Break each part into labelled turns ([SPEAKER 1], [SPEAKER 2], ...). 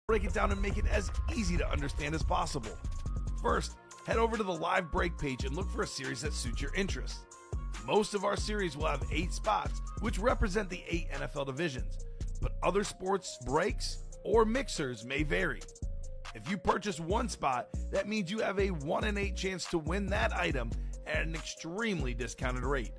[SPEAKER 1] Break it down and make it as easy to understand as possible. First, head over to the live break page and look for a series that suits your interests. Most of our series will have 8 spots, which represent the 8 NFL divisions, but other sports breaks or mixers may vary. If you purchase one spot, that means you have a 1 in 8 chance to win that item at an extremely discounted rate.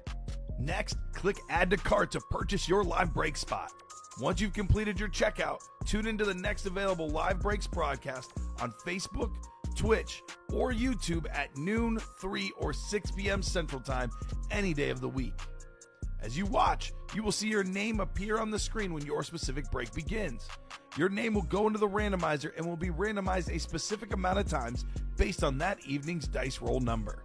[SPEAKER 1] Next, click Add to Cart to purchase your live break spot. Once you've completed your checkout, tune into the next available Live Breaks broadcast on Facebook, Twitch, or YouTube at noon, 3, or 6 p.m. Central Time any day of the week. As you watch, you will see your name appear on the screen when your specific break begins. Your name will go into the randomizer and will be randomized a specific amount of times based on that evening's dice roll number.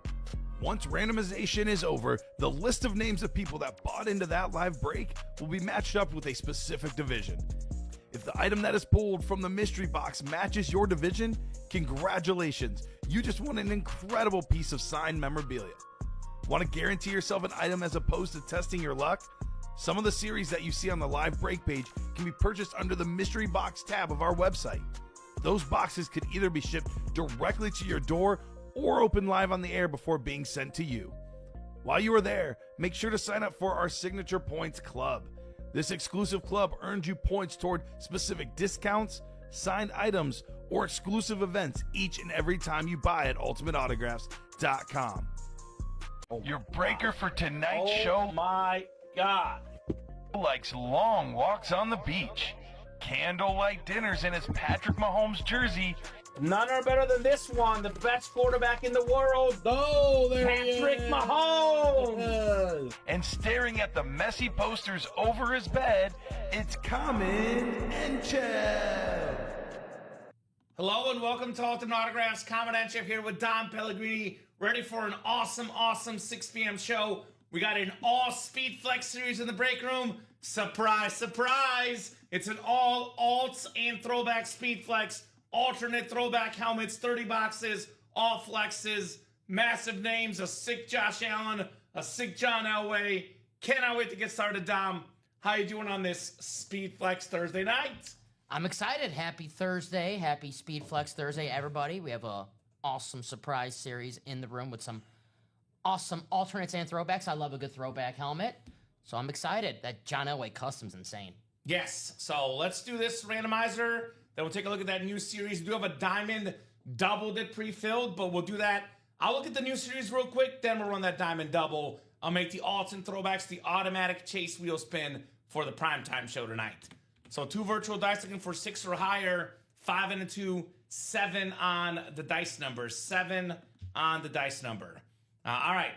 [SPEAKER 1] Once randomization is over, the list of names of people that bought into that live break will be matched up with a specific division. If the item that is pulled from the mystery box matches your division, congratulations, you just won an incredible piece of signed memorabilia. Want to guarantee yourself an item as opposed to testing your luck? Some of the series that you see on the live break page can be purchased under the mystery box tab of our website. Those boxes could either be shipped directly to your door or open live on the air before being sent to you. While you are there, make sure to sign up for our Signature Points Club. This exclusive club earns you points toward specific discounts, signed items, or exclusive events each and every time you buy at ultimateautographs.com. Your breaker for tonight's show.
[SPEAKER 2] Oh my God.
[SPEAKER 1] Likes long walks on the beach, candlelight dinners in his Patrick Mahomes jersey,
[SPEAKER 2] None are better than this one, the best quarterback in the world.
[SPEAKER 3] Oh, there
[SPEAKER 2] Patrick
[SPEAKER 3] he is.
[SPEAKER 2] Mahomes.
[SPEAKER 1] and staring at the messy posters over his bed, it's Kamen Entchev.
[SPEAKER 3] Hello and welcome to Ultimate Autographs. Kamen Entchev here with Dom Pellegrini, ready for an awesome 6 p.m. show. We got an all Speed Flex series in the break room. Surprise, surprise! It's an all alts and throwback Speed Flex. Alternate throwback helmets, 30 boxes, all flexes, massive names, a sick Josh Allen, a sick John Elway. Cannot wait to get started, Dom. How you doing on this Speed Flex Thursday night?
[SPEAKER 4] I'm excited. Happy Thursday. Happy Speed Flex Thursday, everybody. We have a awesome surprise series in the room with some awesome alternates and throwbacks. I love a good throwback helmet. So I'm excited. That John Elway custom's insane.
[SPEAKER 3] Yes, so let's do this randomizer. Then we'll take a look at that new series. We do have a diamond doubled it pre-filled, but we'll do that. I'll look at the new series real quick, then we'll run that diamond double. I'll make the alts and throwbacks the automatic chase wheel spin for the primetime show tonight. So 2 virtual dice looking for 6 or higher, 5 and a 2, 7 on the dice number. 7 on the dice number. All right,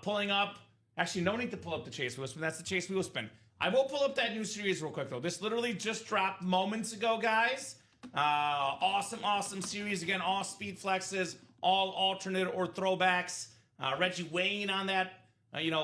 [SPEAKER 3] pulling up. Actually, no need to pull up the chase wheel spin. That's the chase wheel spin. I will pull up that new series real quick, though. This literally just dropped moments ago, guys. Awesome series. Again, all speed flexes, all alternate or throwbacks. Reggie Wayne on that,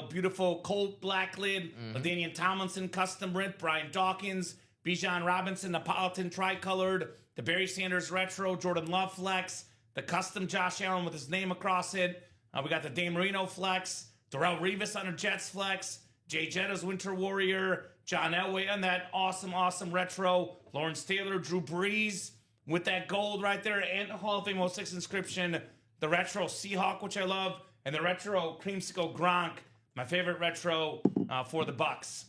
[SPEAKER 3] beautiful Colt black lid. LaDainian Tomlinson custom print. Brian Dawkins. Bijan Robinson Neapolitan tricolored. The Barry Sanders retro. Jordan Love flex. The custom Josh Allen with his name across it. We got the Dan Marino flex. Darrelle Revis on a Jets flex. Jay Jetta's Winter Warrior, John Elway on that awesome retro, Lawrence Taylor, Drew Brees with that gold right there, and the Hall of Fame 06 inscription, the retro Seahawk, which I love, and the retro Creamsicle Gronk, my favorite retro for the Bucks.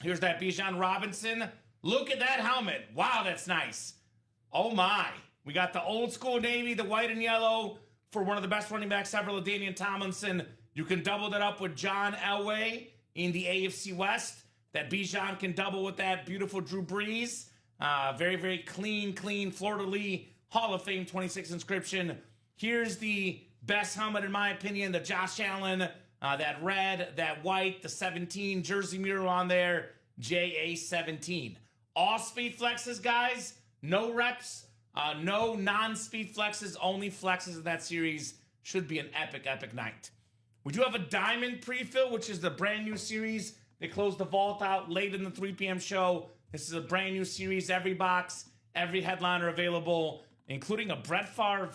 [SPEAKER 3] Here's that Bijan Robinson. Look at that helmet. Wow, that's nice. Oh my. We got the old school navy, the white and yellow for one of the best running backs ever, LaDainian Tomlinson. You can double that up with John Elway in the AFC West. That Bijan can double with that beautiful Drew Brees. Very clean fleur-de-lis Hall of Fame 26 inscription. Here's the best helmet in my opinion, the Josh Allen, that red, that white, the 17 jersey mural on there, JA17. All speed flexes, guys. No reps, no non-speed flexes, only flexes in that series. Should be an epic night. We do have a diamond pre-fill, which is the brand new series. They closed the vault out late in the 3 p.m. show. This is a brand new series. Every box, every headliner available, including a Brett Favre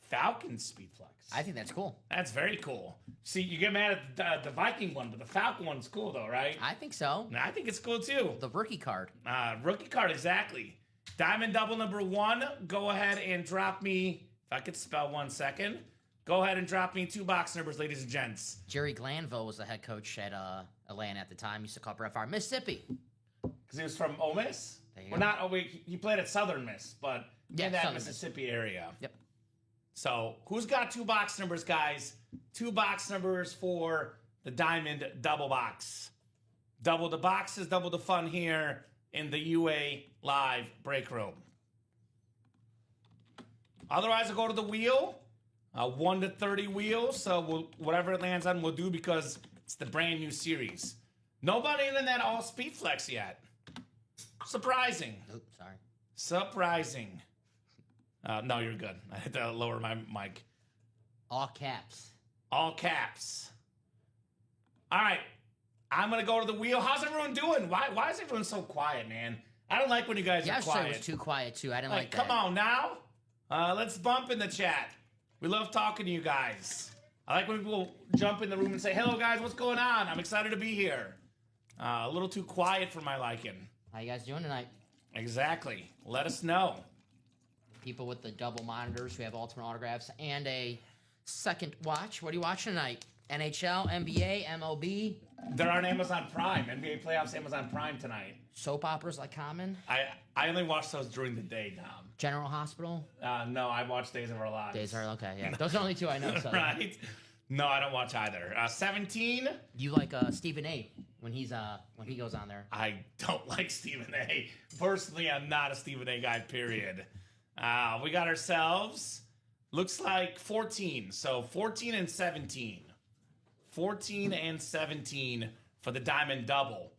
[SPEAKER 3] Falcon Speed Flex.
[SPEAKER 4] I think that's cool.
[SPEAKER 3] That's very cool. See, you get mad at the Viking one, but the Falcon one's cool, though, right?
[SPEAKER 4] I think so.
[SPEAKER 3] I think it's cool, too.
[SPEAKER 4] The rookie card.
[SPEAKER 3] Rookie card, exactly. Diamond double number 1. Go ahead and drop me, if I could spell 1 second. Go ahead and drop me 2 box numbers, ladies and gents.
[SPEAKER 4] Jerry Glanville was the head coach at Atlanta at the time. He used to call Brett Favre Mississippi.
[SPEAKER 3] Because he was from Ole Miss?
[SPEAKER 4] There you
[SPEAKER 3] Well,
[SPEAKER 4] go.
[SPEAKER 3] not, oh, wait, he played at Southern Miss, but
[SPEAKER 4] Yeah,
[SPEAKER 3] in that
[SPEAKER 4] Southern Miss.
[SPEAKER 3] Mississippi area.
[SPEAKER 4] Yep.
[SPEAKER 3] So, who's got 2 box numbers, guys? 2 box numbers for the Diamond double box. Double the boxes, double the fun here in the UA Live break room. Otherwise, I'll go to the wheel. 1 to 30 wheels. So, whatever it lands on, we'll do because it's the brand new series. Nobody in that all speed flex yet. Surprising.
[SPEAKER 4] Oops, sorry.
[SPEAKER 3] Surprising. No, you're good. I had to lower my mic.
[SPEAKER 4] All caps.
[SPEAKER 3] All caps. All right. I'm going to go to the wheel. How's everyone doing? Why is everyone so quiet, man? I don't like when you guys are
[SPEAKER 4] Yesterday
[SPEAKER 3] quiet.
[SPEAKER 4] was too quiet, too. I didn't like that.
[SPEAKER 3] Come on now. Let's bump in the chat. We love talking to you guys. I like when people jump in the room and say, hello, guys, what's going on? I'm excited to be here. A little too quiet for my liking.
[SPEAKER 4] How you guys doing tonight?
[SPEAKER 3] Exactly. Let us know.
[SPEAKER 4] People with the double monitors who have ultimate autographs and a second watch. What are you watching tonight? NHL, NBA, MLB,
[SPEAKER 3] They're on Amazon Prime. NBA playoffs, Amazon Prime tonight.
[SPEAKER 4] soap operas like Kamen,
[SPEAKER 3] I only watch those during the day, Dom.
[SPEAKER 4] General Hospital.
[SPEAKER 3] No, I watch Days of Our Lives.
[SPEAKER 4] Days are okay. Yeah, those are the only 2 I know. So.
[SPEAKER 3] Right? No, I don't watch either. 17.
[SPEAKER 4] You like Stephen A. when he goes on there?
[SPEAKER 3] I don't like Stephen A. Personally, I'm not a Stephen A. guy. Period. We got ourselves. Looks like 14. So 14 and 17. 14 and 17 for the Diamond Double.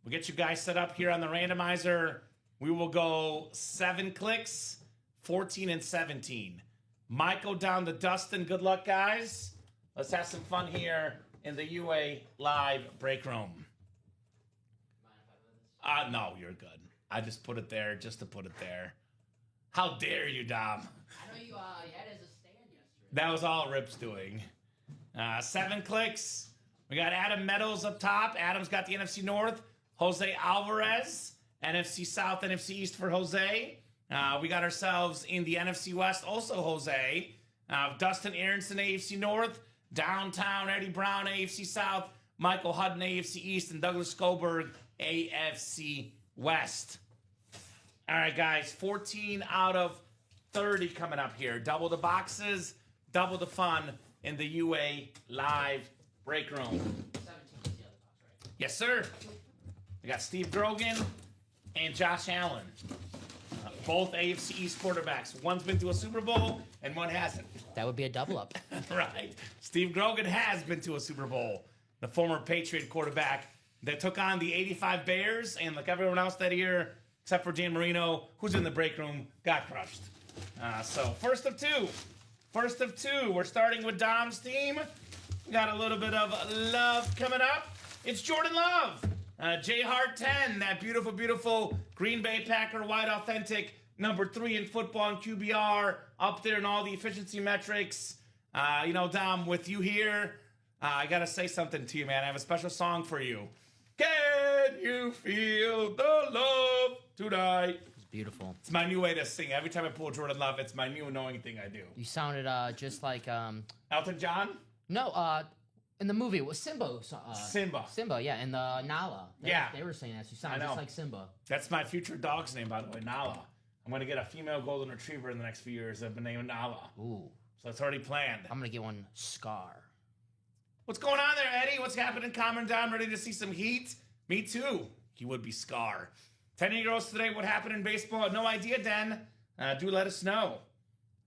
[SPEAKER 3] We'll get you guys set up here on the randomizer. We will go 7 clicks, 14 and 17. Michael down to Dustin. Good luck, guys. Let's have some fun here in the UA Live break room. No, you're good. I just put it there just to put it there. How dare you, Dom?
[SPEAKER 4] I know you had it as a stand yesterday.
[SPEAKER 3] That was all Rip's doing. 7 clicks. We got Adam Meadows up top. Adam's got the NFC North. Jose Alvarez, NFC South, NFC East for Jose. We got ourselves in the NFC West, also Jose. Dustin Aronson, AFC North. Downtown Eddie Brown, AFC South. Michael Hudden, AFC East. And Douglas Skoberg, AFC West. All right, guys. 14 out of 30 coming up here. Double the boxes, double the fun in the UA Live break room.
[SPEAKER 4] 17 is the other box, right?
[SPEAKER 3] Yes, sir. We got Steve Grogan and Josh Allen. Both AFC East quarterbacks. One's been to a Super Bowl and one hasn't.
[SPEAKER 4] That would be a double up.
[SPEAKER 3] Right. Steve Grogan has been to a Super Bowl. The former Patriot quarterback that took on the 85 Bears, and like everyone else that year, except for Dan Marino, who's in the break room, got crushed. So first of two. We're starting with Dom's team. We got a little bit of love coming up. It's Jordan Love. J Hart 10, that beautiful, beautiful Green Bay Packer white authentic, number 3 in football and QBR, up there in all the efficiency metrics. Dom, with you here, I got to say something to you, man. I have a special song for you. Can you feel the love tonight?
[SPEAKER 4] It's beautiful.
[SPEAKER 3] It's my new way to sing. Every time I pull Jordan Love, it's my new annoying thing I do.
[SPEAKER 4] You sounded just like
[SPEAKER 3] Elton John?
[SPEAKER 4] no, in the movie it was Simba.
[SPEAKER 3] Simba.
[SPEAKER 4] Simba, yeah, and the Nala. They were saying that. You sound
[SPEAKER 3] I know.
[SPEAKER 4] just like Simba.
[SPEAKER 3] That's my future dog's name, by the way, Nala. I'm going to get a female golden retriever in the next few years. I've been named Nala.
[SPEAKER 4] Ooh.
[SPEAKER 3] So it's already planned.
[SPEAKER 4] I'm gonna get one Scar.
[SPEAKER 3] What's going on there, Eddie? What's happening? Calm down. Ready to see some heat? Me too. He would be Scar. 10-year-olds today. What happened in baseball? No idea, Den. Do let us know.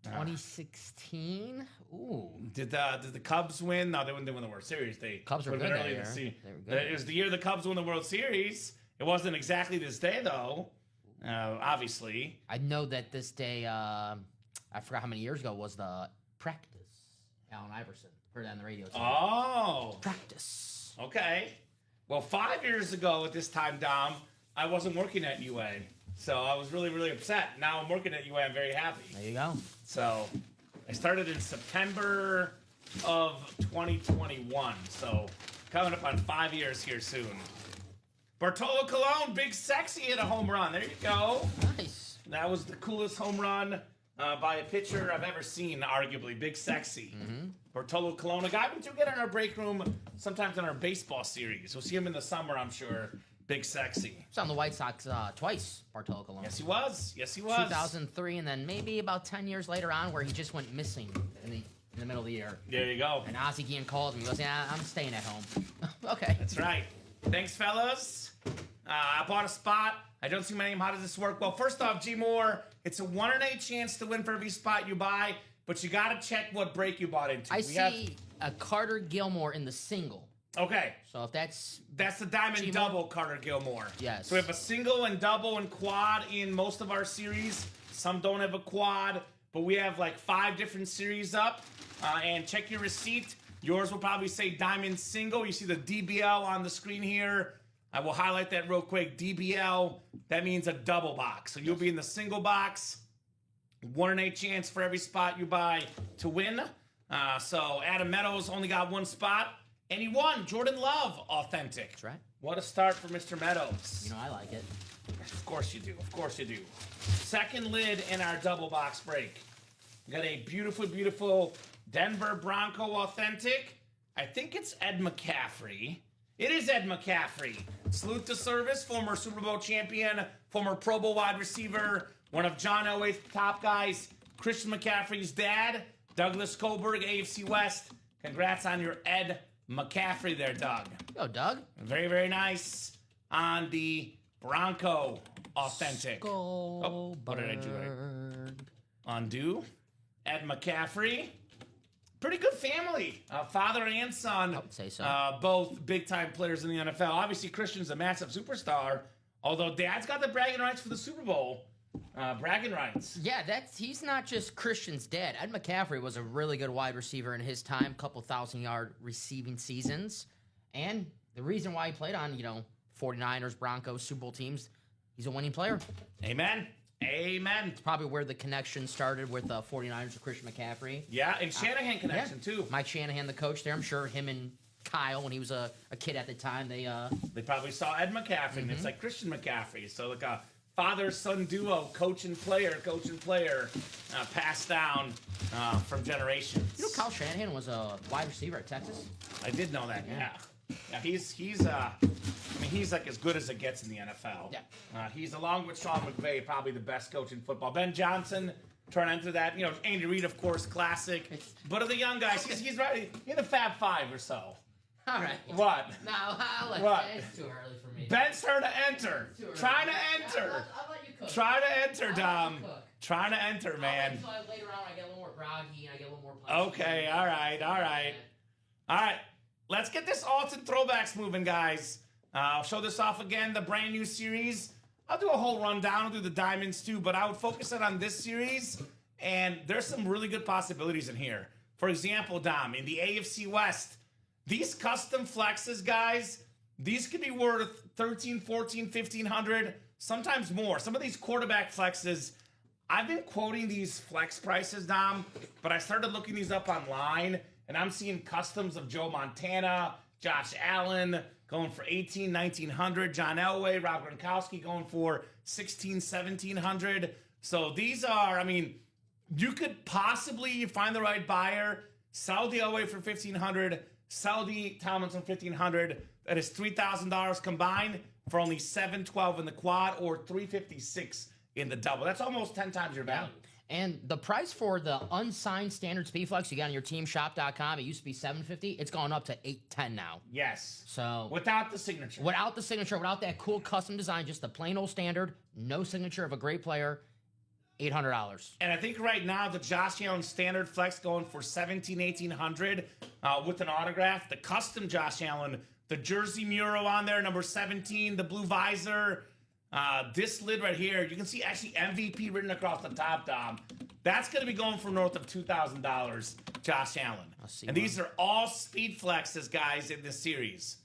[SPEAKER 4] 2016. Ooh.
[SPEAKER 3] Did the Cubs win? No, they win the World Series.
[SPEAKER 4] Cubs were
[SPEAKER 3] would've
[SPEAKER 4] good
[SPEAKER 3] been
[SPEAKER 4] that
[SPEAKER 3] early
[SPEAKER 4] year.
[SPEAKER 3] to see.
[SPEAKER 4] They were good.
[SPEAKER 3] It was the year the Cubs won the World Series. It wasn't exactly this day, though. Obviously.
[SPEAKER 4] I know that this day, I forgot how many years ago, was the practice. Allen Iverson. Heard that on the radio today.
[SPEAKER 3] Oh.
[SPEAKER 4] Practice.
[SPEAKER 3] Okay. Well, 5 years ago at this time, Dom, I wasn't working at UA. So I was really, really upset. Now I'm working at UA. I'm very happy.
[SPEAKER 4] There you go.
[SPEAKER 3] So I started in September of 2021. So coming up on 5 years here soon. Bartolo Colon, Big Sexy hit a home run. There you go.
[SPEAKER 4] Nice.
[SPEAKER 3] That was the coolest home run by a pitcher I've ever seen, arguably. Big Sexy. Bartolo Colon, a guy we do get in our break room sometimes in our baseball series. We'll see him in the summer, I'm sure. Big Sexy.
[SPEAKER 4] He's on the White Sox twice, Bartolo Colon.
[SPEAKER 3] Yes, he was. Yes, he was.
[SPEAKER 4] 2003, and then maybe about 10 years later on, where he just went missing in the middle of the year.
[SPEAKER 3] There you go.
[SPEAKER 4] And Ozzie Guillen called me. He goes, "Yeah, I'm staying at home." Okay.
[SPEAKER 3] That's right. Thanks, fellas. I bought a spot. I don't see my name. How does this work? Well, first off, G Moore, it's a 1 in 8 chance to win for every spot you buy, but you got to check what break you bought into.
[SPEAKER 4] I see a Carter Gilmore in the single.
[SPEAKER 3] Okay.
[SPEAKER 4] So if that's
[SPEAKER 3] the diamond double, Carter Gilmore.
[SPEAKER 4] Yes.
[SPEAKER 3] So we have a single and double and quad in most of our series. Some don't have a quad, but we have like 5 different series up. And check your receipt. Yours will probably say diamond single. You see the DBL on the screen here. I will highlight that real quick. DBL, that means a double box. So you'll be in the single box. 1 in 8 chance for every spot you buy to win. So Adam Meadows only got 1 spot. And he won. Jordan Love, authentic.
[SPEAKER 4] That's right.
[SPEAKER 3] What a start for Mr. Meadows.
[SPEAKER 4] You know, I like it.
[SPEAKER 3] Of course you do. Of course you do. Second lid in our double box break. We got a beautiful, beautiful Denver Bronco authentic. I think it's Ed McCaffrey. It is Ed McCaffrey. Salute to service, former Super Bowl champion, former Pro Bowl wide receiver, one of John Elway's top guys, Christian McCaffrey's dad, Douglas Kohlberg, AFC West. Congrats on your Ed McCaffrey there, Doug.
[SPEAKER 4] Yo, Doug.
[SPEAKER 3] Very, very nice on the Bronco authentic. Oh, what did I do? Undo. Ed McCaffrey. Pretty good family. Father and son.
[SPEAKER 4] I would say so.
[SPEAKER 3] Both big-time players in the NFL. Obviously, Christian's a massive superstar, although Dad's got the bragging rights for the Super Bowl. Bragging rights.
[SPEAKER 4] Yeah, he's not just Christian's dad. Ed McCaffrey was a really good wide receiver in his time, couple 1,000-yard receiving seasons. And the reason why he played on, 49ers, Broncos, Super Bowl teams, he's a winning player.
[SPEAKER 3] Amen. Amen.
[SPEAKER 4] It's probably where the connection started with 49ers with Christian McCaffrey.
[SPEAKER 3] Yeah, and Shanahan connection, too.
[SPEAKER 4] Mike Shanahan, the coach there. I'm sure him and Kyle, when he was a kid at the time, they
[SPEAKER 3] probably saw Ed McCaffrey, and it's like Christian McCaffrey. So, like a father-son duo, coach and player, passed down from generations.
[SPEAKER 4] You know Kyle Shanahan was a wide receiver at Texas?
[SPEAKER 3] I did know that, yeah. He's like as good as it gets in the NFL.
[SPEAKER 4] Yeah.
[SPEAKER 3] He's, along with Sean McVay, probably the best coach in football. Ben Johnson trying to enter that. Andy Reid, of course, classic. But of the young guys, he's right in the Fab Five or so.
[SPEAKER 4] All right.
[SPEAKER 3] What?
[SPEAKER 4] No, I'll let
[SPEAKER 3] What?
[SPEAKER 4] It's too early for me.
[SPEAKER 3] Ben's trying to enter. Trying to enter.
[SPEAKER 4] I'll let you cook.
[SPEAKER 3] Try to enter, Dom.
[SPEAKER 4] cook.
[SPEAKER 3] Trying to enter, man.
[SPEAKER 4] Later on, I get a little more groggy and I get a little more punchy.
[SPEAKER 3] Okay, all right. Let's get this alts and throwbacks moving, guys. I'll show this off again, the brand new series. I'll do a whole rundown. I'll do the diamonds too, but I would focus it on this series, and there's some really good possibilities in here. For example, Dom, in the AFC West, these custom flexes, guys, these could be worth $1,300, $1,400, $1,500, sometimes more. Some of these quarterback flexes, I've been quoting these flex prices, Dom, but I started looking these up online, and I'm seeing customs of Joe Montana, Josh Allen going for $1,800, $1,900. John Elway, Rob Gronkowski going for $1,600, $1,700. So these are, you could possibly find the right buyer, sell the Elway for $1,500, sell the Tomlinson $1,500. That is $3,000 combined for only $712 in the quad or $356 in the double. That's almost 10 times your value.
[SPEAKER 4] And the price for the unsigned standard speed flex you got on your teamshop.com, it used to be $750. It's gone up to $810 now.
[SPEAKER 3] Yes.
[SPEAKER 4] So
[SPEAKER 3] without the signature.
[SPEAKER 4] Without the signature, without that cool custom design, just the plain old standard, no signature of a great player, $800.
[SPEAKER 3] And I think right now the Josh Allen standard flex going for $1,700, $1,800 with an autograph. The custom Josh Allen, the jersey mural on there, number 17, the blue visor. This lid right here, you can see actually MVP written across the top, Dom. That's going to be going for north of $2,000, Josh Allen. And these are all speed flexes, guys, in this series.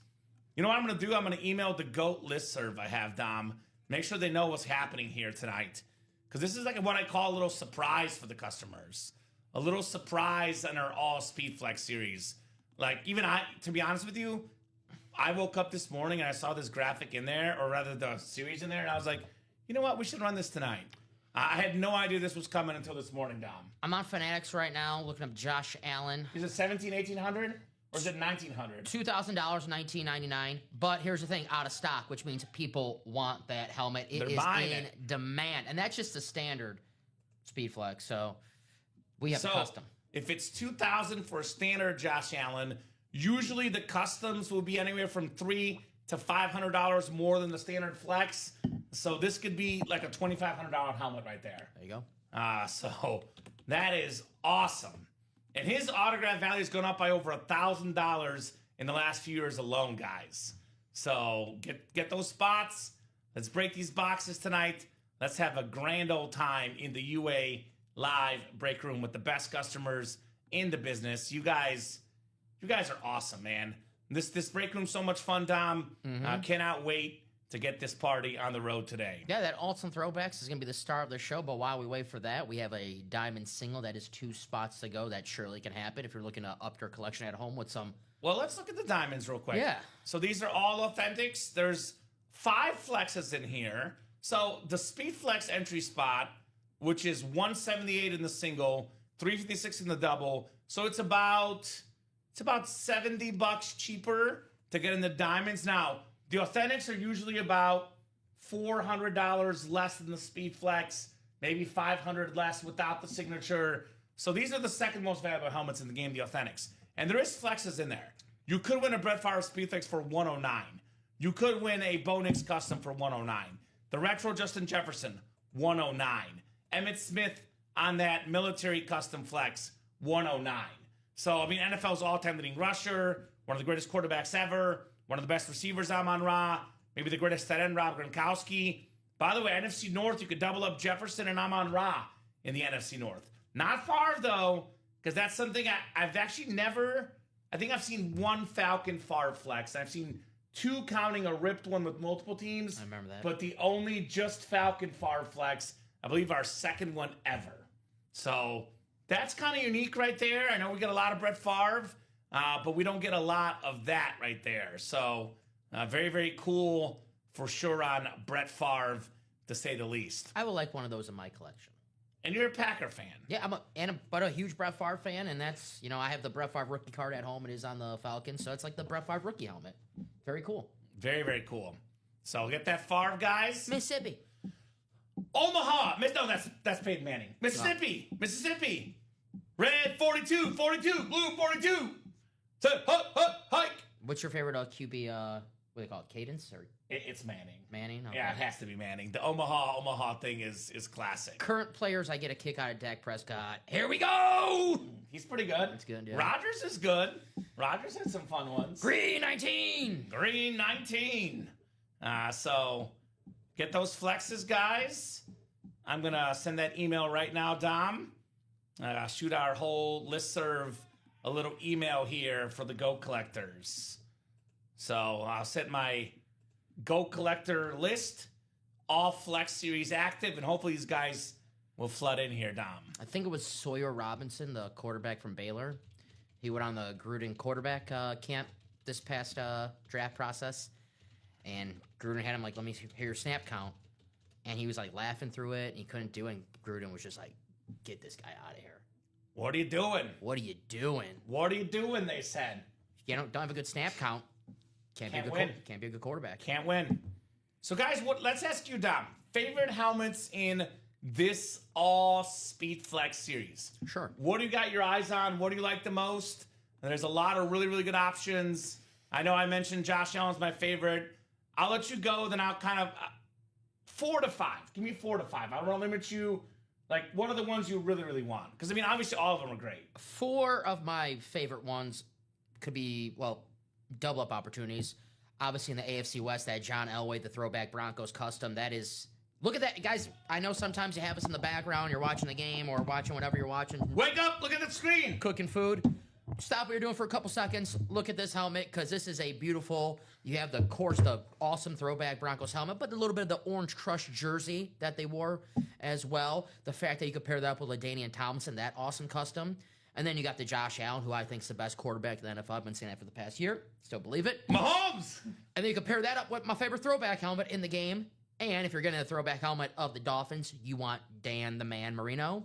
[SPEAKER 3] You know what I'm going to do? I'm going to email the GOAT listserv I have, Dom. Make sure they know what's happening here tonight. Because this is like what I call a little surprise for the customers. A little surprise in our all speed flex series. Like, even to be honest with you, I woke up this morning and I saw this graphic in there, or rather the series in there, and I was like, you know what? We should run this tonight. I had no idea this was coming until this morning, Dom.
[SPEAKER 4] I'm on Fanatics right now, looking up Josh Allen.
[SPEAKER 3] Is it 1800? Or is it 1900?
[SPEAKER 4] $2,000, $19.99. But here's the thing, out of stock, which means people want that helmet. It
[SPEAKER 3] They're
[SPEAKER 4] is
[SPEAKER 3] buying
[SPEAKER 4] in
[SPEAKER 3] it.
[SPEAKER 4] demand. And that's just the standard Speed Flex. So we have the custom.
[SPEAKER 3] If it's 2,000 for a standard Josh Allen, usually the customs will be anywhere from $300 to $500 more than the standard Flex. So this could be like a $2,500 helmet right there.
[SPEAKER 4] There you go.
[SPEAKER 3] So that is awesome. And his autograph value has gone up by over $1,000 in the last few years alone, guys. So get those spots. Let's break these boxes tonight. Let's have a grand old time in the UA live break room with the best customers in the business. You guys are awesome, man. This break room's so much fun, Dom. Cannot wait to get this party on the road today.
[SPEAKER 4] Yeah, that Alts and Throwbacks is going to be the star of the show, but while we wait for that, we have a Diamond single that is 2 spots to go. That surely can happen if you're looking to up your collection at home with some...
[SPEAKER 3] Well, let's look at the diamonds real quick.
[SPEAKER 4] Yeah.
[SPEAKER 3] So these are all authentics. There's 5 flexes in here. So the Speed Flex entry spot, which is 178 in the single, 356 in the double. So it's about $70 cheaper to get in the diamonds. Now, the authentics are usually about $400 less than the Speed Flex, maybe $500 less without the signature. So these are the second most valuable helmets in the game, the authentics. And there is flexes in there. You could win a Brett Favre Speed Flex for $109. You could win a Bo Nix custom for $109. The retro Justin Jefferson, $109. Emmitt Smith on that military custom flex, $109. So, I mean, NFL's all-time leading rusher, one of the greatest quarterbacks ever, one of the best receivers, Amon-Ra, maybe the greatest tight end, Rob Gronkowski. By the way, NFC North, you could double up Jefferson and Amon-Ra in the NFC North. Not far, though, because that's something I've actually never... I think I've seen one Falcon Favre flex. I've seen 2 counting a ripped one with multiple teams.
[SPEAKER 4] I remember that.
[SPEAKER 3] But the only just Falcon Favre flex, I believe our second one ever. So that's kind of unique right there. I know we get a lot of Brett Favre, but we don't get a lot of that right there. So very, very cool for sure on Brett Favre, to say the least.
[SPEAKER 4] I would like one of those in my collection.
[SPEAKER 3] And you're a Packer fan.
[SPEAKER 4] Yeah, but a huge Brett Favre fan, and that's, I have the Brett Favre rookie card at home. It is on the Falcons, so it's like the Brett Favre rookie helmet. Very cool.
[SPEAKER 3] Very, very cool. So get that Favre, guys.
[SPEAKER 4] Mississippi.
[SPEAKER 3] Omaha. No, that's Peyton Manning. Mississippi. Oh. Mississippi. Red 42, blue 42. So, hike.
[SPEAKER 4] What's your favorite QB, what do they call it, cadence? Or
[SPEAKER 3] It's Manning.
[SPEAKER 4] Manning? Okay.
[SPEAKER 3] Yeah, it has to be Manning. The Omaha thing is classic.
[SPEAKER 4] Current players, I get a kick out of Dak Prescott. Here we go!
[SPEAKER 3] He's pretty good.
[SPEAKER 4] That's good, yeah.
[SPEAKER 3] Rodgers is good. Rodgers had some fun ones.
[SPEAKER 4] Green 19!
[SPEAKER 3] Green 19. So get those flexes, guys. I'm going to send that email right now, Dom. Shoot our whole listserv a little email here for the Go Collectors. So I'll set my Go Collector list, all Flex Series active, and hopefully these guys will flood in here, Dom.
[SPEAKER 4] I think it was Sawyer Robinson, the quarterback from Baylor. He went on the Gruden quarterback camp this past draft process, and Gruden had him like, let me hear your snap count. And he was like laughing through it, and he couldn't do it, and Gruden was just like, get this guy out of here.
[SPEAKER 3] What are you doing?
[SPEAKER 4] What are you doing?
[SPEAKER 3] What are you doing, they said.
[SPEAKER 4] You don't have a good snap count. Can't be a good quarterback.
[SPEAKER 3] Can't win. So, guys, let's ask you, Dom. Favorite helmets in this all Speed Flex series?
[SPEAKER 4] Sure.
[SPEAKER 3] What do you got your eyes on? What do you like the most? And there's a lot of really, really good options. I know I mentioned Josh Allen's my favorite. I'll let you go, then I'll kind of 4 to 5. Give me 4 to 5. I don't want to limit you. Like, what are the ones you really, really want? Because, I mean, obviously all of them are great.
[SPEAKER 4] 4 of my favorite ones could be, well, double up opportunities. Obviously in the AFC West, that John Elway, the throwback Broncos custom, that is... Look at that. Guys, I know sometimes you have us in the background, you're watching the game or watching whatever you're watching.
[SPEAKER 3] Wake up! Look at the screen!
[SPEAKER 4] Cooking food. Stop what you're doing for a couple seconds. Look at this helmet, because this is a beautiful... You have, the awesome throwback Broncos helmet, but a little bit of the orange crush jersey that they wore as well. The fact that you could pair that up with LaDainian Tomlinson, that awesome custom. And then you got the Josh Allen, who I think is the best quarterback in the NFL. I've been saying that for the past year. Still believe it.
[SPEAKER 3] Mahomes!
[SPEAKER 4] And then you compare that up with my favorite throwback helmet in the game, And if you're getting a throwback helmet of the Dolphins, you want Dan the Man Marino.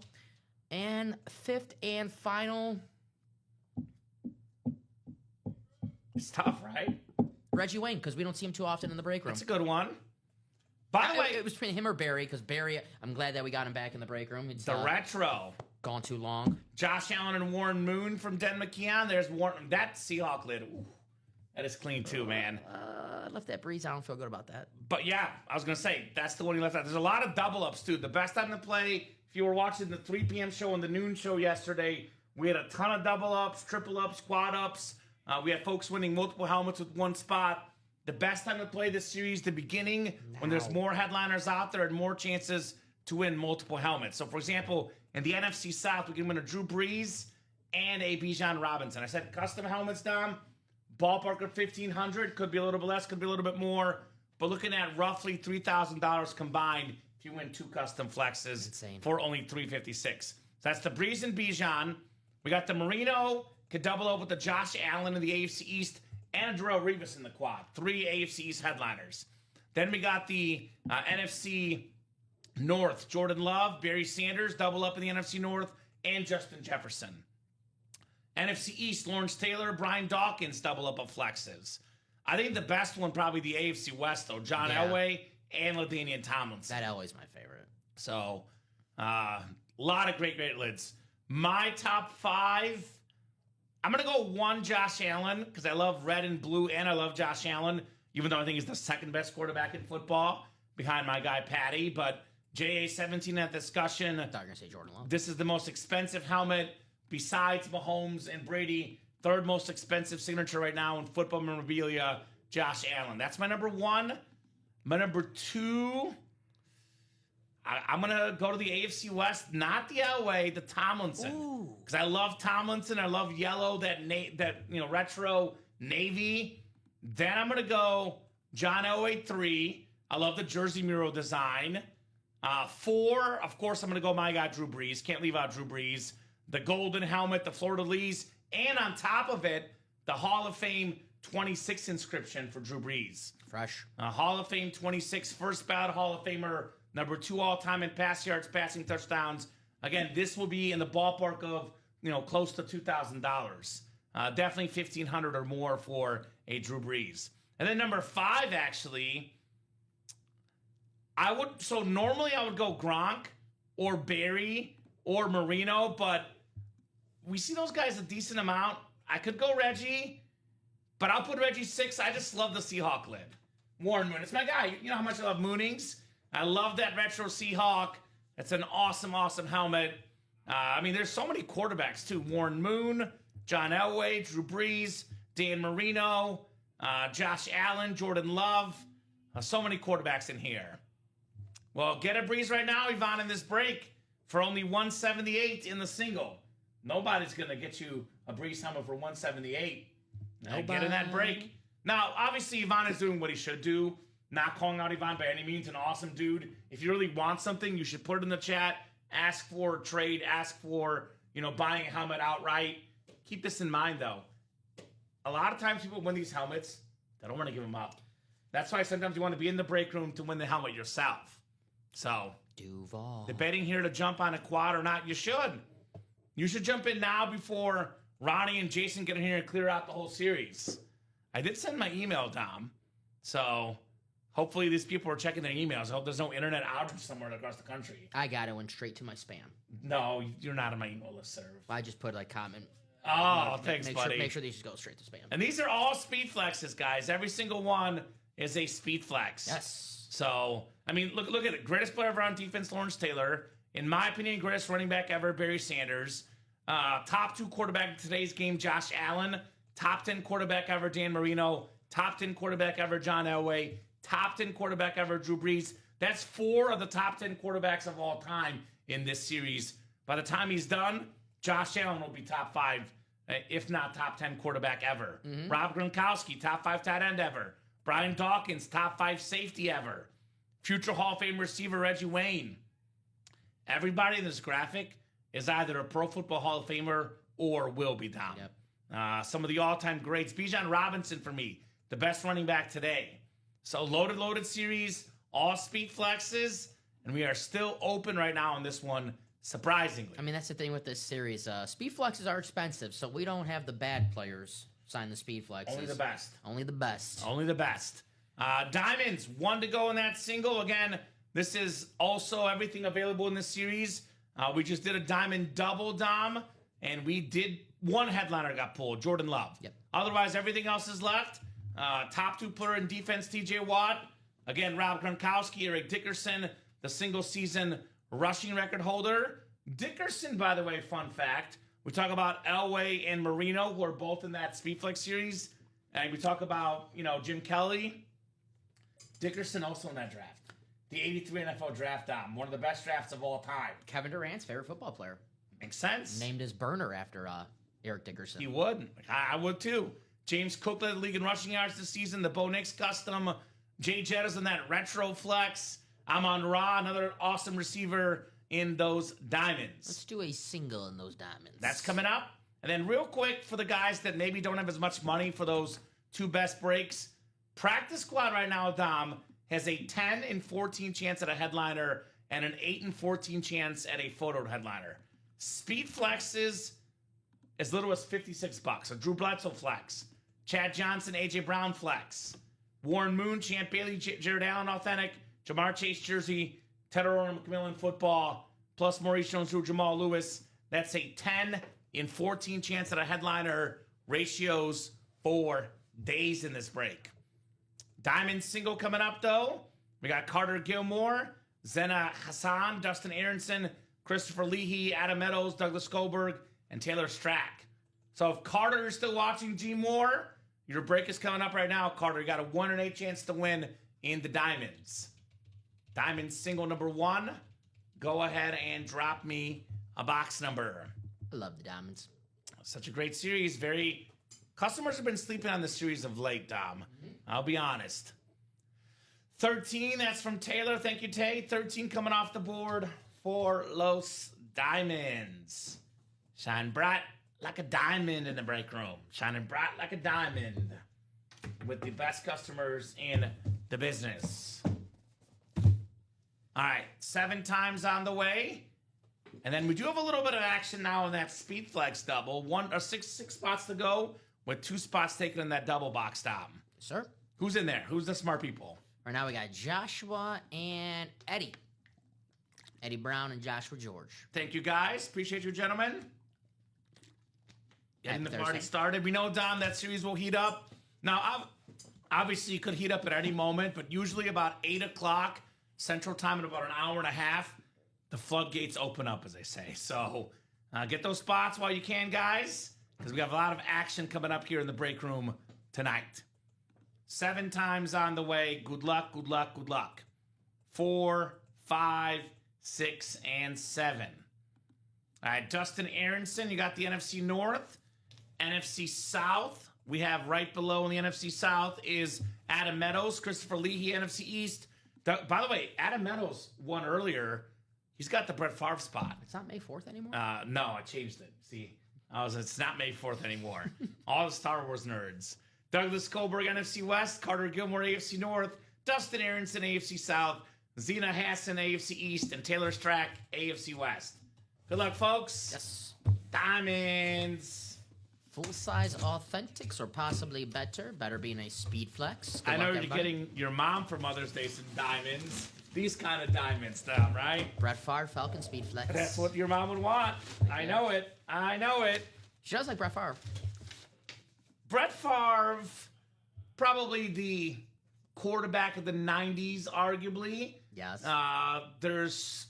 [SPEAKER 4] And fifth and final,
[SPEAKER 3] It's tough, right?
[SPEAKER 4] Reggie Wayne, because we don't see him too often in the break room.
[SPEAKER 3] That's a good one. By the way,
[SPEAKER 4] It was between him or Barry, because Barry, I'm glad that we got him back in the break room. It's
[SPEAKER 3] the retro.
[SPEAKER 4] gone too long.
[SPEAKER 3] Josh Allen and Warren Moon from Den McKeon. There's Warren. That Seahawk lid. Ooh, that is clean too, man.
[SPEAKER 4] I left that breeze. I don't feel good about that.
[SPEAKER 3] But yeah, I was going to say, that's the one he left out. There's a lot of double ups, too. The best time to play, if you were watching the 3 p.m. show and the noon show yesterday, we had a ton of double ups, triple ups, quad ups. We had folks winning multiple helmets with one spot. The best time to play this series, the beginning, when there's more headliners out there and more chances to win multiple helmets. So, for example, in the NFC South, we can win a Drew Brees and a Bijan Robinson. I said custom helmets, Dom. Ballpark of $1,500, could be a little bit less, could be a little bit more. But looking at roughly $3,000 combined if you win 2 custom flexes
[SPEAKER 4] Insane.
[SPEAKER 3] for only $356. So that's the Breeze and Bijan. We got the Marino, could double up with the Josh Allen in the AFC East, and Darrell Revis in the quad. 3 AFC East headliners. Then we got the NFC North. Jordan Love, Barry Sanders, double up in the NFC North, and Justin Jefferson. NFC East, Lawrence Taylor, Brian Dawkins, double up of flexes. I think the best one, probably the AFC West, though. John Elway and LaDainian Tomlinson.
[SPEAKER 4] That Elway's my favorite.
[SPEAKER 3] So, a lot of great lids. My top 5, I'm going to go 1 Josh Allen, because I love red and blue, and I love Josh Allen, even though I think he's the second best quarterback in football, behind my guy Patty. But JA17 in that discussion.
[SPEAKER 4] I thought you were going to say Jordan Love.
[SPEAKER 3] This is the most expensive helmet besides Mahomes and Brady. 3rd most expensive signature right now in football memorabilia, Josh Allen. That's my number 1. My number 2, I'm going to go to the AFC West, not the Elway, the Tomlinson. Because I love Tomlinson. I love yellow, that retro navy. Then I'm going to go John Elway 3. I love the jersey mural design. 4, of course, I'm going to go my guy, Drew Brees. Can't leave out Drew Brees. The golden helmet, the fleur-de-lis, and on top of it, the Hall of Fame 26 inscription for Drew Brees.
[SPEAKER 4] Fresh.
[SPEAKER 3] Hall of Fame 26, first ballot Hall of Famer, number 2 all-time in pass yards, passing touchdowns. Again, this will be in the ballpark of, close to $2,000. Definitely $1,500 or more for a Drew Brees. And then number 5, actually, normally I would go Gronk or Barry or Marino, but we see those guys a decent amount. I could go Reggie, but I'll put Reggie 6. I just love the Seahawk lid. Warren Moon, it's my guy. You know how much I love Moonings? I love that retro Seahawk. It's an awesome, awesome helmet. There's so many quarterbacks, too. Warren Moon, John Elway, Drew Brees, Dan Marino, Josh Allen, Jordan Love. So many quarterbacks in here. Well, get a Breeze right now, Yvonne, in this break for only $178 in the single. Nobody's going to get you a Breeze helmet for $178. Get in that break. Now, obviously, Yvonne is doing what he should do. Not calling out Yvonne by any means. An awesome dude. If you really want something, you should put it in the chat. Ask for a trade. Ask for, buying a helmet outright. Keep this in mind, though. A lot of times people win these helmets, they don't want to give them up. That's why sometimes you want to be in the break room to win the helmet yourself. So,
[SPEAKER 4] Duval.
[SPEAKER 3] debating here to jump on a quad or not, you should. You should jump in now before Ronnie and Jason get in here and clear out the whole series. I did send my email, Dom. So, hopefully these people are checking their emails. I hope there's no internet outage somewhere across the country.
[SPEAKER 4] I got it. Went straight to my spam.
[SPEAKER 3] No, you're not on my email listserv.
[SPEAKER 4] I just put comment.
[SPEAKER 3] Oh, thanks,
[SPEAKER 4] make
[SPEAKER 3] buddy.
[SPEAKER 4] Make sure these go straight to spam.
[SPEAKER 3] And these are all speed flexes, guys. Every single one is a speed flex.
[SPEAKER 4] Yes.
[SPEAKER 3] So, look at it. Greatest player ever on defense, Lawrence Taylor. In my opinion, greatest running back ever, Barry Sanders. Top 2 quarterback in today's game, Josh Allen. Top 10 quarterback ever, Dan Marino. Top 10 quarterback ever, John Elway. Top 10 quarterback ever, Drew Brees. That's 4 of the top 10 quarterbacks of all time in this series. By the time he's done, Josh Allen will be top 5, if not top 10 quarterback ever. Mm-hmm. Rob Gronkowski, top 5 tight end ever. Brian Dawkins, top 5 safety ever. Future Hall of Fame receiver, Reggie Wayne. Everybody in this graphic is either a Pro Football Hall of Famer or will be down. Yep. Some of the all-time greats. Bijan Robinson for me, the best running back today. So loaded series, all speed flexes, and we are still open right now on this one, surprisingly.
[SPEAKER 4] I mean, that's the thing with this series. Speed flexes are expensive, so we don't have the bad players sign the speed flexes.
[SPEAKER 3] Only the best.
[SPEAKER 4] Only the best.
[SPEAKER 3] Only the best. Diamonds, 1 to go in that single. Again, this is also everything available in this series. We just did a diamond double, Dom, and we did one headliner got pulled, Jordan Love.
[SPEAKER 4] Yep.
[SPEAKER 3] Otherwise, everything else is left. Top 2 player in defense, TJ Watt. Again, Rob Gronkowski, Eric Dickerson, the single season rushing record holder. Dickerson, by the way, fun fact, we talk about Elway and Marino, who are both in that Speedflex series. And we talk about, Jim Kelly. Dickerson also in that draft. The 83 NFL draft, one of the best drafts of all time.
[SPEAKER 4] Kevin Durant's favorite football player.
[SPEAKER 3] Makes sense.
[SPEAKER 4] Named his burner after Eric Dickerson.
[SPEAKER 3] He would. I would too. James Cook led the league in rushing yards this season. The Bo Nix custom. Jay Jettas in that retro flex. Amon Ra, another awesome receiver in those diamonds.
[SPEAKER 4] Let's do a single in those diamonds.
[SPEAKER 3] That's coming up. And then real quick for the guys that maybe don't have as much money for those 2 best breaks. Practice squad right now, Dom, has a 10 and 14 chance at a headliner and an 8 and 14 chance at a photo headliner. Speed flexes as little as $56. A Drew Bledsoe flex. Chad Johnson, AJ Brown flex. Warren Moon, Champ Bailey, Jared Allen authentic. Jamar Chase jersey. Ted O'Rourke McMillan football. Plus Maurice Jones-Drew, Jamal Lewis. That's a 10 in 14 chance at a headliner. Ratios for days in this break. Diamond single coming up, though. We got Carter Gilmore, Zena Hassan, Dustin Aronson, Christopher Leahy, Adam Meadows, Douglas Goldberg, and Taylor Strack. So if Carter is still watching G Moore, your break is coming up right now, Carter. You got a 1 in 8 chance to win in the Diamonds. Diamond single number 1. Go ahead and drop me a box number.
[SPEAKER 4] I love the diamonds.
[SPEAKER 3] Such a great series. Customers have been sleeping on the series of late, Dom. I'll be honest. 13, that's from Taylor. Thank you, Tay. 13 coming off the board for Los Diamonds. Shine bright like a diamond in the break room. Shining bright like a diamond with the best customers in the business. All right, 7 times on the way. And then we do have a little bit of action now in that Speed Flex double. 6 spots to go with 2 spots taken in that double box, Dom.
[SPEAKER 4] Sir?
[SPEAKER 3] Who's in there? Who's the smart people?
[SPEAKER 4] Right now we got Joshua and Eddie. Eddie Brown and Joshua George.
[SPEAKER 3] Thank you, guys. Appreciate you, gentlemen. Getting the
[SPEAKER 4] Happy
[SPEAKER 3] party
[SPEAKER 4] Thursday.
[SPEAKER 3] started. We know, Dom, that series will heat up. Now, obviously, it could heat up at any moment, but usually about 8 o'clock Central Time in about an hour and a half, the floodgates open up, as they say. So get those spots while you can, guys, because we have a lot of action coming up here in the break room tonight. 7 times on the way. Good luck, good luck, good luck. 4, 5, 6, and 7. All right, Dustin Aronson, you got the NFC North. NFC South, we have right below in the NFC South is Adam Meadows, Christopher Leahy, NFC East. By the way, Adam Meadows won earlier. He's got the Brett Favre spot.
[SPEAKER 4] It's not May 4th anymore?
[SPEAKER 3] No, I changed it. See, it's not May 4th anymore. All the Star Wars nerds. Douglas Goldberg, NFC West. Carter Gilmore, AFC North. Dustin Aronson, AFC South. Zena Hassan, AFC East. And Taylor Strack, AFC West. Good luck, folks.
[SPEAKER 4] Yes.
[SPEAKER 3] Diamonds.
[SPEAKER 4] Full-size authentics or possibly better. Better being a speed flex. Good
[SPEAKER 3] I know
[SPEAKER 4] luck,
[SPEAKER 3] you're
[SPEAKER 4] everybody.
[SPEAKER 3] getting your mom for Mother's Day some diamonds. These kind of diamonds, Dom, right?
[SPEAKER 4] Brett Favre, Falcon speed flex.
[SPEAKER 3] That's what your mom would want. I know it. I know it.
[SPEAKER 4] She does like Brett Favre.
[SPEAKER 3] Brett Favre, probably the quarterback of the 90s, arguably.
[SPEAKER 4] Yes.
[SPEAKER 3] There's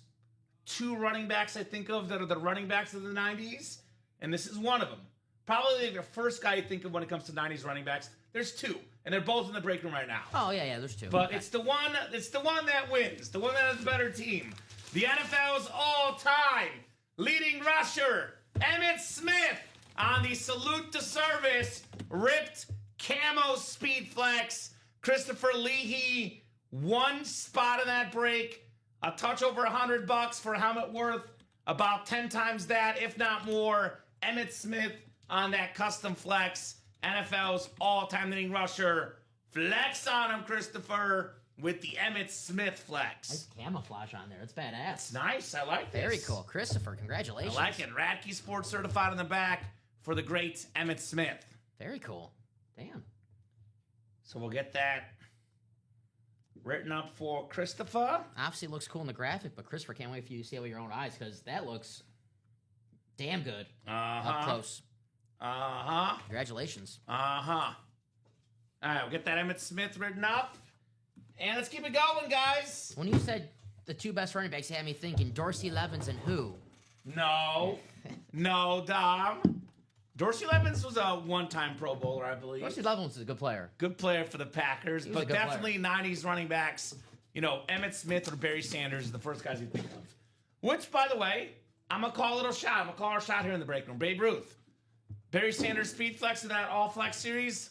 [SPEAKER 3] 2 running backs I think of that are the running backs of the 90s, and this is one of them. Probably the first guy you think of when it comes to 90s running backs. There's 2, and they're both in the break room right now.
[SPEAKER 4] Oh, yeah, there's 2.
[SPEAKER 3] But
[SPEAKER 4] Okay.
[SPEAKER 3] it's the one that wins, the one that has a better team. The NFL's all-time leading rusher, Emmitt Smith, on the Salute to Service ripped camo speed flex. Christopher Leahy, 1 spot in that break, a touch over $100 for a helmet worth about 10 times that, if not more. Emmitt Smith on that custom flex, NFL's all-time leading rusher. Flex on him, Christopher. with the Emmitt Smith flex.
[SPEAKER 4] Nice camouflage on there. It's badass.
[SPEAKER 3] It's nice. I like this.
[SPEAKER 4] Very cool. Christopher,
[SPEAKER 3] I
[SPEAKER 4] congratulations.
[SPEAKER 3] like it. Radke Sports certified on the back for the great Emmitt Smith.
[SPEAKER 4] Very cool. Damn.
[SPEAKER 3] So we'll get that written up for Christopher.
[SPEAKER 4] Obviously, it looks cool in the graphic, but Christopher, can't wait for you to see it with your own eyes because that looks damn good up close. Congratulations.
[SPEAKER 3] All right, we'll get that Emmitt Smith written up. And let's keep it going, guys.
[SPEAKER 4] When you said the two best running backs, you had me thinking Dorsey Levens and who?
[SPEAKER 3] No, Dom. Dorsey Levens was a one-time Pro Bowler, I believe.
[SPEAKER 4] Dorsey Levens is a good player.
[SPEAKER 3] Good player for the Packers,
[SPEAKER 4] was a
[SPEAKER 3] but
[SPEAKER 4] good
[SPEAKER 3] definitely 90s running backs. Emmitt Smith or Barry Sanders are the first guys you think of. Which, by the way, I'm going to call a little shot. I'm going to call our shot here in the break room. Babe Ruth. Barry Sanders speed flex in that all-flex series.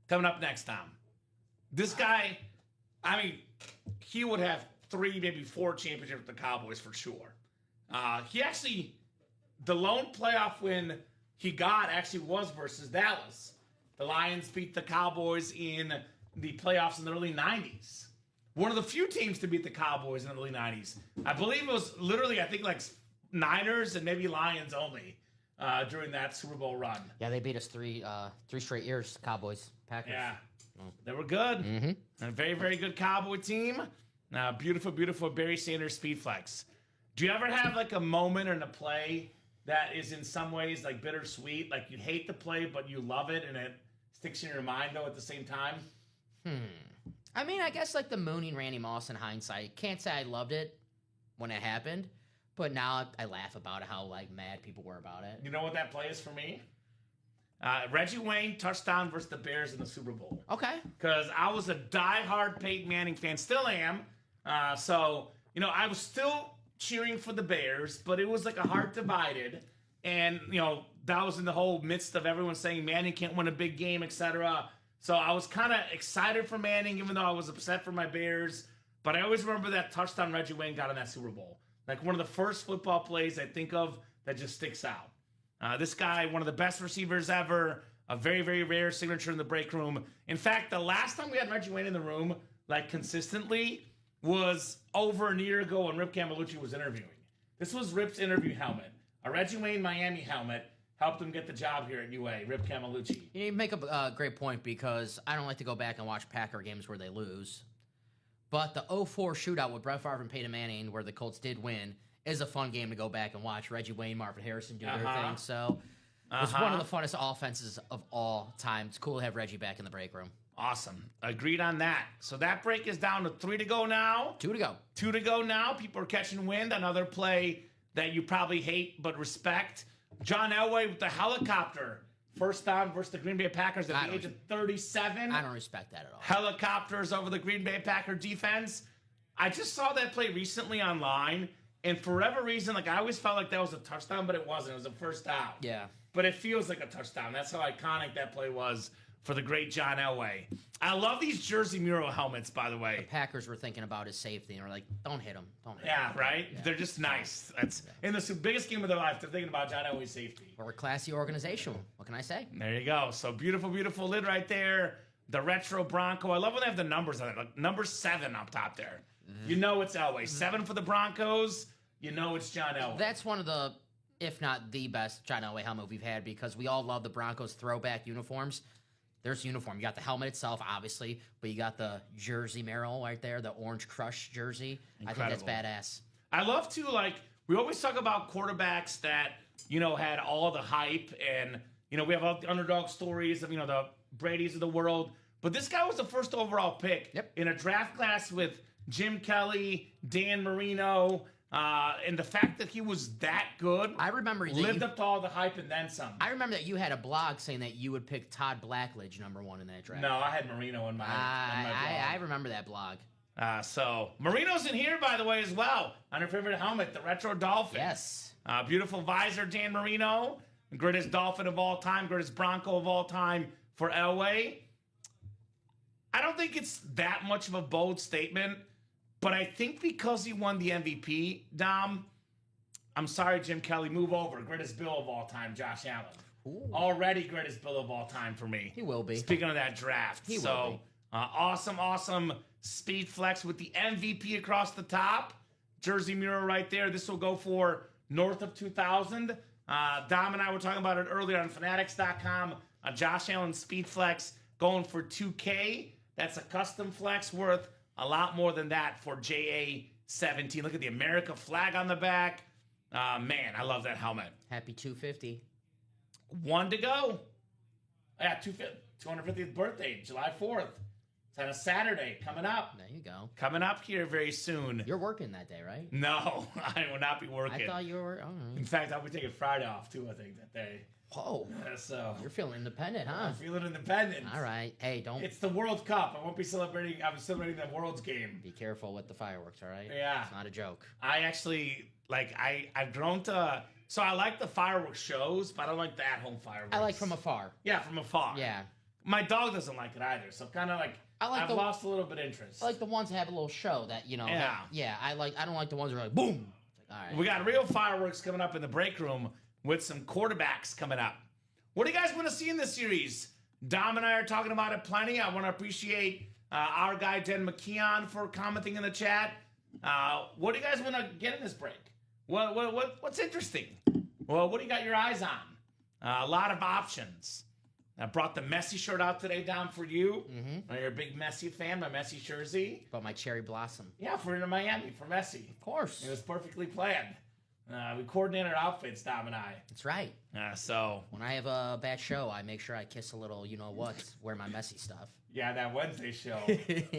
[SPEAKER 3] Coming up next time. This guy, he would have 3, maybe 4 championships with the Cowboys for sure. The lone playoff win he got actually was versus Dallas. The Lions beat the Cowboys in the playoffs in the early 90s. One of the few teams to beat the Cowboys in the early 90s. I believe it was literally, like Niners and maybe Lions only during that Super Bowl run.
[SPEAKER 4] Yeah, they beat us three straight years, Cowboys, Packers.
[SPEAKER 3] Yeah, they were good. Mm-hmm. A very, very good Cowboy team. Beautiful Barry Sanders speed flex. Do you ever have like a moment in a play that is in some ways like bittersweet? Like you hate the play, but you love it, and it sticks in your mind though at the same time?
[SPEAKER 4] I guess like the mooning Randy Moss in hindsight. Can't say I loved it when it happened, but now I laugh about it, how like mad people were about it.
[SPEAKER 3] You know what that play is for me? Reggie Wayne touchdown versus the Bears in the Super Bowl.
[SPEAKER 4] Okay.
[SPEAKER 3] Because I was a diehard Peyton Manning fan, still am. So I was still cheering for the Bears, but it was like a heart divided. And, that was in the whole midst of everyone saying Manning can't win a big game, etc. So I was kind of excited for Manning, even though I was upset for my Bears. But I always remember that touchdown Reggie Wayne got in that Super Bowl. Like one of the first football plays I think of that just sticks out. This guy, one of the best receivers ever, a very, very rare signature in the break room. In fact, the last time we had Reggie Wayne in the room, like consistently, was over a year ago when Rip Camelucci was interviewing. This was Rip's interview helmet. A Reggie Wayne Miami helmet helped him get the job here at UA, Rip Camelucci.
[SPEAKER 4] You make a great point because I don't like to go back and watch Packer games where they lose. But the 0-4 shootout with Brett Favre and Peyton Manning, where the Colts did win, is a fun game to go back and watch. Reggie Wayne, Marvin Harrison do their thing. So it's one of the funnest offenses of all time. It's cool to have Reggie back in the break room.
[SPEAKER 3] Awesome. Agreed on that. So that break is down to 3 to go now.
[SPEAKER 4] 2 to go.
[SPEAKER 3] 2 to go now. People are catching wind. Another play that you probably hate but respect. John Elway with the helicopter. First down versus the Green Bay Packers at the age of 37.
[SPEAKER 4] I don't respect that at all.
[SPEAKER 3] Helicopters over the Green Bay Packer defense. I just saw that play recently online, and for whatever reason, like I always felt like that was a touchdown, but it wasn't. It was a first down.
[SPEAKER 4] Yeah.
[SPEAKER 3] But it feels like a touchdown. That's how iconic that play was for the great John Elway. I love these jersey mural helmets, by the way.
[SPEAKER 4] The Packers were thinking about his safety, and were like, don't hit him. Don't hit him.
[SPEAKER 3] Yeah, right? Yeah. They're just nice. That's in the biggest game of their life, they're thinking about John Elway's safety.
[SPEAKER 4] We're a classy organization. What can I say?
[SPEAKER 3] There you go. So beautiful lid right there. The retro Bronco. I love when they have the numbers on it. Like number 7 up top there. You know it's Elway. 7 for the Broncos. You know it's John Elway.
[SPEAKER 4] That's one of the, if not the best John Elway helmet we've had because we all love the Broncos throwback uniforms. There's uniform. You got the helmet itself, obviously, but you got the jersey mural right there, the orange crush jersey. Incredible. I think that's badass.
[SPEAKER 3] I love to, we always talk about quarterbacks that, had all the hype and, we have all the underdog stories of, the Brady's of the world. But this guy was the first overall pick in a draft class with Jim Kelly, Dan Marino, and the fact that he was that good,
[SPEAKER 4] I remember
[SPEAKER 3] lived up to all the hype and then some.
[SPEAKER 4] I remember that you had a blog saying that you would pick Todd Blackledge number 1 in that draft.
[SPEAKER 3] No, I had Marino in my blog.
[SPEAKER 4] I remember that blog.
[SPEAKER 3] So Marino's in here, by the way, as well. On her favorite helmet, the Retro Dolphin.
[SPEAKER 4] Yes.
[SPEAKER 3] Beautiful visor, Dan Marino. Greatest Dolphin of all time, greatest Bronco of all time for Elway. I don't think it's that much of a bold statement. But I think because he won the MVP, Dom, I'm sorry, Jim Kelly, move over. Greatest Bill of all time, Josh Allen.
[SPEAKER 4] Ooh.
[SPEAKER 3] Already greatest Bill of all time for me.
[SPEAKER 4] He will be.
[SPEAKER 3] Speaking of that draft.
[SPEAKER 4] He will be.
[SPEAKER 3] Awesome Speed Flex with the MVP across the top. Jersey mural right there. This will go for north of 2,000. Dom and I were talking about it earlier on Fanatics.com. Josh Allen Speed Flex going for 2K. That's a custom flex worth a lot more than that for JA17. Look at the America flag on the back. Man, I love that helmet.
[SPEAKER 4] Happy 250.
[SPEAKER 3] One to go. Yeah, 250th birthday, July 4th. It's on a Saturday coming up.
[SPEAKER 4] There you go.
[SPEAKER 3] Coming up here very soon.
[SPEAKER 4] You're working that day, right?
[SPEAKER 3] No, I will not be working.
[SPEAKER 4] I thought you were.
[SPEAKER 3] In fact, I'll be taking Friday off too, I think, that day.
[SPEAKER 4] Whoa.
[SPEAKER 3] So
[SPEAKER 4] You're feeling independent, huh?
[SPEAKER 3] I'm feeling independent.
[SPEAKER 4] All right. Hey, don't
[SPEAKER 3] It's the World Cup. I won't be celebrating. I'm celebrating the World's game.
[SPEAKER 4] be careful with the fireworks, all right?
[SPEAKER 3] Yeah.
[SPEAKER 4] It's not a joke.
[SPEAKER 3] I actually, I've grown to, so I like the fireworks shows, but I don't like the at-home fireworks.
[SPEAKER 4] I like from afar.
[SPEAKER 3] Yeah, from afar.
[SPEAKER 4] Yeah.
[SPEAKER 3] My dog doesn't like it either, so kind of like, I've lost a little bit of interest.
[SPEAKER 4] I like the ones that have a little show that, you know.
[SPEAKER 3] Yeah.
[SPEAKER 4] I don't like the ones that are like, boom. It's like, all right.
[SPEAKER 3] We got real fireworks coming up in the break room with some quarterbacks coming up. What do you guys want to see in this series? Dom and I are talking about it plenty. I want to appreciate our guy, Den McKeon, for commenting in the chat. What do you guys want to get in this break? What's interesting? Well, what do you got your eyes on? A lot of options. I brought the Messi shirt out today, Dom, for you. Mm-hmm. You're a big Messi fan, my Messi jersey.
[SPEAKER 4] About my cherry blossom.
[SPEAKER 3] Yeah, for Miami, for Messi.
[SPEAKER 4] Of course.
[SPEAKER 3] It was perfectly planned. We coordinated our outfits, Dom and I.
[SPEAKER 4] That's right.
[SPEAKER 3] So
[SPEAKER 4] When I have a bad show, I make sure I kiss a little, you know what, wear my messy stuff.
[SPEAKER 3] yeah, that Wednesday show.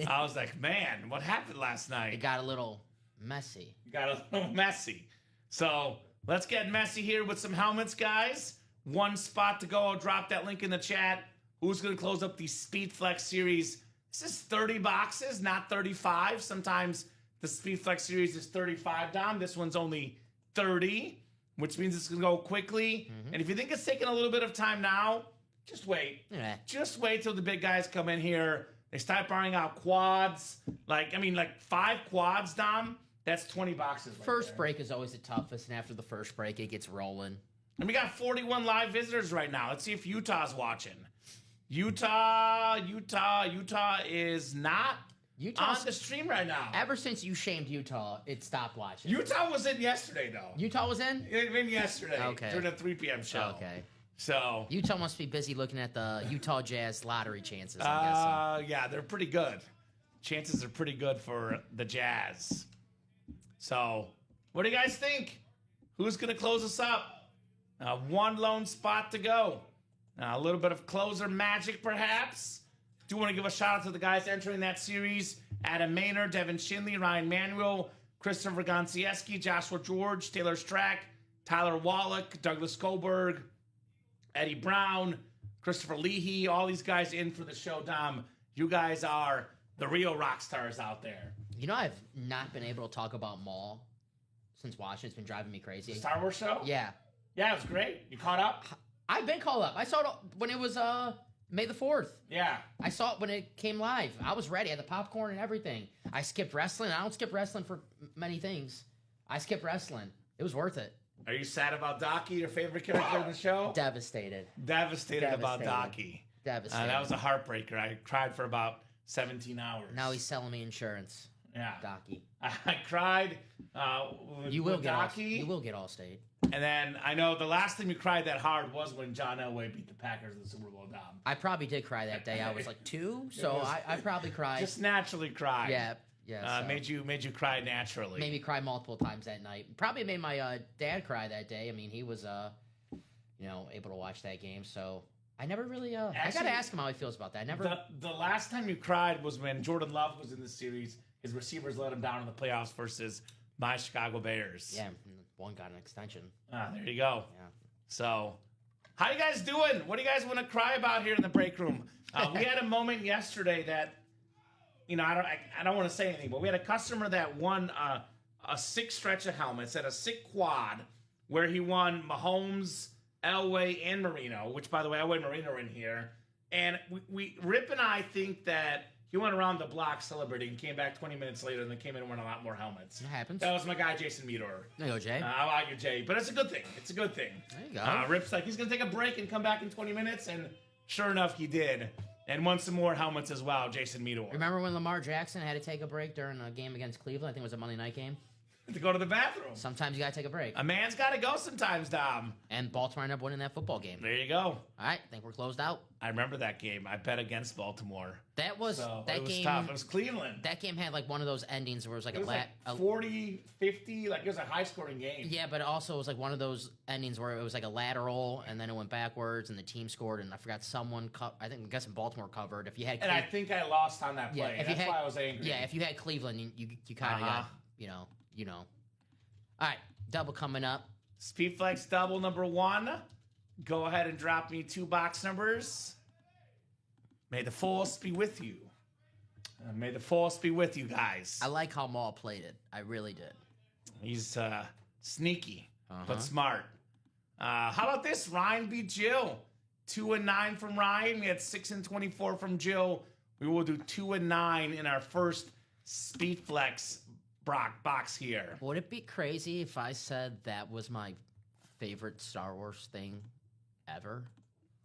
[SPEAKER 3] I was like, man, what happened last night?
[SPEAKER 4] It got a little messy.
[SPEAKER 3] Got a little messy. So let's get messy here with some helmets, guys. One spot to go. I'll drop that link in the chat. Who's going to close up the Speed Flex series? This is 30 boxes, not 35. Sometimes the Speed Flex series is 35, Dom. This one's only 30, which means it's going to go quickly. And if you think it's taking a little bit of time now, just wait.
[SPEAKER 4] Yeah.
[SPEAKER 3] Just wait till the big guys come in here. They start buying out quads. Like 5 quads, Dom. That's 20 boxes. Right
[SPEAKER 4] First
[SPEAKER 3] there.
[SPEAKER 4] break is always the toughest, and after the first break, it gets rolling.
[SPEAKER 3] And we got 41 live visitors right now. Let's see if Utah's watching. Utah is not on the stream right now.
[SPEAKER 4] Ever since you shamed Utah, it stopped watching.
[SPEAKER 3] Utah was in yesterday, though.
[SPEAKER 4] Utah was in?
[SPEAKER 3] In yesterday.
[SPEAKER 4] Okay.
[SPEAKER 3] During the 3 p.m. show.
[SPEAKER 4] Okay.
[SPEAKER 3] So.
[SPEAKER 4] Utah must be busy looking at the Utah Jazz lottery chances, I'm guessing.
[SPEAKER 3] Yeah, they're pretty good. Chances are pretty good for the Jazz. So, what do you guys think? Who's going to close us up? One lone spot to go. A little bit of closer magic, perhaps. Do want to give a shout out to the guys entering that series: Adam Maynard, Devin Shinley, Ryan Manuel, Christopher Goncieski, Joshua George, Taylor Strack, Tyler Wallach, Douglas Kohlberg, Eddie Brown, Christopher Leahy. All these guys in for the show, Dom. You guys are the real rock stars out there.
[SPEAKER 4] You know, I've not been able to talk about Maul since watching. It's been driving me crazy.
[SPEAKER 3] The Star Wars show?
[SPEAKER 4] Yeah.
[SPEAKER 3] Yeah, it was great. You caught up?
[SPEAKER 4] I've been called up. I saw it when it was May the 4th.
[SPEAKER 3] Yeah.
[SPEAKER 4] I saw it when it came live. I was ready. I had the popcorn and everything. I skipped wrestling. I don't skip wrestling for many things. I skipped wrestling. It was worth it.
[SPEAKER 3] Are you sad about Docky, your favorite character in the show?
[SPEAKER 4] Devastated.
[SPEAKER 3] Devastated about Docky.
[SPEAKER 4] Devastated.
[SPEAKER 3] That was a heartbreaker. I cried for about 17 hours.
[SPEAKER 4] Now he's selling me insurance.
[SPEAKER 3] Yeah.
[SPEAKER 4] Docky.
[SPEAKER 3] I cried with,
[SPEAKER 4] You will
[SPEAKER 3] with
[SPEAKER 4] get
[SPEAKER 3] Docky.
[SPEAKER 4] You will get Allstate.
[SPEAKER 3] And then I know the last time you cried that hard was when John Elway beat the Packers in the Super Bowl, Dom.
[SPEAKER 4] I probably did cry that day. I was like 2, so I probably cried.
[SPEAKER 3] Just naturally cried.
[SPEAKER 4] Yeah. So
[SPEAKER 3] Made you cry naturally.
[SPEAKER 4] made me cry multiple times that night. Probably made my dad cry that day. I mean, he was able to watch that game. So I never really I
[SPEAKER 3] Actually,
[SPEAKER 4] gotta ask him how he feels about that. I never.
[SPEAKER 3] The last time you cried was when Jordan Love was in the series. His receivers let him down in the playoffs versus my Chicago Bears.
[SPEAKER 4] Yeah, one got an extension.
[SPEAKER 3] There you go.
[SPEAKER 4] Yeah.
[SPEAKER 3] So, how you guys doing? What do you guys want to cry about here in the break room? We had a moment yesterday that, I don't want to say anything, but we had a customer that won a sick stretch of helmets at a sick quad where he won Mahomes, Elway, and Marino, which, by the way, Elway and Marino are in here. And Rip and I think that he went around the block celebrating and came back 20 minutes later and then came in and won a lot more helmets.
[SPEAKER 4] It happens.
[SPEAKER 3] That was my guy, Jason Meador.
[SPEAKER 4] There you go, Jay.
[SPEAKER 3] I like you, Jay. But it's a good thing. It's a good thing.
[SPEAKER 4] There you go.
[SPEAKER 3] Rip's like, he's going to take a break and come back in 20 minutes. And sure enough, he did. And won some more helmets as well, Jason Meador.
[SPEAKER 4] Remember when Lamar Jackson had to take a break during a game against Cleveland? I think it was a Monday night game.
[SPEAKER 3] To go to the bathroom.
[SPEAKER 4] Sometimes you gotta take a break.
[SPEAKER 3] A man's got to go sometimes, Dom.
[SPEAKER 4] And Baltimore ended up winning that football game.
[SPEAKER 3] There you go.
[SPEAKER 4] All right, I think we're closed out.
[SPEAKER 3] I remember that game. I bet against Baltimore.
[SPEAKER 4] That was
[SPEAKER 3] So
[SPEAKER 4] that
[SPEAKER 3] it was
[SPEAKER 4] game.
[SPEAKER 3] tough. It was Cleveland.
[SPEAKER 4] That game had like one of those endings where it was like
[SPEAKER 3] It was like 40, 50. Like, it was a high-scoring game.
[SPEAKER 4] yeah, but it also was like one of those endings where it was like a lateral and then it went backwards and the team scored and I forgot someone. I'm guessing Baltimore covered. If you had,
[SPEAKER 3] And I think I lost on that play.
[SPEAKER 4] if
[SPEAKER 3] That's
[SPEAKER 4] you had,
[SPEAKER 3] why I was angry.
[SPEAKER 4] Yeah, if you had Cleveland, you kind of got you know. All right, double coming up.
[SPEAKER 3] Speedflex double number 1. Go ahead and drop me 2 box numbers. May the force be with you. May the force be with you guys.
[SPEAKER 4] I like how Maul played it. I really did.
[SPEAKER 3] He's sneaky, but smart. How about this? Ryan beat Jill. 2-9 from Ryan. We had 6-24 from Jill. We will do 2-9 in our first Speedflex box here.
[SPEAKER 4] Would it be crazy if I said that was my favorite Star Wars thing ever?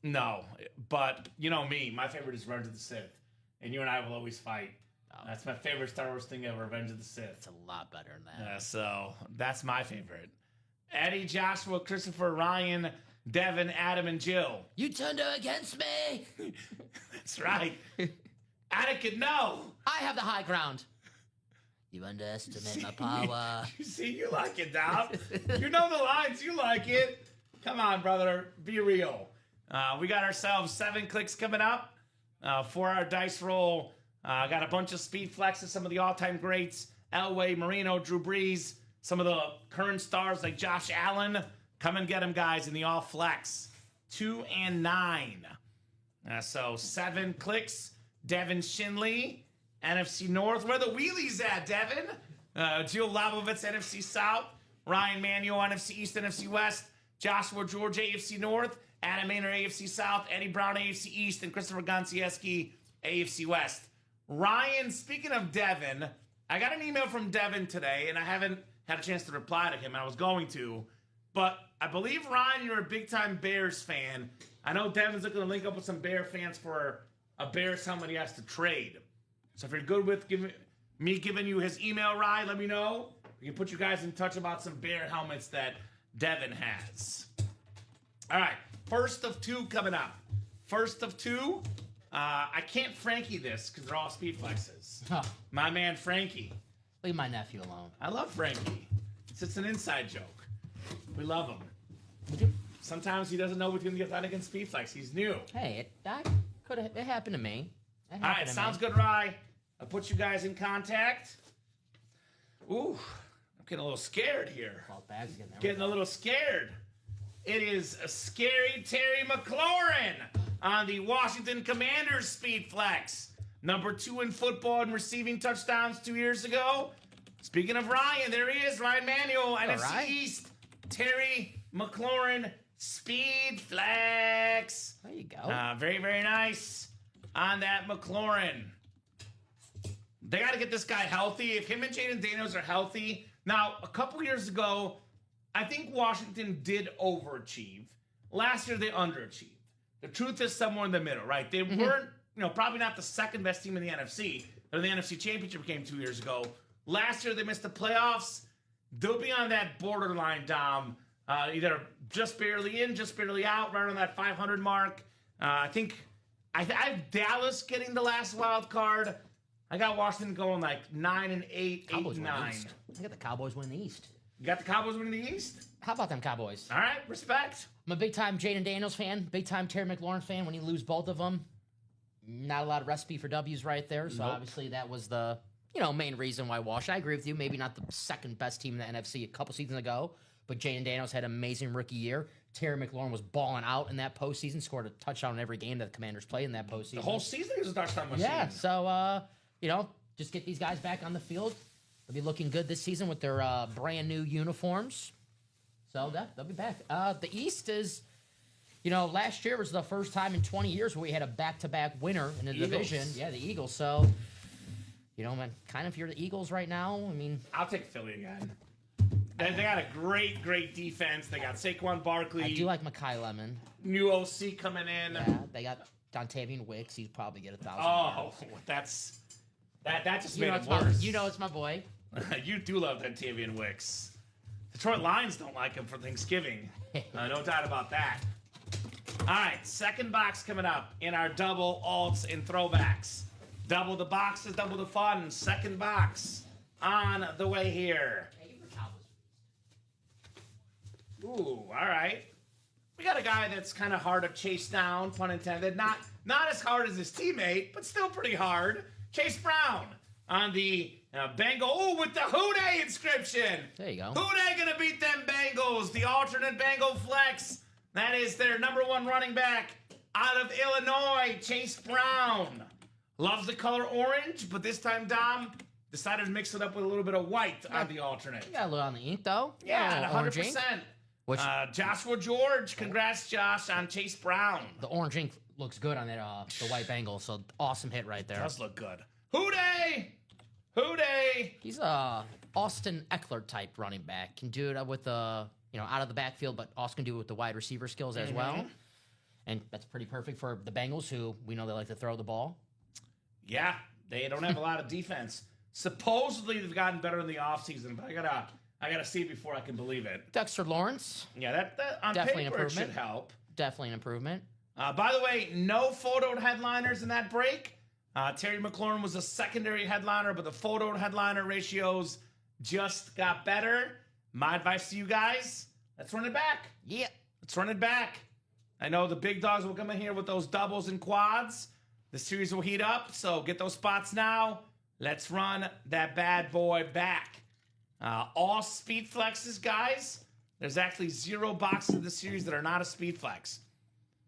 [SPEAKER 3] No, but you know me. My favorite is Revenge of the Sith. And you and I will always fight. That's my favorite Star Wars thing ever, Revenge of the Sith.
[SPEAKER 4] It's a lot better than that.
[SPEAKER 3] So that's my favorite. Eddie, Joshua, Christopher, Ryan, Devin, Adam, and Jill.
[SPEAKER 4] You turned her against me!
[SPEAKER 3] That's right. Attica, no.
[SPEAKER 4] I have the high ground. You underestimate my power.
[SPEAKER 3] You see, you like it, Dom. You know the lines. You like it. Come on, brother. Be real. We got ourselves 7 clicks coming up for our dice roll. Got a bunch of speed flexes, some of the all-time greats. Elway, Marino, Drew Brees. Some of the current stars like Josh Allen. Come and get them, guys, in the all flex. 2 and 9. So 7 clicks. Devin Shinley, NFC North. Where the wheelies at, Devin? Jill Labovitz, NFC South. Ryan Manuel, NFC East, NFC West. Joshua George, AFC North. Adam Maynard, AFC South. Eddie Brown, AFC East. And Christopher Goncieski, AFC West. Ryan, speaking of Devin, I got an email from Devin today, and I haven't had a chance to reply to him. I was going to. But I believe, Ryan, you're a big-time Bears fan. I know Devin's looking to link up with some Bear fans for a Bears helmet he has to trade. So if you're good with giving you his email, Ryan, let me know. We can put you guys in touch about some Bear helmets that Devin has. All right, first of 2 coming up. First of 2, I can't Frankie this because they're all speed flexes.
[SPEAKER 4] Huh.
[SPEAKER 3] My man Frankie.
[SPEAKER 4] Leave my nephew alone.
[SPEAKER 3] I love Frankie. It's an inside joke. We love him.
[SPEAKER 4] Would you?
[SPEAKER 3] Sometimes he doesn't know what's going to get done against Speedflex. He's new.
[SPEAKER 4] Hey, it happened to me.
[SPEAKER 3] All right, sounds good, Rye. I'll put you guys in contact. Ooh, I'm getting a little scared here.
[SPEAKER 4] Well, bags again.
[SPEAKER 3] Getting a little scared. It is a scary Terry McLaurin on the Washington Commanders Speedflex. Number 2 in football and receiving touchdowns 2 years ago. Speaking of Ryan, there he is, Ryan Manuel, NFC
[SPEAKER 4] right.
[SPEAKER 3] East. Terry McLaurin Speedflex.
[SPEAKER 4] There you go.
[SPEAKER 3] Very, very nice on that McLaurin. They got to get this guy healthy. If him and Jaden Daniels are healthy. Now, a couple years ago, I think Washington did overachieve. Last year, they underachieved. The truth is somewhere in the middle, right? They weren't, probably not the second best team in the NFC. They're the NFC Championship game 2 years ago. Last year, they missed the playoffs. They'll be on that borderline, Dom. Either just barely in, just barely out, right on that 500 mark. I think I have Dallas getting the last wild card. I got Washington going like 9-8,
[SPEAKER 4] Cowboys
[SPEAKER 3] 8-9.
[SPEAKER 4] win the East. I got the Cowboys winning the East.
[SPEAKER 3] You got the Cowboys winning the East?
[SPEAKER 4] How about them Cowboys?
[SPEAKER 3] All right, respect.
[SPEAKER 4] I'm a big-time Jaden Daniels fan, big-time Terry McLaurin fan. When you lose both of them, not a lot of recipe for W's right there. So obviously that was the main reason why Washington. I agree with you. Maybe not the second best team in the NFC a couple seasons ago, but Jaden Daniels had an amazing rookie year. Terry McLaurin was balling out in that postseason, scored a touchdown in every game that the Commanders played in that postseason.
[SPEAKER 3] The whole season was a touchdown machine.
[SPEAKER 4] Yeah, so, just get these guys back on the field. They'll be looking good this season with their brand new uniforms. So they'll be back. The East is, last year was the first time in 20 years where we had a back-to-back winner in the division. Yeah, the Eagles. So, man, kind of if you're the Eagles right now, I mean.
[SPEAKER 3] I'll take Philly again. They got a great, great defense. They got Saquon Barkley.
[SPEAKER 4] I do like Mekhi Lemon.
[SPEAKER 3] New OC coming in.
[SPEAKER 4] Yeah, they got Dontavian Wicks, he'd probably get 1,000
[SPEAKER 3] Oh,
[SPEAKER 4] yards.
[SPEAKER 3] that just
[SPEAKER 4] You
[SPEAKER 3] made
[SPEAKER 4] know,
[SPEAKER 3] it
[SPEAKER 4] it's
[SPEAKER 3] worse.
[SPEAKER 4] it's my boy.
[SPEAKER 3] You do love Dontavian Wicks. Detroit Lions don't like him for Thanksgiving. No doubt about that. All right, second box coming up in our double alts and throwbacks. Double the boxes, double the fun. Second box on the way here. Ooh, all right. We got a guy that's kind of hard to chase down, pun intended. Not as hard as his teammate, but still pretty hard. Chase Brown on the Bengal. Ooh, with the Who Dey inscription.
[SPEAKER 4] There you go.
[SPEAKER 3] Who Dey gonna beat them Bengals? The alternate Bengal flex. That is their number one running back out of Illinois, Chase Brown. Loves the color orange, but this time Dom decided to mix it up with a little bit of white on the alternate.
[SPEAKER 4] You got a little on the ink, though.
[SPEAKER 3] Yeah,
[SPEAKER 4] Oh, orange ink.
[SPEAKER 3] 100%.
[SPEAKER 4] Which
[SPEAKER 3] Joshua George, congrats, Josh, on Chase Brown.
[SPEAKER 4] the orange ink looks good on that the white Bengal, so awesome hit right there.
[SPEAKER 3] Does look good. Who Dey? Who Dey?
[SPEAKER 4] He's a Austin Eckler type running back. Can do it with the out of the backfield, but also can do it with the wide receiver skills as well. And that's pretty perfect for the Bengals, who we know they like to throw the ball.
[SPEAKER 3] Yeah, they don't have a lot of defense. Supposedly they've gotten better in the offseason, but I gotta see it before I can believe it.
[SPEAKER 4] Dexter Lawrence,
[SPEAKER 3] Yeah, that on
[SPEAKER 4] Definitely an
[SPEAKER 3] paper it should
[SPEAKER 4] improvement.
[SPEAKER 3] help.
[SPEAKER 4] definitely an improvement.
[SPEAKER 3] By the way, no photoed headliners in that break. Terry McLaurin was a secondary headliner, but the photoed headliner ratios just got better. My advice to you guys, let's run it back.
[SPEAKER 4] Yeah.
[SPEAKER 3] Let's run it back. I know the big dogs will come in here with those doubles and quads. The series will heat up, so get those spots now. Let's run that bad boy back. All speed flexes, guys. There's actually 0 boxes of the series that are not a speed flex.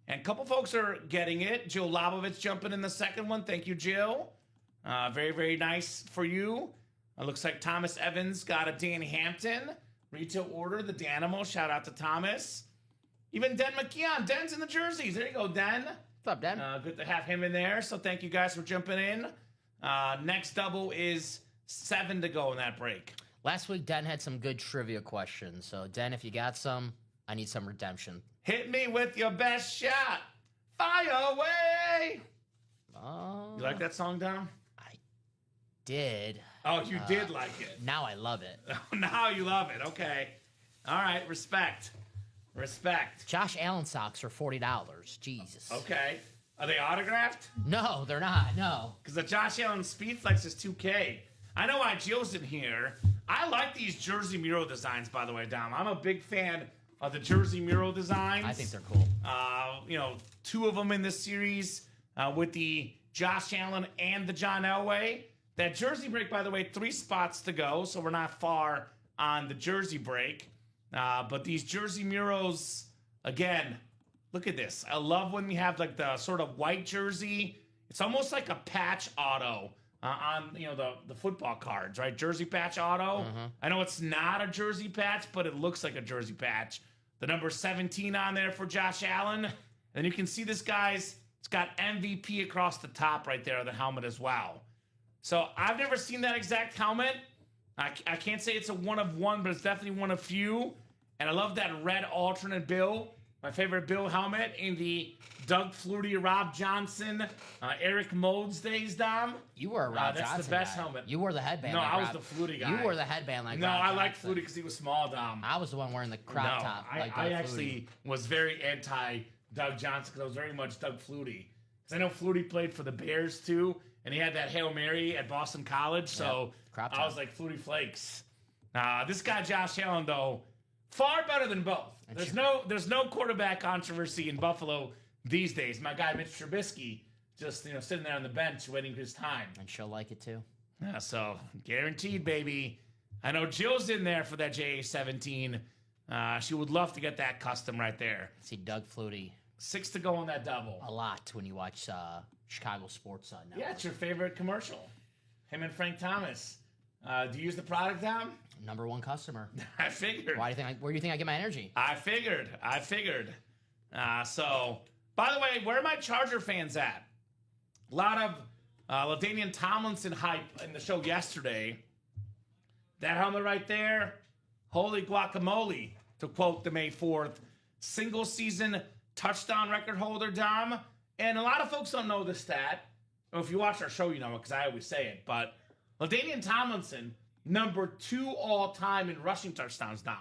[SPEAKER 3] And a couple folks are getting it. Jill Lobovitz jumping in the second one. Thank you, Jill. Very, very nice for you. Looks like Thomas Evans got a Dan Hampton. Retail order, the Danimo. Shout out to Thomas. Even Den McKeon. Den's in the jerseys. There you go, Den.
[SPEAKER 4] What's up, Dan?
[SPEAKER 3] Good to have him in there. So thank you guys for jumping in. Next double is 7 to go in that break.
[SPEAKER 4] Last week, Den had some good trivia questions. So, Den, if you got some, I need some redemption.
[SPEAKER 3] Hit me with your best shot. Fire away. You like that song, Dom?
[SPEAKER 4] I did.
[SPEAKER 3] Oh, you did like it.
[SPEAKER 4] Now I love it.
[SPEAKER 3] Now you love it. Okay. All right. Respect. Respect.
[SPEAKER 4] Josh Allen socks are $40. Jesus.
[SPEAKER 3] Okay. Are they autographed?
[SPEAKER 4] No, they're not. No.
[SPEAKER 3] Because the Josh Allen Speed Flex is 2K. I know why Jill's in here. I like these jersey mural designs, by the way, Dom. I'm a big fan of the jersey mural designs.
[SPEAKER 4] I think they're cool.
[SPEAKER 3] 2 of them in this series with the Josh Allen and the John Elway. That jersey break, by the way, 3 spots to go, so we're not far on the jersey break. But these jersey murals, again, look at this. I love when we have like the sort of white jersey. It's almost like a patch auto on the football cards, right? Jersey patch auto. I know it's not a jersey patch, but it looks like a jersey patch. The number 17 on there for Josh Allen. And you can see this guy's, it's got MVP across the top right there of the helmet as well. So I've never seen that exact helmet. I can't say it's a one of one, but it's definitely one of few. And I love that red alternate Bill. My favorite Bill helmet in the Doug Flutie, Rob Johnson, Eric Modes days, Dom.
[SPEAKER 4] You were a Rob
[SPEAKER 3] That's
[SPEAKER 4] Johnson
[SPEAKER 3] the best
[SPEAKER 4] guy.
[SPEAKER 3] helmet.
[SPEAKER 4] You wore the headband.
[SPEAKER 3] No,
[SPEAKER 4] like
[SPEAKER 3] I was
[SPEAKER 4] Rob.
[SPEAKER 3] the Flutie guy.
[SPEAKER 4] You wore the headband like
[SPEAKER 3] No,
[SPEAKER 4] Rob
[SPEAKER 3] I like
[SPEAKER 4] Johnson.
[SPEAKER 3] Flutie because he was small, Dom.
[SPEAKER 4] I was the one wearing the crop top. Like
[SPEAKER 3] I
[SPEAKER 4] Doug
[SPEAKER 3] actually was very anti Doug Johnson because I was very much Doug Flutie. Because I know Flutie played for the Bears too, and he had that Hail Mary at Boston College, so
[SPEAKER 4] crop
[SPEAKER 3] I
[SPEAKER 4] top.
[SPEAKER 3] was like Flutie Flakes. This guy Josh Allen though, far better than both. There's no quarterback controversy in Buffalo these days. My guy Mitch Trubisky just sitting there on the bench waiting for his time.
[SPEAKER 4] And she'll like it too.
[SPEAKER 3] Yeah, so guaranteed, baby. I know Jill's in there for that JA-17. She would love to get that custom right there.
[SPEAKER 4] See Doug Flutie
[SPEAKER 3] 6 to go on that double.
[SPEAKER 4] a lot when you watch Chicago Sports Network.
[SPEAKER 3] Yeah, it's your favorite commercial. Him and Frank Thomas. Do you use the product, Dom?
[SPEAKER 4] Number 1 customer.
[SPEAKER 3] I figured.
[SPEAKER 4] Where do you think I get my energy?
[SPEAKER 3] I figured. So, by the way, where are my Charger fans at? A lot of LaDainian Tomlinson hype in the show yesterday. That helmet right there, holy guacamole, to quote the May 4th single season touchdown record holder, Dom, And a lot of folks don't know this stat. Well, if you watch our show, you know it because I always say it. But LaDainian Tomlinson, number 2 all-time in rushing touchdowns, Dom.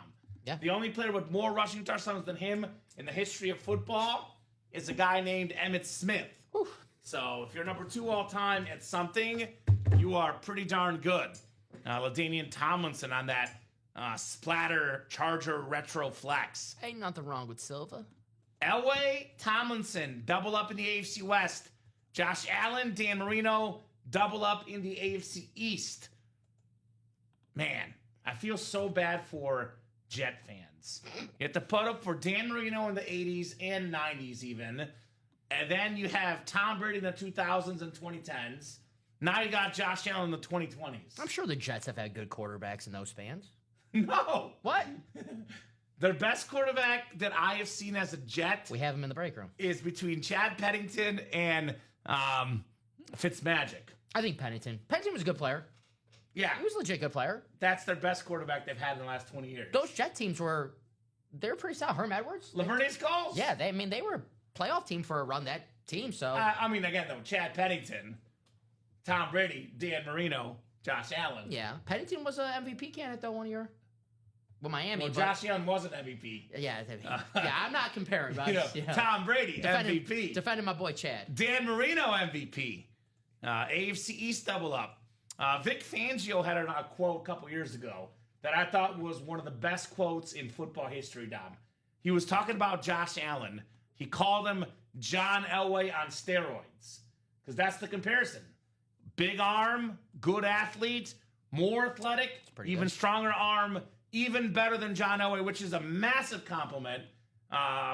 [SPEAKER 4] Yeah.
[SPEAKER 3] The only player with more rushing touchdowns than him in the history of football is a guy named Emmitt Smith.
[SPEAKER 4] Whew.
[SPEAKER 3] So if you're number 2 all-time at something, you are pretty darn good. LaDainian Tomlinson on that splatter Charger retro flex.
[SPEAKER 4] Ain't nothing wrong with Silva.
[SPEAKER 3] Elway, Tomlinson, double up in the AFC West. Josh Allen, Dan Marino, double up in the AFC East. Man, I feel so bad for Jet fans. You have to put up for Dan Marino in the 80s and 90s even. And then you have Tom Brady in the 2000s and 2010s. Now you got Josh Allen in the 2020s.
[SPEAKER 4] I'm sure the Jets have had good quarterbacks in those fans.
[SPEAKER 3] No.
[SPEAKER 4] What?
[SPEAKER 3] Their best quarterback that I have seen as a Jet
[SPEAKER 4] We have him in the break room.
[SPEAKER 3] is between Chad Pennington and Fitzmagic.
[SPEAKER 4] I think Pennington. Pennington was a good player.
[SPEAKER 3] Yeah,
[SPEAKER 4] He was a legit good player.
[SPEAKER 3] that's their best quarterback they've had in the last 20 years.
[SPEAKER 4] Those Jet teams they were pretty solid. Herm Edwards.
[SPEAKER 3] Laverne Skulls?
[SPEAKER 4] Yeah, they were a playoff team for a run, that team. So
[SPEAKER 3] I mean, again, though, Chad Pennington, Tom Brady, Dan Marino, Josh Allen.
[SPEAKER 4] yeah, Pennington was an MVP candidate though 1 year. Well, Miami.
[SPEAKER 3] Well,
[SPEAKER 4] but-
[SPEAKER 3] Josh Allen wasn't MVP.
[SPEAKER 4] Yeah, I'm not comparing. But
[SPEAKER 3] You know,
[SPEAKER 4] yeah.
[SPEAKER 3] Tom Brady, MVP.
[SPEAKER 4] Defending my boy Chad.
[SPEAKER 3] Dan Marino, MVP. AFC East double up. Vic Fangio had a quote a couple years ago that I thought was one of the best quotes in football history, Dom. He was talking about Josh Allen. He called him John Elway on steroids because that's the comparison. Big arm, good athlete, more athletic,
[SPEAKER 4] pretty
[SPEAKER 3] even
[SPEAKER 4] good.
[SPEAKER 3] stronger arm, even better than John Elway, which is a massive compliment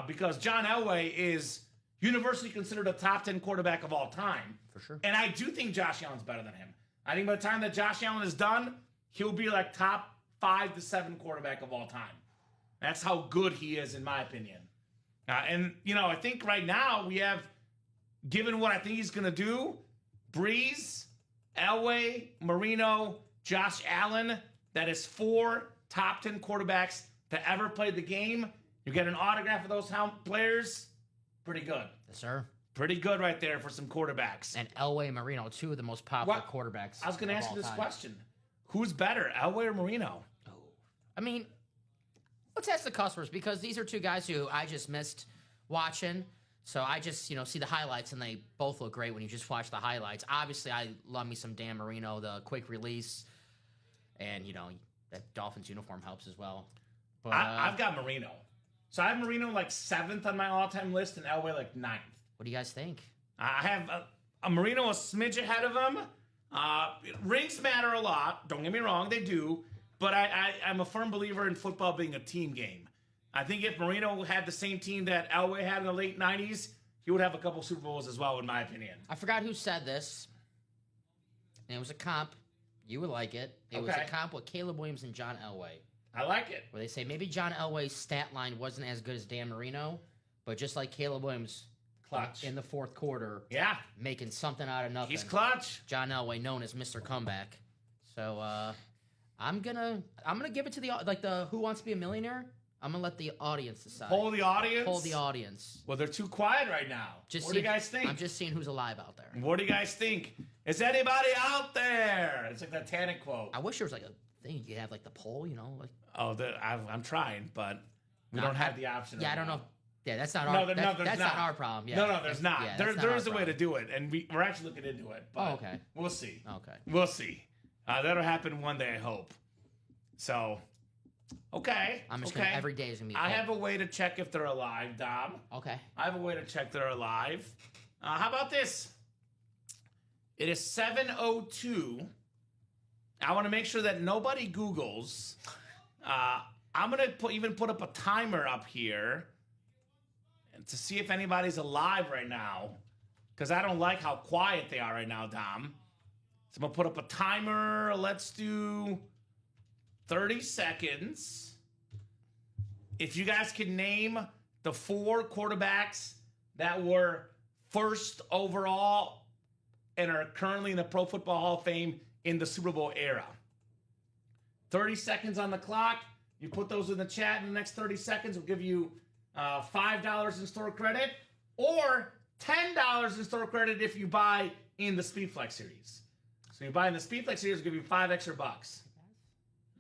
[SPEAKER 3] because John Elway is universally considered a top 10 quarterback of all time.
[SPEAKER 4] For sure.
[SPEAKER 3] And I do think Josh Allen's better than him. I think by the time that Josh Allen is done, he'll be like top 5 to 7 quarterback of all time. That's how good he is, in my opinion. And, I think right now we have, given what I think he's going to do, Breeze, Elway, Marino, Josh Allen, that is 4 top 10 quarterbacks to ever play the game. You get an autograph of those players, pretty good.
[SPEAKER 4] Yes, sir.
[SPEAKER 3] Pretty good right there for some quarterbacks.
[SPEAKER 4] And Elway and Marino, 2 of the most popular
[SPEAKER 3] What?
[SPEAKER 4] quarterbacks.
[SPEAKER 3] I was going to
[SPEAKER 4] of
[SPEAKER 3] ask
[SPEAKER 4] all
[SPEAKER 3] you this
[SPEAKER 4] time.
[SPEAKER 3] question. Who's better, Elway or Marino?
[SPEAKER 4] I mean, let's ask the customers because these are 2 guys who I just missed watching. So I just, see the highlights and they both look great when you just watch the highlights. Obviously, I love me some Dan Marino, the quick release. And, that Dolphins uniform helps as well. But
[SPEAKER 3] I've got Marino. So I have Marino like 7th on my all-time list and Elway like 9th.
[SPEAKER 4] what do you guys think?
[SPEAKER 3] I have a Marino a smidge ahead of him. Rings matter a lot. Don't get me wrong, they do. But I'm a firm believer in football being a team game. I think if Marino had the same team that Elway had in the late 90s, he would have a couple Super Bowls as well, in my opinion.
[SPEAKER 4] I forgot who said this. And it was a comp. You would like it. It was
[SPEAKER 3] Okay.
[SPEAKER 4] a comp with Caleb Williams and John Elway.
[SPEAKER 3] I like it.
[SPEAKER 4] Where they say maybe John Elway's stat line wasn't as good as Dan Marino, but just like Caleb Williams
[SPEAKER 3] Clutch.
[SPEAKER 4] in the fourth quarter,
[SPEAKER 3] Yeah,
[SPEAKER 4] making something out of nothing.
[SPEAKER 3] he's clutch.
[SPEAKER 4] John Elway, known as Mr. Comeback. So I'm gonna give it to the Who Wants to Be a Millionaire. I'm gonna let the audience decide.
[SPEAKER 3] Poll the audience.
[SPEAKER 4] Poll the audience.
[SPEAKER 3] Well, they're too quiet right now. What do you guys think?
[SPEAKER 4] I'm just seeing who's alive out there.
[SPEAKER 3] What do you guys think? Is anybody out there? It's like that Titanic quote.
[SPEAKER 4] I wish there was like a thing you could have like the poll, like.
[SPEAKER 3] Oh, I'm trying, but we
[SPEAKER 4] No,
[SPEAKER 3] don't have the option.
[SPEAKER 4] Yeah,
[SPEAKER 3] right
[SPEAKER 4] I don't
[SPEAKER 3] now.
[SPEAKER 4] know. Yeah, that's not
[SPEAKER 3] No,
[SPEAKER 4] our.
[SPEAKER 3] there's
[SPEAKER 4] That's
[SPEAKER 3] not.
[SPEAKER 4] not our problem. Yeah.
[SPEAKER 3] No, there's not.
[SPEAKER 4] Yeah,
[SPEAKER 3] there
[SPEAKER 4] that's not
[SPEAKER 3] there
[SPEAKER 4] our
[SPEAKER 3] is a way
[SPEAKER 4] problem.
[SPEAKER 3] to do it, and we're actually looking into it. But
[SPEAKER 4] Oh, okay.
[SPEAKER 3] We'll see.
[SPEAKER 4] Okay.
[SPEAKER 3] We'll see. That'll happen one day, I hope. So, okay.
[SPEAKER 4] I'm just
[SPEAKER 3] okay.
[SPEAKER 4] gonna every day is gonna be.
[SPEAKER 3] I have a way to check if they're alive, Dom.
[SPEAKER 4] Okay.
[SPEAKER 3] I have a way to check they're alive. How about this? It is 7:02. I want to make sure that nobody Googles. I'm gonna put up a timer up here to see if anybody's alive right now, because I don't like how quiet they are right now, Dom. So I'm gonna put up a timer. Let's do 30 seconds. If you guys can name the 4 quarterbacks that were first overall and are currently in the Pro Football Hall of Fame in the Super Bowl era. 30 seconds on the clock. You put those in the chat in the next 30 seconds. We'll give you $5 in store credit or $10 in store credit if you buy in the Speedflex series. So you buy in the Speedflex series, we'll give you $5 extra.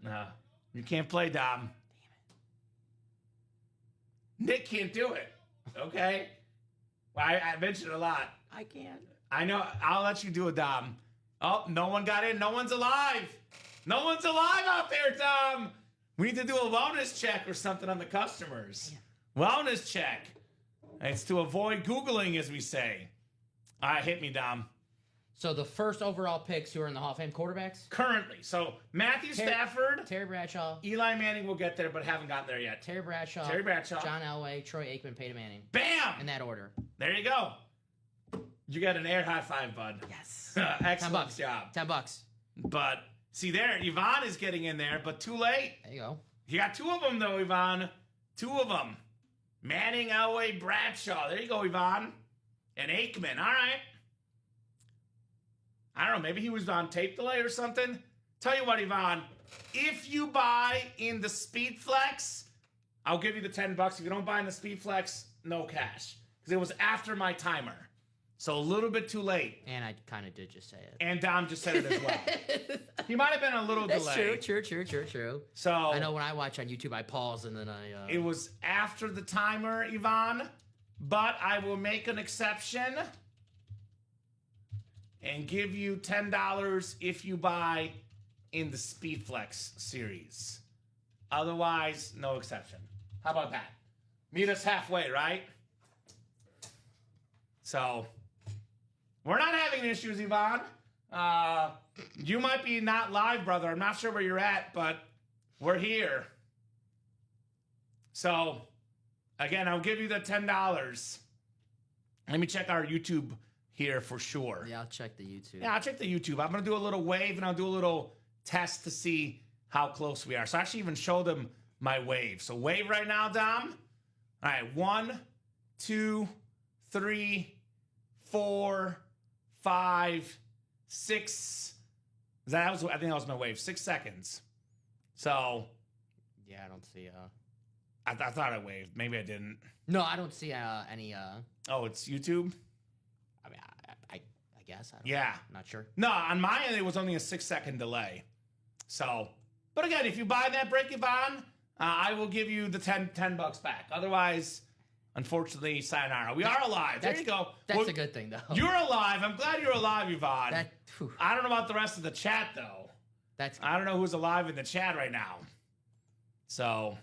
[SPEAKER 3] No, you can't play, Dom. Nick can't do it. Okay? Well, I mentioned it a lot.
[SPEAKER 4] I can't.
[SPEAKER 3] I know. I'll let you do it, Dom. Oh, no one got in. No one's alive. No one's alive out there, Dom. We need to do a wellness check or something on the customers. Wellness check. It's to avoid Googling, as we say. All right, hit me, Dom.
[SPEAKER 4] So the first overall picks who are in the Hall of Fame quarterbacks?
[SPEAKER 3] Currently. So Matthew Stafford,
[SPEAKER 4] Terry Bradshaw.
[SPEAKER 3] Eli Manning will get there, but haven't gotten there yet.
[SPEAKER 4] Terry Bradshaw. John Elway, Troy Aikman, Peyton Manning.
[SPEAKER 3] Bam!
[SPEAKER 4] In that order.
[SPEAKER 3] There you go. You got an air high five, bud.
[SPEAKER 4] Yes.
[SPEAKER 3] Excellent job.
[SPEAKER 4] $10.
[SPEAKER 3] But see there, Yvonne is getting in there, but too late.
[SPEAKER 4] There you go.
[SPEAKER 3] You got two of them, though, Yvonne. Two of them. Manning, Elway, Bradshaw. There you go, Yvonne. And Aikman. All right. I don't know. Maybe he was on tape delay or something. Tell you what, Yvonne. If you buy in the Speedflex, I'll give you the $10. If you don't buy in the Speedflex, no cash. Because it was after my timer. So a little bit too late.
[SPEAKER 4] And I kind of did just say it.
[SPEAKER 3] And Dom just said it as well. He might have been a little delay.
[SPEAKER 4] True.
[SPEAKER 3] So
[SPEAKER 4] I know when I watch on YouTube, I pause and then I...
[SPEAKER 3] It was after the timer, Yvonne. But I will make an exception and give you $10 if you buy in the Speedflex series. Otherwise, no exception. How about that? Meet us halfway, right? So, we're not having issues, Yvonne. You might be not live, brother. I'm not sure where you're at, but we're here. So, again, I'll give you the $10. Let me check our YouTube here for sure.
[SPEAKER 4] Yeah, I'll check the YouTube.
[SPEAKER 3] Yeah, I'll check the YouTube. I'm going to do a little wave, and I'll do a little test to see how close we are. So I actually even show them my wave. So wave right now, Dom. All right, 1, 2, 3, 4, 5, 6. I think that was my wave. 6 seconds. So.
[SPEAKER 4] Yeah, I don't see...
[SPEAKER 3] I thought I waved. Maybe I didn't.
[SPEAKER 4] No, I don't see any...
[SPEAKER 3] Oh, it's YouTube?
[SPEAKER 4] I mean, I guess. I don't
[SPEAKER 3] Yeah.
[SPEAKER 4] know. I'm not sure.
[SPEAKER 3] No, on my end, it was only a 6-second delay. So, but again, if you buy that break, Yvonne, I will give you the $10 back. Otherwise, unfortunately, sayonara. We are alive. There you go.
[SPEAKER 4] That's a good thing, though.
[SPEAKER 3] You're alive. I'm glad you're alive, Yvonne. I don't know about the rest of the chat, though. I don't know who's alive in the chat right now. So,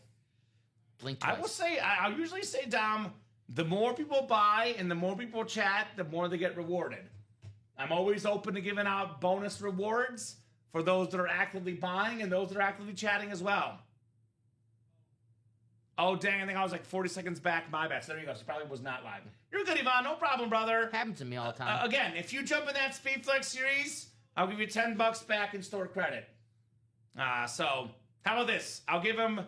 [SPEAKER 4] blink twice.
[SPEAKER 3] I will say, I'll usually say, Dom, the more people buy and the more people chat, the more they get rewarded. I'm always open to giving out bonus rewards for those that are actively buying and those that are actively chatting as well. Oh, dang, I think I was like 40 seconds back. My bad. So there you go. She probably was not live. You're good, Yvonne. No problem, brother.
[SPEAKER 4] Happens to me all the time.
[SPEAKER 3] Again, if you jump in that Speedflex series, I'll give you $10 back in store credit. So how about this? I'll give him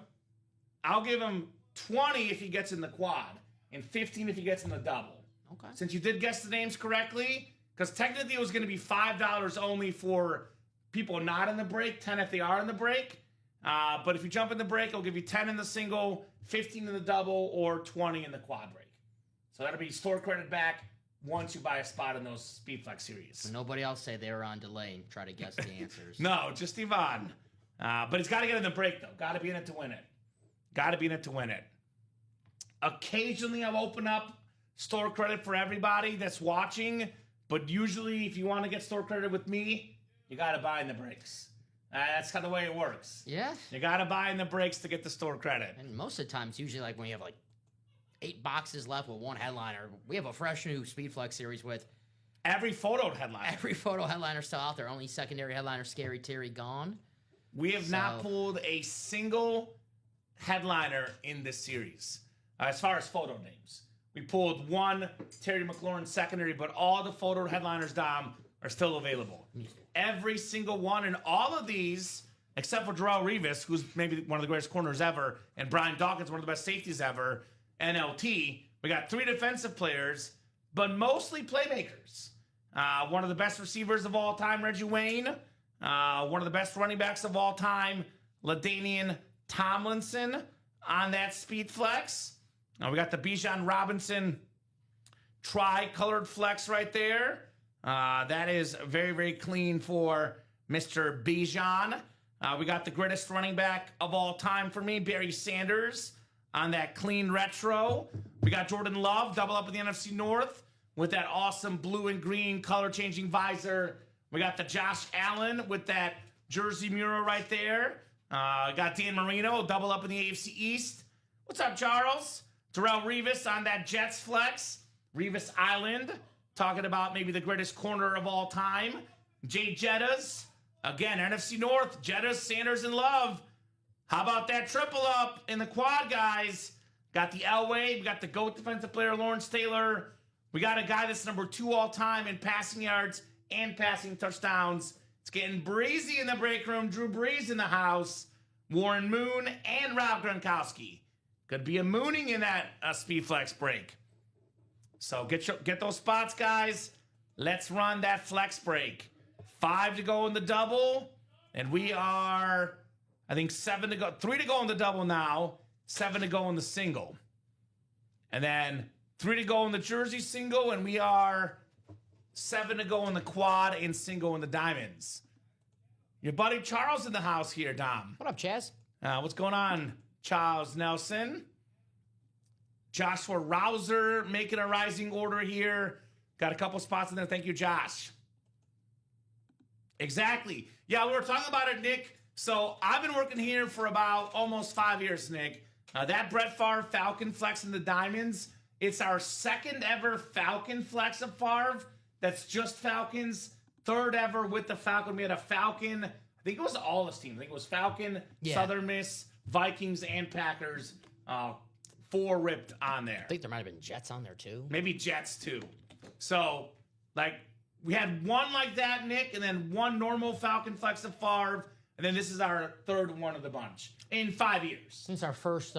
[SPEAKER 3] 20 if he gets in the quad and 15 if he gets in the double.
[SPEAKER 4] Okay.
[SPEAKER 3] Since you did guess the names correctly, because technically it was going to be $5 only for people not in the break, 10 if they are in the break. But if you jump in the break, I'll give you 10 in the single, 15 in the double, or 20 in the quad break. So that'll be store credit back once you buy a spot in those Speedflex series.
[SPEAKER 4] So nobody else say they were on delay and try to guess the answers.
[SPEAKER 3] No, just Yvonne. But he's got to get in the break, though. Got to be in it to win it. Got to be in it to win it. Occasionally, I'll open up store credit for everybody that's watching. But usually, if you want to get store credit with me, you got to buy in the breaks. That's kind of the way it works.
[SPEAKER 4] Yeah.
[SPEAKER 3] You got to buy in the breaks to get the store credit.
[SPEAKER 4] And most of the time, it's usually like when you have like 8 boxes left with one headliner. We have a fresh new Speedflex series with
[SPEAKER 3] every photo headliner.
[SPEAKER 4] Every photo headliner still out there. Only secondary headliner, Scary Terry, gone.
[SPEAKER 3] We have not pulled a single headliner in this series as far as photo names. We pulled one Terry McLaurin secondary, but all the photo headliners, Dom, are still available. Every single one, and all of these, except for Darrelle Revis, who's maybe one of the greatest corners ever, and Brian Dawkins, one of the best safeties ever, NLT. We got 3 defensive players, but mostly playmakers. One of the best receivers of all time, Reggie Wayne. One of the best running backs of all time, LaDainian Tomlinson on that Speedflex. We got the Bijan Robinson tri-colored flex right there. That is very, very clean for Mr. Bijan. We got the greatest running back of all time for me, Barry Sanders, on that clean retro. We got Jordan Love, double up in the NFC North with that awesome blue and green color-changing visor. We got the Josh Allen with that jersey mural right there. Got Dan Marino, double up in the AFC East. What's up, Charles? Terrell Revis on that Jets flex. Revis Island, talking about maybe the greatest corner of all time. Jay Jettas, again, NFC North, Jettas, Sanders, and Love. How about that triple up in the quad, guys? Got the Elway, we got the GOAT defensive player, Lawrence Taylor. We got a guy that's number 2 all time in passing yards and passing touchdowns. It's getting breezy in the break room. Drew Brees in the house. Warren Moon and Rob Gronkowski. Could be a mooning in that speed flex break. So get those spots, guys. Let's run that flex break. 5 to go in the double. And we are, I think, 7 to go. 3 to go in the double now. 7 to go in the single. And then 3 to go in the jersey single. And we are 7 to go in the quad and single in the diamonds. Your buddy Charles in the house here, Dom.
[SPEAKER 4] What up, Chaz?
[SPEAKER 3] What's going on, Charles Nelson? Joshua Rouser making a rising order here. Got a couple spots in there. Thank you, Josh. Exactly. Yeah, we were talking about it, Nick. So I've been working here for about almost 5 years, Nick. That Brett Favre Falcon flex in the diamonds, it's our second ever Falcon flex of Favre. That's just Falcons. Third ever with the Falcon. We had a Falcon. I think it was all his team. I think it was Falcon, Southern Miss, Vikings, and Packers. 4 ripped on there.
[SPEAKER 4] I think there might have been Jets on there too.
[SPEAKER 3] Maybe Jets too. So, like, we had one like that, Nick, and then one normal Falcon flex of Favre, and then this is our third one of the bunch in 5 years.
[SPEAKER 4] Since our first,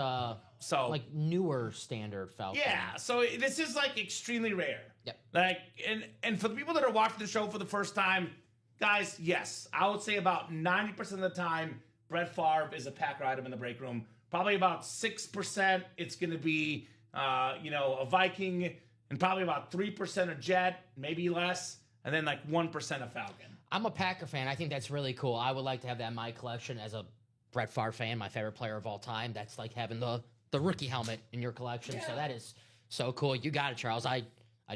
[SPEAKER 4] newer standard Falcon.
[SPEAKER 3] Yeah, so this is, like, extremely rare.
[SPEAKER 4] Yep.
[SPEAKER 3] Like, and for the people that are watching the show for the first time, guys, yes, I would say about 90% of the time, Brett Favre is a Packer item in the break room. Probably about 6%, it's going to be, a Viking, and probably about 3% a Jet, maybe less, and then like 1% a Falcon.
[SPEAKER 4] I'm a Packer fan. I think that's really cool. I would like to have that in my collection as a Brett Favre fan, my favorite player of all time. That's like having the rookie helmet in your collection. Yeah. So that is so cool. You got it, Charles. I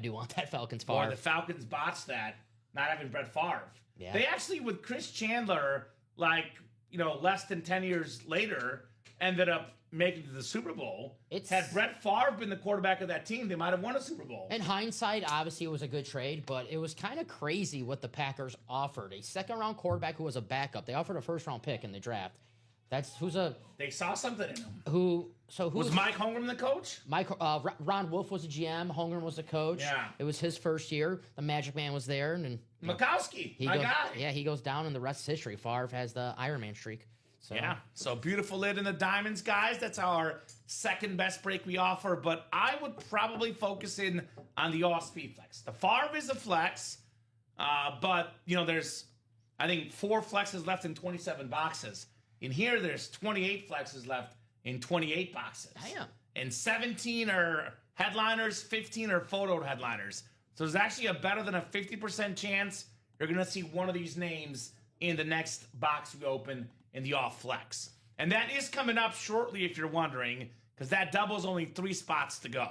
[SPEAKER 4] do want that Falcons Favre.
[SPEAKER 3] Boy, the Falcons botched that, not having Brett Favre.
[SPEAKER 4] Yeah.
[SPEAKER 3] They actually, with Chris Chandler, less than 10 years later, ended up making it to the Super Bowl. Had Brett Favre been the quarterback of that team, they might have won a Super Bowl.
[SPEAKER 4] In hindsight, obviously it was a good trade, but it was kind of crazy what the Packers offered. A second-round quarterback who was a backup. They offered a first-round pick in the draft.
[SPEAKER 3] They saw something in him.
[SPEAKER 4] Who
[SPEAKER 3] was Mike Holmgren the coach?
[SPEAKER 4] Ron Wolf was a GM. Holmgren was the coach.
[SPEAKER 3] Yeah.
[SPEAKER 4] It was his first year. The Magic Man was there, and
[SPEAKER 3] Mikowski, my guy.
[SPEAKER 4] Yeah, he goes down, and the rest is history. Favre has the Iron Man streak. So.
[SPEAKER 3] Yeah, so beautiful lid in the diamonds, guys. That's our second best break we offer, but I would probably focus in on the all-speed flex. The Favre is a flex, but, there's, I think, 4 flexes left in 27 boxes. In here, there's 28 flexes left in 28 boxes.
[SPEAKER 4] Damn.
[SPEAKER 3] And 17 are headliners, 15 are photo headliners. So there's actually a better than a 50% chance you're going to see one of these names in the next box we open in the off flex. And that is coming up shortly if you're wondering, because that double's only 3 spots to go.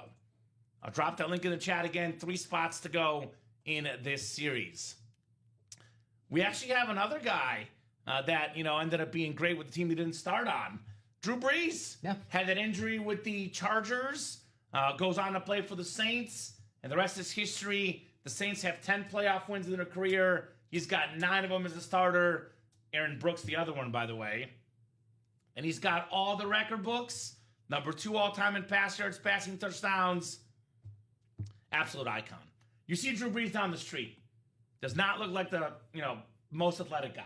[SPEAKER 3] I'll drop that link in the chat again. 3 spots to go in this series. We actually have another guy that ended up being great with the team he didn't start on. Drew Brees had that injury with the Chargers, goes on to play for the Saints, and the rest is history. The Saints have 10 playoff wins in their career. He's got 9 of them as a starter. Aaron Brooks, the other one, by the way. And he's got all the record books. Number 2 all-time in pass yards, passing touchdowns. Absolute icon. You see Drew Brees down the street. Does not look like the, most athletic guy.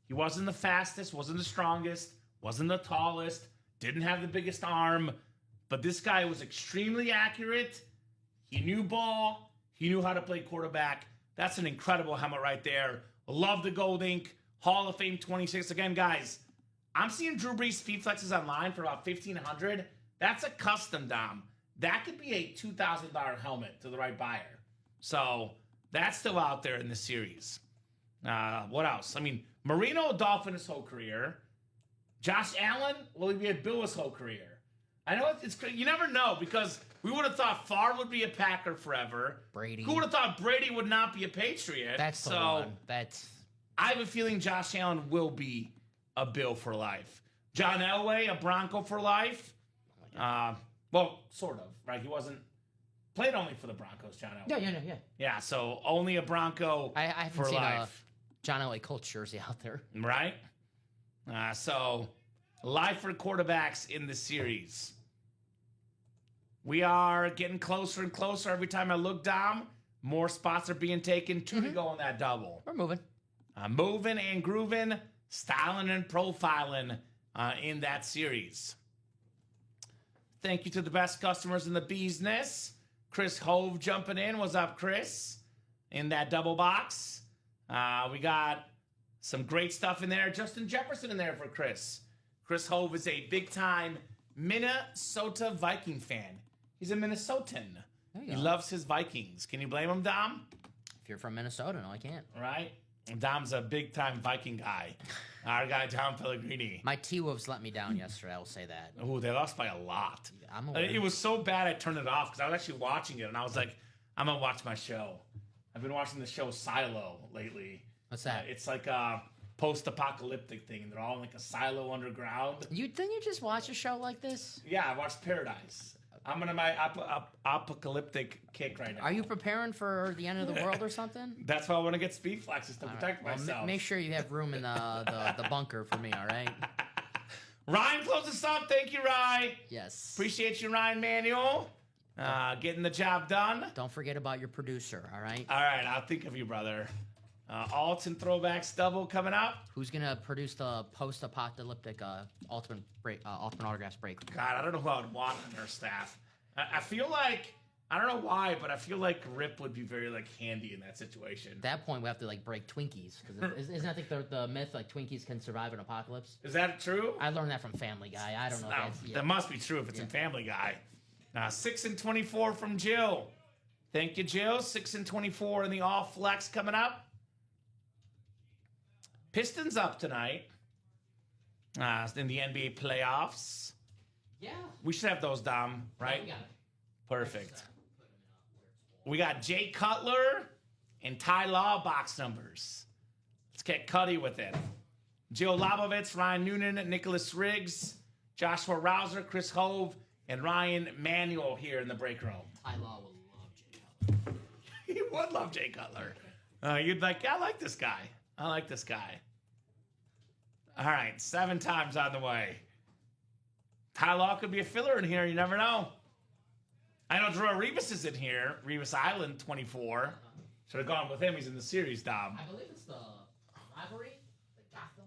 [SPEAKER 3] He wasn't the fastest, wasn't the strongest, wasn't the tallest, didn't have the biggest arm. But this guy was extremely accurate. He knew ball. He knew how to play quarterback. That's an incredible helmet right there. Love the gold ink. Hall of Fame 26. Again, guys, I'm seeing Drew Brees speed flexes online for about $1,500. That's a custom, Dom. that could be a $2,000 helmet to the right buyer. So that's still out there in the series. What else? I mean, Marino Dolphin his whole career. Josh Allen, will he be a Bill his whole career? I know it's you never know, because we would have thought Favre would be a Packer forever.
[SPEAKER 4] Brady.
[SPEAKER 3] Who would have thought Brady would not be a Patriot?
[SPEAKER 4] That's the one. That's.
[SPEAKER 3] I have a feeling Josh Allen will be a Bill for life. John Elway, a Bronco for life. Well, sort of, right? He wasn't played only for the Broncos, John Elway.
[SPEAKER 4] Yeah.
[SPEAKER 3] Yeah, so only a Bronco
[SPEAKER 4] I haven't
[SPEAKER 3] for
[SPEAKER 4] seen
[SPEAKER 3] life.
[SPEAKER 4] a John Elway Colts jersey out there.
[SPEAKER 3] Right? So, life for quarterbacks in the series. We are getting closer and closer. Every time I look down, more spots are being taken. 2 to go on that double.
[SPEAKER 4] We're moving.
[SPEAKER 3] Moving and grooving, styling and profiling in that series. Thank you to the best customers in the business. Chris Hove jumping in. What's up, Chris? In that double box. We got some great stuff in there. Justin Jefferson in there for Chris. Chris Hove is a big-time Minnesota Viking fan. He's a Minnesotan. He
[SPEAKER 4] go.
[SPEAKER 3] loves his Vikings. Can you blame him, Dom?
[SPEAKER 4] If you're from Minnesota, no, I can't.
[SPEAKER 3] Right? Dom's a big-time Viking guy. Our guy, Tom Pellegrini.
[SPEAKER 4] My T-Wolves let me down yesterday, I will say that.
[SPEAKER 3] Oh, they lost by a lot.
[SPEAKER 4] I'm aware.
[SPEAKER 3] It was so bad I turned it off because I was actually watching it, and I was like, I'm going to watch my show. I've been watching the show Silo lately.
[SPEAKER 4] What's that?
[SPEAKER 3] It's like a post-apocalyptic thing. They're all in like a silo underground.
[SPEAKER 4] Didn't you just watch a show like this?
[SPEAKER 3] Yeah, I watched Paradise. I'm on my apocalyptic kick right now.
[SPEAKER 4] Are you preparing for the end of the world or something?
[SPEAKER 3] That's why I want to get speed flexes to protect
[SPEAKER 4] Well,
[SPEAKER 3] myself.
[SPEAKER 4] make sure you have room in the bunker for me, all right?
[SPEAKER 3] Ryan, close us up. Thank you, Ryan.
[SPEAKER 4] Yes.
[SPEAKER 3] Appreciate you, Ryan Manuel. Getting the job done.
[SPEAKER 4] Don't forget about your producer, all right?
[SPEAKER 3] All right, I'll think of you, brother. Alts and throwbacks double coming up.
[SPEAKER 4] Who's gonna produce the post-apocalyptic ultimate autographs break?
[SPEAKER 3] God, I don't know who I would want on their staff. I feel like, I don't know why, but I feel like Rip would be very like handy in that situation.
[SPEAKER 4] At that point, we have to like break Twinkies. Isn't that the myth like Twinkies can survive an apocalypse?
[SPEAKER 3] Is that true?
[SPEAKER 4] I learned that from Family Guy. I don't know.
[SPEAKER 3] No,
[SPEAKER 4] If that's,
[SPEAKER 3] that must be true if it's in Family Guy. 6 and 24 from Jill. Thank you, Jill. 6 and 24 in the all flex coming up. Pistons up tonight in the NBA playoffs.
[SPEAKER 4] Yeah.
[SPEAKER 3] We should have those, Dom, right?
[SPEAKER 4] We got it.
[SPEAKER 3] Perfect. We got Jay Cutler and Ty Law box numbers. Let's get Cuddy with it. Joe Labovitz, Ryan Noonan, Nicholas Riggs, Joshua Rouser, Chris Hove, and Ryan Manuel here in the break room.
[SPEAKER 4] Ty Law will love Jay Cutler.
[SPEAKER 3] He would love Jay Cutler. You'd like, I like this guy. I like this guy. All right, 7 times on the way. Ty Law could be a filler in here. You never know. I know Drew Rivas is in here. Rivas Island, 24. Should have gone with him. He's in the series, Dom.
[SPEAKER 4] I believe it's the rivalry, the Gotham.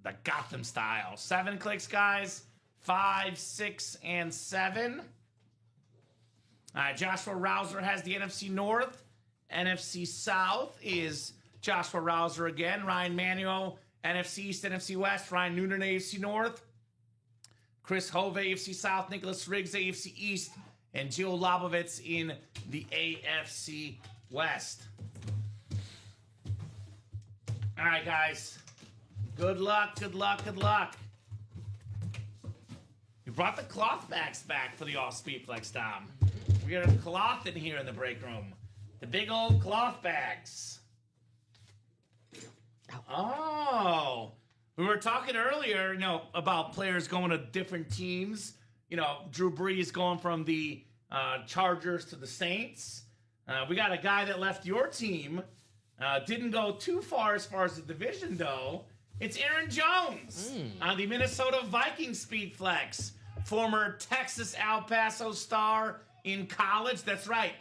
[SPEAKER 3] The Gotham style. 7 clicks, guys. 5, 6, and 7. Joshua Rouser has the NFC North. NFC South is Joshua Rouser again. Ryan Manuel, NFC East, NFC West. Ryan Noonan, AFC North. Chris Hove, AFC South. Nicholas Riggs, AFC East. And Jill Labovitz in the AFC West. All right, guys. Good luck, good luck, good luck. You brought the cloth bags back for the All Speed Flex, Dom. We got a cloth in here in the break room. The big old cloth bags. Oh. We were talking earlier, about players going to different teams. Drew Brees going from the Chargers to the Saints. We got a guy that left your team. Didn't go too far as the division, though. It's Aaron Jones on the Minnesota Vikings Speed Flex. Former Texas El Paso star in college. That's right.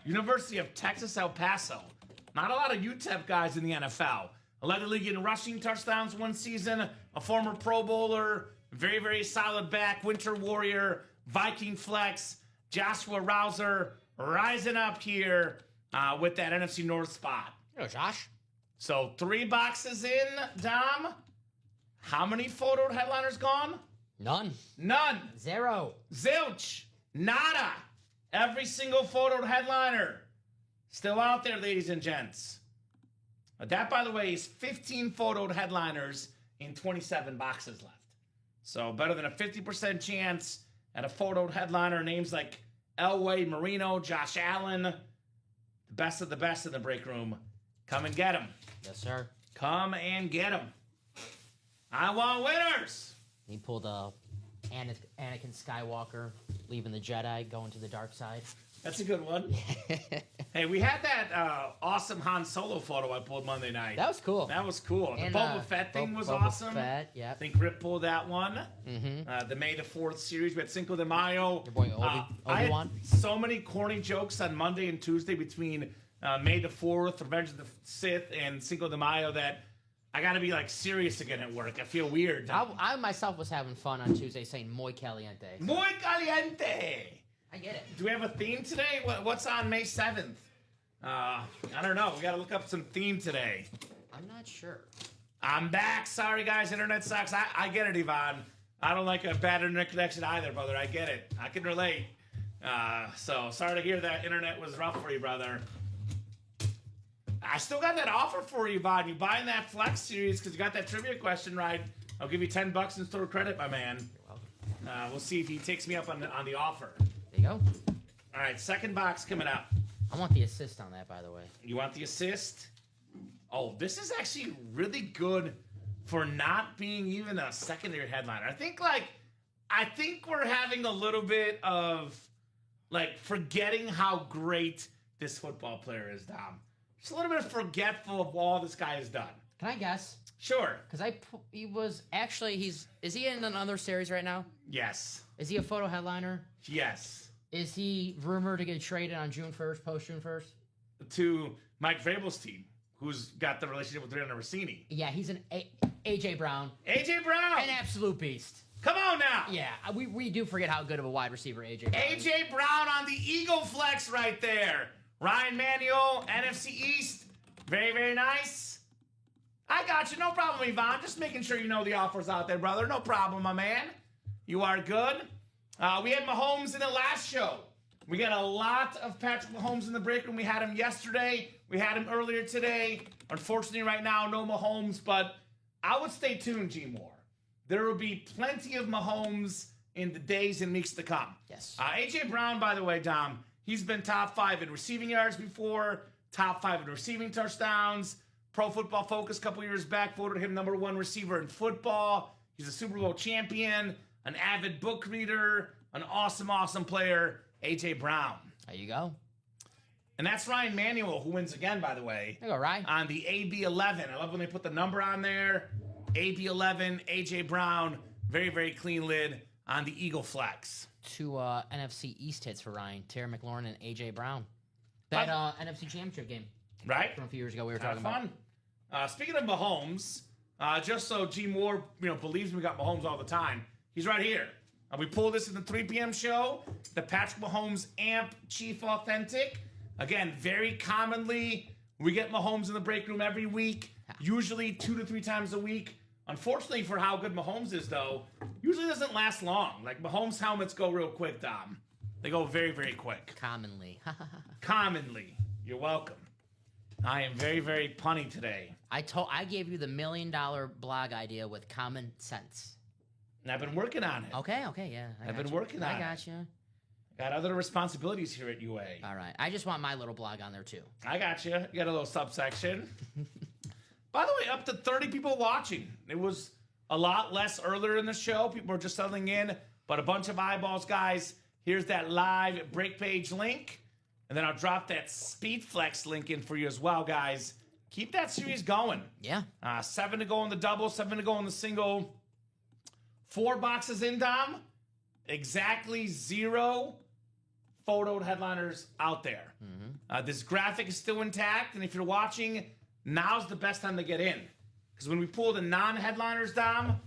[SPEAKER 3] University of Texas El Paso. Not a lot of UTEP guys in the NFL. Led the league in rushing touchdowns one season. A former Pro Bowler. Very, very solid back. Winter Warrior. Viking Flex. Joshua Rouser rising up here with that NFC North spot.
[SPEAKER 4] Hello, Josh.
[SPEAKER 3] So 3 boxes in, Dom. How many photo headliners gone?
[SPEAKER 4] None.
[SPEAKER 3] None.
[SPEAKER 4] 0.
[SPEAKER 3] Zilch. Nada. Every single photoed headliner still out there, ladies and gents. That, by the way, is 15 photoed headliners in 27 boxes left. So better than a 50% chance at a photoed headliner. Names like Elway, Marino, Josh Allen. The best of the best in the break room. Come and get them.
[SPEAKER 4] Yes, sir.
[SPEAKER 3] Come and get them. I want winners.
[SPEAKER 4] He pulled a Anakin Skywalker leaving the Jedi, going to the dark side.
[SPEAKER 3] That's a good one. Hey, we had that awesome Han Solo photo I pulled Monday night.
[SPEAKER 4] That was cool.
[SPEAKER 3] That was cool.
[SPEAKER 4] And,
[SPEAKER 3] the Boba Fett thing was
[SPEAKER 4] Boba
[SPEAKER 3] awesome.
[SPEAKER 4] Fett, yeah.
[SPEAKER 3] I think Rip pulled that one. The May the 4th series. We had Cinco de Mayo.
[SPEAKER 4] Your boy
[SPEAKER 3] I had
[SPEAKER 4] Obi-Wan.
[SPEAKER 3] so many corny jokes on Monday and Tuesday between May the 4th, Revenge of the Sith, and Cinco de Mayo that I got to be like serious again at work. I feel weird.
[SPEAKER 4] I myself was having fun on Tuesday saying muy caliente.
[SPEAKER 3] Muy caliente.
[SPEAKER 4] I get it.
[SPEAKER 3] Do we have a theme today? What's on May 7th? I don't know. We got to look up some theme today.
[SPEAKER 4] I'm not sure.
[SPEAKER 3] I'm back. Sorry, guys. Internet sucks. I get it, Yvonne. I don't like a bad internet connection either, brother. I get it. I can relate. So sorry to hear that internet was rough for you, brother. I still got that offer for you, Yvonne. You buying that Flex series because you got that trivia question right. I'll give you $10 in store credit, my man.
[SPEAKER 4] You're welcome.
[SPEAKER 3] We'll see if he takes me up on the offer.
[SPEAKER 4] There you go.
[SPEAKER 3] All right, second box coming up.
[SPEAKER 4] I want the assist on that, by the way.
[SPEAKER 3] You want the assist? Oh, this is actually really good for not being even a secondary headliner. I think we're having a little bit of forgetting how great this football player is, Dom. Just a little bit forgetful of all this guy has done.
[SPEAKER 4] Can I guess?
[SPEAKER 3] Sure.
[SPEAKER 4] Because is he in another series right now?
[SPEAKER 3] Yes.
[SPEAKER 4] Is he a photo headliner?
[SPEAKER 3] Yes.
[SPEAKER 4] Is he rumored to get traded on June 1st, post June 1st?
[SPEAKER 3] To Mike Vrabel's team, who's got the relationship with Rihanna Rossini.
[SPEAKER 4] Yeah, he's an AJ Brown.
[SPEAKER 3] AJ Brown!
[SPEAKER 4] An absolute beast.
[SPEAKER 3] Come on now!
[SPEAKER 4] Yeah, we do forget how good of a wide receiver AJ Brown is.
[SPEAKER 3] AJ Brown on the Eagle Flex right there. Ryan Manuel, NFC East. Very, very nice. I got you. No problem, Yvonne. Just making sure you know the offer's out there, brother. No problem, my man. You are good. We had Mahomes in the last show. We got a lot of Patrick Mahomes in the break room. We had him yesterday. We had him earlier today. Unfortunately, right now, no Mahomes, but I would stay tuned, G. Moore. There will be plenty of Mahomes in the days and weeks to come.
[SPEAKER 4] Yes.
[SPEAKER 3] A.J. Brown, by the way, Dom, he's been top 5 in receiving yards before, top 5 in receiving touchdowns. Pro Football Focus a couple years back voted him number 1 receiver in football. He's a Super Bowl champion, an avid book reader, an awesome, awesome player, A.J. Brown.
[SPEAKER 4] There you go.
[SPEAKER 3] And that's Ryan Manuel, who wins again, by the way.
[SPEAKER 4] There you go, Ryan.
[SPEAKER 3] On the AB11. I love when they put the number on there. AB11, A.J. Brown. Very, very clean lid on the Eagle Flex.
[SPEAKER 4] 2 NFC East hits for Ryan. Terry McLaurin and A.J. Brown. That NFC Championship game
[SPEAKER 3] Right?
[SPEAKER 4] from a few years ago we were
[SPEAKER 3] Kind
[SPEAKER 4] talking
[SPEAKER 3] of fun. Speaking of Mahomes, just so G. Moore believes we got Mahomes all the time, he's right here. We pulled this in the 3 p.m. show, the Patrick Mahomes AMP Chief Authentic. Again, very commonly, we get Mahomes in the break room every week, usually 2 to 3 times a week. Unfortunately, for how good Mahomes is, though, usually doesn't last long. Like, Mahomes helmets go real quick, Dom. They go very, very quick.
[SPEAKER 4] Commonly.
[SPEAKER 3] Commonly. You're welcome. I am very, very punny today.
[SPEAKER 4] I gave you the $1 million blog idea with common sense.
[SPEAKER 3] And I've been working on it.
[SPEAKER 4] Okay, yeah.
[SPEAKER 3] I've been working on it.
[SPEAKER 4] I got you.
[SPEAKER 3] Got other responsibilities here at UA.
[SPEAKER 4] All right. I just want my little blog on there, too.
[SPEAKER 3] I got you. You got a little subsection. By the way, up to 30 people watching. It was a lot less earlier in the show. People were just settling in, but a bunch of eyeballs, guys. Here's that live break page link. And then I'll drop that Speed Flex link in for you as well, guys. Keep that series going.
[SPEAKER 4] Yeah.
[SPEAKER 3] 7 to go in the double, 7 to go in the single. 4 boxes in, Dom. Exactly 0 photoed headliners out there. This graphic is still intact, and if you're watching, now's the best time to get in. Because when we pull the non-headliners, Dom,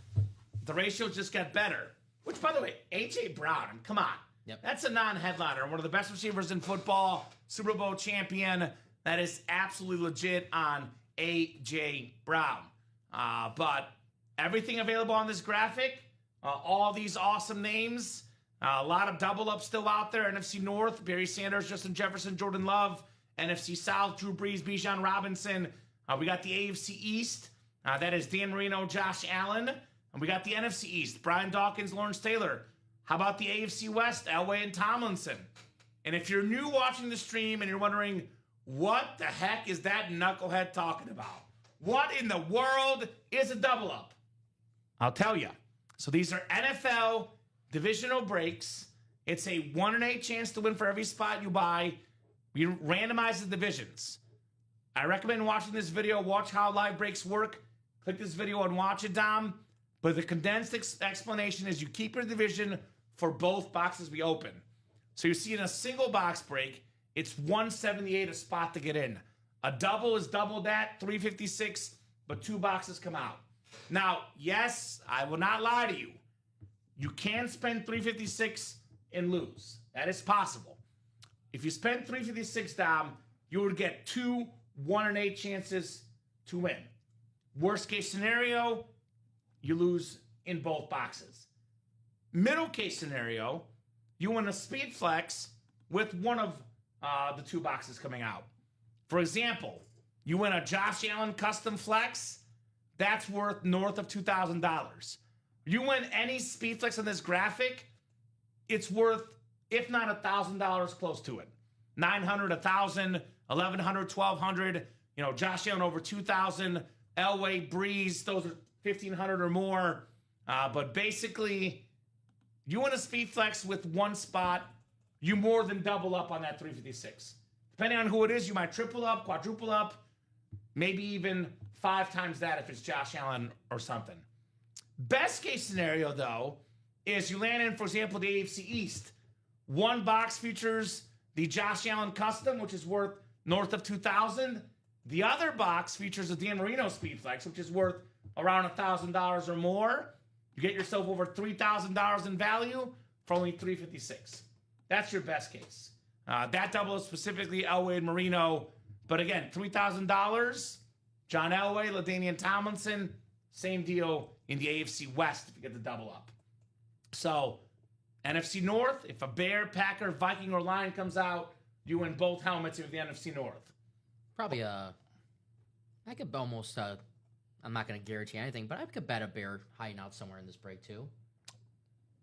[SPEAKER 3] the ratio just got better. Which, by the way, A.J. Brown, come on.
[SPEAKER 4] Yep.
[SPEAKER 3] That's a non-headliner. One of the best receivers in football, Super Bowl champion. That is absolutely legit on A.J. Brown. But everything available on this graphic, all these awesome names, A lot of double ups still out there. NFC North, Barry Sanders, Justin Jefferson, Jordan Love. NFC South, Drew Brees, Bijan Robinson. We got the AFC East. That is Dan Marino, Josh Allen. And we got the NFC East, Brian Dawkins, Lawrence Taylor. How about the AFC West, Elway and Tomlinson? And if you're new watching the stream and you're wondering, what the heck is that knucklehead talking about? What in the world is a double up? I'll tell you. So these are NFL divisional breaks. It's a 1 in 8 chance to win for every spot you buy. We randomize the divisions. I recommend watching this video. Watch how live breaks work. Click this video and watch it, Dom. But the condensed explanation is you keep your division for both boxes we open. So you see in a single box break, it's 178 a spot to get in. A double is double that, 356, but 2 boxes come out. Now, yes, I will not lie to you. You can spend 356 and lose. That is possible. If you spend 356, Dom, you would get 2 1 in 8 chances to win. Worst case scenario, you lose in both boxes. Middle case scenario, you win a speed flex with one of the 2 boxes coming out. For example, you win a Josh Allen custom flex, that's worth north of $2,000. You win any speed flex on this graphic, it's worth, if not $1,000, close to it. 900, 1,000, 1,100, 1,200. You know, Josh Allen over 2,000. Elway, Breeze, those are 1,500 or more. But basically, you win a speed flex with 1 spot, you more than double up on that 356. Depending on who it is, you might triple up, quadruple up, maybe even 5 times that if it's Josh Allen or something. Best case scenario, though, is you land in, for example, the AFC East. 1 box features the Josh Allen custom, which is worth north of $2,000. The other box features a Dan Marino speed flex, which is worth around $1,000 or more. You get yourself over $3,000 in value for only $356. That's your best case. That double is specifically Elway and Marino. But again, $3,000, John Elway, LaDainian Tomlinson, same deal in the AFC West if you get the double up. So, NFC North, if a Bear, Packer, Viking, or Lion comes out, you win both helmets of the NFC North.
[SPEAKER 4] Probably I could almost, I'm not going to guarantee anything, but I could bet a Bear hiding out somewhere in this break too.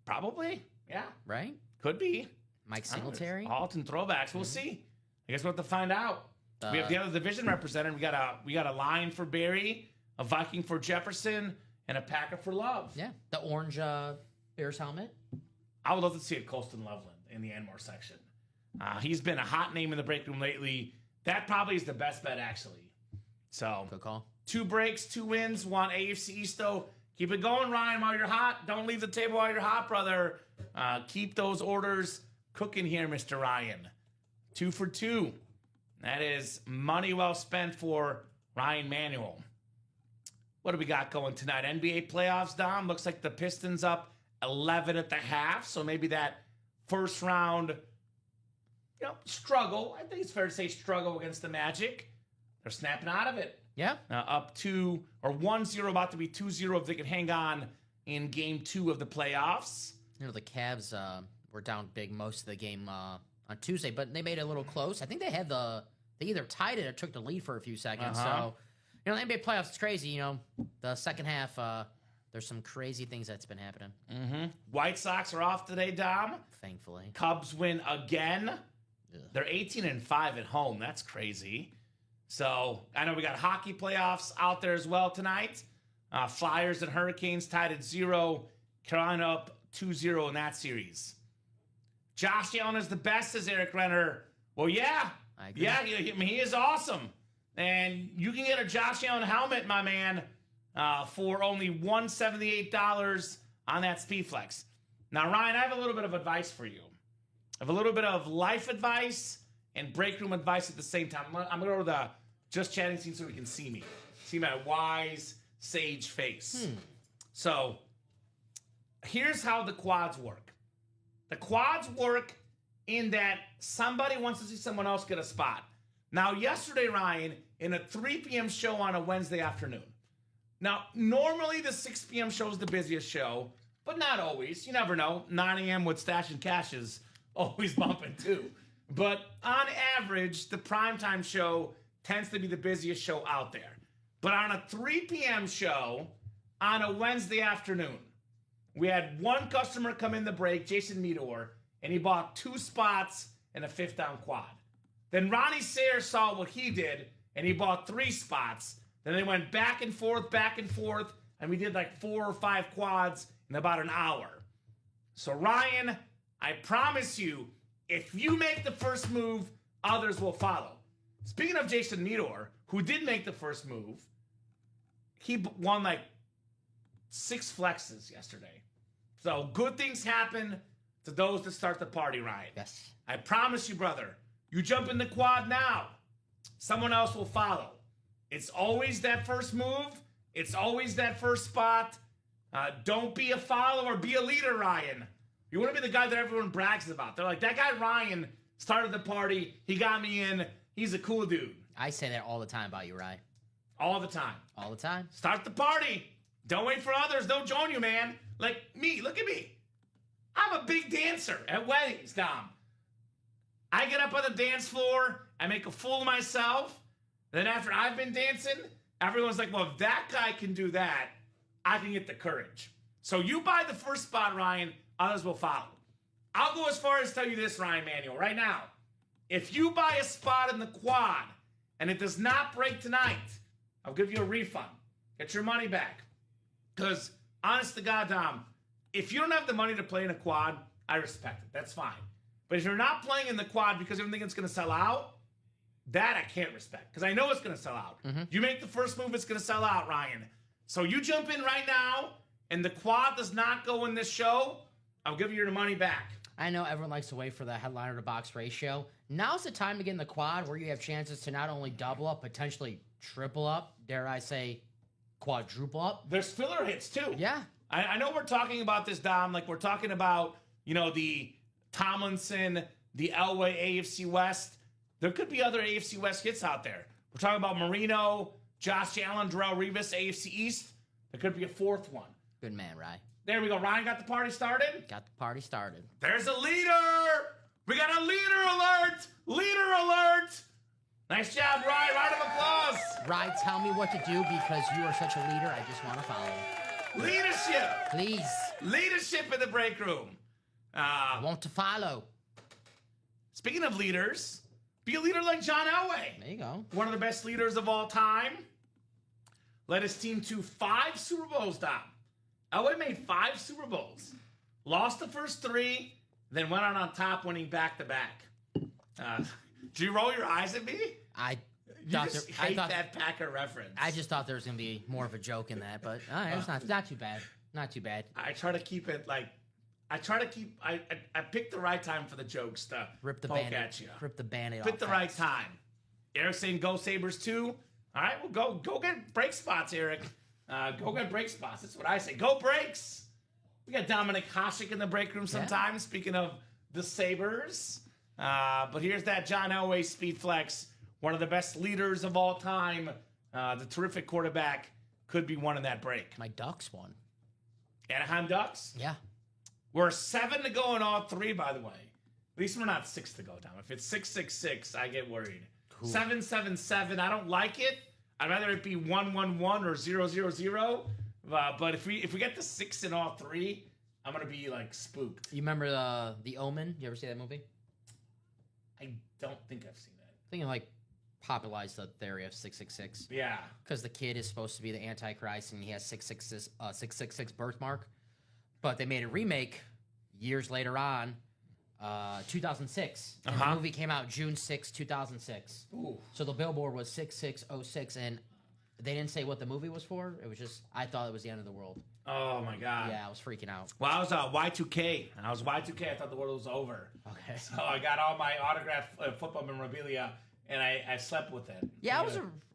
[SPEAKER 3] Probably, yeah.
[SPEAKER 4] Right?
[SPEAKER 3] Could be.
[SPEAKER 4] Mike Singletary?
[SPEAKER 3] Alton throwbacks. We'll see. I guess we'll have to find out. We have the other division represented. We got a Lion for Barry, a Viking for Jefferson, and a Packer for Love.
[SPEAKER 4] Yeah. The orange Bears helmet.
[SPEAKER 3] I would love to see a Colston Loveland in the Anmore section. He's been a hot name in the break room lately. That probably is the best bet, actually. So,
[SPEAKER 4] good call.
[SPEAKER 3] 2 breaks, 2 wins, 1 AFC East, though. Keep it going, Ryan, while you're hot. Don't leave the table while you're hot, brother. Keep those orders cooking here, Mr. Ryan. 2 for 2. That is money well spent for Ryan Manuel. What do we got going tonight? NBA playoffs, Dom. Looks like the Pistons up 11 at the half. So maybe that first round, struggle. I think it's fair to say struggle against the Magic. They're snapping out of it.
[SPEAKER 4] Yeah.
[SPEAKER 3] Up 2 or 1-0, about to be 2-0 if they can hang on in game 2 of the playoffs.
[SPEAKER 4] The Cavs were down big most of the game on Tuesday, but they made it a little close. I think they either tied it or took the lead for a few seconds. So, the NBA playoffs is crazy. The second half, there's some crazy things that's been happening.
[SPEAKER 3] Mm-hmm. White Sox are off today, Dom.
[SPEAKER 4] Thankfully.
[SPEAKER 3] Cubs win again.
[SPEAKER 4] Ugh.
[SPEAKER 3] They're 18-5 at home. That's crazy. So, I know we got hockey playoffs out there as well tonight. Flyers and Hurricanes tied at 0. Carolina up 2-0 in that series. Josh Allen is the best, says Eric Renner. Well, yeah.
[SPEAKER 4] I agree.
[SPEAKER 3] Yeah, he is awesome. And you can get a Josh Allen helmet, my man, for only $178 on that SpeedFlex. Now, Ryan, I have a little bit of advice for you. I have a little bit of life advice and break room advice at the same time. I'm going to go to the Just Chatting scene so we can see me. See my wise, sage face. So, here's how the quads work. The quads work in that somebody wants to see someone else get a spot. Now, yesterday, Ryan, in a 3 p.m. show on a Wednesday afternoon. Now, normally the 6 p.m. show is the busiest show, but not always. You never know. 9 a.m. with Stash and Cash is always bumping too. But on average, the primetime show tends to be the busiest show out there. But on a 3 p.m. show on a Wednesday afternoon, we had one customer come in the break, Jason Meador, and he bought 2 spots and a 5th down quad. Then Ronnie Sayre saw what he did, and he bought 3 spots. Then they went back and forth, and we did like 4 or 5 quads in about an hour. So Ryan, I promise you, if you make the first move, others will follow. Speaking of Jason Meador, who did make the first move, he won like 6 flexes yesterday. So good things happen to those that start the party, Ryan.
[SPEAKER 4] Yes.
[SPEAKER 3] I promise you, brother, you jump in the quad now, someone else will follow. It's always that first move. It's always that first spot. Don't be a follower, be a leader, Ryan. You want to be the guy that everyone brags about. They're like, that guy Ryan started the party. He got me in. He's a cool dude.
[SPEAKER 4] I say that all the time about you, Ryan.
[SPEAKER 3] All the time.
[SPEAKER 4] All the time.
[SPEAKER 3] Start the party. Don't wait for others. Don't join you, man. Like me. Look at me. I'm a big dancer at weddings, Dom. I get up on the dance floor. I make a fool of myself. Then after I've been dancing, everyone's like, well, if that guy can do that, I can get the courage. So you buy the first spot, Ryan. Others will follow. I'll go as far as tell you this, Ryan Manuel, right now. If you buy a spot in the quad and it does not break tonight, I'll give you a refund. Get your money back. Because, honest to God, Dom, if you don't have the money to play in a quad, I respect it. That's fine. But if you're not playing in the quad because you think it's going to sell out, that I can't respect. Because I know it's going to sell out. Mm-hmm. You make the first move, it's going to sell out, Ryan. So you jump in right now, and the quad does not go in this show, I'll give you your money back.
[SPEAKER 4] I know everyone likes to wait for the headliner to box ratio. Now's the time to get in the quad where you have chances to not only double up, potentially triple up, dare I say, quadruple up.
[SPEAKER 3] There's filler hits, too.
[SPEAKER 4] Yeah.
[SPEAKER 3] I know we're talking about this, Dom, like we're talking about, the Tomlinson, the Elway AFC West. There could be other AFC West hits out there. We're talking about Marino, Josh Allen, Darrelle Revis, AFC East. There could be a 4th one.
[SPEAKER 4] Good man, Ryan.
[SPEAKER 3] There we go. Ryan got the party started.
[SPEAKER 4] Got the party started.
[SPEAKER 3] There's a leader. We got a leader alert. Leader alert. Nice job, Ryan. Round of applause.
[SPEAKER 4] Ryan, tell me what to do because you are such a leader. I just want to follow.
[SPEAKER 3] Leadership.
[SPEAKER 4] Please.
[SPEAKER 3] Leadership in the break room.
[SPEAKER 4] I want to follow.
[SPEAKER 3] Speaking of leaders, be a leader like John Elway.
[SPEAKER 4] There you go.
[SPEAKER 3] One of the best leaders of all time. Led his team to 5 Super Bowls, Dom. Elway made 5 Super Bowls. Lost the first 3, then went out on top, winning back-to-back. Did you roll your eyes at me?
[SPEAKER 4] I
[SPEAKER 3] thought that Packer reference.
[SPEAKER 4] I just thought there was going to be more of a joke in that, but it's not too bad. Not too bad.
[SPEAKER 3] I try to keep it like... I picked the right time for the jokes to
[SPEAKER 4] Rip the
[SPEAKER 3] poke
[SPEAKER 4] Band-Aid.
[SPEAKER 3] at you.
[SPEAKER 4] Rip the Band-Aid off.
[SPEAKER 3] Pick the right time. Eric saying go Sabres too. All right, well, go get break spots, Eric. Go get break spots. That's what I say. Go breaks. We got Dominic Hasek in the break room sometimes, yeah. Speaking of the Sabres. But here's that John Elway speed flex. One of the best leaders of all time. The terrific quarterback could be one in that break.
[SPEAKER 4] My Ducks won.
[SPEAKER 3] Anaheim Ducks?
[SPEAKER 4] Yeah.
[SPEAKER 3] We're 7 to go in all 3, by the way. At least we're not 6 to go, Tom. If it's 6-6-6, I get worried. Cool. 7-7-7, I don't like it. I'd rather it be 1-1-1 or 0-0-0. But if we get the 6 in all 3, I'm gonna be like spooked.
[SPEAKER 4] You remember the Omen? You ever see that movie?
[SPEAKER 3] I don't think I've seen that.
[SPEAKER 4] I think it like popularized the theory of 666.
[SPEAKER 3] Yeah.
[SPEAKER 4] Because the kid is supposed to be the Antichrist and he has 666 birthmark. But they made a remake years later on, 2006. And the movie came out June 6, 2006.
[SPEAKER 3] Ooh.
[SPEAKER 4] So the billboard was 6606, and they didn't say what the movie was for. It was just, I thought it was the end of the world.
[SPEAKER 3] Oh, my God.
[SPEAKER 4] Yeah, I was freaking out.
[SPEAKER 3] Well, I was Y2K. And I was Y2K. I thought the world was over.
[SPEAKER 4] Okay.
[SPEAKER 3] So I got all my autographed football memorabilia, and I slept with it.
[SPEAKER 4] Yeah,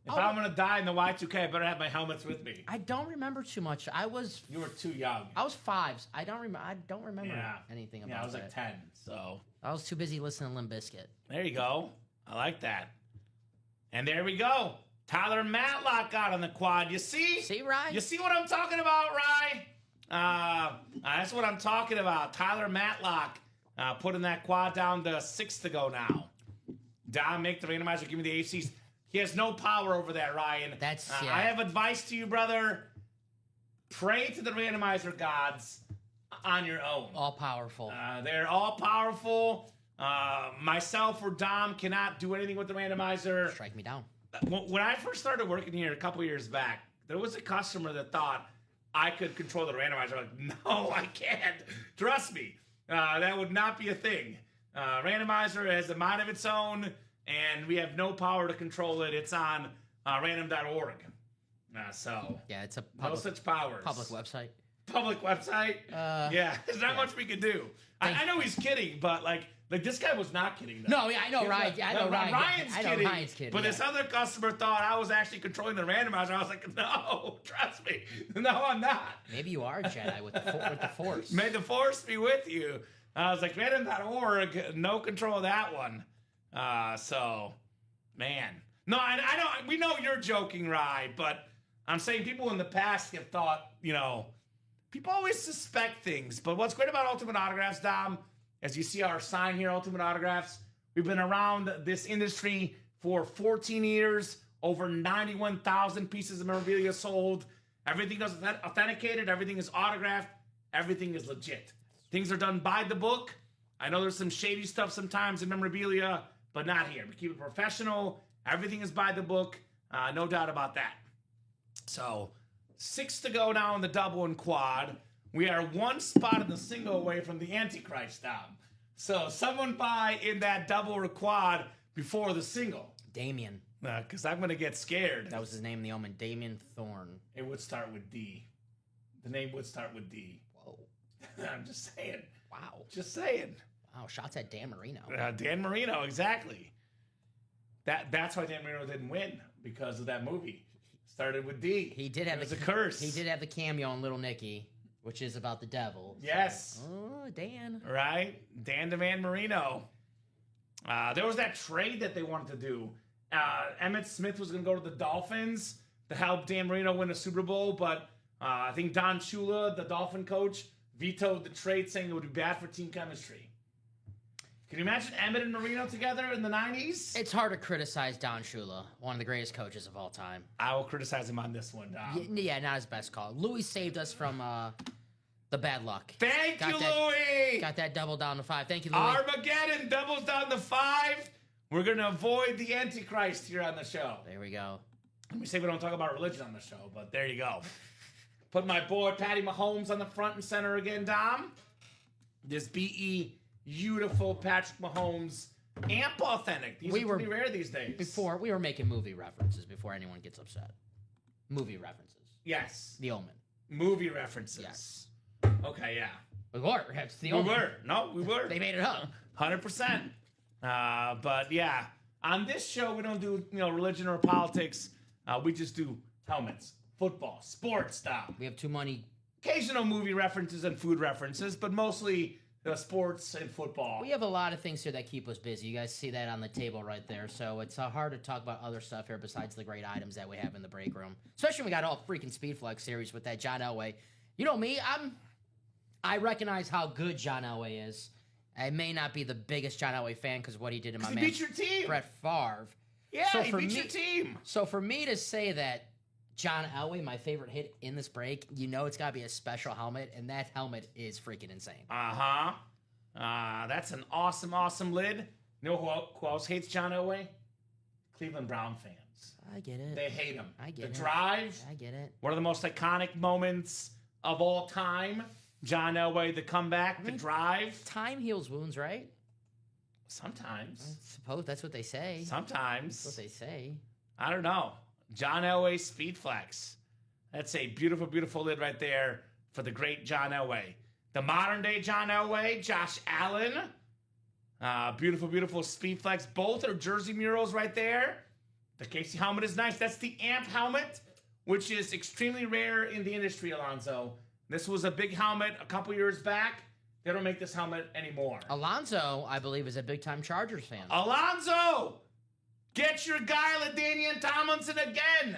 [SPEAKER 3] If I'm going to die in the Y2K, I better have my helmets with me.
[SPEAKER 4] I don't remember too much.
[SPEAKER 3] You were too young.
[SPEAKER 4] I was 5. I don't remember anything about that.
[SPEAKER 3] Yeah, I was like 10, so.
[SPEAKER 4] I was too busy listening to Limp Bizkit.
[SPEAKER 3] There you go. I like that. And there we go. Tyler Matlock got on the quad. You see?
[SPEAKER 4] See, Rye?
[SPEAKER 3] You see what I'm talking about, Rye? That's what I'm talking about. Tyler Matlock putting that quad down to 6 to go now. Dom, make the randomizer. Give me the ACs. He has no power over that, Ryan.
[SPEAKER 4] That's
[SPEAKER 3] I have advice to you, brother. Pray to the randomizer gods on your own.
[SPEAKER 4] All powerful.
[SPEAKER 3] They're all powerful. Myself or Dom cannot do anything with the randomizer.
[SPEAKER 4] Strike me down.
[SPEAKER 3] When I first started working here a couple years back, there was a customer that thought I could control the randomizer. I'm like, no, I can't. Trust me. That would not be a thing. Randomizer has a mind of its own, and we have no power to control it. It's on random.org. So
[SPEAKER 4] Yeah, it's a
[SPEAKER 3] no such powers.
[SPEAKER 4] public website.
[SPEAKER 3] Public website. Yeah, there's not much we can do. I know he's kidding, but like this guy was not kidding. Though.
[SPEAKER 4] No, yeah, I know Ryan. I know Ryan.
[SPEAKER 3] Ryan's
[SPEAKER 4] I know
[SPEAKER 3] kidding.
[SPEAKER 4] Ryan's kidding.
[SPEAKER 3] But
[SPEAKER 4] yeah.
[SPEAKER 3] this other customer thought I was actually controlling the randomizer. I was like, no, trust me. No, I'm not.
[SPEAKER 4] Maybe you are a Jedi with the Force.
[SPEAKER 3] May the Force be with you. I was like, random.org, no control of that one. So, man. No, I know. We know you're joking, Rye, but I'm saying people in the past have thought, people always suspect things. But what's great about Ultimate Autographs, Dom, as you see our sign here, Ultimate Autographs, we've been around this industry for 14 years, over 91,000 pieces of memorabilia sold. Everything is authenticated, everything is autographed, everything is legit. Things are done by the book. I know there's some shady stuff sometimes in memorabilia, but not here. We keep it professional. Everything is by the book. No doubt about that. So, 6 to go now in the double and quad. We are one spot in the single away from the Antichrist, Dom. So, someone buy in that double or quad before the single.
[SPEAKER 4] Damien.
[SPEAKER 3] Because I'm going to get scared.
[SPEAKER 4] That was his name in the Omen. Damien Thorne.
[SPEAKER 3] It would start with D. The name would start with D.
[SPEAKER 4] Whoa.
[SPEAKER 3] I'm just saying.
[SPEAKER 4] Wow.
[SPEAKER 3] Just saying.
[SPEAKER 4] Wow, shots at Dan Marino.
[SPEAKER 3] Dan Marino, exactly. That's why Dan Marino didn't win, because of that movie. Started with D.
[SPEAKER 4] He did have
[SPEAKER 3] it was a curse.
[SPEAKER 4] He did have the cameo on Little Nicky, which is about the devil.
[SPEAKER 3] Yes.
[SPEAKER 4] Oh, Dan.
[SPEAKER 3] Right? Dan DeVan Marino. There was that trade that they wanted to do. Emmitt Smith was going to go to the Dolphins to help Dan Marino win a Super Bowl, but I think Don Shula, the Dolphin coach, vetoed the trade, saying it would be bad for team chemistry. Can you imagine Emmitt and Marino together in the 90s?
[SPEAKER 4] It's hard to criticize Don Shula, one of the greatest coaches of all time.
[SPEAKER 3] I will criticize him on this one, Dom.
[SPEAKER 4] Yeah, not his best call. Louis saved us from the bad luck.
[SPEAKER 3] Thank you, Louis!
[SPEAKER 4] Got that double down to 5. Thank you, Louis.
[SPEAKER 3] Armageddon doubles down to 5. We're going to avoid the Antichrist here on the show.
[SPEAKER 4] There we go.
[SPEAKER 3] We say we don't talk about religion on the show, but there you go. Put my boy Patty Mahomes on the front and center again, Dom. This BE beautiful Patrick Mahomes amp authentic. These are pretty rare these days.
[SPEAKER 4] Before, we were making movie references before anyone gets upset. Movie references.
[SPEAKER 3] Yes.
[SPEAKER 4] The Omen.
[SPEAKER 3] Movie references.
[SPEAKER 4] Yes.
[SPEAKER 3] Okay, yeah.
[SPEAKER 4] We were. It's the Omen.
[SPEAKER 3] We were. No, we were.
[SPEAKER 4] They made it up.
[SPEAKER 3] 100%. But yeah, on this show, we don't do religion or politics. We just do helmets, football, sports stuff.
[SPEAKER 4] We have too many.
[SPEAKER 3] Occasional movie references and food references, but mostly sports and football.
[SPEAKER 4] We have a lot of things here that keep us busy. You guys see that on the table right there. So it's hard to talk about other stuff here besides the great items that we have in the break room. Especially when we got all freaking Speedflex series with that John Elway. You know me, I recognize how good John Elway is. I may not be the biggest John Elway fan because of what he did to my man
[SPEAKER 3] beat your team.
[SPEAKER 4] Brett Favre.
[SPEAKER 3] Yeah, he beat your team.
[SPEAKER 4] So for me to say that John Elway, my favorite hit in this break, it's got to be a special helmet, and that helmet is freaking insane.
[SPEAKER 3] That's an awesome, awesome lid. You know who else hates John Elway? Cleveland Brown fans.
[SPEAKER 4] I get it.
[SPEAKER 3] They hate him.
[SPEAKER 4] I get it.
[SPEAKER 3] The drive.
[SPEAKER 4] I get it.
[SPEAKER 3] One of the most iconic moments of all time. John Elway, the comeback, the drive.
[SPEAKER 4] Time heals wounds, right?
[SPEAKER 3] Sometimes.
[SPEAKER 4] I suppose that's what they say.
[SPEAKER 3] Sometimes.
[SPEAKER 4] That's what they say.
[SPEAKER 3] I don't know. John Elway Speedflex. That's a beautiful, beautiful lid right there for the great John Elway. The modern day John Elway, Josh Allen. Beautiful, beautiful Speedflex. Both are jersey murals right there. The Casey helmet is nice. That's the amp helmet, which is extremely rare in the industry, Alonzo. This was a big helmet a couple years back. They don't make this helmet anymore.
[SPEAKER 4] Alonzo, I believe, is a big-time Chargers fan.
[SPEAKER 3] Alonzo! Get your guy, LaDainian Tomlinson, again!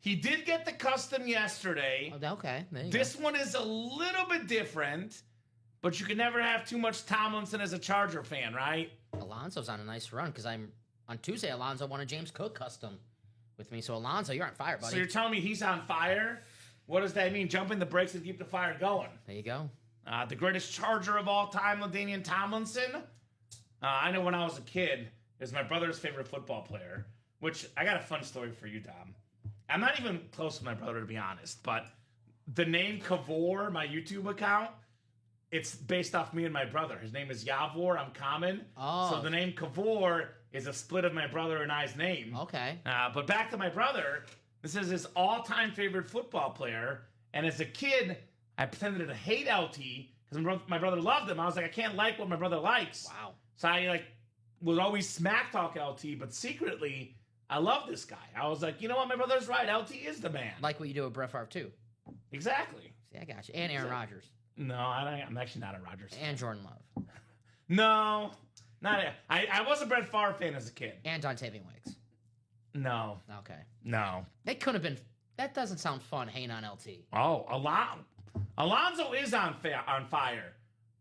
[SPEAKER 3] He did get the custom yesterday.
[SPEAKER 4] Oh, okay. There you go.
[SPEAKER 3] This one is a little bit different, but you can never have too much Tomlinson as a Charger fan, right?
[SPEAKER 4] Alonso's on a nice run because on Tuesday, Alonso won a James Cook custom with me. So, Alonso, you're on fire, buddy.
[SPEAKER 3] So you're telling me he's on fire? What does that mean? Jumping the brakes and keep the fire going.
[SPEAKER 4] There you go.
[SPEAKER 3] The greatest Charger of all time, LaDainian Tomlinson. I know when I was a kid, it was my brother's favorite football player, which I got a fun story for you, Dom. I'm not even close with my brother, to be honest, but the name Kavor, my YouTube account, it's based off me and my brother. His name is Yavor. I'm Kamen.
[SPEAKER 4] Oh.
[SPEAKER 3] So the name Kavor is a split of my brother and I's name.
[SPEAKER 4] Okay.
[SPEAKER 3] But back to my brother. This is his all-time favorite football player. And as a kid, I pretended to hate LT because my brother loved him. I was like, I can't like what my brother likes.
[SPEAKER 4] Wow.
[SPEAKER 3] So I would always smack talk LT, but secretly, I love this guy. I was like, you know what? My brother's right. LT is the man.
[SPEAKER 4] Like what you do with Brett Favre, too.
[SPEAKER 3] Exactly.
[SPEAKER 4] See, I got you. And Aaron Rodgers.
[SPEAKER 3] No, I'm actually not a Rodgers fan.
[SPEAKER 4] And Jordan Love.
[SPEAKER 3] No. I was a Brett Favre fan as a kid.
[SPEAKER 4] And Dontavian Wicks.
[SPEAKER 3] No.
[SPEAKER 4] Okay.
[SPEAKER 3] No.
[SPEAKER 4] That could have been... That doesn't sound fun, hating on LT.
[SPEAKER 3] Oh, Alonzo is on fire.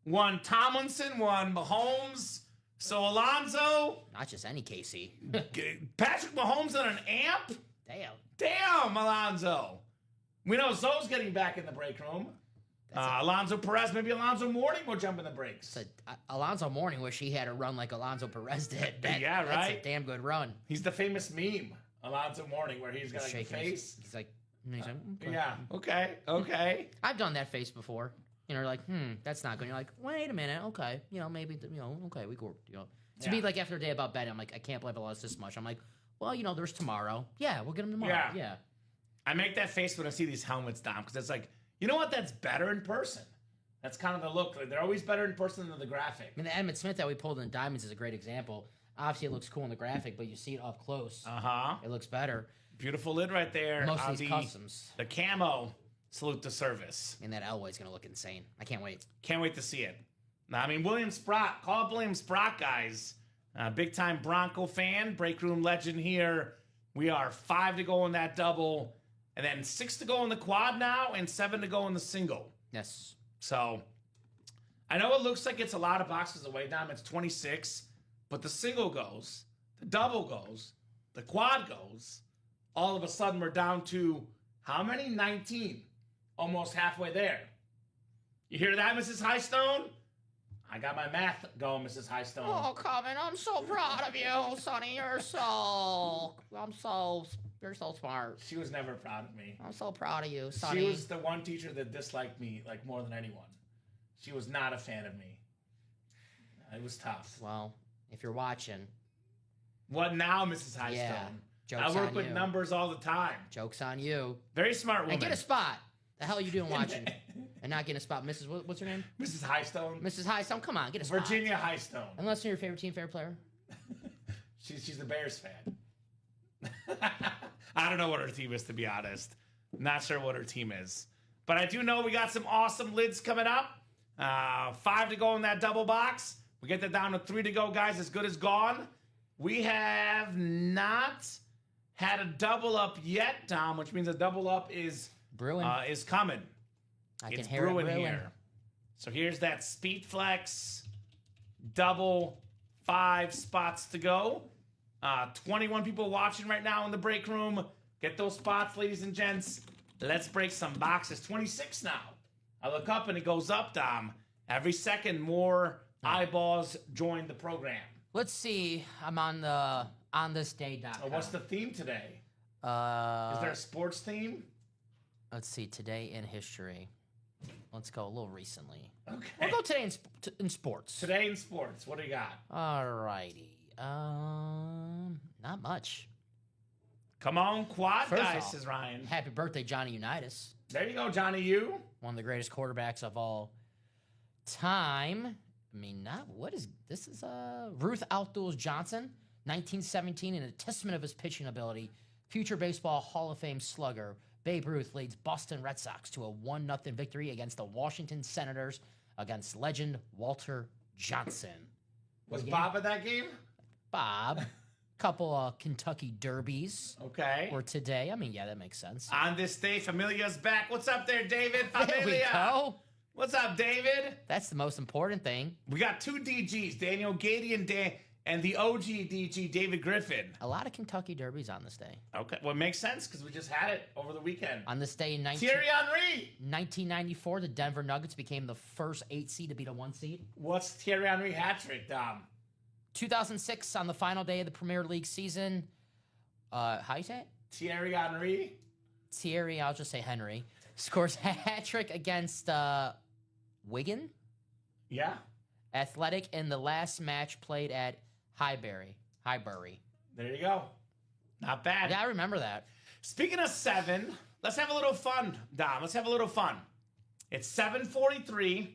[SPEAKER 3] One Tomlinson, one Mahomes. So Alonzo,
[SPEAKER 4] Not just any KC.
[SPEAKER 3] Patrick Mahomes on an amp? Damn, Alonzo. We know Zoe's getting back in the break room. Alonzo Perez, maybe Alonzo Mourning will jump in the breaks.
[SPEAKER 4] Alonzo Mourning wish he had a run like Alonzo Perez did.
[SPEAKER 3] Yeah, right?
[SPEAKER 4] That's a damn good run.
[SPEAKER 3] He's the famous meme, Alonzo Mourning, where he's got like a
[SPEAKER 4] Shaking
[SPEAKER 3] face.
[SPEAKER 4] He's like, okay.
[SPEAKER 3] Yeah, okay.
[SPEAKER 4] I've done that face before. You know, like, that's not good. You're like, wait a minute, okay. You know, maybe, okay, we go, To me, like, after a day about betting, I'm like, I can't believe I lost this much. I'm like, well, there's tomorrow. Yeah, we'll get them tomorrow. Yeah.
[SPEAKER 3] I make that face when I see these helmets, Dom, because it's like, you know what? That's better in person. That's kind of the look. Like, they're always better in person than the graphic.
[SPEAKER 4] I mean, the Emmitt Smith that we pulled in Diamonds is a great example. Obviously, it looks cool in the graphic, but you see it up close. It looks better.
[SPEAKER 3] Beautiful lid right there.
[SPEAKER 4] Most of these customs.
[SPEAKER 3] The camo. Salute to service.
[SPEAKER 4] And that Elway's going to look insane. I can't wait.
[SPEAKER 3] Can't wait to see it. I mean, William Sprott. Call up William Sprott, guys. Big-time Bronco fan. Break room legend here. We are 5 to go in that double. And then 6 to go in the quad now. And 7 to go in the single.
[SPEAKER 4] Yes.
[SPEAKER 3] So, I know it looks like it's a lot of boxes away, Dom. It's 26. But the single goes. The double goes. The quad goes. All of a sudden, we're down to how many? 19. Almost halfway there. You hear that, Mrs. Highstone? I got my math going, Mrs. Highstone.
[SPEAKER 4] Oh, Kamen, I'm so proud of you, Sonny. You're so smart.
[SPEAKER 3] She was never proud of me.
[SPEAKER 4] I'm so proud of you, Sonny.
[SPEAKER 3] She was the one teacher that disliked me like more than anyone. She was not a fan of me. It was tough.
[SPEAKER 4] Well, if you're watching.
[SPEAKER 3] What now, Mrs. Highstone?
[SPEAKER 4] Yeah, joke's
[SPEAKER 3] I work
[SPEAKER 4] on
[SPEAKER 3] with
[SPEAKER 4] you.
[SPEAKER 3] numbers all the time.
[SPEAKER 4] Joke's on you.
[SPEAKER 3] Very smart woman.
[SPEAKER 4] And get a spot. The hell are you doing watching and not getting a spot? Mrs. What's her name?
[SPEAKER 3] Mrs. Highstone.
[SPEAKER 4] Mrs. Highstone, come on, get a spot.
[SPEAKER 3] Virginia Highstone.
[SPEAKER 4] Unless you're your favorite team, favorite player.
[SPEAKER 3] She's the Bears fan. I don't know what her team is, to be honest. Not sure what her team is. But I do know we got some awesome lids coming up. 5 to go in that double box. We get that down to 3 to go, guys. As good as gone. We have not had a double up yet, Tom, which means a double up is
[SPEAKER 4] brewing.
[SPEAKER 3] Is coming.
[SPEAKER 4] It's brewing
[SPEAKER 3] here. So here's that Speed Flex double, 5 spots to go. 21 people watching right now in the break room. Get those spots, ladies and gents. Let's break some boxes. 26 now. I look up and it goes up, Dom. Every second, more eyeballs join the program.
[SPEAKER 4] Let's see. I'm on the onthisday.com.
[SPEAKER 3] What's the theme today? Is there a sports theme?
[SPEAKER 4] Let's see. Today in history. Let's go a little recently.
[SPEAKER 3] Okay.
[SPEAKER 4] We'll go today in sports.
[SPEAKER 3] Today in sports. What do you got?
[SPEAKER 4] All righty. Not much.
[SPEAKER 3] Come on, quad
[SPEAKER 4] First
[SPEAKER 3] guys,
[SPEAKER 4] off,
[SPEAKER 3] says Ryan.
[SPEAKER 4] Happy birthday, Johnny Unitas.
[SPEAKER 3] There you go, Johnny U.
[SPEAKER 4] One of the greatest quarterbacks of all time. I mean, this is Ruth Outdoors Johnson, 1917, and a testament of his pitching ability. Future baseball Hall of Fame slugger Babe Ruth leads Boston Red Sox to a 1-0 victory against the Washington Senators against legend Walter Johnson.
[SPEAKER 3] Was Bob at that game?
[SPEAKER 4] Bob Couple Kentucky Derbies
[SPEAKER 3] Okay.
[SPEAKER 4] or today. I mean, yeah, that makes sense.
[SPEAKER 3] On this day, Familia's back. What's up there, David?
[SPEAKER 4] There we
[SPEAKER 3] Familia.
[SPEAKER 4] go.
[SPEAKER 3] What's up, David?
[SPEAKER 4] That's the most important thing.
[SPEAKER 3] We got 2 DGs, Daniel Gady and the OG DG, David Griffin.
[SPEAKER 4] A lot of Kentucky Derbies on this day.
[SPEAKER 3] Okay, well, it makes sense because we just had it over the weekend.
[SPEAKER 4] On this day in
[SPEAKER 3] Thierry Henry.
[SPEAKER 4] 1994, the Denver Nuggets became the first 8 seed to beat a 1 seed.
[SPEAKER 3] What's Thierry Henry hat trick, Dom?
[SPEAKER 4] 2006, on the final day of the Premier League season, how you say it?
[SPEAKER 3] Thierry Henry.
[SPEAKER 4] Thierry, I'll just say Henry, scores a hat trick against Wigan
[SPEAKER 3] Yeah.
[SPEAKER 4] Athletic in the last match played at Highbury.
[SPEAKER 3] There you go. Not bad.
[SPEAKER 4] Yeah, I remember that.
[SPEAKER 3] Speaking of 7, let's have a little fun, Dom. Let's have a little fun. It's 7:43.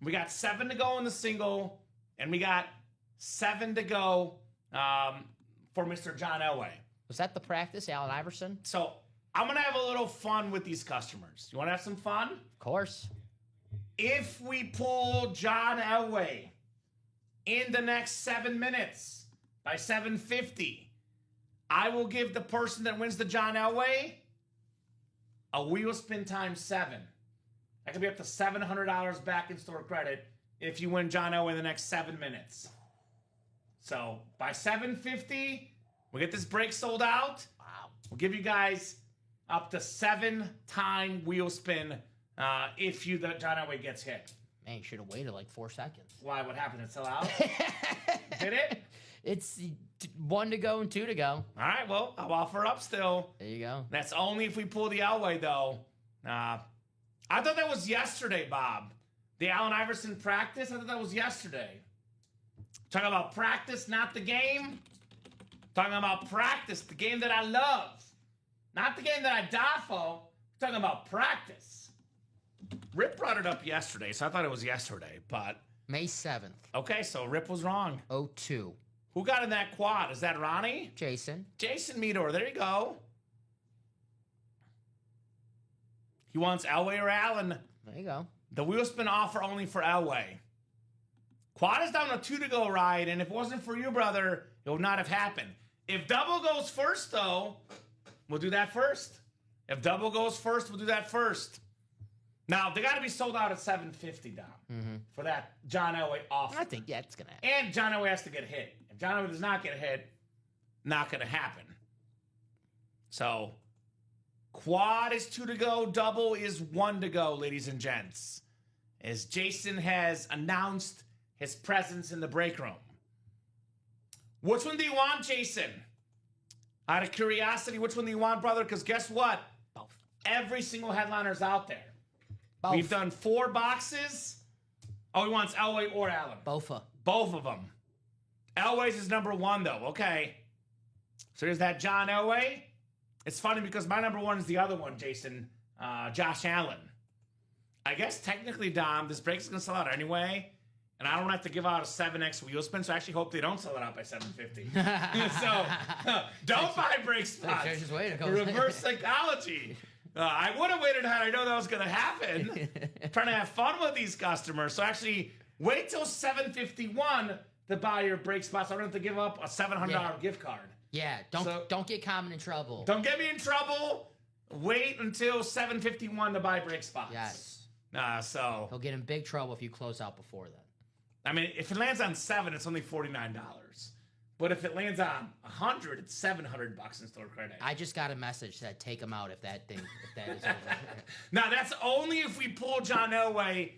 [SPEAKER 3] We got 7 to go in the single, and we got 7 to go for Mr. John Elway.
[SPEAKER 4] Was that the practice, Allen Iverson?
[SPEAKER 3] So I'm going to have a little fun with these customers. You want to have some fun?
[SPEAKER 4] Of course.
[SPEAKER 3] If we pull John Elway in the next 7 minutes by 7:50, I will give the person that wins the John Elway a wheel spin times 7. That could be up to $700 back in store credit if you win John Elway in the next 7 minutes. So by 7:50, we get this break sold out.
[SPEAKER 4] Wow.
[SPEAKER 3] We'll give you guys up to 7-time wheel spin if the John Elway gets hit.
[SPEAKER 4] Man, you should have waited like 4 seconds.
[SPEAKER 3] Why? What happened? It sell out? Did it?
[SPEAKER 4] It's 1 to go and 2 to go.
[SPEAKER 3] All right, well, I'll offer up still.
[SPEAKER 4] There you go.
[SPEAKER 3] That's only if we pull the Elway, though. I thought that was yesterday, Bob. The Allen Iverson practice, I thought that was yesterday. Talking about practice, not the game. Talking about practice, the game that I love. Not the game that I die for. Talking about practice. Rip brought it up yesterday, so I thought it was yesterday, but...
[SPEAKER 4] May 7th,
[SPEAKER 3] Okay, so Rip was wrong.
[SPEAKER 4] 02.
[SPEAKER 3] Who got in that quad? Is that Ronnie?
[SPEAKER 4] Jason.
[SPEAKER 3] Jason Meador, there you go. He wants Elway or Allen.
[SPEAKER 4] There you go.
[SPEAKER 3] The wheel spin offer only for Elway. Quad is down a 2 to go ride, and if it wasn't for you, brother, it would not have happened. If double goes first, though, we'll do that first. If double goes first, we'll do that first. Now, they got to be sold out at $750, Dom, for that John Elway offer.
[SPEAKER 4] I think, yeah, it's going to happen.
[SPEAKER 3] And John Elway has to get hit. If John Elway does not get hit, not going to happen. So, quad is 2 to go, double is 1 to go, ladies and gents. As Jason has announced his presence in the break room. Which one do you want, Jason? Out of curiosity, which one do you want, brother? Because guess what?
[SPEAKER 4] Both.
[SPEAKER 3] Every single headliner's out there.
[SPEAKER 4] Both.
[SPEAKER 3] We've done 4 boxes. Oh, he wants Elway or Allen.
[SPEAKER 4] Both.
[SPEAKER 3] Both of them. Elway's is number 1, though. Okay. So there's that John Elway. It's funny because my number 1 is the other one, Jason. Josh Allen. I guess technically, Dom, this break's going to sell out anyway. And I don't have to give out a 7X wheel spin, so I actually hope they don't sell it out by 750. So don't buy break spots.
[SPEAKER 4] Just wait a couple
[SPEAKER 3] Reverse psychology. I would have waited had I known that was going to happen. Trying to have fun with these customers. So actually, wait till 751 to buy your break spots. I don't have to give up a $700 gift card.
[SPEAKER 4] Yeah, don't get Kamen in trouble.
[SPEAKER 3] Don't get me in trouble. Wait until 751 to buy break spots.
[SPEAKER 4] Yes.
[SPEAKER 3] So
[SPEAKER 4] He'll get in big trouble if you close out before then.
[SPEAKER 3] I mean, if it lands on 7, it's only $49. But if it lands on 100, it's $700 in store credit.
[SPEAKER 4] I just got a message that take him out if that is over.
[SPEAKER 3] Now, that's only if we pull John Elway,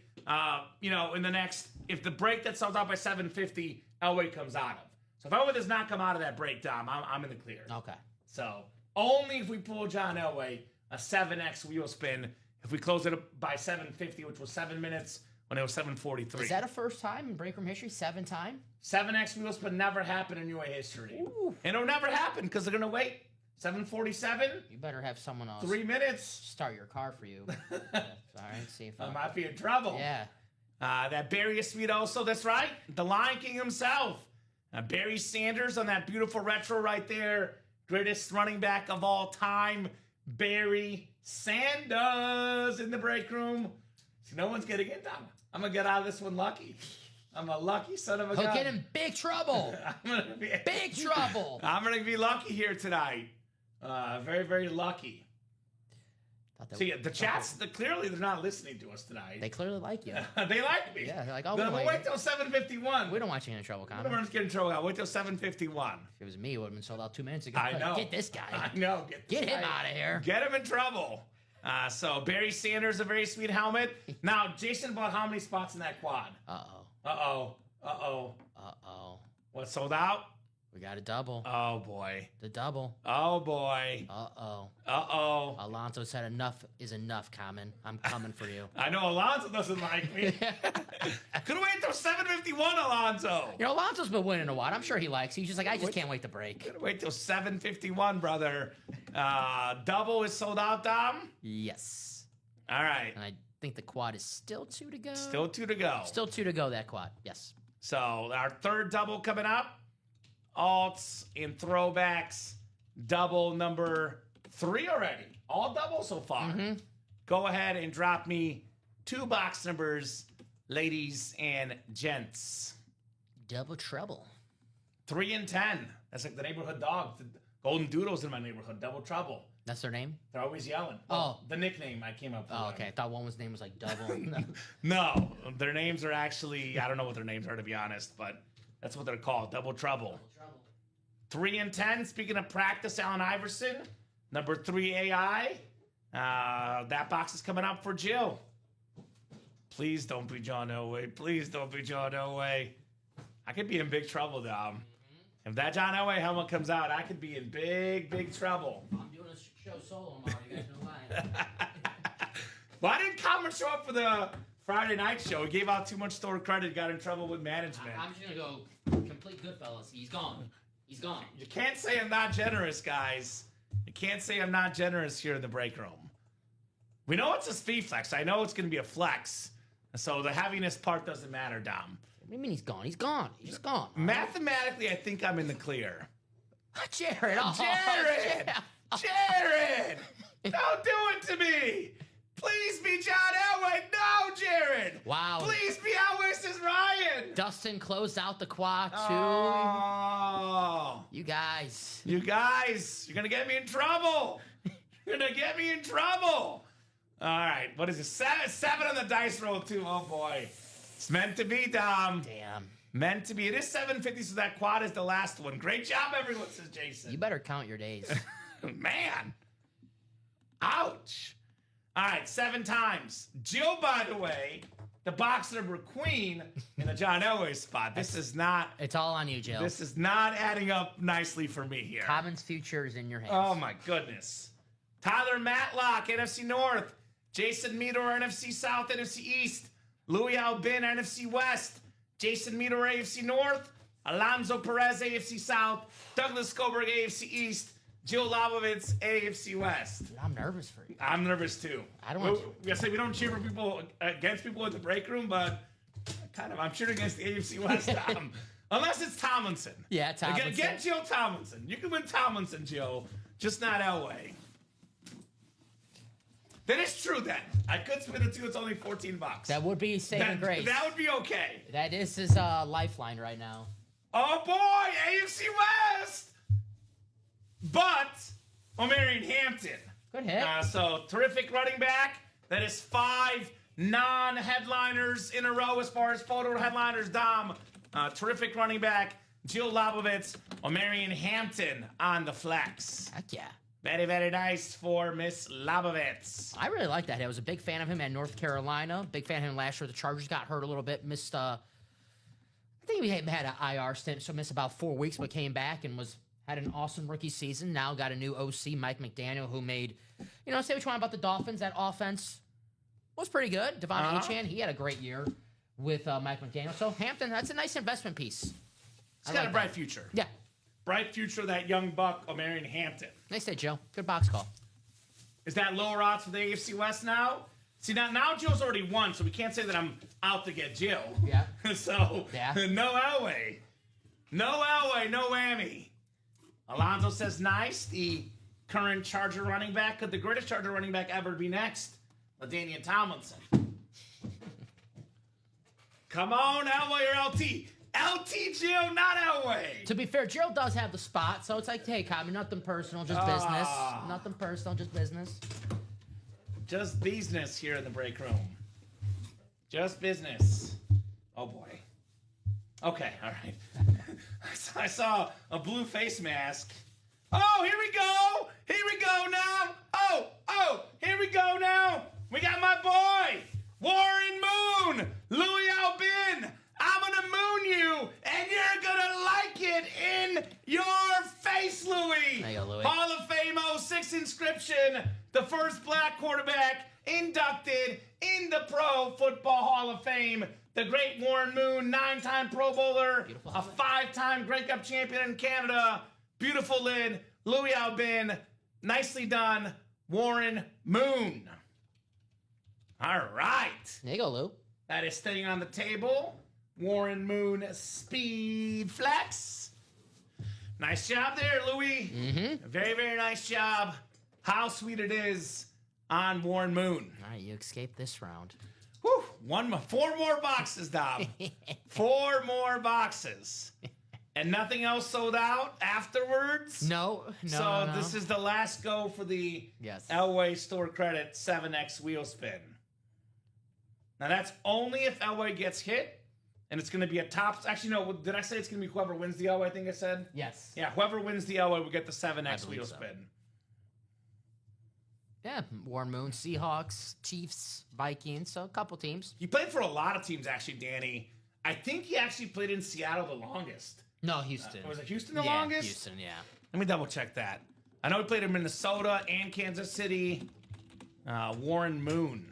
[SPEAKER 3] in the next, if the break that sells out by 750, Elway comes out of. So if Elway does not come out of that break, Dom, I'm in the clear.
[SPEAKER 4] Okay.
[SPEAKER 3] So only if we pull John Elway, a 7X wheel spin, if we close it by 750, which was 7 minutes, when it was 7:43.
[SPEAKER 4] Is that a first time in break room history? 7-time?
[SPEAKER 3] 7X wheel spin never happened in UA history.
[SPEAKER 4] Ooh.
[SPEAKER 3] And it'll never happen because they're going to wait. 7:47?
[SPEAKER 4] You better have someone else
[SPEAKER 3] 3 minutes?
[SPEAKER 4] start your car for you. Yeah, all right, see if
[SPEAKER 3] I might be in trouble.
[SPEAKER 4] yeah.
[SPEAKER 3] That Barry Esposito, that's right. The Lion King himself. Barry Sanders on that beautiful retro right there. Greatest running back of all time. Barry Sanders in the break room. See, no one's getting in, Dom. I'm going to get out of this one lucky. I'm a lucky son of a
[SPEAKER 4] He'll
[SPEAKER 3] gun.
[SPEAKER 4] get in big trouble. Big trouble.
[SPEAKER 3] I'm gonna be lucky here tonight. Very, very lucky. See, the chats, clearly they're not listening to us tonight.
[SPEAKER 4] They clearly like you.
[SPEAKER 3] They like me.
[SPEAKER 4] Yeah, they're like, oh,
[SPEAKER 3] We'll wait till 7:51.
[SPEAKER 4] We don't want you in trouble, Kamen.
[SPEAKER 3] We're just getting in trouble. I'll wait till 7:51.
[SPEAKER 4] If it was me, it would have been sold out 2 minutes ago.
[SPEAKER 3] I know.
[SPEAKER 4] Get this guy.
[SPEAKER 3] I know.
[SPEAKER 4] Get him out of here.
[SPEAKER 3] Get him in trouble. So Barry Sanders, a very sweet helmet. Now, Jason bought how many spots in that quad?
[SPEAKER 4] Uh-oh.
[SPEAKER 3] What, sold out?
[SPEAKER 4] We got a double.
[SPEAKER 3] Oh, boy.
[SPEAKER 4] The double.
[SPEAKER 3] Oh, boy.
[SPEAKER 4] Uh-oh. Alonso said enough is enough, Kamen. I'm coming for you.
[SPEAKER 3] I know Alonso doesn't like me. Couldn't wait till 7:51, Alonso.
[SPEAKER 4] You know, Alonso's been winning a while. I'm sure he likes. He's just like, I just can't wait to break.
[SPEAKER 3] Couldn't wait till 7:51, brother. Double is sold out, Dom?
[SPEAKER 4] Yes.
[SPEAKER 3] All right.
[SPEAKER 4] And I think the quad is still 2 to go.
[SPEAKER 3] Still 2 to go.
[SPEAKER 4] Still 2 to go, that quad. Yes.
[SPEAKER 3] So our third double coming up. Alts and throwbacks. Double number 3 already. All double so far. Go ahead and drop me 2 box numbers, ladies and gents.
[SPEAKER 4] Double trouble.
[SPEAKER 3] 3 and 10. That's like the neighborhood dog. The Golden Doodles in my neighborhood. Double trouble.
[SPEAKER 4] That's their name?
[SPEAKER 3] They're always yelling.
[SPEAKER 4] Oh.
[SPEAKER 3] The nickname I came up with.
[SPEAKER 4] Oh, okay. I thought one's name was like Double.
[SPEAKER 3] No. Their names are actually, I don't know what their names are to be honest, but that's what they're called. Double trouble. 3 and 10. Speaking of practice, Allen Iverson. Number 3 AI. That box is coming up for Jill. Please don't be John Elway. Please don't be John Elway. I could be in big trouble, Dom. If that John Elway helmet comes out, I could be in big, big trouble.
[SPEAKER 4] I'm doing a show solo tomorrow. You guys know why.
[SPEAKER 3] Why didn't Kamen show up for the Friday night show? He gave out too much store credit, got in trouble with management.
[SPEAKER 4] I'm just going to go complete Goodfellas. He's gone. He's gone.
[SPEAKER 3] You can't say I'm not generous, guys. You can't say I'm not generous here in the break room. We know it's a speed flex. I know it's going to be a flex. So the heaviness part doesn't matter, Dom.
[SPEAKER 4] What do you mean he's gone? He's gone. He's just gone.
[SPEAKER 3] Mathematically, I think I'm in the clear.
[SPEAKER 4] Jared. Oh,
[SPEAKER 3] Jared! Jared! Don't do it to me! Please be John Elway. No, Jared!
[SPEAKER 4] Wow.
[SPEAKER 3] Please be Elway says Ryan!
[SPEAKER 4] Dustin closed out the quad, too.
[SPEAKER 3] Oh.
[SPEAKER 4] You guys.
[SPEAKER 3] You guys, you're going to get me in trouble. You're going to get me in trouble. All right, what is it? 7 on the dice roll, too. Oh, boy. It's meant to be, Dom.
[SPEAKER 4] Damn.
[SPEAKER 3] Meant to be. It is 750, so that quad is the last one. Great job, everyone, says Jason.
[SPEAKER 4] You better count your days.
[SPEAKER 3] Man. Ouch. All right, 7 times. Jill, by the way, the box number queen in the John Elway spot. This is not...
[SPEAKER 4] It's all on you, Jill.
[SPEAKER 3] This is not adding up nicely for me here.
[SPEAKER 4] Kamen's future is in your hands.
[SPEAKER 3] Oh, my goodness. Tyler Matlock, NFC North. Jason Meador, NFC South, NFC East. Louis Albin, NFC West. Jason Meador, AFC North. Alonzo Perez, AFC South. Douglas Skoberg, AFC East. Jill Labovitz, AFC West.
[SPEAKER 4] Dude, I'm nervous for you.
[SPEAKER 3] I'm nervous too.
[SPEAKER 4] I don't want
[SPEAKER 3] to. We don't cheer for people against people in the break room, but I'm cheering against the AFC West. Unless it's Tomlinson.
[SPEAKER 4] Yeah, Tomlinson.
[SPEAKER 3] Get Jill Tomlinson. You can win Tomlinson, Jill. Just not Elway. That is true then. I could spin it too. It's only $14.
[SPEAKER 4] That would be saving grace.
[SPEAKER 3] That would be okay.
[SPEAKER 4] That is his lifeline right now.
[SPEAKER 3] Oh boy, AFC West. But O'Marion Hampton.
[SPEAKER 4] Good hit.
[SPEAKER 3] So terrific running back. That is 5 non-headliners in a row as far as photo headliners. Dom, terrific running back. Jill Labovitz, O'Marion Hampton on the flex.
[SPEAKER 4] Heck yeah.
[SPEAKER 3] Very, very nice for Miss Labovitz.
[SPEAKER 4] I really like that hit. I was a big fan of him at North Carolina. Big fan of him last year. The Chargers got hurt a little bit. Missed, I think he had an IR stint, so missed about 4 weeks, but came back and had an awesome rookie season. Now got a new OC, Mike McDaniel, who made, say what you want about the Dolphins. That offense was pretty good. Devon Achane, he had a great year with Mike McDaniel. So Hampton, that's a nice investment piece.
[SPEAKER 3] He's got a bright future.
[SPEAKER 4] Yeah.
[SPEAKER 3] Bright future, that young buck, O'Marion Hampton.
[SPEAKER 4] Nice day, Joe. Good box call.
[SPEAKER 3] Is that lower odds for the AFC West now? See, now Jill's already won, so we can't say that I'm out to get Jill.
[SPEAKER 4] Yeah.
[SPEAKER 3] So,
[SPEAKER 4] yeah.
[SPEAKER 3] No Elway. No Elway, no whammy. Alonzo says nice. The current Charger running back. Could the greatest Charger running back ever be next? LaDainian Tomlinson. Come on, Elway or LT. LT Gio, not Elway.
[SPEAKER 4] To be fair, Gerald does have the spot, so it's like, hey, Kamen, nothing personal, just business. Nothing personal, just business.
[SPEAKER 3] Just business here in the break room. Just business. Oh boy. Okay, all right. I saw a blue face mask. Oh, here we go. Here we go now. Oh, here we go now. We got my boy, Warren Moon, Louis Albin. I'm gonna moon you, and you're gonna like it in your face, Louis.
[SPEAKER 4] There you go, Louis.
[SPEAKER 3] Hall of Fame 06 inscription, the first black quarterback inducted in the Pro Football Hall of Fame. The great Warren Moon, 9-time Pro Bowler,
[SPEAKER 4] Beautiful.
[SPEAKER 3] a 5-time Grey Cup champion in Canada. Beautiful lid, Louis Albin. Nicely done, Warren Moon. All right.
[SPEAKER 4] There you go, Lou.
[SPEAKER 3] That is staying on the table. Warren Moon Speed Flex. Nice job there, Louis.
[SPEAKER 4] Mm-hmm.
[SPEAKER 3] Very, very nice job. How sweet it is on Warren Moon.
[SPEAKER 4] All right, you escaped this round.
[SPEAKER 3] Whew. 4 more boxes, Dom. 4 more boxes. And nothing else sold out afterwards?
[SPEAKER 4] No.
[SPEAKER 3] So this is the last go for the Elway Store Credit 7X wheel spin. Now that's only if Elway gets hit. And it's going to be a top... Actually, no. Did I say it's going to be whoever wins the Elway? I think I said?
[SPEAKER 4] Yes.
[SPEAKER 3] Yeah, whoever wins the Elway will get the 7X wheel
[SPEAKER 4] so.
[SPEAKER 3] spin.
[SPEAKER 4] Yeah, Warren Moon, Seahawks, Chiefs, Vikings, so a couple teams.
[SPEAKER 3] He played for a lot of teams, actually, Danny. I think he actually played in Seattle the longest.
[SPEAKER 4] No, Houston.
[SPEAKER 3] Was it Houston the longest?
[SPEAKER 4] Houston, yeah.
[SPEAKER 3] Let me double check that. I know he played in Minnesota and Kansas City. Warren Moon.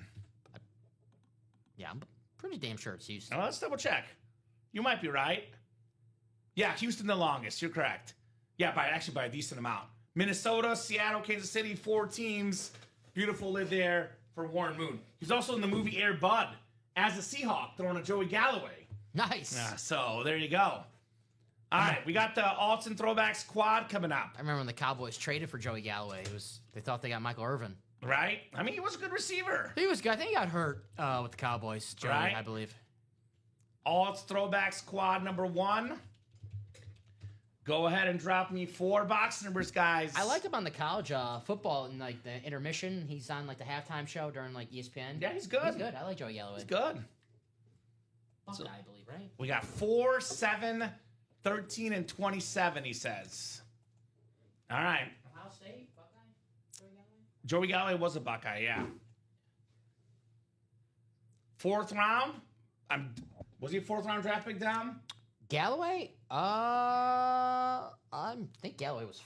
[SPEAKER 4] Yeah, I'm pretty damn sure it's Houston.
[SPEAKER 3] Now, let's double check. You might be right. Yeah, Houston the longest. You're correct. Yeah, by a decent amount. Minnesota, Seattle, Kansas City, 4 teams. Beautiful lid there for Warren Moon. He's also in the movie Air Bud as a Seahawk throwing a Joey Galloway.
[SPEAKER 4] Nice.
[SPEAKER 3] So there you go. All right, we got the Alts and Throwbacks quad coming up.
[SPEAKER 4] I remember when the Cowboys traded for Joey Galloway. They thought they got Michael Irvin.
[SPEAKER 3] Right? I mean, he was a good receiver.
[SPEAKER 4] He was good. I think he got hurt with the Cowboys, Joey,
[SPEAKER 3] Right.
[SPEAKER 4] I believe.
[SPEAKER 3] Alts Throwbacks quad number 1. Go ahead and drop me 4 box numbers, guys.
[SPEAKER 4] I liked him on the college football in like the intermission. He's on like the halftime show during like ESPN.
[SPEAKER 3] Yeah, he's good.
[SPEAKER 4] He's good. I like Joey Galloway.
[SPEAKER 3] He's good.
[SPEAKER 4] Buckeye, I believe, right?
[SPEAKER 3] We got 4, 7, 13, and 27, he says. All right.
[SPEAKER 4] Ohio State, Buckeye, Joey Galloway?
[SPEAKER 3] Joey Galloway was a Buckeye, yeah. 4th round? Was he a 4th round draft pick, Dom?
[SPEAKER 4] Galloway? I think Galloway was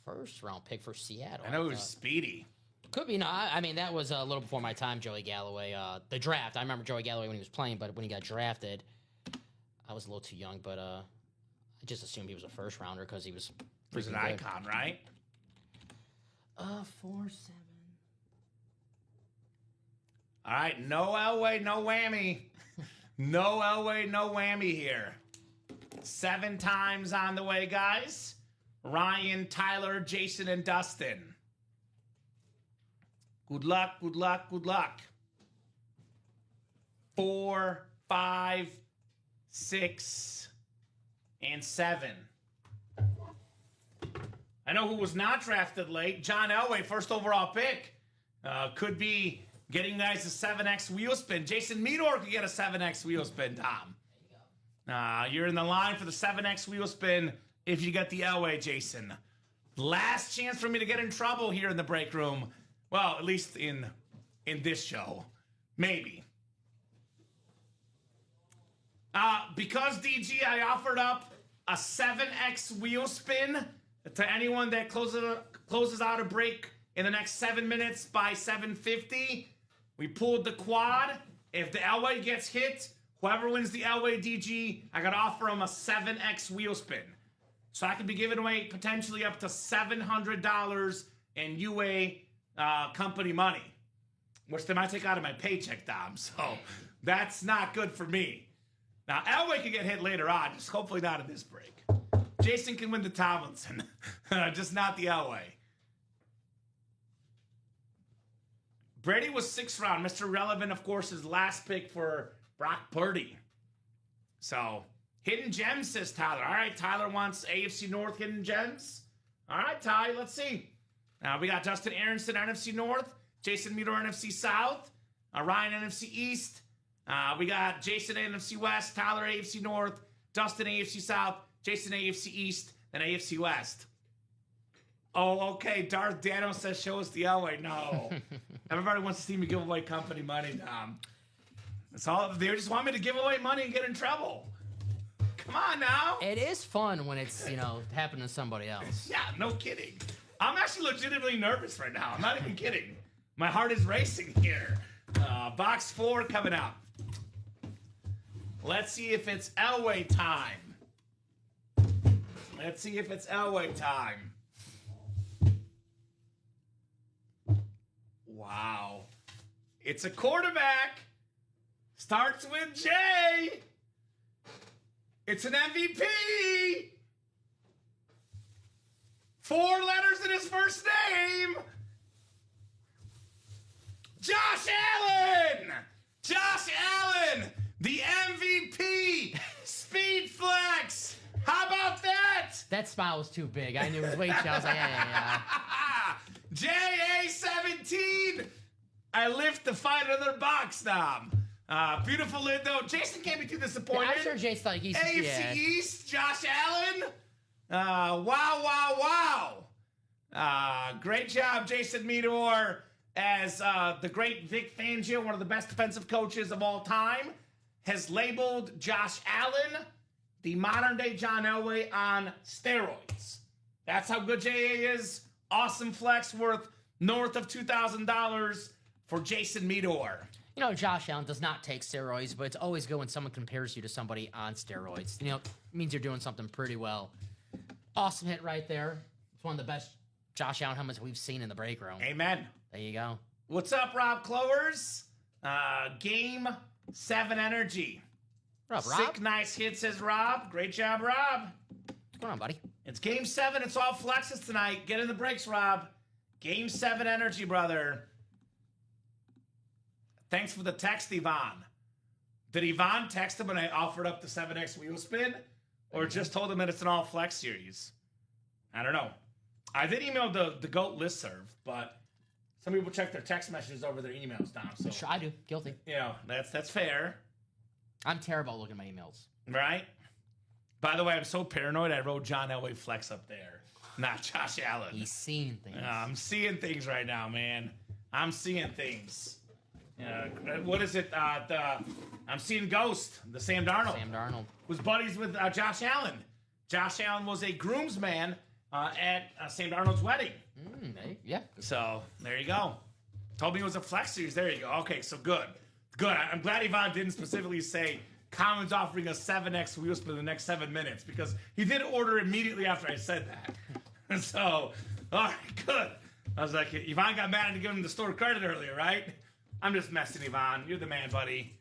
[SPEAKER 4] first round pick for Seattle.
[SPEAKER 3] I know he was speedy.
[SPEAKER 4] Could be. No, I mean, that was a little before my time, Joey Galloway. The draft, I remember Joey Galloway when he was playing, but when he got drafted, I was a little too young, but I just assumed he was a first rounder because he was
[SPEAKER 3] He was an
[SPEAKER 4] freaking good.
[SPEAKER 3] icon, right?
[SPEAKER 4] 4-7.
[SPEAKER 3] All right, no Elway, no whammy. No Elway, no whammy here. 7 times on the way, guys. Ryan, Tyler, Jason, and Dustin. Good luck, good luck, good luck. 4, 5, 6, and 7. I know who was not drafted late. John Elway, first overall pick. Could be getting you guys a 7X wheel spin. Jason Meador could get a 7X wheel spin, Tom. You're in the line for the 7X wheel spin if you get the Elway, Jason. Last chance for me to get in trouble here in the break room. Well, at least in this show. Maybe. Because DG, I offered up a 7X wheel spin to anyone that closes out a break in the next 7 minutes by 7:50. We pulled the quad. If the Elway gets hit, whoever wins the Elway DG, I got to offer them a 7X wheel spin. So I could be giving away potentially up to $700 in UA company money, which they might take out of my paycheck, Dom. So that's not good for me. Now, Elway can get hit later on, just hopefully not in this break. Jason can win the Tomlinson, just not the Elway. Brady was 6th round. Mr. Relevant, of course, his last pick for Brock Purdy. So, hidden gems, says Tyler. All right, Tyler wants AFC North hidden gems. All right, Ty, let's see. We got Justin Aronson, NFC North. Jason Meador, NFC South. Ryan, NFC East. We got Jason, NFC West. Tyler, AFC North. Dustin, AFC South. Jason, AFC East. And AFC West. Oh, okay. Darth Dano says show us the Elway. No. Everybody wants to see me give away company money, Dom. That's all. They just want me to give away money and get in trouble. Come on now.
[SPEAKER 4] It is fun when it's, happening to somebody else.
[SPEAKER 3] Yeah, no kidding. I'm actually legitimately nervous right now. I'm not even kidding. My heart is racing here. Box 4 coming up. Let's see if it's Elway time. Let's see if it's Elway time. Wow. It's a quarterback. Starts with J. It's an MVP. 4 letters in his first name. Josh Allen. Josh Allen, the MVP. Speed flex. How about that?
[SPEAKER 4] That smile was too big. I knew it was way too. I was like, yeah.
[SPEAKER 3] JA17. I live to find another box, Dom. Beautiful lid, though. Jason can't be too disappointed.
[SPEAKER 4] I'm sure Jason thought he's
[SPEAKER 3] AFC East, Josh Allen. Wow. Great job, Jason Meador, as the great Vic Fangio, one of the best defensive coaches of all time, has labeled Josh Allen the modern-day John Elway on steroids. That's how good JA is. Awesome flex worth north of $2,000 for Jason Meador.
[SPEAKER 4] Josh Allen does not take steroids, but it's always good when someone compares you to somebody on steroids. It means you're doing something pretty well. Awesome hit right there. It's one of the best Josh Allen helmets we've seen in the break room.
[SPEAKER 3] Amen.
[SPEAKER 4] There you go.
[SPEAKER 3] What's up, Rob Clovers? Game 7 energy.
[SPEAKER 4] What up, Rob?
[SPEAKER 3] Sick, nice hit, says Rob. Great job, Rob.
[SPEAKER 4] What's going on, buddy?
[SPEAKER 3] It's Game 7. It's all flexes tonight. Get in the breaks, Rob. Game 7 energy, brother. Thanks for the text, Yvonne. Did Yvonne text him when I offered up the 7X wheel spin? Or just told him that it's an all flex series? I don't know. I did email the GOAT listserv, but some people check their text messages over their emails, Dom. So
[SPEAKER 4] Sure, I do. Guilty.
[SPEAKER 3] That's fair.
[SPEAKER 4] I'm terrible at looking at my emails.
[SPEAKER 3] Right? By the way, I'm so paranoid I wrote John Elway flex up there, not Josh Allen.
[SPEAKER 4] He's seeing things.
[SPEAKER 3] I'm seeing things right now, man. I'm seeing things. What is it? I'm seeing Ghost, the Sam Darnold.
[SPEAKER 4] Sam Darnold.
[SPEAKER 3] Was buddies with Josh Allen. Josh Allen was a groomsman at Sam Darnold's wedding.
[SPEAKER 4] Yeah.
[SPEAKER 3] So, there you go. Told me it was a flex series. There you go. Okay, so good. Good. I'm glad Yvonne didn't specifically say Kamen's offering a 7X wheel spin in the next 7 minutes, because he did order immediately after I said that. So, all right, good. I was like, Yvonne got mad at giving him the store credit earlier, right? I'm just messing, Yvonne. You're the man, buddy.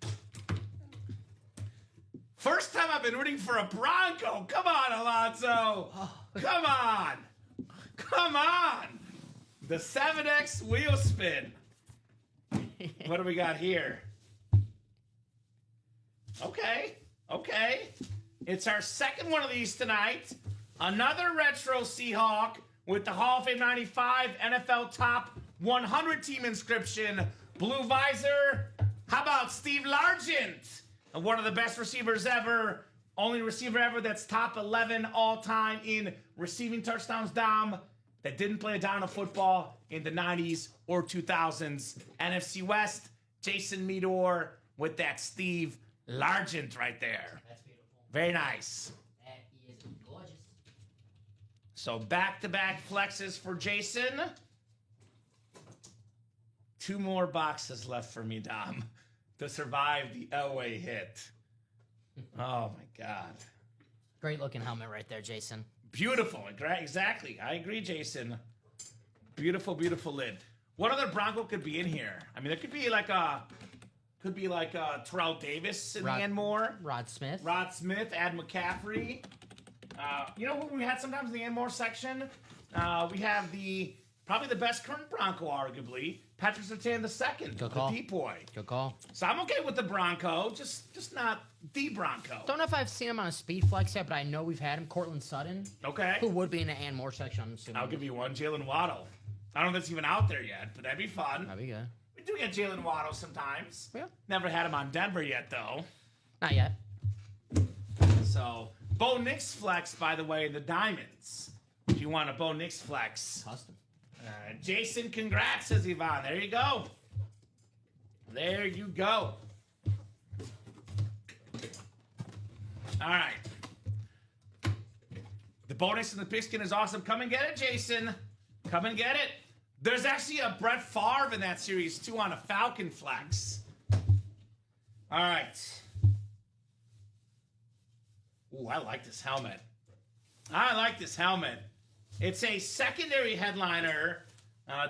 [SPEAKER 3] First time I've been rooting for a Bronco. Come on, Alonso. Come on. Come on. The 7X wheel spin. What do we got here? Okay. It's our second one of these tonight. Another retro Seahawk with the Hall of Fame 95 NFL Top 100 team inscription. Blue visor. How about Steve Largent? One of the best receivers ever. Only receiver ever that's top 11 all time in receiving touchdowns, Dom, that didn't play a down of football in the 90s or 2000s. NFC West, Jason Meador with that Steve Largent right there.
[SPEAKER 4] That's beautiful.
[SPEAKER 3] Very nice.
[SPEAKER 4] That is gorgeous.
[SPEAKER 3] So back-to-back flexes for Jason. 2 more boxes left for me, Dom, to survive the Elway hit. Oh, my God.
[SPEAKER 4] Great looking helmet right there, Jason.
[SPEAKER 3] Beautiful. Exactly. I agree, Jason. Beautiful, beautiful lid. What other Bronco could be in here? I mean, there could be like a Terrell Davis in the end more.
[SPEAKER 4] Rod Smith.
[SPEAKER 3] Ad McCaffrey. You know what we had sometimes in the Anmore section? We have the probably the best current Bronco, arguably, Patrick Surtain II,
[SPEAKER 4] Good
[SPEAKER 3] the
[SPEAKER 4] call.
[SPEAKER 3] depoy.
[SPEAKER 4] Good call.
[SPEAKER 3] So I'm okay with the Bronco, just not the Bronco.
[SPEAKER 4] Don't know if I've seen him on a speed flex yet, but I know we've had him. Cortland Sutton,
[SPEAKER 3] Okay.
[SPEAKER 4] who would be in the and more section, I'm assuming.
[SPEAKER 3] I'll give you one, Jalen Waddle. I don't know if that's even out there yet, but that'd be fun.
[SPEAKER 4] That'd be good.
[SPEAKER 3] We do get Jalen Waddle sometimes.
[SPEAKER 4] Yeah.
[SPEAKER 3] Never had him on Denver yet, though.
[SPEAKER 4] Not yet.
[SPEAKER 3] So, Bo Nix flex, by the way, in the Diamonds. If you want a Bo Nix flex.
[SPEAKER 4] Custom.
[SPEAKER 3] Jason, congrats, says Yvonne. There you go. There you go. All right. The bonus in the pigskin is awesome. Come and get it, Jason. Come and get it. There's actually a Brett Favre in that series, too, on a Falcon flex. All right. Ooh, I like this helmet. I like this helmet. It's a secondary headliner.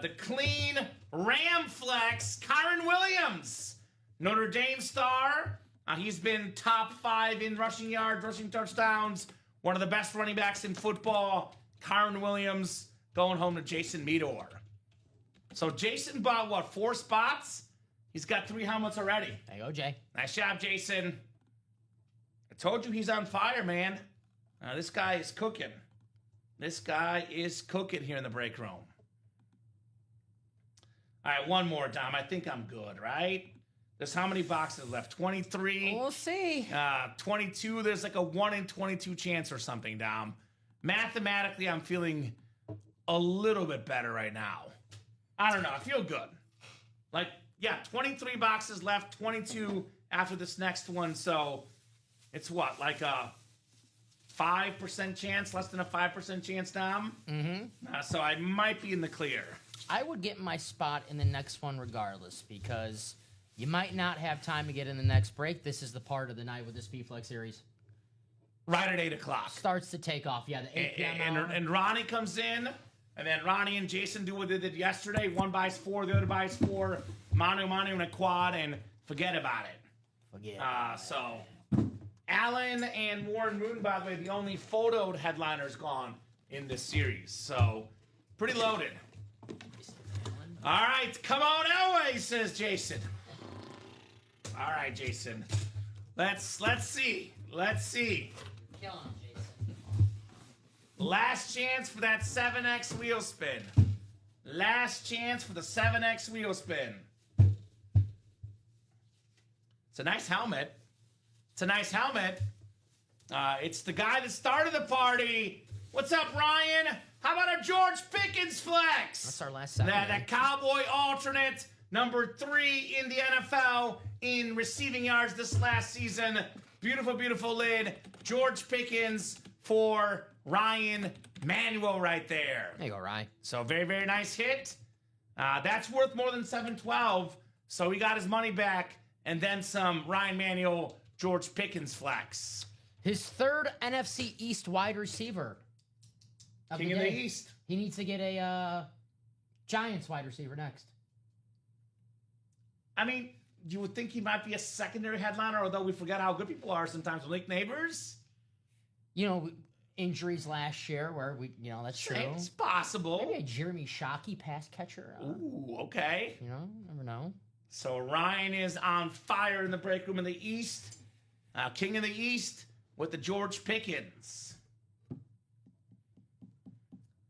[SPEAKER 3] The clean Ram flex, Kyron Williams. Notre Dame star. He's been top 5 in rushing yards, rushing touchdowns. One of the best running backs in football. Kyron Williams going home to Jason Meador. So Jason bought, what, 4 spots? He's got 3 helmets already.
[SPEAKER 4] There you go, Jay.
[SPEAKER 3] Nice job, Jason. I told you he's on fire, man. This guy is cooking. This guy is cooking here in the break room. All right, one more, Dom. I think I'm good, right? There's how many boxes left? 23?
[SPEAKER 4] We'll see.
[SPEAKER 3] 22. There's like a 1 in 22 chance or something, Dom. Mathematically, I'm feeling a little bit better right now. I don't know. I feel good. Like, yeah, 23 boxes left, 22 after this next one. So it's what, like a 5% chance, less than a 5% chance, Dom? Mm-hmm. So I might be in the clear.
[SPEAKER 4] I would get my spot in the next one regardless because you might not have time to get in the next break. This is the part of the night with the Speed Flex series.
[SPEAKER 3] Right at 8 o'clock.
[SPEAKER 4] Starts to take off. Yeah, the 8 p.m. hour.
[SPEAKER 3] And Ronnie comes in, and then Ronnie and Jason do what they did yesterday. One buys 4, the other buys 4. Manu in a quad, and forget about it. So Allen and Warren Moon, by the way, the only photoed headliners gone in this series. So pretty loaded. All right, come on Elway, says Jason. All right, Jason. Let's see. Let's see.
[SPEAKER 4] Kill him, Jason.
[SPEAKER 3] Last chance for that 7X wheel spin. Last chance for the 7X wheel spin. It's a nice helmet. It's a nice helmet. It's the guy that started the party. What's up, Ryan? How about a George Pickens flex?
[SPEAKER 4] That's our last second.
[SPEAKER 3] That Cowboy alternate, number 3 in the NFL in receiving yards this last season. Beautiful, beautiful lid. George Pickens for Ryan Manuel right there.
[SPEAKER 4] There you go, Ryan.
[SPEAKER 3] So very, very nice hit. That's worth more than $712. So he got his money back and then some. Ryan Manuel, George Pickens flex.
[SPEAKER 4] His 3rd NFC East wide receiver.
[SPEAKER 3] King of the East.
[SPEAKER 4] He needs to get a Giants wide receiver next.
[SPEAKER 3] I mean, you would think he might be a secondary headliner, although we forget how good people are sometimes with Nick Neighbors.
[SPEAKER 4] You know, injuries last year where that's true.
[SPEAKER 3] It's possible.
[SPEAKER 4] Maybe a Jeremy Shockey pass catcher.
[SPEAKER 3] Ooh, okay.
[SPEAKER 4] Never know.
[SPEAKER 3] So Ryan is on fire in the break room in the East. King of the East with the George Pickens.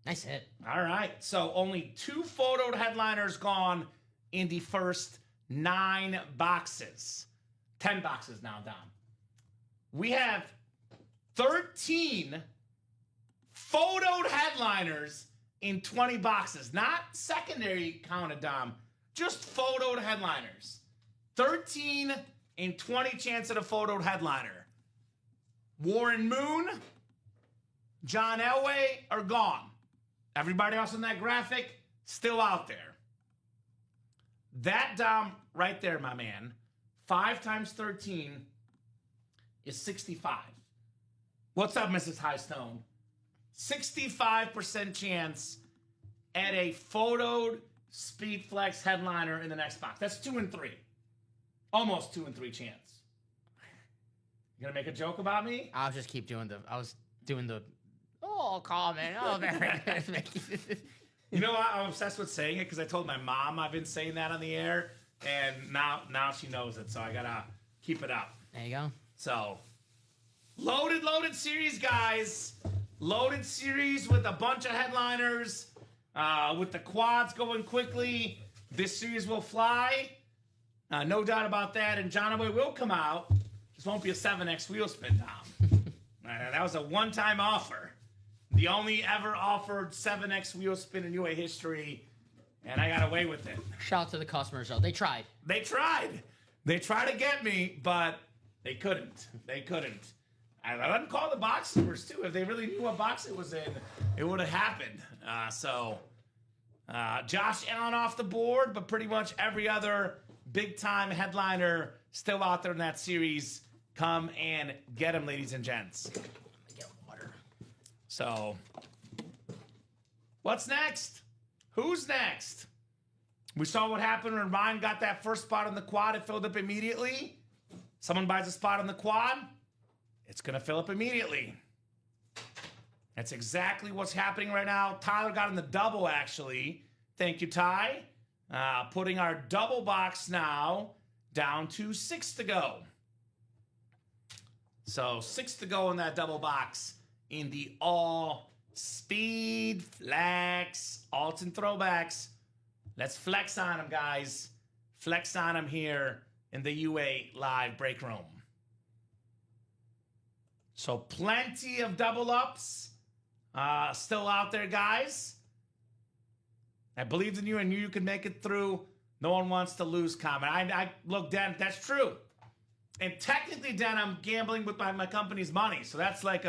[SPEAKER 4] Nice hit.
[SPEAKER 3] All right. So only 2 photoed headliners gone in the first 9 boxes. 10 boxes now, Dom. We have 13 photoed headliners in 20 boxes. Not secondary counted, Dom. Just photoed headliners. 13 in 20 chance at a photoed headliner. Warren Moon, John Elway are gone. Everybody else in that graphic, still out there. That, Dom, right there, my man, 5 times 13 is 65. What's up, Mrs. Highstone? 65% chance at a photoed Speedflex headliner in the next box. That's 2 and 3. Almost 2 and 3 chance. You gonna make a joke about me?
[SPEAKER 4] I was doing the oh, comment. Oh, very good.
[SPEAKER 3] You know what? I'm obsessed with saying it because I told my mom I've been saying that on the air, and now she knows it, so I gotta keep it up.
[SPEAKER 4] There you go.
[SPEAKER 3] So, loaded series, guys. Loaded series with a bunch of headliners, with the quads going quickly. This series will fly. No doubt about that. And John Away will come out. This won't be a 7X wheel spin, Tom. That was a one-time offer. The only ever offered 7X wheel spin in UA history. And I got away with it.
[SPEAKER 4] Shout out to the customers, though. They tried.
[SPEAKER 3] They tried. They tried to get me, but they couldn't. They couldn't. I let them call the box numbers, too. If they really knew what box it was in, it would have happened. Josh Allen off the board, but pretty much every other big-time headliner still out there in that series. Come and get him, ladies and gents.
[SPEAKER 4] Get water.
[SPEAKER 3] So, what's next? Who's next? We saw what happened when Ryan got that first spot on the quad. It filled up immediately. Someone buys a spot on the quad, it's going to fill up immediately. That's exactly what's happening right now. Tyler got in the double, actually. Thank you, Ty. Putting our double box now down to 6 to go. So 6 to go in that double box in the all speed flex alts and throwbacks. Let's flex on them, guys. Flex on them here in the UA live break room. So plenty of double ups still out there, guys. I believed in you. I knew you could make it through. No one wants to lose, Kamen. I look, Dan, that's true. And technically, Dan, I'm gambling with my company's money. So that's like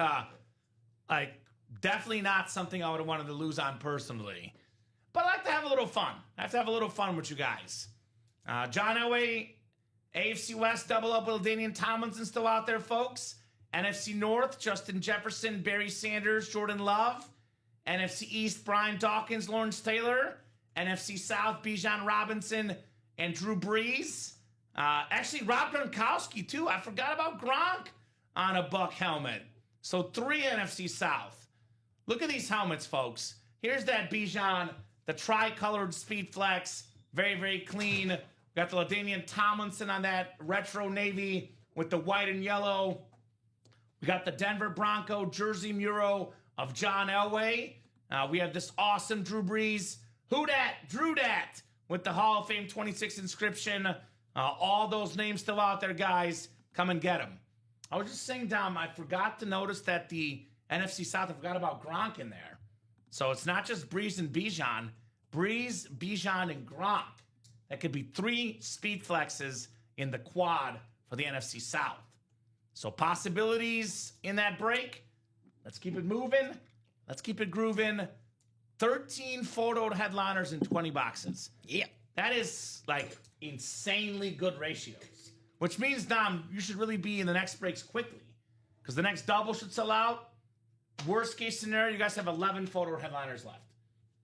[SPEAKER 3] definitely not something I would have wanted to lose on personally. But I like to have a little fun. I have to have a little fun with you guys. John Elway, AFC West double up with Danian Tomlinson still out there, folks. NFC North, Justin Jefferson, Barry Sanders, Jordan Love. NFC East, Brian Dawkins, Lawrence Taylor. NFC South, Bijan Robinson and Drew Brees. Actually, Rob Gronkowski, too. I forgot about Gronk on a Buck helmet. So 3 NFC South. Look at these helmets, folks. Here's that Bijan, the tri-colored Speed Flex. Very, very clean. We got the LaDainian Tomlinson on that retro navy with the white and yellow. We got the Denver Bronco jersey mural of John Elway. We have this awesome Drew Brees. Who dat? Drew dat. With the Hall of Fame 26 inscription. All those names still out there, guys. Come and get them. I was just saying, Dom, I forgot to notice that the NFC South, I forgot about Gronk in there. So it's not just Brees and Bijan. Brees, Bijan, and Gronk. That could be 3 speed flexes in the quad for the NFC South. So possibilities in that break. Let's keep it moving. Let's keep it grooving. 13 photoed headliners in 20 boxes.
[SPEAKER 4] Yep.
[SPEAKER 3] That is like insanely good ratios. Which means, Dom, you should really be in the next breaks quickly. Because the next double should sell out. Worst case scenario, you guys have 11 photo headliners left.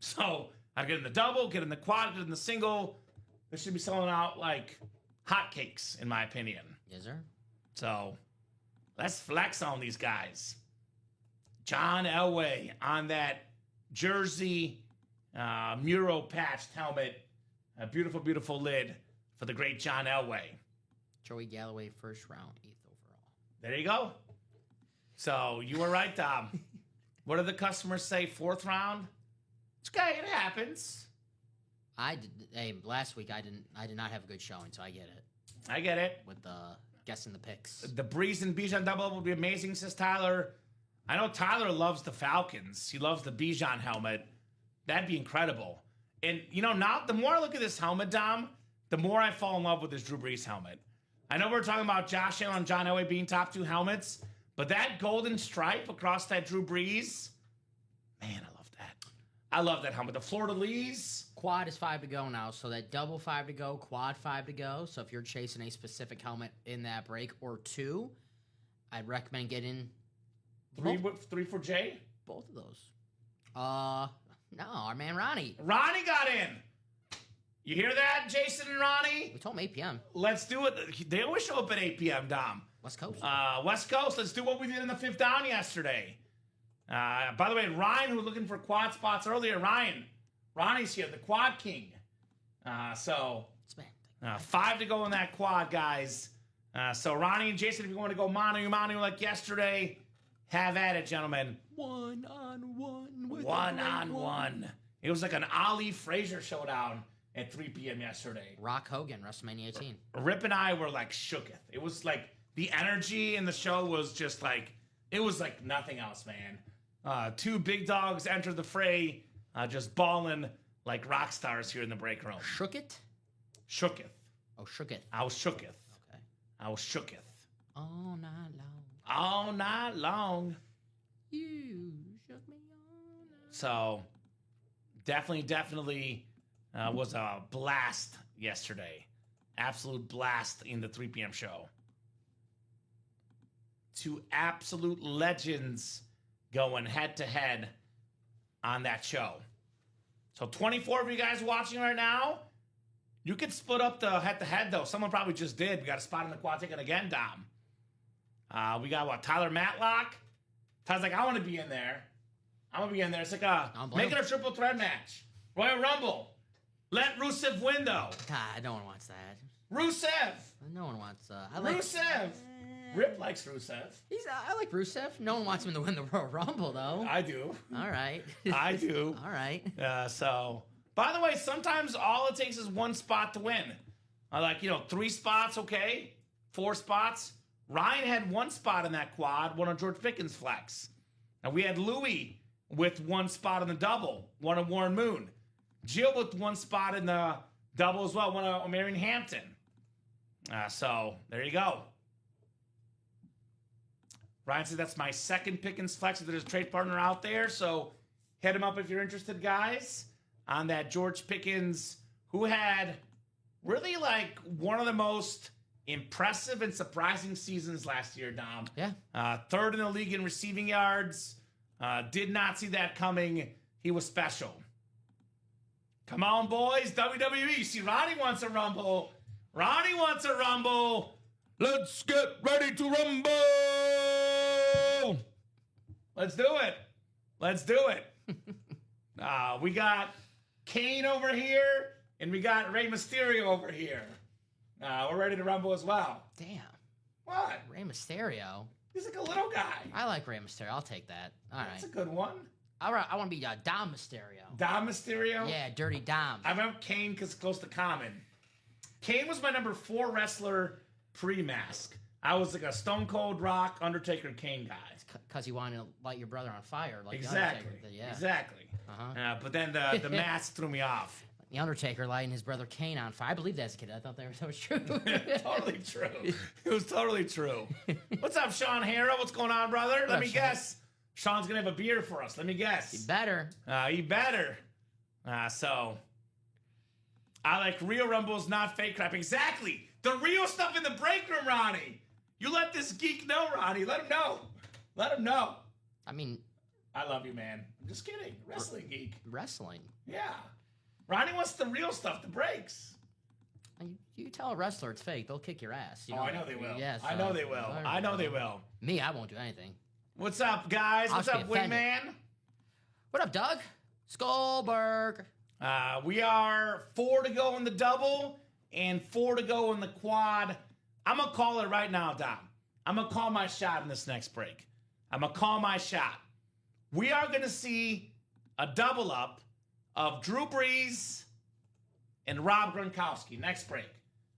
[SPEAKER 3] So I get in the double, get in the quad, get in the single. They should be selling out like hotcakes, in my opinion.
[SPEAKER 4] Yes, sir.
[SPEAKER 3] So let's flex on these guys. John Elway on that jersey mural patched helmet. A beautiful, beautiful lid for the great John Elway.
[SPEAKER 4] Joey Galloway, first round, 8th overall.
[SPEAKER 3] There you go. So you were right, Dom. What did the customers say? 4th round? It's okay. It happens.
[SPEAKER 4] Last week I did not have a good showing, so I get it.
[SPEAKER 3] I get it.
[SPEAKER 4] With guessing the picks.
[SPEAKER 3] The Breeze and Bijan double will be amazing, says Tyler. I know Tyler loves the Falcons. He loves the Bijan helmet. That'd be incredible. And, you know, now the more I look at this helmet, Dom, the more I fall in love with this Drew Brees helmet. I know we're talking about Josh Allen and John Elway being top 2 helmets, but that golden stripe across that Drew Brees, man, I love that. I love that helmet. The Fleur-de-Lis.
[SPEAKER 4] Quad is 5 to go now, so that double 5 to go, quad 5 to go. So if you're chasing a specific helmet in that break or 2, I'd recommend getting
[SPEAKER 3] 3 for Jay?
[SPEAKER 4] both of those. No, our man Ronnie.
[SPEAKER 3] Ronnie got in. You hear that, Jason and Ronnie?
[SPEAKER 4] We told him 8 p.m.
[SPEAKER 3] Let's do it. They always show up at 8 p.m., Dom.
[SPEAKER 4] West Coast.
[SPEAKER 3] West Coast. Let's do what we did in the 5th down yesterday. By the way, Ryan, who was looking for quad spots earlier, Ryan, Ronnie's here, the Quad King. So
[SPEAKER 4] It's bad.
[SPEAKER 3] 5 to go in that quad, guys. So Ronnie and Jason, if you want to go manu like yesterday, have at it, gentlemen. One-on-one. It was like an Ali Frazier showdown at 3 p.m. yesterday.
[SPEAKER 4] Rock Hogan, WrestleMania 18.
[SPEAKER 3] Rip and I were like shooketh. It was like the energy in the show was just like, it was like nothing else, man. 2 big dogs entered the fray, just balling like rock stars here in the break room.
[SPEAKER 4] Shook it?
[SPEAKER 3] Shooketh.
[SPEAKER 4] Oh, shook it.
[SPEAKER 3] I was shooketh.
[SPEAKER 4] Okay.
[SPEAKER 3] I was shooketh.
[SPEAKER 4] All night long.
[SPEAKER 3] All night long.
[SPEAKER 4] You shook me all night.
[SPEAKER 3] So, definitely was a blast yesterday. Absolute blast in the 3 p.m. show. 2 absolute legends going head to head on that show. So 24 of you guys watching right now, you could split up the head to head though. Someone probably just did. We got a spot in the quad ticket again, Dom. We got what? Tyler Matlock. Tyler's like, I want to be in there. I'm gonna be in there. It's like make it a triple threat match. Royal Rumble. Let Rusev win though.
[SPEAKER 4] God, no one wants that.
[SPEAKER 3] Rusev.
[SPEAKER 4] No one wants.
[SPEAKER 3] Rusev. Rip likes Rusev.
[SPEAKER 4] I like Rusev. No one wants him to win the Royal Rumble though.
[SPEAKER 3] I do.
[SPEAKER 4] All right.
[SPEAKER 3] I do.
[SPEAKER 4] All right.
[SPEAKER 3] So, by the way, sometimes all it takes is 1 spot to win. I like 3 spots, okay, 4 spots. Ryan had 1 spot in that quad, one on George Pickens' flex. And we had Louie with 1 spot in the double, one on Warren Moon. Jill with 1 spot in the double as well, one on Marion Hampton. So there you go. Ryan said that's my second Pickens flex if there's a trade partner out there. So hit him up if you're interested, guys, on that George Pickens, who had really like one of the most impressive and surprising seasons last year, Dom.
[SPEAKER 4] Yeah.
[SPEAKER 3] 3rd in the league in receiving yards. Did not see that coming. He was special. Come on, boys. WWE. See, Ronnie wants a rumble. Ronnie wants a rumble. Let's get ready to rumble. Let's do it. Let's do it. We got Kane over here, and we got Rey Mysterio over here. We're ready to rumble as well.
[SPEAKER 4] Damn.
[SPEAKER 3] What?
[SPEAKER 4] Rey Mysterio.
[SPEAKER 3] He's like a little guy.
[SPEAKER 4] I like Rey Mysterio. I'll take that. All right.
[SPEAKER 3] That's a good one.
[SPEAKER 4] I want to be Dom Mysterio.
[SPEAKER 3] Dom Mysterio?
[SPEAKER 4] Yeah, Dirty Dom.
[SPEAKER 3] I remember Kane because it's close to Common. Kane was my number 4 wrestler pre-mask. I was like a Stone Cold Rock, Undertaker, Kane guy.
[SPEAKER 4] Because you wanted to light your brother on fire. Like
[SPEAKER 3] Exactly.
[SPEAKER 4] The Undertaker. Yeah.
[SPEAKER 3] Exactly.
[SPEAKER 4] Uh-huh.
[SPEAKER 3] But then the mask threw me off.
[SPEAKER 4] The Undertaker lighting his brother Kane on fire. I believed that as a kid. I thought that was true.
[SPEAKER 3] Totally true. It was totally true. What's up, Sean Harrow? What's going on, brother? Let me guess. Sean's going to have a beer for us. Let me guess.
[SPEAKER 4] You better.
[SPEAKER 3] You better. So, I like real rumbles, not fake crap. Exactly. The real stuff in the break room, Ronnie. You let this geek know, Ronnie. Let him know. Let him know.
[SPEAKER 4] I mean,
[SPEAKER 3] I love you, man. I'm just kidding. Wrestling geek.
[SPEAKER 4] Wrestling.
[SPEAKER 3] Yeah. Ronnie wants the real stuff, the breaks.
[SPEAKER 4] You tell a wrestler it's fake, they'll kick your ass. You know?
[SPEAKER 3] I know they will.
[SPEAKER 4] Yeah,
[SPEAKER 3] I know they will. I know they will.
[SPEAKER 4] Me, I won't do anything.
[SPEAKER 3] What's up, guys? What's up, Wingman?
[SPEAKER 4] What up, Doug? Skolberg.
[SPEAKER 3] We are 4 to go in the double and 4 to go in the quad. I'm going to call it right now, Dom. I'm going to call my shot in this next break. I'm going to call my shot. We are going to see a double up of Drew Brees and Rob Gronkowski next break.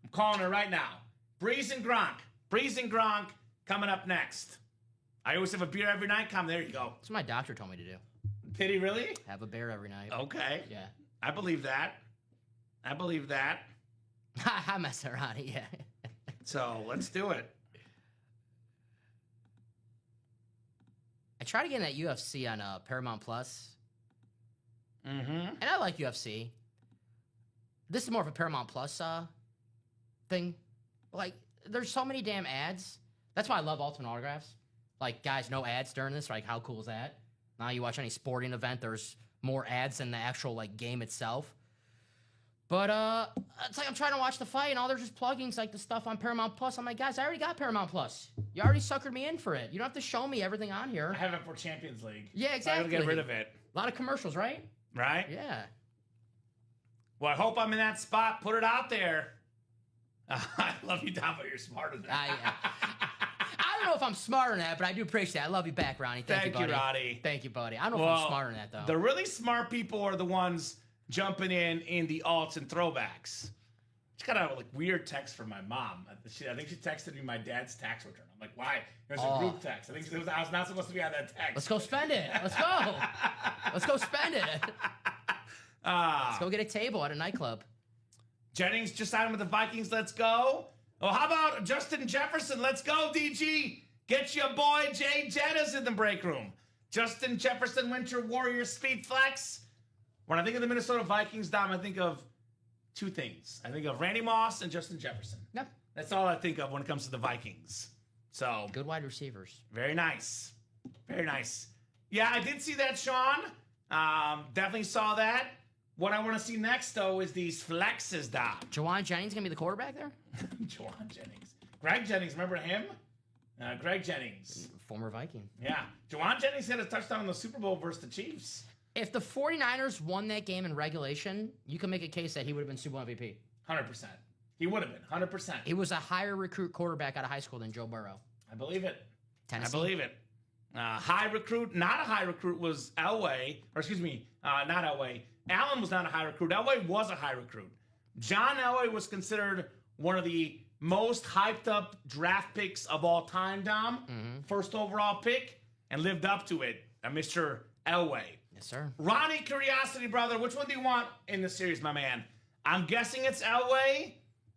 [SPEAKER 3] I'm calling it right now. Brees and Gronk. Brees and Gronk coming up next. I always have a beer every night. There you go.
[SPEAKER 4] That's what my doctor told me to do.
[SPEAKER 3] Did he really?
[SPEAKER 4] Have a beer every night.
[SPEAKER 3] Okay.
[SPEAKER 4] Yeah.
[SPEAKER 3] I believe that. I believe that.
[SPEAKER 4] I'm messing around, yeah.
[SPEAKER 3] So let's do it.
[SPEAKER 4] I tried to get in that UFC on Paramount Plus.
[SPEAKER 3] Mm-hmm.
[SPEAKER 4] And I like UFC. This is more of a Paramount Plus thing. Like, there's so many damn ads. That's why I love Ultimate Autographs. Like, guys, no ads during this. Like, how cool is that? Now you watch any sporting event, there's more ads than the actual, like, game itself. But, it's like I'm trying to watch the fight, and all they're just plugging is, like, the stuff on Paramount Plus. I'm like, guys, I already got Paramount Plus. You already suckered me in for it. You don't have to show me everything on here.
[SPEAKER 3] I have it for Champions League.
[SPEAKER 4] Yeah, exactly.
[SPEAKER 3] I gotta get rid of it.
[SPEAKER 4] A lot of commercials, right?
[SPEAKER 3] Right?
[SPEAKER 4] Yeah.
[SPEAKER 3] Well, I hope I'm in that spot. Put it out there. I love you, Dom, but you're smarter than
[SPEAKER 4] I don't know if I'm smart on that, but I do appreciate it. I love you back, Ronnie. Thank you, buddy.
[SPEAKER 3] Roddy.
[SPEAKER 4] Thank you, buddy. I don't know if I'm smart on that, though.
[SPEAKER 3] The really smart people are the ones jumping in the alts and throwbacks. Just got a weird text from my mom. I think she texted me my dad's tax return. I'm like, why? It was a group text. I was not supposed to be on that text.
[SPEAKER 4] Let's go spend it. Let's go. Let's go spend it. Let's go get a table at a nightclub.
[SPEAKER 3] Jennings just signed with the Vikings. Let's go. Oh, how about Justin Jefferson? Let's go, DG. Get your boy Jay Jettas in the break room. Justin Jefferson, Winter Warrior, Speed Flex. When I think of the Minnesota Vikings, Dom, I think of two things. I think of Randy Moss and Justin Jefferson.
[SPEAKER 4] Yep.
[SPEAKER 3] That's all I think of when it comes to the Vikings. So
[SPEAKER 4] good wide receivers.
[SPEAKER 3] Very nice. Very nice. Yeah, I did see that, Sean. Definitely saw that. What I want to see next, though, is these flexes, Dom.
[SPEAKER 4] Jawan Jennings going to be the quarterback there?
[SPEAKER 3] Jawan Jennings. Greg Jennings, remember him? Greg Jennings.
[SPEAKER 4] Former Viking.
[SPEAKER 3] Yeah. Jawan Jennings had a touchdown in the Super Bowl versus the Chiefs.
[SPEAKER 4] If the 49ers won that game in regulation, you can make a case that he would have been Super Bowl MVP.
[SPEAKER 3] 100%. He would have been. 100%.
[SPEAKER 4] He was a higher recruit quarterback out of high school than Joe Burrow.
[SPEAKER 3] I believe it.
[SPEAKER 4] Tennessee.
[SPEAKER 3] I believe it. High recruit, not a high recruit was Elway. Or excuse me, not Elway. Allen was not a high recruit. Elway was a high recruit. John Elway was considered one of the most hyped up draft picks of all time, Dom.
[SPEAKER 4] Mm-hmm.
[SPEAKER 3] First overall pick, and lived up to it. Mr. Elway.
[SPEAKER 4] Yes, sir.
[SPEAKER 3] Ronnie Curiosity, brother, which one do you want in the series, my man? I'm guessing it's Elway,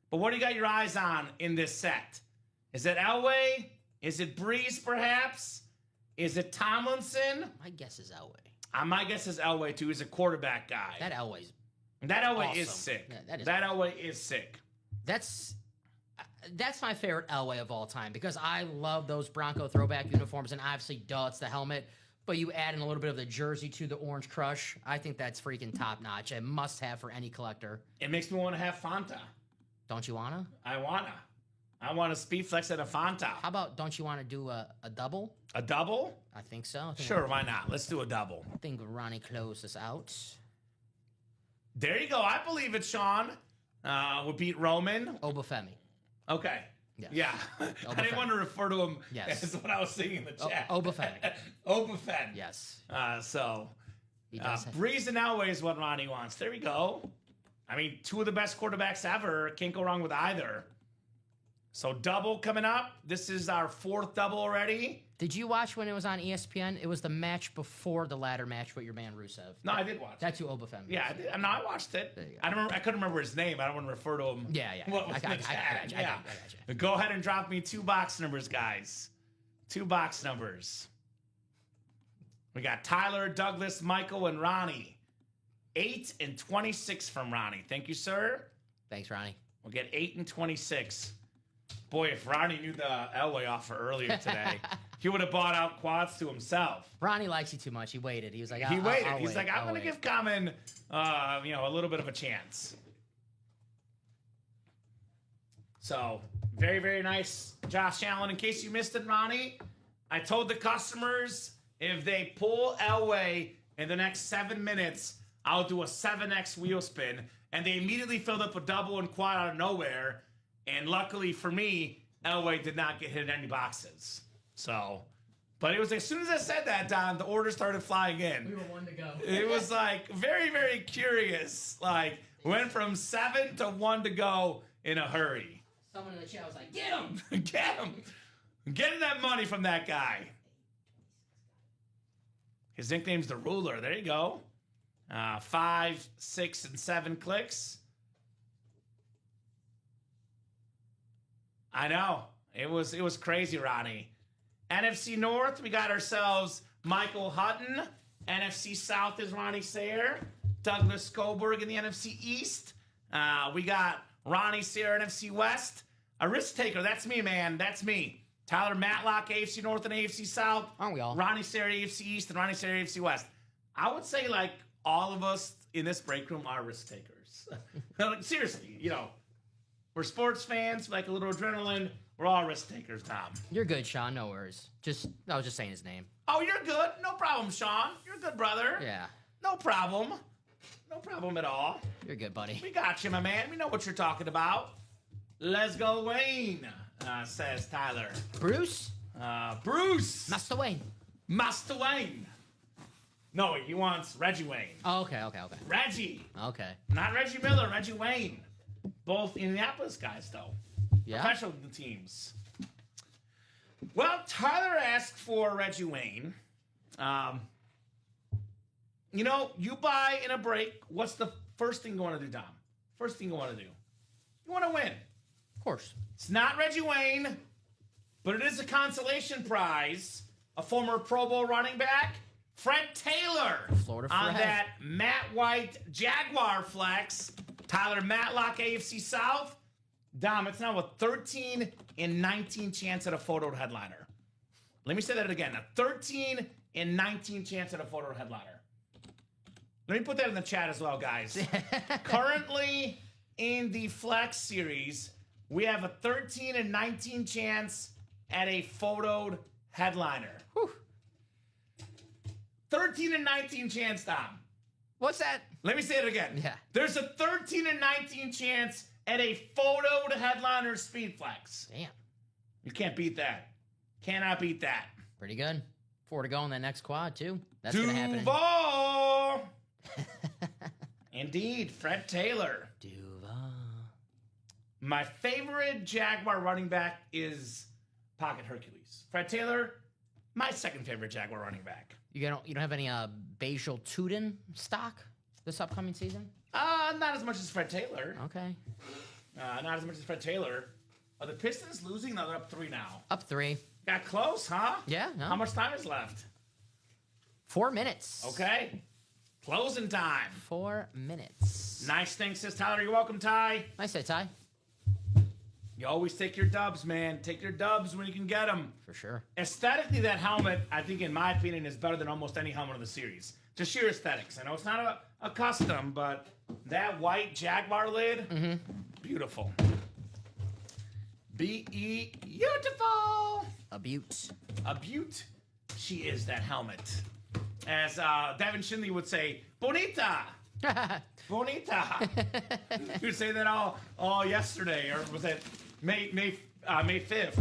[SPEAKER 3] but what do you got your eyes on in this set? Is it Elway? Is it Breeze, perhaps? Is it Tomlinson?
[SPEAKER 4] My guess is Elway.
[SPEAKER 3] My guess is Elway, too. He's a quarterback guy.
[SPEAKER 4] That Elway's
[SPEAKER 3] Elway
[SPEAKER 4] awesome.
[SPEAKER 3] is sick.
[SPEAKER 4] Yeah,
[SPEAKER 3] that Elway is sick.
[SPEAKER 4] That's my favorite Elway of all time because I love those Bronco throwback uniforms, and obviously, it's the helmet. But you add in a little bit of the jersey to the Orange Crush. I think that's freaking top notch. A must have for any collector.
[SPEAKER 3] It makes me want to have Fanta.
[SPEAKER 4] Don't you wanna?
[SPEAKER 3] I want a Speed Flex and a Fanta.
[SPEAKER 4] How about don't you want to do a double?
[SPEAKER 3] A double?
[SPEAKER 4] I think so.
[SPEAKER 3] Sure, why not? Let's do a double.
[SPEAKER 4] I think Ronnie closed this out.
[SPEAKER 3] There you go. I believe it, Sean. Would beat Roman.
[SPEAKER 4] Obafemi.
[SPEAKER 3] Okay.
[SPEAKER 4] Yes.
[SPEAKER 3] Yeah. I didn't want to refer to him as what I was seeing in the chat.
[SPEAKER 4] Obafemi.
[SPEAKER 3] Obafemi.
[SPEAKER 4] Yes.
[SPEAKER 3] Breeze and Elway is what Ronnie wants. There we go. I mean, two of the best quarterbacks ever. Can't go wrong with either. So double coming up. This is our fourth double already.
[SPEAKER 4] Did you watch when it was on ESPN? It was the match before the ladder match with your man Rusev.
[SPEAKER 3] No, I did watch.
[SPEAKER 4] That's who Obafemi.
[SPEAKER 3] Yeah, I did. No, I watched it. I couldn't remember his name. I don't want to refer to him.
[SPEAKER 4] Yeah.
[SPEAKER 3] I got
[SPEAKER 4] you.
[SPEAKER 3] Go ahead and drop me 2 box numbers, guys. 2 box numbers. We got Tyler, Douglas, Michael, and Ronnie. 8 and 26 from Ronnie. Thank you, sir.
[SPEAKER 4] Thanks, Ronnie.
[SPEAKER 3] We'll get 8 and 26. Boy, if Ronnie knew the Elway offer earlier today, he would have bought out quads to himself.
[SPEAKER 4] Ronnie likes you too much. He waited. He was like,
[SPEAKER 3] He waited.
[SPEAKER 4] I'll
[SPEAKER 3] He's
[SPEAKER 4] wait.
[SPEAKER 3] like, I'm going to give Kamen, a little bit of a chance. So, very, very nice, Josh Allen. In case you missed it, Ronnie, I told the customers if they pull Elway in the next 7 minutes, I'll do a 7X wheel spin. And they immediately filled up a double and quad out of nowhere. And luckily for me, Elway did not get hit in any boxes. So, but it was as soon as I said that, Don, the orders started flying in.
[SPEAKER 4] We were 1 to go.
[SPEAKER 3] It was like very, very curious. Like, went from 7 to 1 to go in a hurry.
[SPEAKER 4] Someone in the chat was like, get him!
[SPEAKER 3] Get him! Getting that money from that guy. His nickname's the Ruler. There you go. 5, 6, and 7 clicks. I know. It was crazy, Ronnie. NFC North, we got ourselves Michael Hutton. NFC South is Ronnie Sayre. Douglas Skoberg in the NFC East. We got Ronnie Sayre, NFC West. A risk taker. That's me, man. That's me. Tyler Matlock, AFC North and AFC South.
[SPEAKER 4] Aren't we all?
[SPEAKER 3] Ronnie Sayre, AFC East, and Ronnie Sayre, AFC West. I would say, like, all of us in this break room are risk takers. Like, seriously, we're sports fans, like a little adrenaline. We're all risk takers, Tom.
[SPEAKER 4] You're good, Sean. No worries. I was just saying his name.
[SPEAKER 3] Oh, you're good. No problem, Sean. You're a good brother.
[SPEAKER 4] Yeah.
[SPEAKER 3] No problem. No No problem at all.
[SPEAKER 4] You're good, buddy.
[SPEAKER 3] We got you, my man. We know what you're talking about. Let's go, Wayne, says Tyler.
[SPEAKER 4] Bruce?
[SPEAKER 3] Bruce.
[SPEAKER 4] Master Wayne.
[SPEAKER 3] Master Wayne. No, he wants Reggie Wayne.
[SPEAKER 4] Oh, okay.
[SPEAKER 3] Reggie.
[SPEAKER 4] Okay.
[SPEAKER 3] Not Reggie Miller, Reggie Wayne. Both Indianapolis guys, though.
[SPEAKER 4] Yeah.
[SPEAKER 3] Professional teams. Well, Tyler asked for Reggie Wayne. You know, you buy in a break. What's the first thing you want to do, Dom? First thing you want to do. You want to win.
[SPEAKER 4] Of course.
[SPEAKER 3] It's not Reggie Wayne, but it is a consolation prize. A former Pro Bowl running back, Fred Taylor.
[SPEAKER 4] Florida
[SPEAKER 3] on
[SPEAKER 4] Fred.
[SPEAKER 3] that Matt White Jaguar flex. Tyler Matlock, AFC South. Dom, it's now a 13 in 19 chance at a photo headliner. Let me say that again. A 13 in 19 chance at a photo headliner. Let me put that in the chat as well, guys. Currently in the Flex series, we have a 13 in 19 chance at a photoed headliner.
[SPEAKER 4] Whew.
[SPEAKER 3] 13 in 19 chance, Dom.
[SPEAKER 4] What's that?
[SPEAKER 3] Let me say it again.
[SPEAKER 4] Yeah.
[SPEAKER 3] There's a 13 in 19 chance at a photoed headliner speed flex.
[SPEAKER 4] Damn.
[SPEAKER 3] You can't beat that. Cannot beat that.
[SPEAKER 4] Pretty good. 4 to go in that next quad, too. That's going to happen.
[SPEAKER 3] Duval! Indeed, Fred Taylor.
[SPEAKER 4] Duval.
[SPEAKER 3] My favorite Jaguar running back is Pocket Hercules. Fred Taylor, my second favorite Jaguar running back.
[SPEAKER 4] You don't have any Bajal Tudin stock this upcoming season?
[SPEAKER 3] Not as much as Fred Taylor.
[SPEAKER 4] Okay.
[SPEAKER 3] Not as much as Fred Taylor. Are the Pistons losing? No, they're up 3 now.
[SPEAKER 4] Up 3.
[SPEAKER 3] Got close, huh?
[SPEAKER 4] Yeah, no.
[SPEAKER 3] How much time is left?
[SPEAKER 4] 4 minutes.
[SPEAKER 3] Okay. Closing time.
[SPEAKER 4] 4 minutes.
[SPEAKER 3] Nice thing, says Tyler. You're welcome, Ty.
[SPEAKER 4] Nice hit, Ty.
[SPEAKER 3] You always take your dubs, man. Take your dubs when you can get them.
[SPEAKER 4] For sure.
[SPEAKER 3] Aesthetically, that helmet, I think, in my opinion, is better than almost any helmet in the series. Just sheer aesthetics. I know it's not a custom, but that white Jaguar lid, beautiful. Beautiful.
[SPEAKER 4] A beaut.
[SPEAKER 3] A beaut. She is that helmet. As Devin Shinley would say, bonita. Bonita. You would say that all yesterday, or was it May 5th?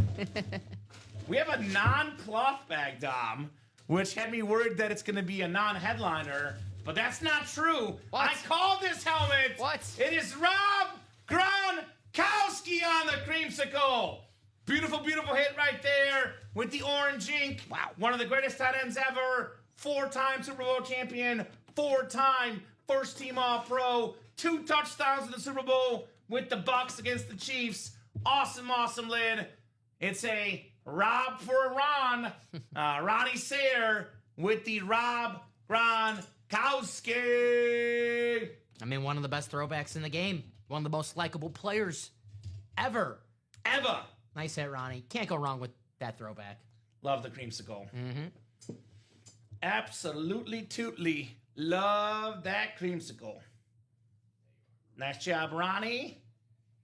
[SPEAKER 3] We have a non-cloth bag, Dom, which had me worried that it's going to be a non-headliner, but that's not true.
[SPEAKER 4] What?
[SPEAKER 3] I called this helmet.
[SPEAKER 4] What?
[SPEAKER 3] It is Rob Gronkowski on the creamsicle. Beautiful, beautiful hit right there with the orange ink.
[SPEAKER 4] Wow.
[SPEAKER 3] One of the greatest tight ends ever. 4-time Super Bowl champion. 4-time first team All-Pro. 2 touchdowns in the Super Bowl with the Bucs against the Chiefs. Awesome, awesome lid. It's a Rob for Ron. Ronnie Sayre with the Rob Gronkowski.
[SPEAKER 4] I mean, one of the best throwbacks in the game. One of the most likable players ever.
[SPEAKER 3] Ever.
[SPEAKER 4] Nice hit, Ronnie. Can't go wrong with that throwback.
[SPEAKER 3] Love the creamsicle. Absolutely tootly. Love that creamsicle. Nice job, Ronnie.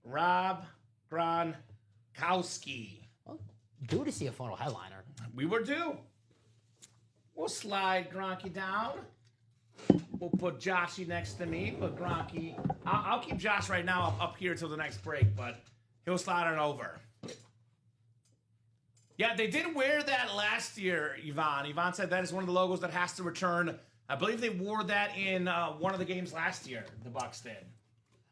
[SPEAKER 3] Rob Gronkowski.
[SPEAKER 4] Well, due to see a photo headliner.
[SPEAKER 3] We were due. We'll slide Gronky down. We'll put Joshy next to me, but Gronky... I'll keep Josh right now up here till the next break, but he'll slide it over. Yeah, they did wear that last year, Yvonne. Yvonne said that is one of the logos that has to return. I believe they wore that in one of the games last year, the Bucs did.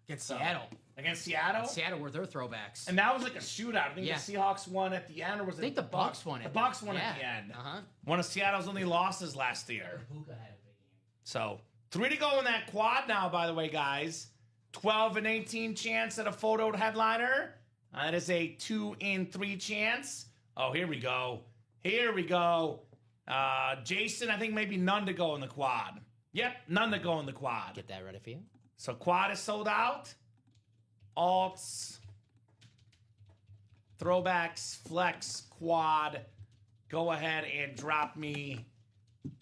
[SPEAKER 4] Against Seattle.
[SPEAKER 3] Against Seattle?
[SPEAKER 4] Seattle were their throwbacks.
[SPEAKER 3] And that was like a shootout. I think
[SPEAKER 4] Yeah.
[SPEAKER 3] the Seahawks won at the end, or was it
[SPEAKER 4] I think the Bucs won it.
[SPEAKER 3] The Bucs won
[SPEAKER 4] Yeah.
[SPEAKER 3] at the end.
[SPEAKER 4] Uh-huh.
[SPEAKER 3] One of Seattle's only losses last year. So, 3 to go in that quad now, by the way, guys. 12 and 18 chance at a photoed headliner. That is a 2 in 3 chance. Oh, here we go. Here we go. Jason, I think maybe none to go in the quad. Yep, none to go in the quad.
[SPEAKER 4] Get that ready for you.
[SPEAKER 3] So quad is sold out. Alts, throwbacks, flex, quad. Go ahead and drop me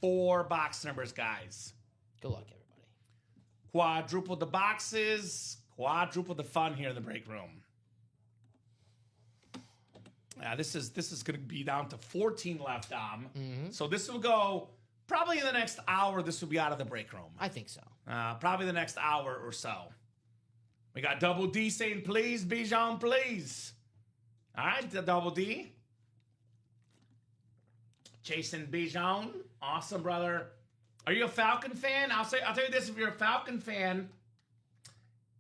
[SPEAKER 3] 4 box numbers, guys.
[SPEAKER 4] Good luck, everybody.
[SPEAKER 3] Quadruple the boxes, quadruple the fun here in the break room. This is going to be down to 14 left, Dom. So this will go probably in the next hour. This will be out of the break room.
[SPEAKER 4] I think so.
[SPEAKER 3] Probably the next hour or so. We got Double D saying, please, Bijan, please. All right, the Double D. Jason Bijan. Awesome, brother. Are you a Falcon fan? I'll tell you this, if you're a Falcon fan,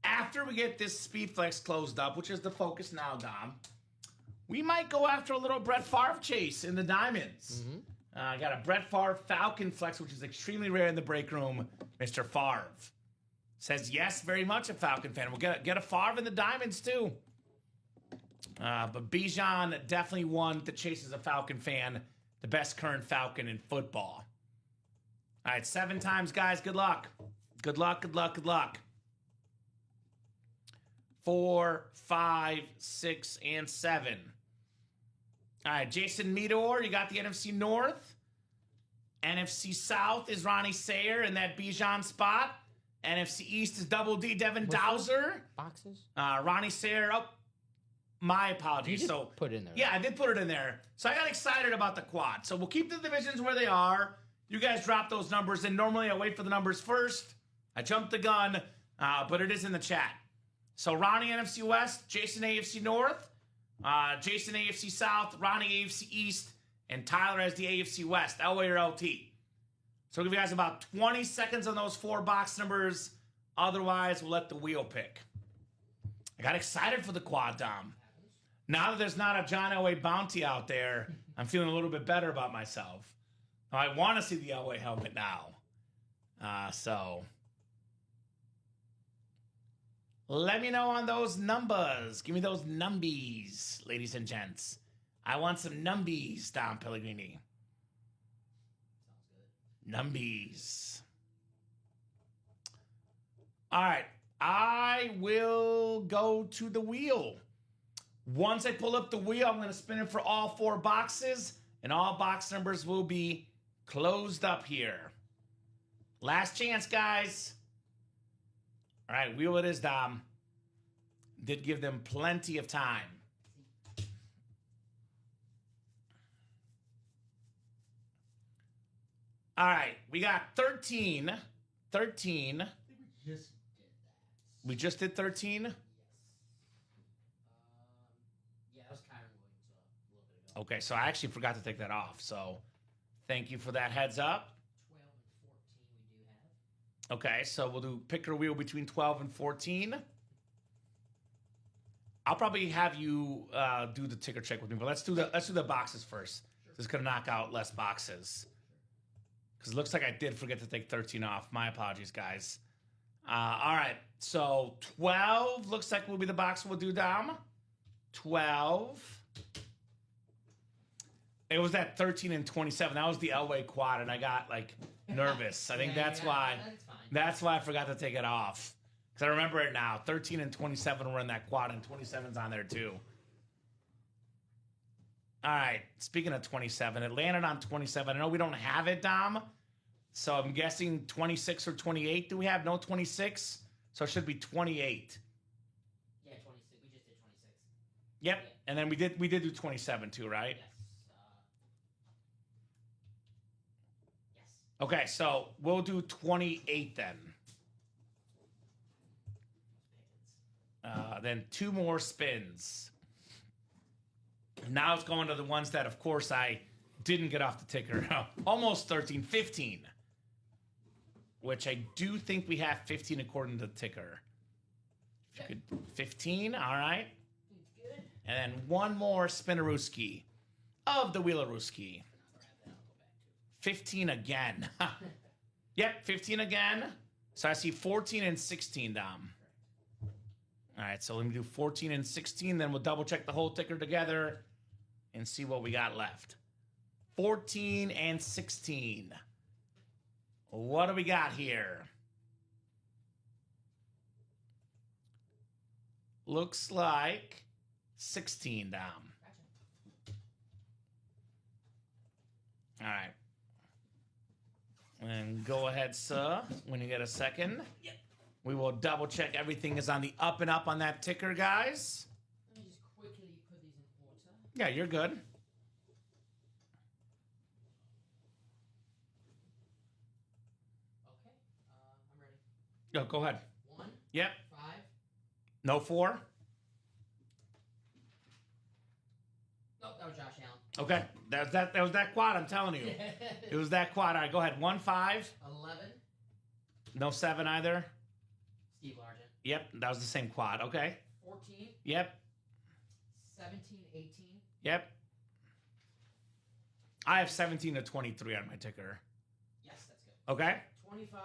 [SPEAKER 3] after we get this Speedflex closed up, which is the focus now, Dom, we might go after a little Brett Favre chase in the Diamonds. Got a Brett Favre Falcon Flex, which is extremely rare in the break room. Mr. Favre says yes, very much a Falcon fan. We'll get a Favre in the Diamonds too. But Bijan definitely one that chases a Falcon fan, the best current Falcon in football. All right, 7 times, guys. Good luck. Good luck, good luck, good luck. 4, 5, 6, and 7. All right, Jason Meador, you got the NFC North. NFC South is Ronnie Sayer in that Bijan spot. NFC East is Double D, Devin Dowser.
[SPEAKER 4] Boxes?
[SPEAKER 3] Ronnie Sayer, my apologies.
[SPEAKER 4] You just put it in there.
[SPEAKER 3] Yeah, I did put it in there. So I got excited about the quad. So we'll keep the divisions where they are. You guys drop those numbers in. Normally I wait for the numbers first. I jumped the gun, but it is in the chat. So Ronnie NFC West, Jason AFC North, Jason AFC South, Ronnie AFC East, and Tyler as the AFC West, Elway or LT. So I'll give you guys about 20 seconds on those 4 box numbers. Otherwise, we'll let the wheel pick. I got excited for the quad, Dom. Now that there's not a John Elway bounty out there, I'm feeling a little bit better about myself. I want to see the Elway helmet now. So let me know on those numbers. Give me those numbies, ladies and gents. I want some numbies, Dom Pellegrini. Numbies. All right. I will go to the wheel. Once I pull up the wheel, I'm going to spin it for all 4 boxes, and all box numbers will be closed up here. Last chance, guys. All right, wheel it is, Dom. Did give them plenty of time. All right, we got 13. 13. We just did 13?
[SPEAKER 4] Yeah, that was Kyron Williams a little bit ago.
[SPEAKER 3] Okay, so I actually forgot to take that off. So thank you for that heads up.
[SPEAKER 4] 12 and 14 we do have.
[SPEAKER 3] Okay, so we'll do pick or wheel between 12 and 14. I'll probably have you do the ticker check with me, but let's do the boxes first. Sure. Just gonna knock out less boxes. Because it looks like I did forget to take 13 off. My apologies, guys. All right, so 12 looks like will be the box we'll do, Dom. 12. It was at 13 and 27. That was the Elway quad, and I got like nervous. I think that's why.
[SPEAKER 4] That's fine.
[SPEAKER 3] That's why I forgot to take it off. Because I remember it now. 13 and 27 were in that quad, and 27's on there too. All right. Speaking of 27, it landed on 27. I know we don't have it, Dom. So I'm guessing 26 or 28. Do we have no 26? So it should be 28.
[SPEAKER 4] Yeah, 26. We just did 26.
[SPEAKER 3] Yep.
[SPEAKER 4] Yeah.
[SPEAKER 3] And then we did do 27 too, right?
[SPEAKER 4] Yes. Yes.
[SPEAKER 3] Okay, so we'll do 28 then. Then 2 more spins. Now it's going to the ones that, of course, I didn't get off the ticker. Almost 13, 15. Which I do think we have 15 according to the ticker. If you could, 15, all right.
[SPEAKER 4] Good.
[SPEAKER 3] And then 1 more Spinarooski of the Wheelerooski. 15 again. Yep, 15 again. So I see 14 and 16, Dom. All right, so let me do 14 and 16, then we'll double check the whole ticker together and see what we got left. 14 and 16. What do we got here? Looks like 16, Dom. All right. And go ahead, sir, when you get a second.
[SPEAKER 4] Yep.
[SPEAKER 3] We will double check everything is on the up and up on that ticker, guys.
[SPEAKER 4] Let me just quickly put these in order.
[SPEAKER 3] Yeah, you're good.
[SPEAKER 4] Okay, I'm ready.
[SPEAKER 3] Yo, go ahead.
[SPEAKER 4] 1,
[SPEAKER 3] Yep.
[SPEAKER 4] 5.
[SPEAKER 3] No 4.
[SPEAKER 4] Nope, that was Josh Allen.
[SPEAKER 3] Okay. That was that quad, I'm telling you. It was that quad. All right, go ahead. 1, 5.
[SPEAKER 4] 11.
[SPEAKER 3] No 7 either.
[SPEAKER 4] Steve Largent.
[SPEAKER 3] Yep, that was the same quad. Okay.
[SPEAKER 4] 14.
[SPEAKER 3] Yep.
[SPEAKER 4] 17, 18.
[SPEAKER 3] Yep. I have 17 to 23 on my ticker.
[SPEAKER 4] Yes, that's good.
[SPEAKER 3] Okay.
[SPEAKER 4] 25.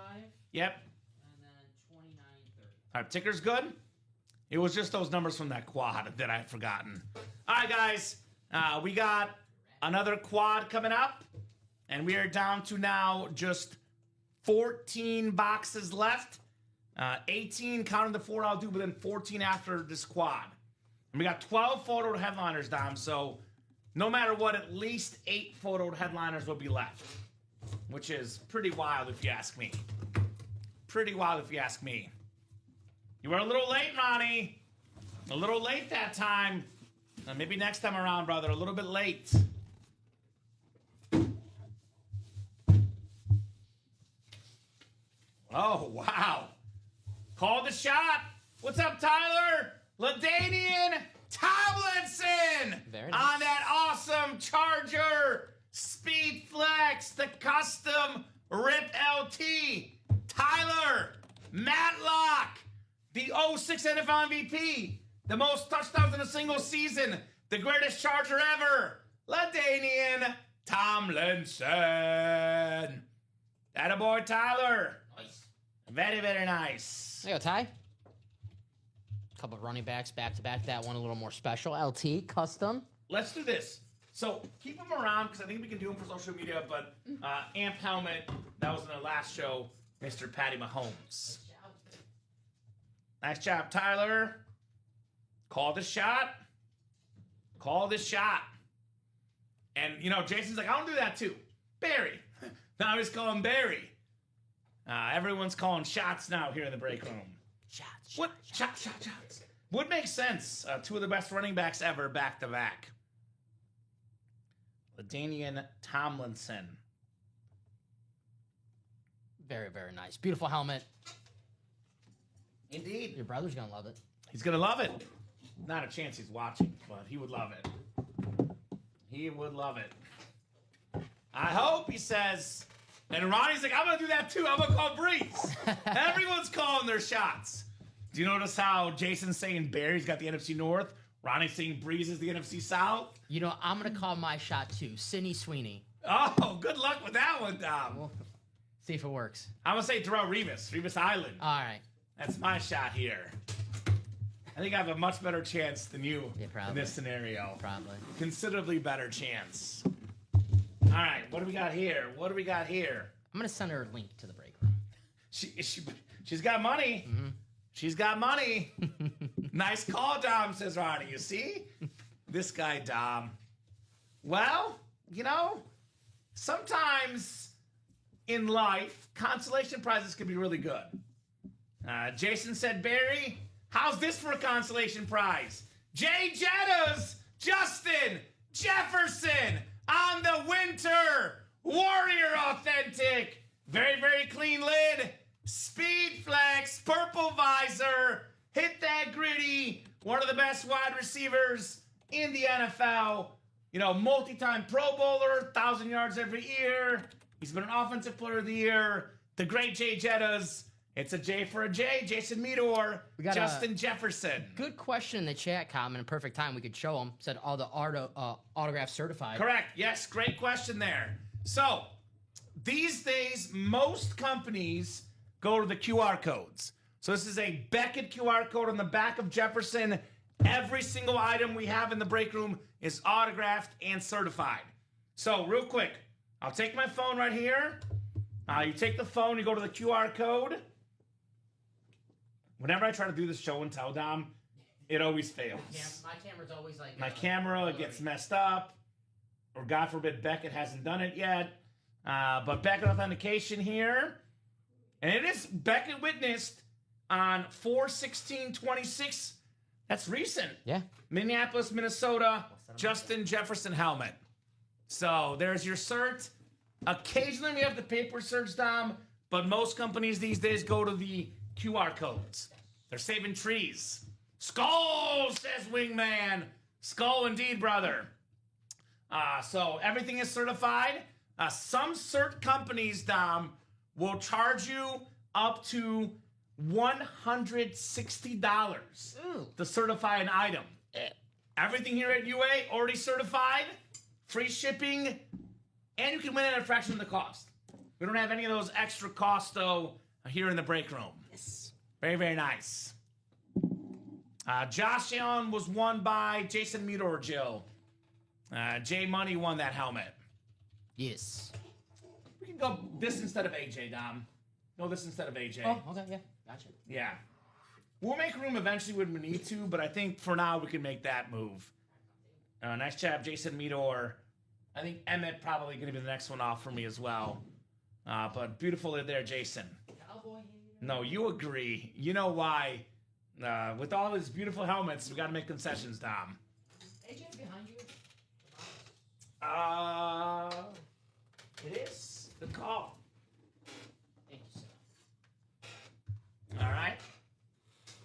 [SPEAKER 3] Yep.
[SPEAKER 4] And then 29, 30.
[SPEAKER 3] All right, ticker's good. It was just those numbers from that quad that I had forgotten. All right, guys. We got another quad coming up, and we are down to now just 14 boxes left. 18 counting the 4 I'll do, but then 14 after this quad. And we got 12 photoed headliners, Dom, so no matter what, at least 8 photoed headliners will be left, which is pretty wild if you ask me. Pretty wild if you ask me. You were a little late, Ronnie. A little late that time. Maybe next time around, brother, a little bit late. Oh, wow. Call the shot. What's up, Tyler? LaDainian Tomlinson
[SPEAKER 4] Very nice.
[SPEAKER 3] on that awesome Charger Speed Flex, the custom Rip LT. Tyler, Matlock, the 06 NFL MVP, the most touchdowns in a single season, the greatest Charger ever, LaDainian Tomlinson. Attaboy, Tyler.
[SPEAKER 4] Nice.
[SPEAKER 3] Very, very nice.
[SPEAKER 4] There you go, Ty. Couple of running backs back to back. That one a little more special. LT, custom.
[SPEAKER 3] Let's do this. So keep them around because I think we can do them for social media. But Amp Helmet, that was in the last show, Mr. Patty Mahomes. Nice job, Tyler. Call the shot. Call this shot. And, you know, Jason's like, I don't do that too. Barry. Now I just call him Barry. Everyone's calling shots now here in the break room.
[SPEAKER 4] Shots.
[SPEAKER 3] What? Shots. Would make sense. 2 of the best running backs ever back to back. LaDainian Tomlinson.
[SPEAKER 4] Very, very nice. Beautiful helmet.
[SPEAKER 3] Indeed.
[SPEAKER 4] Your brother's going to love it.
[SPEAKER 3] He's going to love it. Not a chance he's watching, but he would love it. He would love it. I hope, he says. And Ronnie's like, I'm going to do that too. I'm going to call Breeze. Everyone's calling their shots. Do you notice how Jason's saying Barry's got the NFC North? Ronnie's saying Breeze is the NFC South?
[SPEAKER 4] You know, I'm going to call my shot too. Sidney Sweeney.
[SPEAKER 3] Oh, good luck with that one, Dom.
[SPEAKER 4] We'll see if it works.
[SPEAKER 3] I'm going to say Darrell Revis Island.
[SPEAKER 4] All right.
[SPEAKER 3] That's my shot here. I think I have a much better chance than you
[SPEAKER 4] Yeah, probably.
[SPEAKER 3] in this scenario.
[SPEAKER 4] Probably.
[SPEAKER 3] Considerably better chance. All right, what do we got here?
[SPEAKER 4] I'm going to send her a link to the break room.
[SPEAKER 3] She's got money.
[SPEAKER 4] Mm-hmm.
[SPEAKER 3] She's got money. Nice call, Dom, says Ronnie. You see? This guy, Dom. Well, you know, sometimes in life, consolation prizes can be really good. Jason said, Barry, how's this for a consolation prize? Jay Jettas, Justin Jefferson on the Winter Warrior Authentic. Very, very clean lid. Speed Flex, purple visor. Hit that gritty. One of the best wide receivers in the NFL. You know, multi-time Pro Bowler, 1,000 yards every year. He's been an Offensive Player of the Year. The great Jay Jettas. It's a J for a J. Jason Meador.
[SPEAKER 4] We got
[SPEAKER 3] Justin Jefferson.
[SPEAKER 4] Good question in the chat, Kamen. In perfect time, we could show them. Said all the autographs certified.
[SPEAKER 3] Correct. Yes, great question there. So, these days, most companies go to the QR codes. So this is a Beckett QR code on the back of Jefferson. Every single item we have in the break room is autographed and certified. So, real quick, I'll take my phone right here. You take the phone, you go to the QR code. Whenever I try to do this show and tell, Dom, it always fails.
[SPEAKER 4] Yeah, my camera's always like...
[SPEAKER 3] My camera gets messed up, or God forbid Beckett hasn't done it yet. But Beckett authentication here. And it is Beckett witnessed on 4/16/26. That's recent.
[SPEAKER 4] Yeah.
[SPEAKER 3] Minneapolis, Minnesota, Justin Jefferson helmet. So there's your cert. Occasionally we have the paper certs, Dom, but most companies these days go to the QR codes. They're saving trees. Skull, says Wingman. Skull indeed, brother. So everything is certified. Some cert companies, Dom, will charge you up to $160 to certify an item. Everything here at UA already certified, free shipping, and you can win it at a fraction of the cost. We don't have any of those extra costs, though, here in the break room.
[SPEAKER 4] Yes.
[SPEAKER 3] Very, very nice. Josh Allen was won by Jason Meador, Jill. Jay Money won that helmet.
[SPEAKER 4] Yes.
[SPEAKER 3] We can go this instead of AJ, Dom. Go this instead of AJ.
[SPEAKER 4] Oh, okay, yeah. Gotcha.
[SPEAKER 3] Yeah. We'll make room eventually when we need to, but I think for now we can make that move. Nice job, Jason Meador. I think Emmett probably going to be the next one off for me as well. But beautiful there, Jason. No, you agree. You know why. With all his beautiful helmets, we got to make concessions, Dom.
[SPEAKER 4] AJ behind you?
[SPEAKER 3] It is. Good call.
[SPEAKER 4] Thank you, sir.
[SPEAKER 3] All right.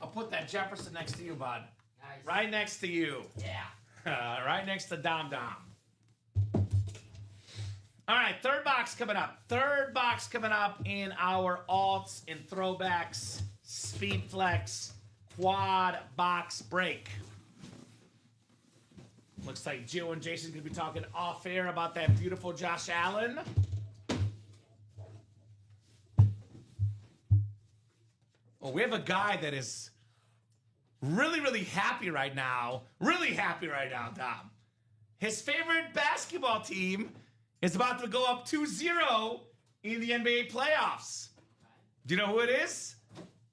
[SPEAKER 3] I'll put that Jefferson next to you, bud.
[SPEAKER 4] Nice.
[SPEAKER 3] Right next to you.
[SPEAKER 4] Yeah.
[SPEAKER 3] Right next to Dom Dom. All right, third box coming up. Third box coming up in our alts and throwbacks Speed Flex quad box break. Looks like Jill and Jason going to be talking off air about that beautiful Josh Allen. Well, we have a guy that is really, really happy right now. Really happy right now, Dom. His favorite basketball team is about to go up 2-0 in the NBA playoffs. Do you know who it is?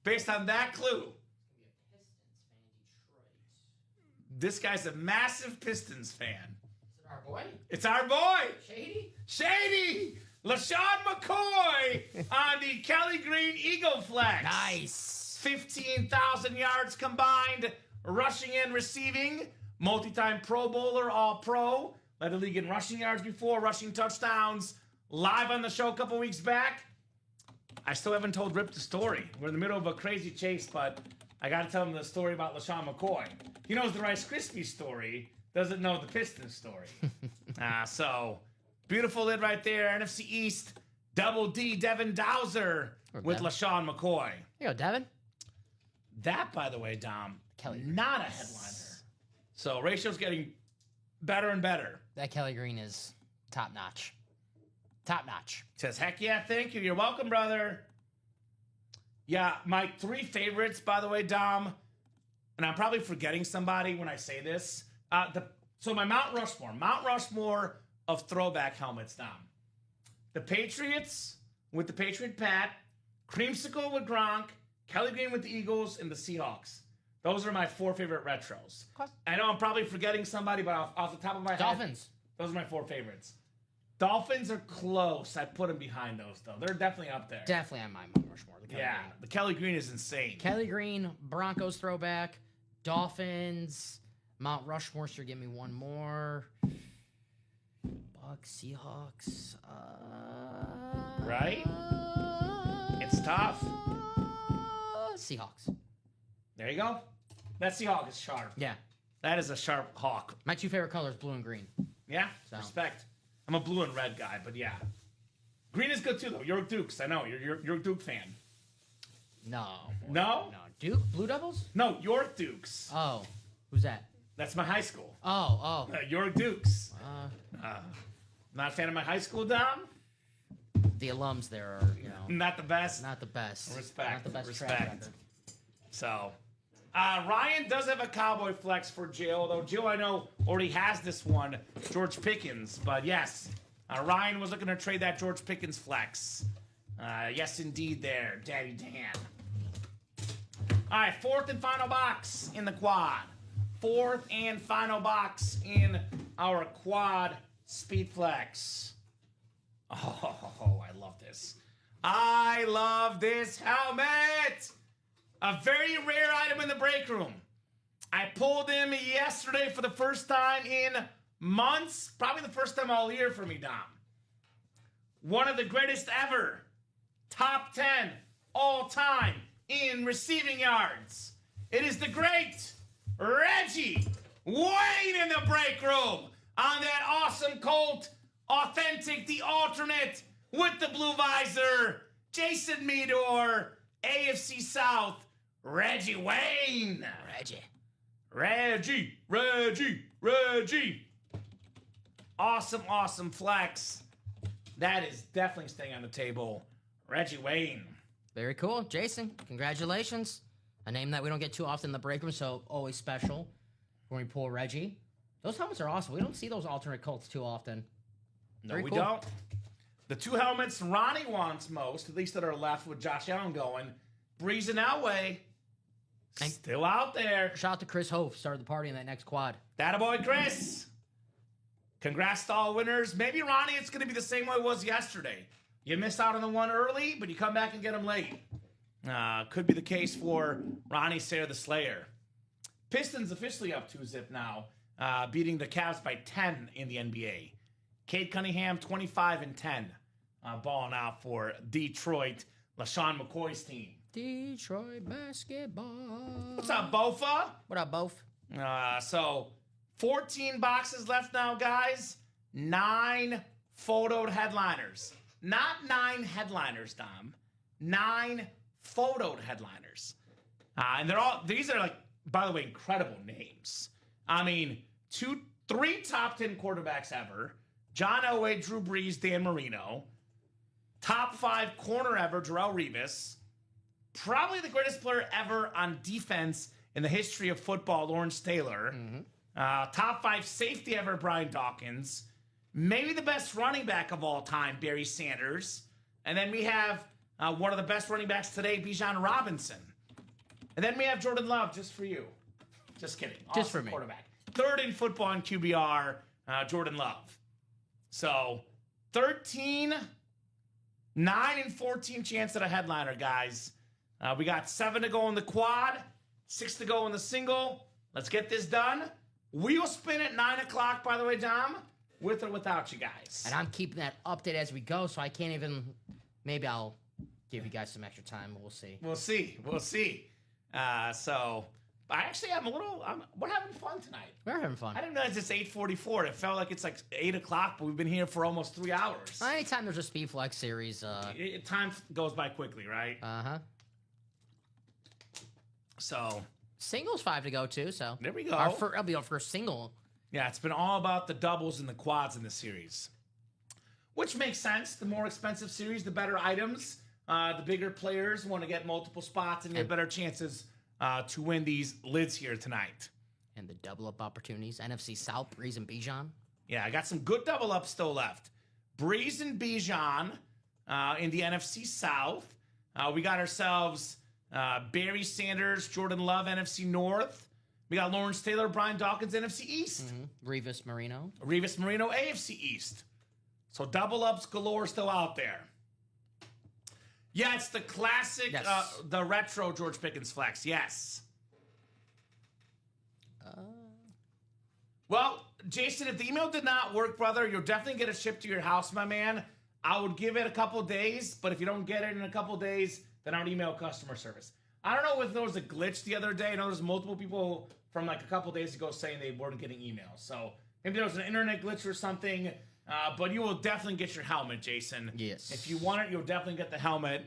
[SPEAKER 3] Based on that clue. This guy's a massive Pistons fan.
[SPEAKER 4] Is it our boy?
[SPEAKER 3] It's our boy.
[SPEAKER 4] Shady?
[SPEAKER 3] Shady! LaShawn McCoy on the Kelly Green Eagle Flex.
[SPEAKER 4] Nice.
[SPEAKER 3] 15,000 yards combined, rushing and receiving. Multi-time Pro Bowler, All-Pro. Led the league in rushing yards before, rushing touchdowns. Live on the show a couple weeks back. I still haven't told Rip the story. We're in the middle of a crazy chase, but I got to tell him the story about LaShawn McCoy. He knows the Rice Krispies story, doesn't know the Pistons story. So, beautiful lid right there. NFC East, Double D, Devin Dowser with
[SPEAKER 4] Devin.
[SPEAKER 3] LaShawn McCoy.
[SPEAKER 4] Here you go, Devin.
[SPEAKER 3] That, by the way, Dom,
[SPEAKER 4] Kelly.
[SPEAKER 3] not a headliner. So, ratio's getting better and better.
[SPEAKER 4] That Kelly Green is top notch. Top notch.
[SPEAKER 3] Says, heck yeah, thank you. You're welcome, brother. Yeah, my three favorites, by the way, Dom, and I'm probably forgetting somebody when I say this. So my Mount Rushmore of throwback helmets, Dom. The Patriots with the Patriot Pat, Creamsicle with Gronk, Kelly Green with the Eagles, and the Seahawks. Those are my four favorite retros.
[SPEAKER 4] Okay.
[SPEAKER 3] I know I'm probably forgetting somebody, but off the top of my head,
[SPEAKER 4] Dolphins.
[SPEAKER 3] those are my four favorites. Dolphins are close. I put them behind those, though. They're definitely up there.
[SPEAKER 4] Definitely on my Mount Rushmore. The Kelly
[SPEAKER 3] Yeah,
[SPEAKER 4] Green.
[SPEAKER 3] the Kelly Green is insane.
[SPEAKER 4] Kelly Green, Broncos throwback, Dolphins, Mount Rushmore. So give me one more. Bucks, Seahawks.
[SPEAKER 3] Right? It's tough.
[SPEAKER 4] Seahawks.
[SPEAKER 3] There you go. That Seahawk is sharp.
[SPEAKER 4] Yeah.
[SPEAKER 3] That is a sharp hawk.
[SPEAKER 4] My two favorite colors, blue and green.
[SPEAKER 3] Yeah,
[SPEAKER 4] So.
[SPEAKER 3] respect. I'm a blue and red guy, but yeah. Green is good too, though. York Dukes. I know. You're a Duke fan.
[SPEAKER 4] No.
[SPEAKER 3] No?
[SPEAKER 4] No. Duke? Blue Devils?
[SPEAKER 3] No, York Dukes.
[SPEAKER 4] Oh. Who's that?
[SPEAKER 3] That's my high school.
[SPEAKER 4] Oh.
[SPEAKER 3] York Dukes. Not a fan of my high school, Dom?
[SPEAKER 4] The alums there are,
[SPEAKER 3] Not the best.
[SPEAKER 4] not the best.
[SPEAKER 3] Respect.
[SPEAKER 4] Not the best track
[SPEAKER 3] Respect.
[SPEAKER 4] record.
[SPEAKER 3] So, Ryan does have a cowboy flex for Jill, though Jill, I know, already has this one, George Pickens. But yes, Ryan was looking to trade that George Pickens flex. Yes, indeed, there, Daddy Dan. All right, fourth and final box in the quad. Fourth and final box in our quad speed flex. Oh, I love this. I love this helmet. A very rare item in the break room. I pulled him yesterday for the first time in months. Probably the first time all year for me, Dom. One of the greatest ever. Top 10 all-time in receiving yards. It is the great Reggie Wayne in the break room on that awesome Colt, authentic, the alternate with the blue visor. Jason Meador, AFC South, Reggie Wayne. Reggie. Awesome flex. That is definitely staying on the table. Reggie Wayne.
[SPEAKER 4] Very cool. Jason, congratulations. A name that we don't get too often in the break room, so always special when we pull Reggie. Those helmets are awesome. We don't see those alternate Colts too often.
[SPEAKER 3] No,
[SPEAKER 4] Very
[SPEAKER 3] we
[SPEAKER 4] cool.
[SPEAKER 3] don't. The two helmets Ronnie wants most, at least that are left with Josh Allen going. Breeze and Elway, still out there.
[SPEAKER 4] Shout out to Chris Hove, started the party in that next quad.
[SPEAKER 3] Attaboy, Chris. Congrats to all winners. Maybe, Ronnie, it's going to be the same way it was yesterday. You missed out on the one early, but you come back and get them late. Could be the case for Ronnie Sayre the Slayer. Pistons officially up 2-0 now, beating the Cavs by 10 in the NBA. Cade Cunningham, 25-10, balling out for Detroit, LaShawn McCoy's team.
[SPEAKER 4] Detroit basketball.
[SPEAKER 3] What's up, Bofa?
[SPEAKER 4] What up, both?
[SPEAKER 3] So 14 boxes left now, guys. 9 photoed headliners. Not 9 headliners, Dom. 9 photoed headliners. And these are, like, by the way, incredible names. I mean, 3 top 10 quarterbacks ever. John Elway, Drew Brees, Dan Marino. Top 5 corner ever, Darrelle Revis. Probably the greatest player ever on defense in the history of football, Lawrence Taylor. Top 5 safety ever, Brian Dawkins. Maybe the best running back of all time, Barry Sanders. And then we have one of the best running backs today, Bijan Robinson. And then we have Jordan Love, just for you. Just kidding.
[SPEAKER 4] Just for me.
[SPEAKER 3] Quarterback. 3rd in football in QBR, Jordan Love. So 13, 9 and 14 chance at a headliner, guys. We got 7 to go in the quad, 6 to go in the single. Let's get this done. We'll spin at 9 o'clock, by the way, Dom, with or without you guys.
[SPEAKER 4] And I'm keeping that update as we go, so I can't even. Maybe I'll give you guys some extra time. We'll see.
[SPEAKER 3] We'll see. So I actually we're having fun tonight.
[SPEAKER 4] We're having fun.
[SPEAKER 3] I didn't realize it's 8:44. It felt like it's like 8 o'clock, but we've been here for almost 3 hours.
[SPEAKER 4] Anytime there's a Speed Flex series.
[SPEAKER 3] Time goes by quickly, right? So
[SPEAKER 4] Singles 5 to go too. So
[SPEAKER 3] there we go.
[SPEAKER 4] That'll be our first single.
[SPEAKER 3] Yeah, it's been all about the doubles and the quads in the series, which makes sense. The more expensive series, the better items. The bigger players want to get multiple spots and get better chances to win these lids here tonight.
[SPEAKER 4] And the double up opportunities. NFC South, Breeze and Bijan.
[SPEAKER 3] Yeah, I got some good double ups still left. Breeze and Bijan in the NFC South. We got ourselves Barry Sanders, Jordan Love, NFC North. We got Lawrence Taylor, Brian Dawkins, NFC East.
[SPEAKER 4] Revis Marino,
[SPEAKER 3] AFC East. So double ups galore still out there. Yeah, it's the classic,
[SPEAKER 4] Yes.
[SPEAKER 3] The retro George Pickens flex. Yes. Well, Jason, if the email did not work, brother, you'll definitely get it shipped to your house, my man. I would give it a couple days, but if you don't get it in a couple days, then I would email customer service. I don't know if there was a glitch the other day. I know there's multiple people from like a couple days ago saying they weren't getting emails. So maybe there was an internet glitch or something, but you will definitely get your helmet, Jason.
[SPEAKER 4] Yes.
[SPEAKER 3] If you want it, you'll definitely get the helmet.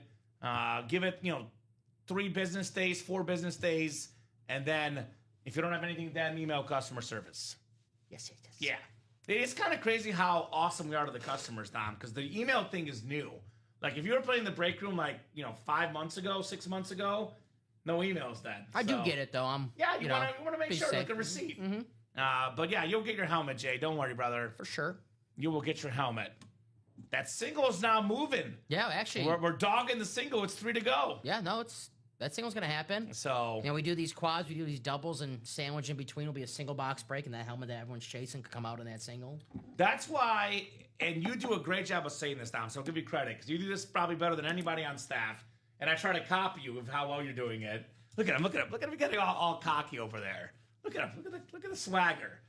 [SPEAKER 3] Give it, 3 business days, 4 business days, and then if you don't have anything, then email customer service.
[SPEAKER 4] Yes.
[SPEAKER 3] Yeah. It's kind of crazy how awesome we are to the customers, Dom, because the email thing is new. Like, if you were playing the break room, 5 months ago, 6 months ago, no emails then.
[SPEAKER 4] I do get it, though.
[SPEAKER 3] You want to make sure, like a receipt. But yeah, you'll get your helmet, Jay. Don't worry, brother.
[SPEAKER 4] For sure.
[SPEAKER 3] You will get your helmet. That single is now moving.
[SPEAKER 4] Yeah, actually.
[SPEAKER 3] We're dogging the single. It's 3 to go.
[SPEAKER 4] Yeah, no, that single's going to happen.
[SPEAKER 3] So.
[SPEAKER 4] We do these quads, we do these doubles, and sandwich in between will be a single box break, and that helmet that everyone's chasing could come out in that single.
[SPEAKER 3] That's why, and you do a great job of saying this, Dom, so I'll give you credit, because you do this probably better than anybody on staff, and I try to copy you of how well you're doing it. Look at him getting all cocky over there. Look at him. Look at the swagger.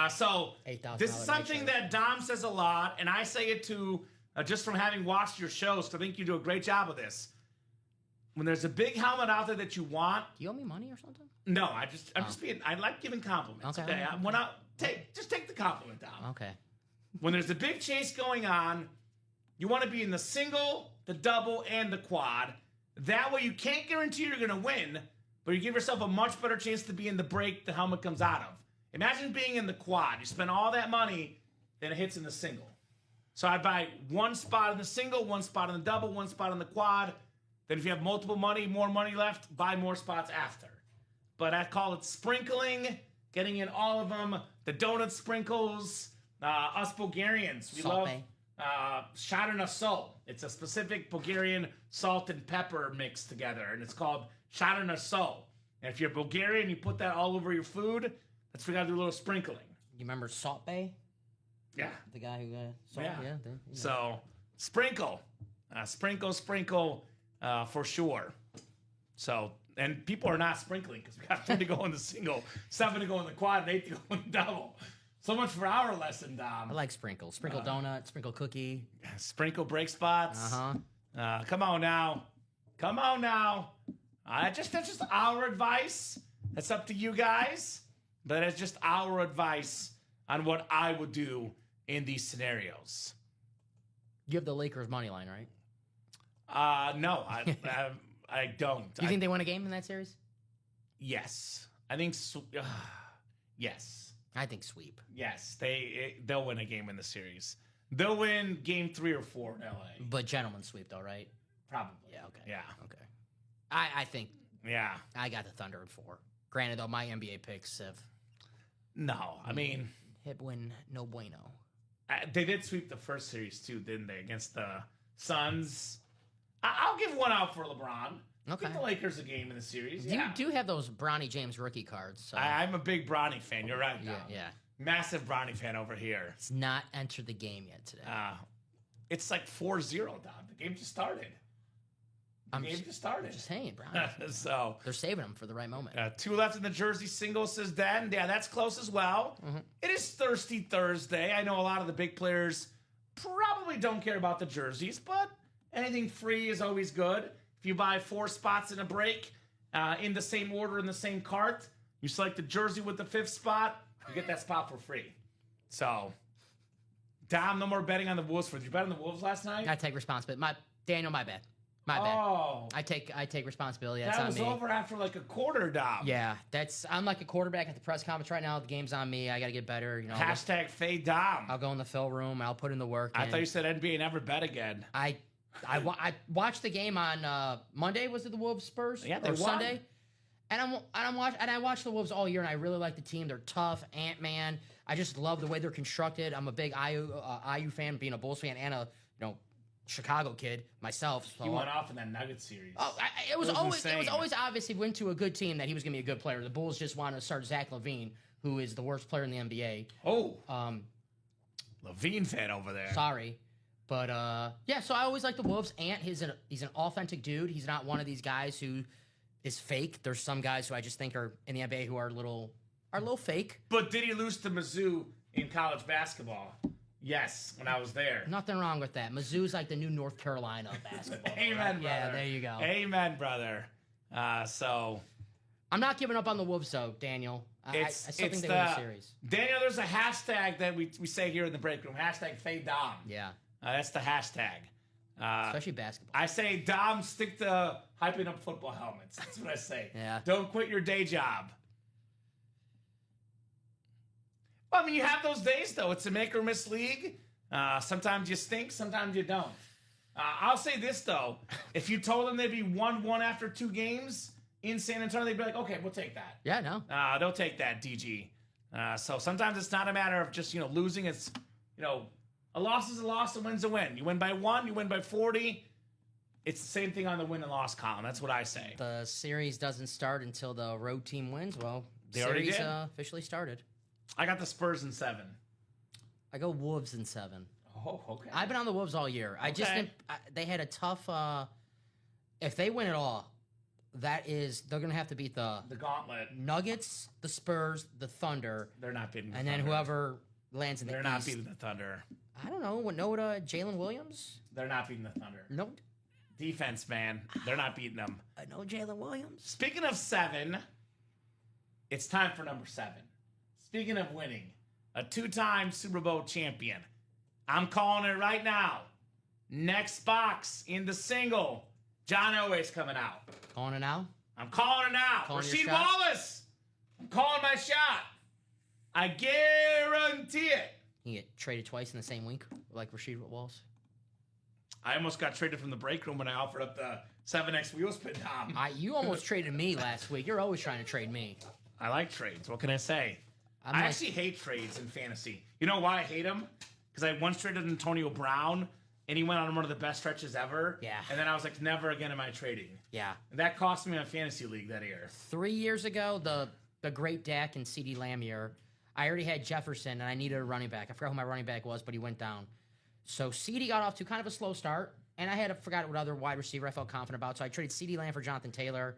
[SPEAKER 3] So this is something that Dom says a lot, and I say it too, just from having watched your shows, because I think you do a great job of this. when there's a big helmet out there that you want.
[SPEAKER 4] Do you owe me money or something?
[SPEAKER 3] No, I'm just being. I like giving compliments.
[SPEAKER 4] Okay.
[SPEAKER 3] Just take the compliment down.
[SPEAKER 4] Okay.
[SPEAKER 3] When there's a big chase going on, you want to be in the single, the double, and the quad. That way, you can't guarantee you're going to win, but you give yourself a much better chance to be in the break the helmet comes out of. Imagine being in the quad. You spend all that money, then it hits in the single. So I'd buy one spot in the single, one spot in the double, one spot in the quad. Then if you have more money left, buy more spots after. But I call it sprinkling, getting in all of them. The donut sprinkles. Us Bulgarians, we love Shadana Sol. It's a specific Bulgarian salt and pepper mixed together, and it's called Shadana Sol. And if you're Bulgarian, you put that all over your food. That's where we got to do a little sprinkling.
[SPEAKER 4] You remember Salt Bay?
[SPEAKER 3] Yeah.
[SPEAKER 4] The guy who salt?
[SPEAKER 3] Yeah.
[SPEAKER 4] Yeah.
[SPEAKER 3] So, sprinkle. Sprinkle, for sure. So, and people are not sprinkling because we got 10 to go in the single, 7 to go in the quad, and 8 to go in the double. So much for our lesson, Dom.
[SPEAKER 4] I like sprinkle. Sprinkle donut, sprinkle cookie.
[SPEAKER 3] Sprinkle break spots. Come on now. That's just our advice. That's up to you guys. But it's just our advice on what I would do in these scenarios.
[SPEAKER 4] You have the Lakers money line, right?
[SPEAKER 3] No, I don't.
[SPEAKER 4] Do you think they win a game in that series?
[SPEAKER 3] Yes. I think yes.
[SPEAKER 4] I think sweep.
[SPEAKER 3] Yes, they'll win a game in the series. They'll win game 3 or 4 in LA.
[SPEAKER 4] But gentlemen sweep though, right?
[SPEAKER 3] Probably.
[SPEAKER 4] Yeah, okay.
[SPEAKER 3] Yeah.
[SPEAKER 4] Okay. I think
[SPEAKER 3] Yeah.
[SPEAKER 4] I got the Thunder at 4. Granted though, my NBA picks have
[SPEAKER 3] No, I mean
[SPEAKER 4] hit win no bueno.
[SPEAKER 3] they did sweep the first series too, didn't they? Against the Suns. I'll give one out for LeBron.
[SPEAKER 4] Okay.
[SPEAKER 3] Give the Lakers a game in the series.
[SPEAKER 4] You
[SPEAKER 3] Yeah.
[SPEAKER 4] do have those Bronny James rookie cards. So
[SPEAKER 3] I'm a big Bronny fan. You're right. Dom.
[SPEAKER 4] yeah.
[SPEAKER 3] Massive Bronny fan over here.
[SPEAKER 4] It's not entered the game yet today.
[SPEAKER 3] It's like 4-0, Dom. The game just started. Just
[SPEAKER 4] saying, Bronny.
[SPEAKER 3] So
[SPEAKER 4] They're saving them for the right moment.
[SPEAKER 3] 2 left in the Jersey single, says Dan. Yeah, that's close as well.
[SPEAKER 4] Mm-hmm.
[SPEAKER 3] It is Thirsty Thursday. I know a lot of the big players probably don't care about the jerseys, but anything free is always good. If you buy 4 spots in a break in the same order in the same cart, you select the jersey with the 5th spot, you get that spot for free. So, Dom, no more betting on the Wolves. Did you bet on the Wolves last night?
[SPEAKER 4] I take responsibility. Daniel, my bad.
[SPEAKER 3] Oh.
[SPEAKER 4] I take responsibility. That's
[SPEAKER 3] That
[SPEAKER 4] on
[SPEAKER 3] was
[SPEAKER 4] me.
[SPEAKER 3] over after like a quarter, Dom.
[SPEAKER 4] Yeah, I'm like a quarterback at the press conference right now. The game's on me. I got to get better. You know,
[SPEAKER 3] Hashtag fade Dom.
[SPEAKER 4] I'll go in the film room and I'll put in the work.
[SPEAKER 3] I thought you said NBA never bet again.
[SPEAKER 4] I watched the game on Monday. Was it the Wolves Spurs?
[SPEAKER 3] Yeah, they
[SPEAKER 4] or
[SPEAKER 3] won.
[SPEAKER 4] Sunday. And I watched the Wolves all year, and I really like the team. They're tough, Ant-Man. I just love the way they're constructed. I'm a big IU fan, being a Bulls fan and a Chicago kid myself. So
[SPEAKER 3] He went off in that Nuggets series.
[SPEAKER 4] Oh, it was
[SPEAKER 3] insane.
[SPEAKER 4] always obvious he went to a good team that he was going to be a good player. The Bulls just wanted to start Zach LaVine, who is the worst player in the NBA.
[SPEAKER 3] Oh, Levine fan over there.
[SPEAKER 4] Sorry. But, yeah, so I always like the Wolves. Ant, he's an authentic dude. He's not one of these guys who is fake. There's some guys who I just think are in the NBA who are a little fake.
[SPEAKER 3] But did he lose to Mizzou in college basketball? Yes, when I was there.
[SPEAKER 4] Nothing wrong with that. Mizzou's like the new North Carolina of basketball.
[SPEAKER 3] Amen,
[SPEAKER 4] right?
[SPEAKER 3] brother.
[SPEAKER 4] Yeah, there you go.
[SPEAKER 3] Amen, brother. So
[SPEAKER 4] I'm not giving up on the Wolves, though, Daniel. I still think they win the series.
[SPEAKER 3] Daniel, there's a hashtag that we say here in the break room. Hashtag fade Dom.
[SPEAKER 4] Yeah.
[SPEAKER 3] That's the hashtag.
[SPEAKER 4] Especially basketball.
[SPEAKER 3] I say, Dom, stick to hyping up football helmets. That's what I say.
[SPEAKER 4] Yeah.
[SPEAKER 3] Don't quit your day job. Well, I mean, you have those days, though. It's a make or miss league. Sometimes you stink, sometimes you don't. I'll say this, though. If you told them they'd be 1-1 after 2 games in San Antonio, they'd be like, okay, we'll take that.
[SPEAKER 4] Yeah, no.
[SPEAKER 3] They'll take that, DG. So sometimes it's not a matter of just, losing. It's, a loss is a loss, a win's a win. You win by 1, you win by 40. It's the same thing on the win and loss column. That's what I say.
[SPEAKER 4] The series doesn't start until the road team wins. Well,
[SPEAKER 3] They already
[SPEAKER 4] series
[SPEAKER 3] did.
[SPEAKER 4] Officially started.
[SPEAKER 3] I got the Spurs in 7.
[SPEAKER 4] I go Wolves in 7.
[SPEAKER 3] Oh, okay.
[SPEAKER 4] I've been on the Wolves all year. I just think they had a tough. If they win it all, they're going to have to beat the
[SPEAKER 3] gauntlet.
[SPEAKER 4] Nuggets, the Spurs, the Thunder,
[SPEAKER 3] They're not beating the
[SPEAKER 4] and
[SPEAKER 3] Thunder.
[SPEAKER 4] then whoever lands in the
[SPEAKER 3] They're
[SPEAKER 4] East.
[SPEAKER 3] not beating the Thunder.
[SPEAKER 4] I don't know. Jalen Williams?
[SPEAKER 3] They're not beating the Thunder.
[SPEAKER 4] Nope.
[SPEAKER 3] Defense, man. They're not beating them.
[SPEAKER 4] I know Jalen Williams.
[SPEAKER 3] Speaking of 7, it's time for number 7. Speaking of winning, a 2-time Super Bowl champion. I'm calling it right now. Next box in the single. John Elway's coming out.
[SPEAKER 4] Calling it now?
[SPEAKER 3] I'm calling it now.
[SPEAKER 4] Calling your
[SPEAKER 3] Rasheed
[SPEAKER 4] shot?
[SPEAKER 3] Wallace. I'm calling my shot. I guarantee it.
[SPEAKER 4] He get traded twice in the same week, like Rasheed Wallace.
[SPEAKER 3] I almost got traded from the break room when I offered up the 7X wheel spin, Tom.
[SPEAKER 4] You almost traded me last week. You're always trying to trade me.
[SPEAKER 3] I like trades. What can I say?
[SPEAKER 4] I'm
[SPEAKER 3] I
[SPEAKER 4] like-
[SPEAKER 3] actually hate trades in fantasy. You know why I hate them? Because I once traded Antonio Brown, and he went on one of the best stretches ever.
[SPEAKER 4] Yeah.
[SPEAKER 3] And then I was like, never again am I trading.
[SPEAKER 4] Yeah.
[SPEAKER 3] And that cost me my fantasy league that year.
[SPEAKER 4] 3 years ago, the great Dak and CD Lamb year, I already had Jefferson, and I needed a running back. I forgot who my running back was, but he went down. So CD got off to kind of a slow start, and I forgot what other wide receiver I felt confident about. So I traded CD Lamb for Jonathan Taylor.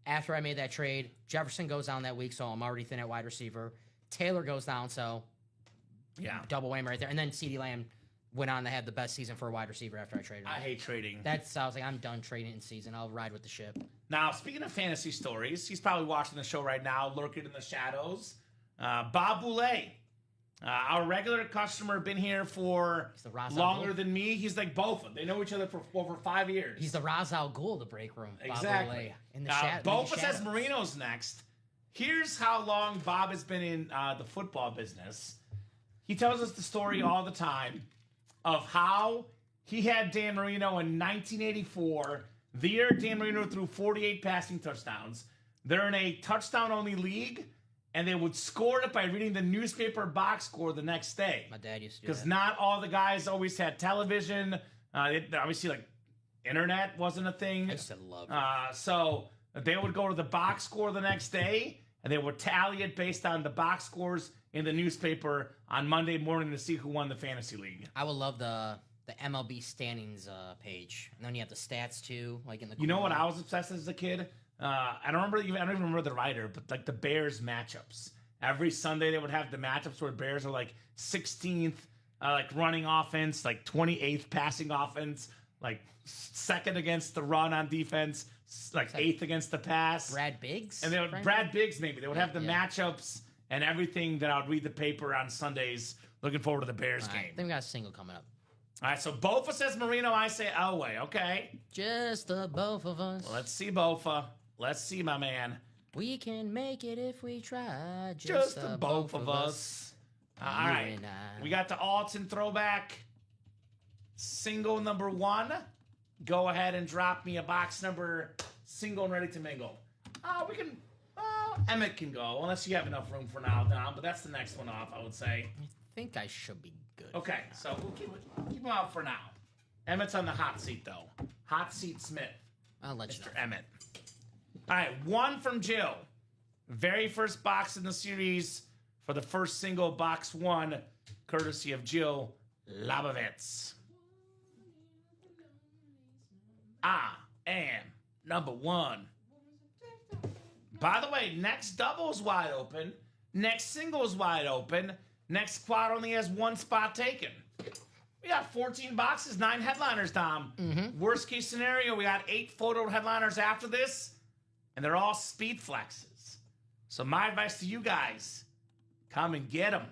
[SPEAKER 4] After I made that trade, Jefferson goes down that week, so I'm already thin at wide receiver. Taylor goes down, so
[SPEAKER 3] Yeah.
[SPEAKER 4] double whammy right there. And then CD Lamb went on to have the best season for a wide receiver after I traded him.
[SPEAKER 3] I hate trading.
[SPEAKER 4] I was like, I'm done trading in season. I'll ride with the ship.
[SPEAKER 3] Now, speaking of fantasy stories, he's probably watching the show right now, lurking in the shadows. Bob Boulay, our regular customer, been here for
[SPEAKER 4] the Ra's al
[SPEAKER 3] longer
[SPEAKER 4] Ghul.
[SPEAKER 3] than me. He's like both of them. They know each other for over 5 years.
[SPEAKER 4] He's the Ra's al Ghul of the break room. Bob
[SPEAKER 3] Exactly.
[SPEAKER 4] Olay, in the shadow.
[SPEAKER 3] Bofa says Marino's next. Here's how long Bob has been in the football business. He tells us the story all the time of how he had Dan Marino in 1984, the year Dan Marino threw 48 passing touchdowns. They're in a touchdown-only league, and they would score it by reading the newspaper box score the next day.
[SPEAKER 4] My dad used to do
[SPEAKER 3] Because
[SPEAKER 4] that.
[SPEAKER 3] not all the guys always had television. Obviously, like, internet wasn't a thing.
[SPEAKER 4] I used to love it.
[SPEAKER 3] So they would go to the box score the next day, and they would tally it based on the box scores in the newspaper on Monday morning to see who won the fantasy league.
[SPEAKER 4] I would love the MLB standings page. And then you have the stats too, like in the.
[SPEAKER 3] You know what I was obsessed with as a kid? I don't even remember the writer, but like the Bears matchups. Every Sunday they would have the matchups where Bears are like 16th, like running offense, like 28th passing offense, like second against the run on defense, like 8th against the pass.
[SPEAKER 4] Brad Biggs.
[SPEAKER 3] And they would
[SPEAKER 4] Frank?
[SPEAKER 3] Brad Biggs maybe. They would have the
[SPEAKER 4] Yeah.
[SPEAKER 3] matchups and everything that I would read the paper on Sundays, looking forward to the Bears
[SPEAKER 4] All right,
[SPEAKER 3] game.
[SPEAKER 4] then we got a single coming up.
[SPEAKER 3] All right, so Bofa says Marino, I say Elway. Okay,
[SPEAKER 4] Just the both of us.
[SPEAKER 3] let's see Bofa. Let's see my man.
[SPEAKER 4] We can make it if we try.
[SPEAKER 3] Just the both of us. All
[SPEAKER 4] You
[SPEAKER 3] right,
[SPEAKER 4] and I.
[SPEAKER 3] we got the Alton throwback single number 1. Go ahead and drop me a box number single and ready to mingle. We can. Emmett can go unless you have enough room for now, Dom. But that's the next one off, I would say.
[SPEAKER 4] I think I should be good.
[SPEAKER 3] Okay, so we'll keep him out for now. Emmett's on the hot seat, though. Hot seat Smith,
[SPEAKER 4] I'll let you
[SPEAKER 3] Mr.
[SPEAKER 4] know.
[SPEAKER 3] Emmett. All right, 1 from Jill. Very first box in the series for the first single, box 1, courtesy of Jill Labovitz. I am number 1. By the way, next double's wide open. Next single's wide open. Next squad only has 1 spot taken. We got 14 boxes, 9 headliners, Dom. Worst case scenario, we got 8 photo headliners after this, and they're all speed flexes. So my advice to you guys, come and get them.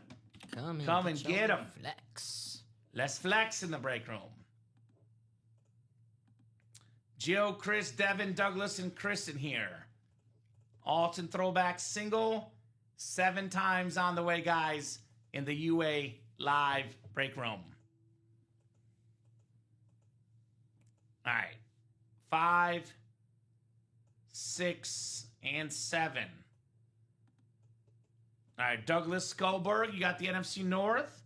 [SPEAKER 3] Come and get 'em.
[SPEAKER 4] Flex.
[SPEAKER 3] Let's flex in the break room. Jill, Chris, Devin, Douglas, and Chris in here. Alton throwback single. 7 times on the way, guys, in the UA live break room. All right. 5, 6, and 7. All right, Douglas Skolberg, you got the NFC North.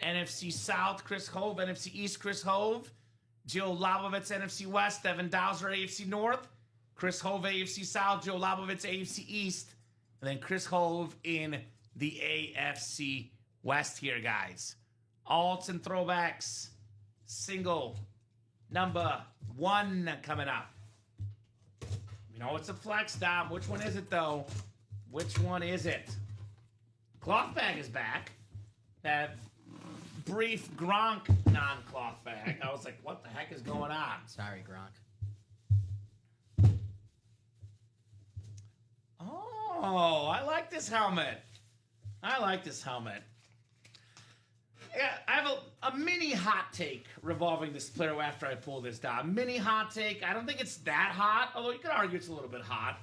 [SPEAKER 3] NFC South, Chris Hove. NFC East, Chris Hove. Jill Labovitz, NFC West. Devin Dowser, AFC North. Chris Hove, AFC South. Jill Labovitz, AFC East. And then Chris Hove in the AFC West here, guys. Alts and throwbacks. Single number 1 coming up. You know it's a flex, Dom. Which one is it, though? Which one is it? Cloth bag is back. That brief Gronk non-cloth bag. I was like, what the heck is going on?
[SPEAKER 4] Sorry, Gronk.
[SPEAKER 3] Oh, I like this helmet. Yeah, I have a mini hot take revolving this player after I pull this down. Mini hot take. I don't think it's that hot, although you could argue it's a little bit hot.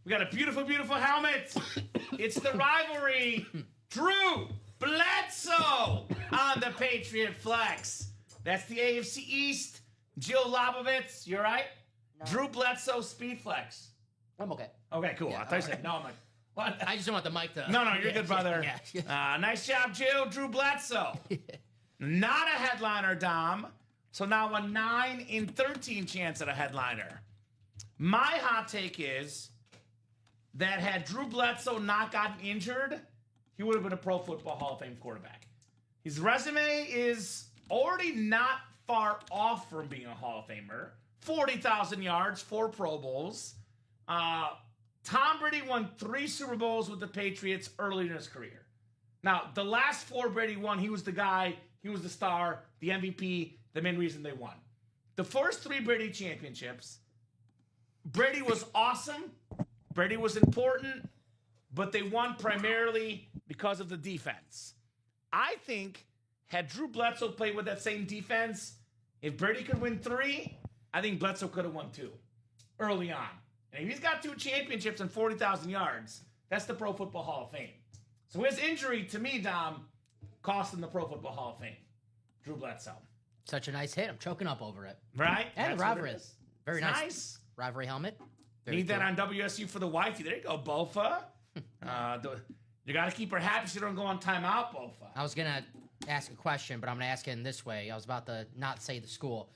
[SPEAKER 3] We got a beautiful, beautiful helmet. It's the rivalry. Drew Bledsoe on the Patriot Flex. That's the AFC East. Jill Lobovitz, you all right?
[SPEAKER 4] No.
[SPEAKER 3] Drew Bledsoe Speed Flex.
[SPEAKER 4] I'm okay.
[SPEAKER 3] Okay, cool.
[SPEAKER 4] Yeah,
[SPEAKER 3] I thought you said no. I'm like, what?
[SPEAKER 4] I just don't want the mic to.
[SPEAKER 3] No, you're good, brother.
[SPEAKER 4] Yeah.
[SPEAKER 3] Nice job, Jill. Drew Bledsoe. Not a headliner, Dom. So now a 9 in 13 chance at a headliner. My hot take is that had Drew Bledsoe not gotten injured, he would have been a Pro Football Hall of Fame quarterback. His resume is already not far off from being a Hall of Famer. 40,000 yards, 4 Pro Bowls. Tom Brady won 3 Super Bowls with the Patriots early in his career. Now, the last 4 Brady won, he was the guy, he was the star, the MVP, the main reason they won. The first 3 Brady championships, Brady was awesome, Brady was important, but they won primarily because of the defense. I think, had Drew Bledsoe played with that same defense, if Brady could win 3, I think Bledsoe could have won 2 early on. And if he's got 2 championships and 40,000 yards, that's the Pro Football Hall of Fame. So his injury, to me, Dom, cost him the Pro Football Hall of Fame. Drew Bledsoe.
[SPEAKER 4] Such a nice hit. I'm choking up over it.
[SPEAKER 3] Right?
[SPEAKER 4] And the rivalry. Very
[SPEAKER 3] It's
[SPEAKER 4] nice. Rivalry helmet. Very
[SPEAKER 3] Need that
[SPEAKER 4] cool.
[SPEAKER 3] on WSU for the wifey. There you go, Bofa. You got to keep her happy so you don't go on timeout, Bofa.
[SPEAKER 4] I was going to ask a question, but I'm going to ask it in this way. I was about to not say the school.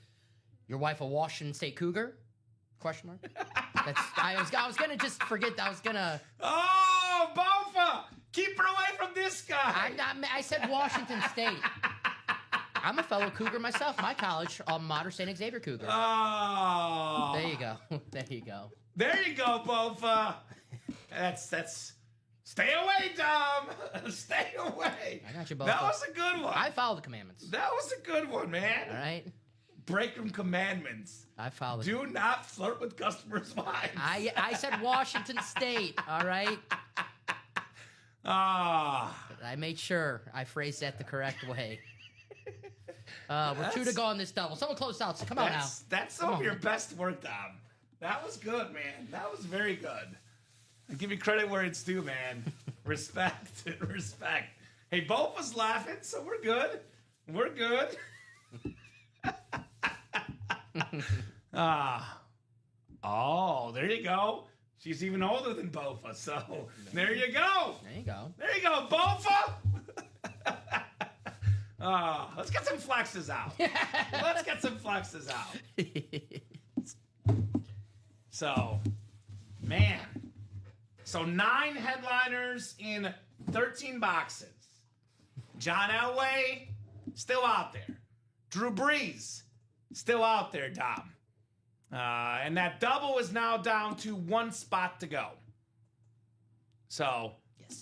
[SPEAKER 4] Your wife a Washington State Cougar? Question mark? I was going to just forget. I was going to...
[SPEAKER 3] Oh, Bofa! Keep her away from this guy.
[SPEAKER 4] I said Washington State. I'm a fellow Cougar myself. My college, alma mater, St. Xavier Cougar.
[SPEAKER 3] Oh.
[SPEAKER 4] There you go. There you go.
[SPEAKER 3] There you go, Bofa. That's... Stay away, Dom. Stay away.
[SPEAKER 4] I got you, Bofa.
[SPEAKER 3] That was a good one.
[SPEAKER 4] I follow the commandments.
[SPEAKER 3] That was a good one, man.
[SPEAKER 4] All right?
[SPEAKER 3] Break them commandments.
[SPEAKER 4] I follow.
[SPEAKER 3] Do not flirt with customers' wives.
[SPEAKER 4] I said Washington State, all right?
[SPEAKER 3] Ah.
[SPEAKER 4] I made sure I phrased that the correct way. We're 2 to go on this double. Someone close out. So come on now.
[SPEAKER 3] That's some of your best work, Dom. That was good, man. That was very good. I give you credit where it's due, man. Respect. Respect. Hey, both was laughing, so we're good. We're good. Oh, there you go. She's even older than Bofa, so there you go.
[SPEAKER 4] There you go.
[SPEAKER 3] There you go, Bofa. Let's get some flexes out. Let's get some flexes out. So, man. So 9 headliners in 13 boxes. John Elway, still out there. Drew Brees, still out there, Dom. And that double is now down to 1 spot to go. So,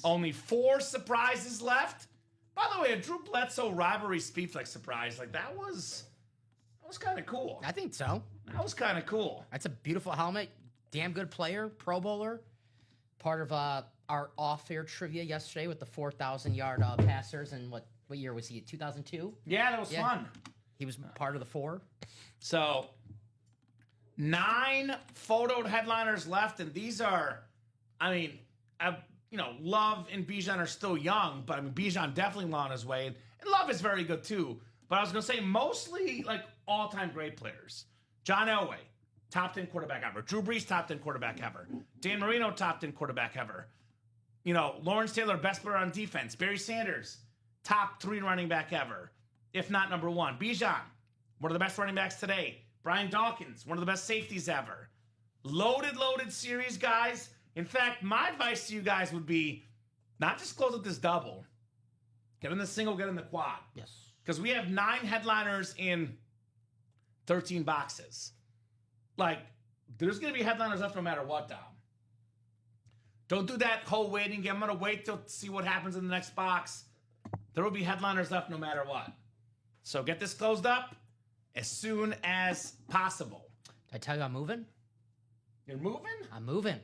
[SPEAKER 3] only 4 surprises left. By the way, a Drew Bledsoe rivalry Speedflex surprise, like that was kind of cool.
[SPEAKER 4] I think so.
[SPEAKER 3] That was kind of cool.
[SPEAKER 4] That's a beautiful helmet. Damn good player, Pro Bowler. Part of our off-air trivia yesterday with the 4,000-yard passers. And what year was he? 2002?
[SPEAKER 3] Yeah, that was fun.
[SPEAKER 4] He was part of the 4.
[SPEAKER 3] So, 9 photoed headliners left, and these are, I mean, Love and Bijan are still young, but I mean, Bijan definitely on his way, and Love is very good too. But I was going to say mostly like all-time great players. John Elway, top 10 quarterback ever. Drew Brees, top 10 quarterback ever. Dan Marino, top 10 quarterback ever. Lawrence Taylor, best player on defense. Barry Sanders, top 3 running back ever, if not number 1. Bijan, one of the best running backs today. Brian Dawkins, one of the best safeties ever. Loaded series, guys. In fact, my advice to you guys would be not just close with this double. Get in the single, get in the quad.
[SPEAKER 4] Yes.
[SPEAKER 3] Because we have 9 headliners in 13 boxes. Like, there's going to be headliners left no matter what, Dom. Don't do that whole waiting game. I'm going to wait till see what happens in the next box. There will be headliners left no matter what. So get this closed up as soon as possible.
[SPEAKER 4] Did I tell you I'm moving?
[SPEAKER 3] You're moving?
[SPEAKER 4] I'm moving.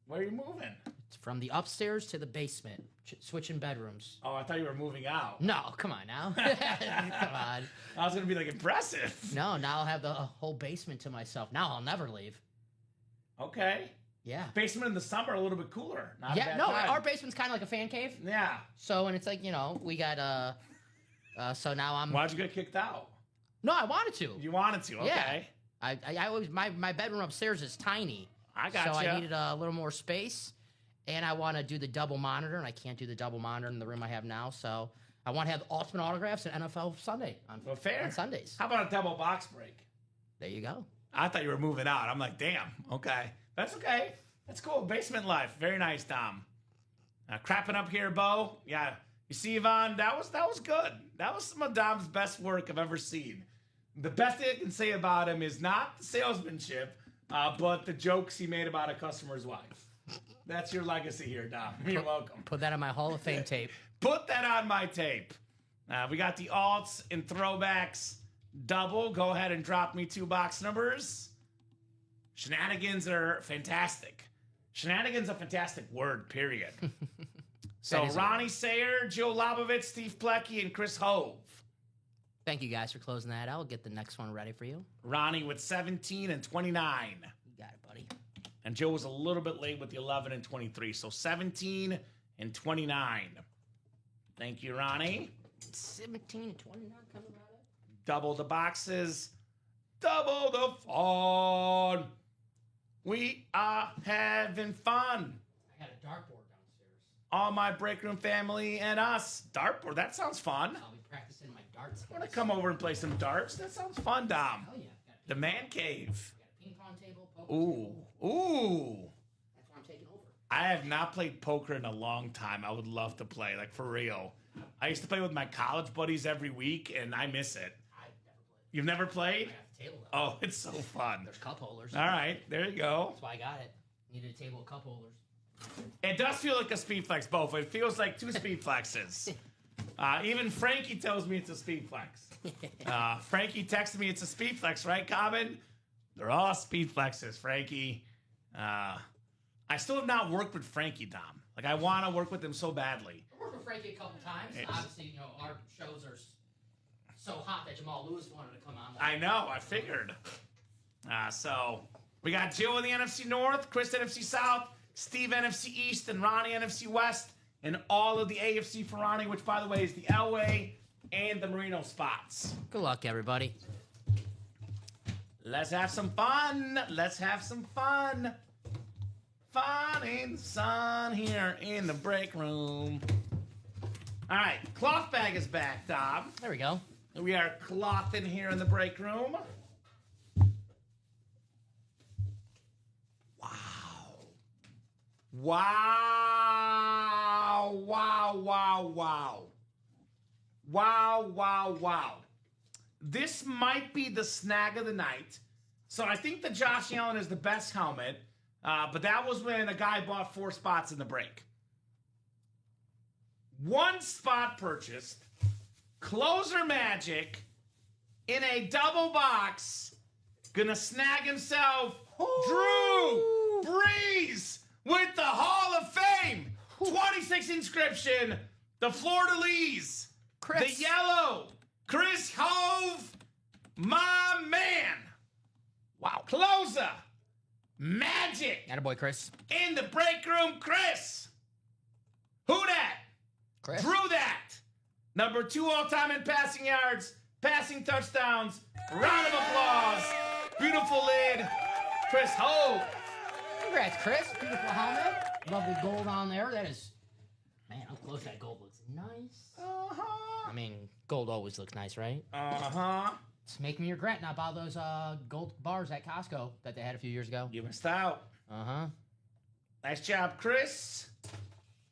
[SPEAKER 3] Where are you moving?
[SPEAKER 4] It's from the upstairs to the basement, switching bedrooms.
[SPEAKER 3] Oh, I thought you were moving out.
[SPEAKER 4] No, come on now. Come on.
[SPEAKER 3] I was going to be like, impressive.
[SPEAKER 4] No, now I'll have the whole basement to myself. Now I'll never leave.
[SPEAKER 3] Okay.
[SPEAKER 4] Yeah.
[SPEAKER 3] Basement in the summer, a little bit cooler. Not a
[SPEAKER 4] Yeah,
[SPEAKER 3] bad
[SPEAKER 4] no,
[SPEAKER 3] time.
[SPEAKER 4] our basement's kind of like a fan cave.
[SPEAKER 3] Yeah.
[SPEAKER 4] So, and it's like, we got, so now I'm.
[SPEAKER 3] Why'd you get kicked out?
[SPEAKER 4] No, I wanted to.
[SPEAKER 3] You wanted to, okay.
[SPEAKER 4] Yeah. I always, my bedroom upstairs is tiny.
[SPEAKER 3] I got
[SPEAKER 4] So
[SPEAKER 3] you.
[SPEAKER 4] I needed a little more space. And I want to do the double monitor, and I can't do the double monitor in the room I have now. So I want to have ultimate autographs and NFL Sunday on Sundays.
[SPEAKER 3] How about a double box break?
[SPEAKER 4] There you go.
[SPEAKER 3] I thought you were moving out. I'm like, damn, okay. That's okay. That's cool. Basement life. Very nice, Dom. Crapping up here, Bo. Yeah. You see, Yvonne, that was good. That was some of Dom's best work I've ever seen. The best thing I can say about him is not the salesmanship, but the jokes he made about a customer's wife. That's your legacy here, Dom. You're welcome.
[SPEAKER 4] Put that on my Hall of Fame tape.
[SPEAKER 3] Put that on my tape. We got the alts and throwbacks double. Go ahead and drop me 2 box numbers. Shenanigans are fantastic. Shenanigans a fantastic word, period. So Ronnie Sayer, Joe Lobovitz, Steve Plecky, and Chris Hove.
[SPEAKER 4] Thank you guys for closing that out. I'll get the next one ready for you.
[SPEAKER 3] Ronnie with 17 and 29.
[SPEAKER 4] You got it, buddy.
[SPEAKER 3] And Joe was a little bit late with the 11 and 23. So 17 and 29. Thank you, Ronnie.
[SPEAKER 4] 17 and 29 coming out of.
[SPEAKER 3] Double the boxes. Double the fun. We are having fun.
[SPEAKER 4] I got a dartboard downstairs.
[SPEAKER 3] All my break room family and us. Dartboard, that sounds fun.
[SPEAKER 4] I'll be practicing my darts.
[SPEAKER 3] I want to come over and play some darts. That sounds fun, Dom.
[SPEAKER 4] Oh, yeah.
[SPEAKER 3] The man cave.
[SPEAKER 4] Got a ping pong table, poker
[SPEAKER 3] Ooh.
[SPEAKER 4] table.
[SPEAKER 3] Ooh.
[SPEAKER 4] That's what I'm taking over.
[SPEAKER 3] I have not played poker in a long time. I would love to play, like for real. I used to play with my college buddies every week, and I miss it.
[SPEAKER 4] I've never played.
[SPEAKER 3] You've never played?
[SPEAKER 4] I got the table though.
[SPEAKER 3] Oh, it's so fun.
[SPEAKER 4] There's cup holders.
[SPEAKER 3] All right, there you go.
[SPEAKER 4] That's why I got it. Needed a table of cup holders.
[SPEAKER 3] It does feel like a speed flex, both. It feels like 2 speed flexes. Even Frankie tells me it's a speed flex. Frankie texted me it's a speed flex, right, Kamen? They're all speed flexes, Frankie. I still have not worked with Frankie, Dom. Like, I want to work with him so badly.
[SPEAKER 4] I worked with Frankie a couple times. Obviously, our shows are so hot that Jamal Lewis wanted to come on.
[SPEAKER 3] I know, I figured. So, we got Joe in the NFC North, Chris NFC South, Steve NFC East, and Ronnie NFC West, and all of the AFC for Ronnie, which, by the way, is the Elway and the Marino spots.
[SPEAKER 4] Good luck, everybody.
[SPEAKER 3] Let's have some fun. Let's have some fun. Fun in the sun here in the break room. All right, cloth bag is back, Dom.
[SPEAKER 4] There we go.
[SPEAKER 3] We are clothing here in the break room. Wow. Wow, wow, wow. Wow, wow, wow. This might be the snag of the night. So I think the Josh Allen is the best helmet, but that was when a guy bought 4 spots in the break. 1 spot purchased, closer magic, in a double box, gonna snag himself Drew Brees with the Hall of Fame. 26 inscription, the Fleur-de-Lis,
[SPEAKER 4] Chris.
[SPEAKER 3] the yellow, Chris Hove, my man. Wow. Closer, magic,
[SPEAKER 4] Attaboy, Chris.
[SPEAKER 3] in the break room, Chris. Who that?
[SPEAKER 4] Chris.
[SPEAKER 3] Drew that. Number 2 all-time in passing yards, passing touchdowns. Round of applause. Beautiful lid. Chris Hove.
[SPEAKER 4] Congrats, Chris. Beautiful helmet. Lovely gold on there. That is, man, how close that gold looks. Nice.
[SPEAKER 3] Uh-huh.
[SPEAKER 4] I mean, gold always looks nice, right?
[SPEAKER 3] Uh-huh.
[SPEAKER 4] It's making me regret not buying those gold bars at Costco that they had a few years ago.
[SPEAKER 3] You missed out.
[SPEAKER 4] Uh-huh.
[SPEAKER 3] Nice job, Chris.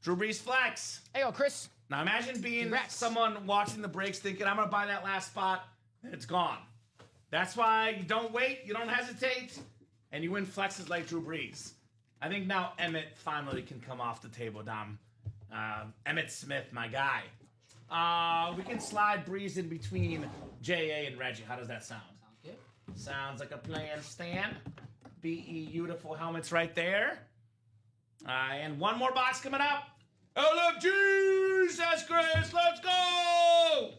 [SPEAKER 3] Drew Brees flex.
[SPEAKER 4] Hey, yo, Chris.
[SPEAKER 3] Now imagine being
[SPEAKER 4] Congrats.
[SPEAKER 3] someone watching the breaks thinking, I'm going to buy that last spot, and it's gone. That's why you don't wait, you don't hesitate, and you win flexes like Drew Brees. I think now Emmett finally can come off the table, Dom. Emmett Smith, my guy. We can slide Breeze in between J.A. and Reggie. How does that sound?
[SPEAKER 4] Sounds good.
[SPEAKER 3] Sounds like a plan, Stan. B.E. beautiful helmets right there. And one more box coming up. LFG says Chris, let's go!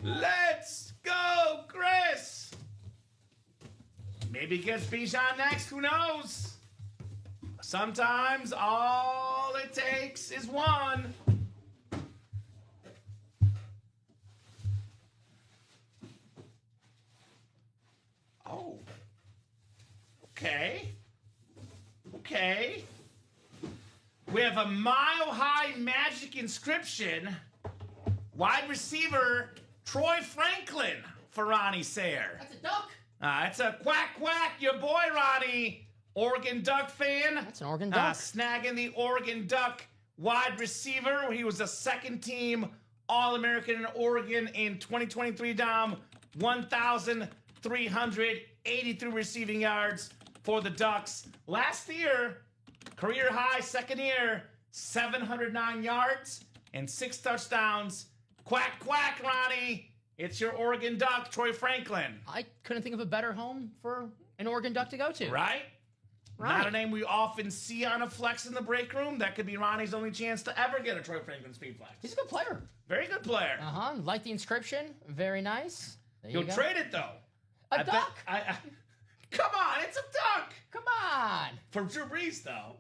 [SPEAKER 3] Let's go, Chris! Maybe he gets Bijan next, who knows? Sometimes all it takes is one. Oh. Okay. Okay. We have a mile-high magic inscription. Wide receiver Troy Franklin for Ronnie Sayre.
[SPEAKER 4] That's a duck.
[SPEAKER 3] It's a quack quack, your boy Ronnie. Oregon Duck fan.
[SPEAKER 4] That's an Oregon Duck.
[SPEAKER 3] Snagging the Oregon Duck wide receiver. He was a second team All-American in Oregon in 2023, Dom. 1,383 receiving yards for the Ducks. Last year, career high, second year, 709 yards and 6 touchdowns. Quack, quack, Ronnie. It's your Oregon Duck, Troy Franklin.
[SPEAKER 4] I couldn't think of a better home for an Oregon Duck to go to.
[SPEAKER 3] Right?
[SPEAKER 4] Right.
[SPEAKER 3] Not a name we often see on a flex in the break room. That could be Ronnie's only chance to ever get a Troy Franklin speed flex.
[SPEAKER 4] He's a good player.
[SPEAKER 3] Very good player.
[SPEAKER 4] Uh-huh. Like the inscription. Very nice. There you
[SPEAKER 3] You'll
[SPEAKER 4] go.
[SPEAKER 3] trade it, though.
[SPEAKER 4] A duck?
[SPEAKER 3] Come on, it's a duck.
[SPEAKER 4] Come on.
[SPEAKER 3] For Drew Brees, though.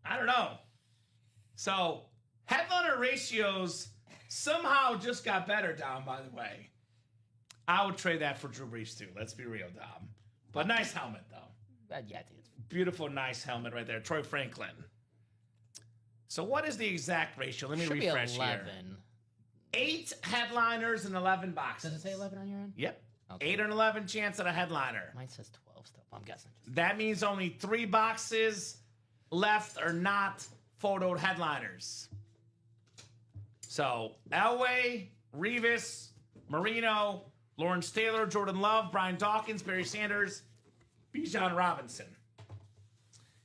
[SPEAKER 3] I don't know. So, headliner ratios somehow just got better, Dom, by the way. I would trade that for Drew Brees, too. Let's be real, Dom. But nice helmet, though.
[SPEAKER 4] Yeah, I think it's
[SPEAKER 3] Beautiful, nice helmet right there. Troy Franklin. So what is the exact ratio? Let me
[SPEAKER 4] should
[SPEAKER 3] refresh
[SPEAKER 4] be 11.
[SPEAKER 3] here. 8 headliners and 11 boxes.
[SPEAKER 4] Does it say 11 on your end?
[SPEAKER 3] Yep.
[SPEAKER 4] Okay.
[SPEAKER 3] 8 and 11 chance at a headliner.
[SPEAKER 4] Mine says 12 still. I'm guessing.
[SPEAKER 3] That means only 3 boxes left are not photoed headliners. So Elway, Revis, Marino, Lawrence Taylor, Jordan Love, Brian Dawkins, Barry Sanders, Bijan Robinson.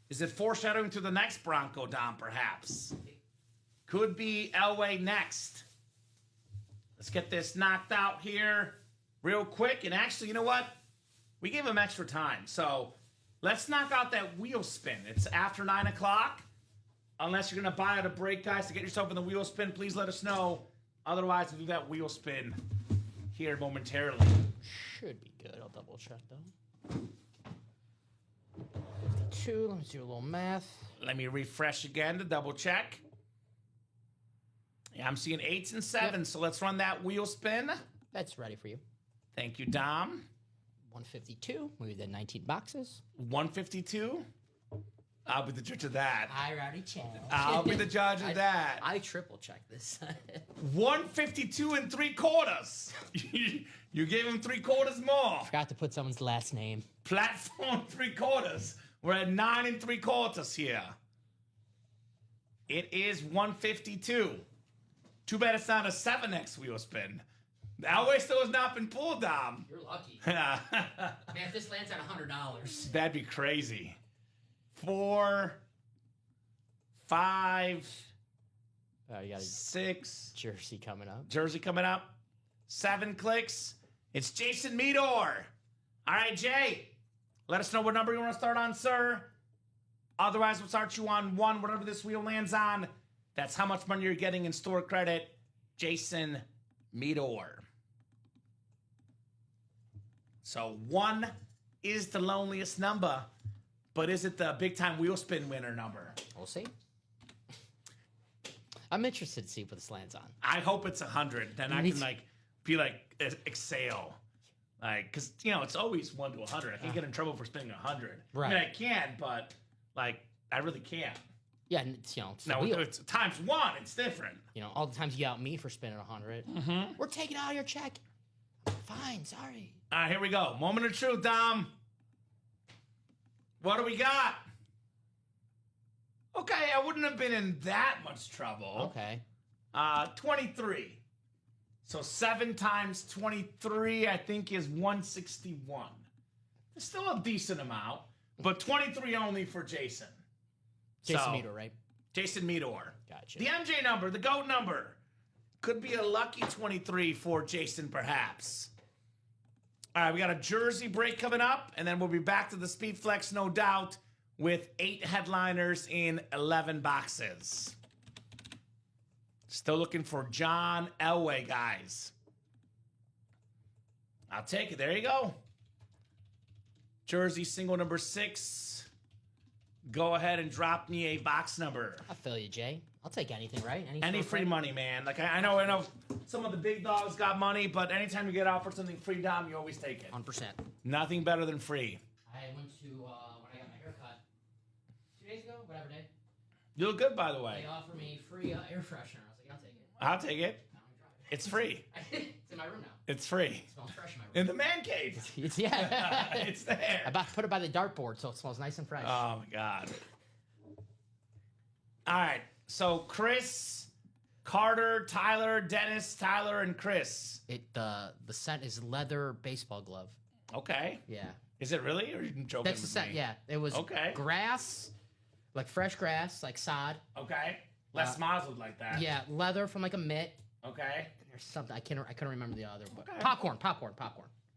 [SPEAKER 3] Is it foreshadowing to the next Bronco, Dom, perhaps? Could be Elway next. Let's get this knocked out here real quick. And actually, you know what? We gave him extra time. So let's knock out that wheel spin. It's after 9 o'clock. Unless you're going to buy at a break, guys, to get yourself in the wheel spin, please let us know. Otherwise, we'll do that wheel spin here momentarily.
[SPEAKER 4] Should be good. I'll double check though. 52. Let me do a little math.
[SPEAKER 3] Let me refresh again to double check. Yeah, I'm seeing 8s and 7s,
[SPEAKER 4] Yep.
[SPEAKER 3] so let's run that wheel spin.
[SPEAKER 4] That's ready for you.
[SPEAKER 3] Thank you, Dom.
[SPEAKER 4] 152. We did 19 boxes.
[SPEAKER 3] 152. I'll be the judge of that.
[SPEAKER 4] I already checked.
[SPEAKER 3] I'll be the judge of that.
[SPEAKER 4] I triple checked this.
[SPEAKER 3] 152 and 3/4. You gave him 3/4 more.
[SPEAKER 4] Forgot to put someone's last name.
[SPEAKER 3] Platform 3/4. We're at 9 and 3/4 here. It is 152. Too bad it's not a 7x wheel spin. Elway still has not been pulled, Dom.
[SPEAKER 4] You're lucky. Man, if this lands at $100.
[SPEAKER 3] That'd be crazy. 4, 5,
[SPEAKER 4] You got a
[SPEAKER 3] 6.
[SPEAKER 4] jersey coming up.
[SPEAKER 3] Jersey coming up. 7 clicks. It's Jason Meador. All right, Jay. Let us know what number you want to start on, sir. Otherwise, we'll start you on 1, whatever this wheel lands on. That's how much money you're getting in store credit. Jason Meador. So 1 is the loneliest number, but is it the big time wheel spin winner number?
[SPEAKER 4] We'll see. I'm interested to see what this lands on.
[SPEAKER 3] I hope it's 100. Then I
[SPEAKER 4] Me
[SPEAKER 3] can exhale. Because, it's always 1 to 100. I can't get in trouble for spending 100.
[SPEAKER 4] Right.
[SPEAKER 3] I mean, I can, but, I really can't.
[SPEAKER 4] Yeah, and it's, it's the
[SPEAKER 3] No,
[SPEAKER 4] wheel.
[SPEAKER 3] it's times 1. It's different.
[SPEAKER 4] All the times you got me for spending 100.
[SPEAKER 3] Mm-hmm.
[SPEAKER 4] We're taking out your check. Fine, sorry.
[SPEAKER 3] All right, here we go. Moment of truth, Dom. What do we got? Okay, I wouldn't have been in that much trouble.
[SPEAKER 4] Okay.
[SPEAKER 3] 23. So 7 times 23, I think, is 161. It's still a decent amount, but 23 only for Jason.
[SPEAKER 4] Jason Meador, right?
[SPEAKER 3] Jason Meador.
[SPEAKER 4] Gotcha.
[SPEAKER 3] The MJ number, the GOAT number. Could be a lucky 23 for Jason, perhaps. All right, we got a jersey break coming up, and then we'll be back to the Speed Flex, no doubt, with 8 headliners in 11 boxes. Still looking for John Elway, guys. I'll take it. There you go. Jersey single number 6. Go ahead and drop me a box number.
[SPEAKER 4] I feel you, Jay. I'll take anything, right?
[SPEAKER 3] Any free money, man. Like I know some of the big dogs got money, but anytime you get offered something free, Dom, you always take it.
[SPEAKER 4] 100%.
[SPEAKER 3] Nothing better than free.
[SPEAKER 4] I went to, when I got my haircut 2 days ago, whatever day,
[SPEAKER 3] You look good, by the way.
[SPEAKER 4] they offered me free air freshener. I was like, I'll take it.
[SPEAKER 3] I'll take it.
[SPEAKER 4] I don't drive it.
[SPEAKER 3] It's free.
[SPEAKER 4] It's in my room now.
[SPEAKER 3] It's free.
[SPEAKER 4] It smells fresh in my room.
[SPEAKER 3] In the man cave.
[SPEAKER 4] Yeah.
[SPEAKER 3] It's there.
[SPEAKER 4] I about to put it by the dartboard so it smells nice and fresh.
[SPEAKER 3] Oh my God. All right. So Chris, Carter, Tyler, Dennis, Tyler, and Chris.
[SPEAKER 4] The scent is leather baseball glove.
[SPEAKER 3] Okay.
[SPEAKER 4] Yeah.
[SPEAKER 3] Is it really? Or are you joking
[SPEAKER 4] That's the
[SPEAKER 3] with
[SPEAKER 4] scent,
[SPEAKER 3] me?
[SPEAKER 4] yeah. It was
[SPEAKER 3] Okay.
[SPEAKER 4] grass, like fresh grass, like sod.
[SPEAKER 3] Okay. Les Miles would like that.
[SPEAKER 4] Yeah, leather from like a mitt.
[SPEAKER 3] Okay.
[SPEAKER 4] There's something I couldn't remember the other. But
[SPEAKER 3] Okay.
[SPEAKER 4] Popcorn.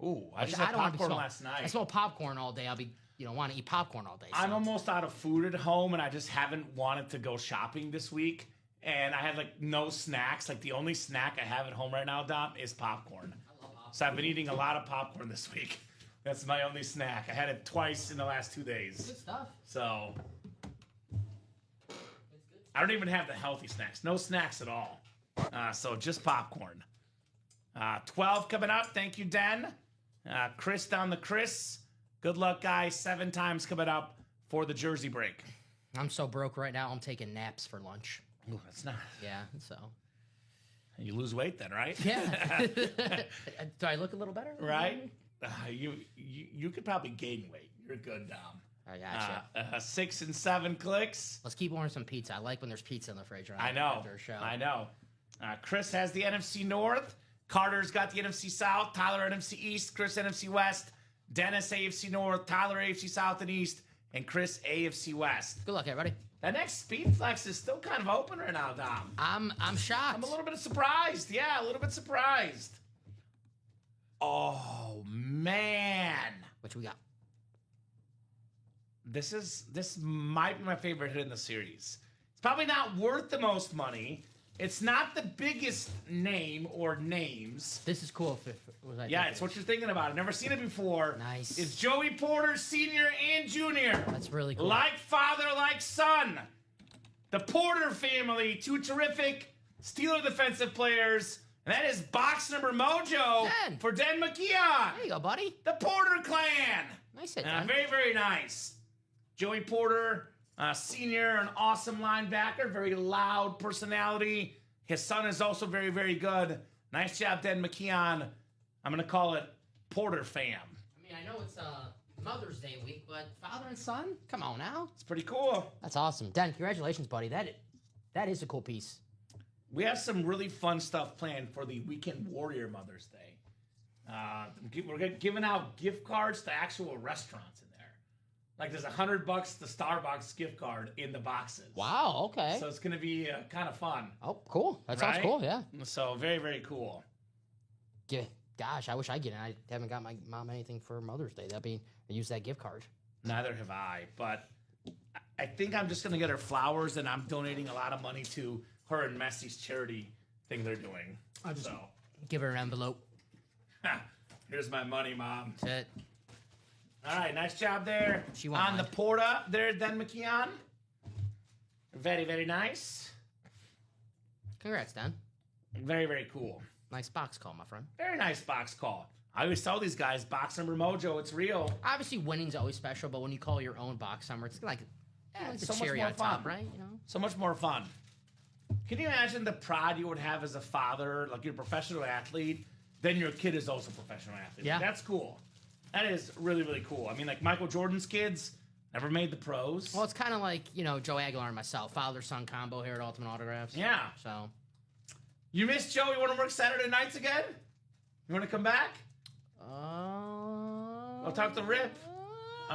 [SPEAKER 3] Ooh, I just
[SPEAKER 4] I
[SPEAKER 3] had
[SPEAKER 4] don't wanna be
[SPEAKER 3] popcorn
[SPEAKER 4] small.
[SPEAKER 3] last night.
[SPEAKER 4] I smell popcorn all day. I'll be want to eat popcorn all day. So.
[SPEAKER 3] I'm almost out of food at home, and I just haven't wanted to go shopping this week. And I have like no snacks. Like the only snack I have at home right now, Dom, is popcorn.
[SPEAKER 4] I love popcorn.
[SPEAKER 3] So I've been eating a lot of popcorn this week. That's my only snack. I had it twice in the last 2 days.
[SPEAKER 4] Good stuff.
[SPEAKER 3] So
[SPEAKER 4] It's good.
[SPEAKER 3] I don't even have the healthy snacks. No snacks at all. So just popcorn. 12 coming up. Thank you, Den. Chris down the Chris. Good luck, guys. 7 times coming up for the jersey break.
[SPEAKER 4] I'm so broke right now. I'm taking naps for lunch.
[SPEAKER 3] Ooh, that's not.
[SPEAKER 4] Yeah. So.
[SPEAKER 3] You lose weight then, right?
[SPEAKER 4] Yeah. Do I look a little better?
[SPEAKER 3] Right? You could probably gain weight. You're good, Dom.
[SPEAKER 4] I gotcha.
[SPEAKER 3] 6 and 7 clicks.
[SPEAKER 4] Let's keep ordering some pizza. I like when there's pizza in the fridge. Right
[SPEAKER 3] I know.
[SPEAKER 4] After a show.
[SPEAKER 3] I know. Chris has the NFC North. Carter's got the NFC South. Tyler NFC East. Chris NFC West. Dennis AFC North. Tyler AFC South and East. And Chris AFC West.
[SPEAKER 4] Good luck, everybody.
[SPEAKER 3] That next Speed Flex is still kind of open right now, Dom.
[SPEAKER 4] I'm shocked.
[SPEAKER 3] I'm a little bit surprised. Yeah, a little bit surprised. Oh, man.
[SPEAKER 4] What we got?
[SPEAKER 3] This might be my favorite hit in the series. It's probably not worth the most money. It's not the biggest name or names.
[SPEAKER 4] This is cool. Was I
[SPEAKER 3] Yeah,
[SPEAKER 4] thinking?
[SPEAKER 3] it's what you're thinking about. I've never seen it before.
[SPEAKER 4] Nice.
[SPEAKER 3] It's Joey Porter Sr. and Jr.
[SPEAKER 4] That's really cool.
[SPEAKER 3] Like father, like son. The Porter family, 2 terrific Steeler defensive players. And that is box number mojo
[SPEAKER 4] Den.
[SPEAKER 3] for Den McKeon.
[SPEAKER 4] There you go, buddy.
[SPEAKER 3] The Porter clan.
[SPEAKER 4] Nice hit, man.
[SPEAKER 3] Very, very nice. Joey Porter, senior, an awesome linebacker, very loud personality. His son is also very, very good. Nice job, Den McKeon. I'm going to call it Porter fam.
[SPEAKER 4] I mean, I know it's Mother's Day week, but father and son? Come on now.
[SPEAKER 3] It's pretty cool.
[SPEAKER 4] That's awesome. Den, congratulations, buddy. That is a cool piece.
[SPEAKER 3] We have some really fun stuff planned for the Weekend Warrior Mother's Day. We're giving out gift cards to actual restaurants in there. Like there's $100 the Starbucks gift card in the boxes.
[SPEAKER 4] Wow, okay.
[SPEAKER 3] So it's going to be kind of fun.
[SPEAKER 4] Oh, cool. That sounds
[SPEAKER 3] Right?
[SPEAKER 4] cool, yeah.
[SPEAKER 3] So very, very cool.
[SPEAKER 4] Yeah. Gosh, I wish I get it. I haven't got my mom anything for Mother's Day. I use that gift card.
[SPEAKER 3] Neither have I, but I think I'm just going to get her flowers, and I'm donating a lot of money to her and Messy's charity thing they're doing. So
[SPEAKER 4] Give her an envelope.
[SPEAKER 3] here's my money, Mom.
[SPEAKER 4] That's it.
[SPEAKER 3] All right, nice job there.
[SPEAKER 4] She won't
[SPEAKER 3] on the
[SPEAKER 4] mind.
[SPEAKER 3] Porta there, Den McKeon. Very, very nice.
[SPEAKER 4] Congrats, Dan.
[SPEAKER 3] Very, very cool.
[SPEAKER 4] Nice box call, my friend.
[SPEAKER 3] Very nice box call. I always tell these guys, box number mojo, it's real.
[SPEAKER 4] Obviously, winning's always special, but when you call your own box number, it's like,
[SPEAKER 3] It's
[SPEAKER 4] the
[SPEAKER 3] so much
[SPEAKER 4] cherry
[SPEAKER 3] more
[SPEAKER 4] on top,
[SPEAKER 3] fun.
[SPEAKER 4] right? You know.
[SPEAKER 3] So much more fun. Can you imagine the pride you would have as a father, like you're a professional athlete, then your kid is also a professional athlete?
[SPEAKER 4] Yeah.
[SPEAKER 3] That's cool. That is really, really cool. I mean, like Michael Jordan's kids never made the pros.
[SPEAKER 4] Well, it's kind of like, Joe Aguilar and myself, father-son combo here at Ultimate Autographs.
[SPEAKER 3] Yeah.
[SPEAKER 4] So,
[SPEAKER 3] You missed Joe? You want to work Saturday nights again? You want to come back? I'll talk to Rip.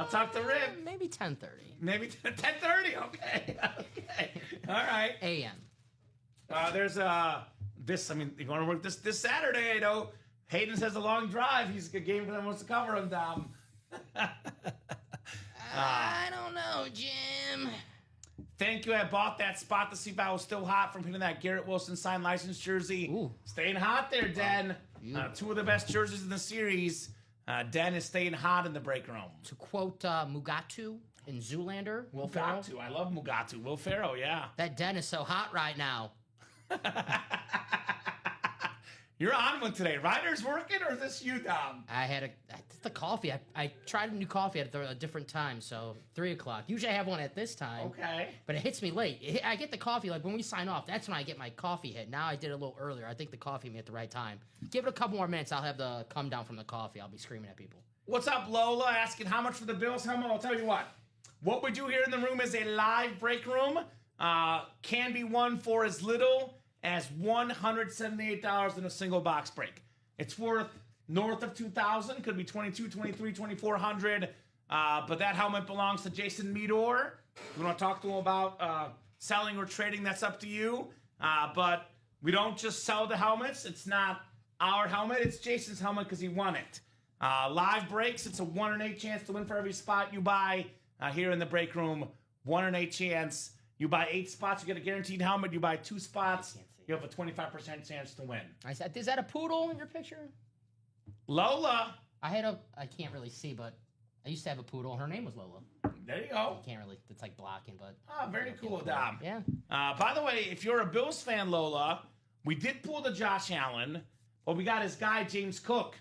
[SPEAKER 3] I'll talk to Rip.
[SPEAKER 4] Maybe 10:30
[SPEAKER 3] Maybe 10:30. Okay. Okay. All right.
[SPEAKER 4] a.m.
[SPEAKER 3] There's this. I mean, you want to work this Saturday? You know, Hayden says a long drive. He's a game that wants to cover him, Dom.
[SPEAKER 4] I don't know, Jim.
[SPEAKER 3] Thank you. I bought that spot to see if I was still hot from hitting that Garrett Wilson signed license jersey.
[SPEAKER 4] Ooh.
[SPEAKER 3] Staying hot there, Den.
[SPEAKER 4] Beautiful.
[SPEAKER 3] Two of the best jerseys in the series. Den is staying hot in the break room.
[SPEAKER 4] To quote Mugatu in Zoolander, Will Ferrell.
[SPEAKER 3] Mugatu. I love Mugatu. Will Ferrell, yeah.
[SPEAKER 4] That den is so hot right now.
[SPEAKER 3] You're on one today. Ryder's working, or is this you, Dom?
[SPEAKER 4] I had the coffee. I tried a new coffee at a different time, so 3 o'clock. Usually I have one at this time.
[SPEAKER 3] Okay.
[SPEAKER 4] But it hits me late. I get the coffee, like when we sign off, that's when I get my coffee hit. Now I did it a little earlier. I think the coffee hit me at the right time. Give it a couple more minutes, I'll have the come down from the coffee. I'll be screaming at people.
[SPEAKER 3] What's up, Lola? Asking how much for the Bills helmet. I'll tell you what we do here in the room is a live break room. Can be won for as little as $178 in a single box break. It's worth north of $2,000, could be $2,200, $2,300, $2,400. But that helmet belongs to Jason Meador. If you want to talk to him about selling or trading, that's up to you. But we don't just sell the helmets. It's not our helmet. It's Jason's helmet because he won it. Live breaks, it's a 1 in 8 chance to win for every spot you buy here in the break room. 1 in 8 chance. You buy 8 spots, you get a guaranteed helmet. You buy 2 spots, you have a 25% chance to win.
[SPEAKER 4] I said, is that a poodle in your picture?
[SPEAKER 3] Lola.
[SPEAKER 4] I can't really see, but I used to have a poodle. Her name was Lola.
[SPEAKER 3] There you go.
[SPEAKER 4] Can't really, it's like blocking, but.
[SPEAKER 3] Oh, very cool, Dom.
[SPEAKER 4] Yeah.
[SPEAKER 3] By the way, if you're a Bills fan, Lola, we did pull the Josh Allen, but we got his guy, James Cook.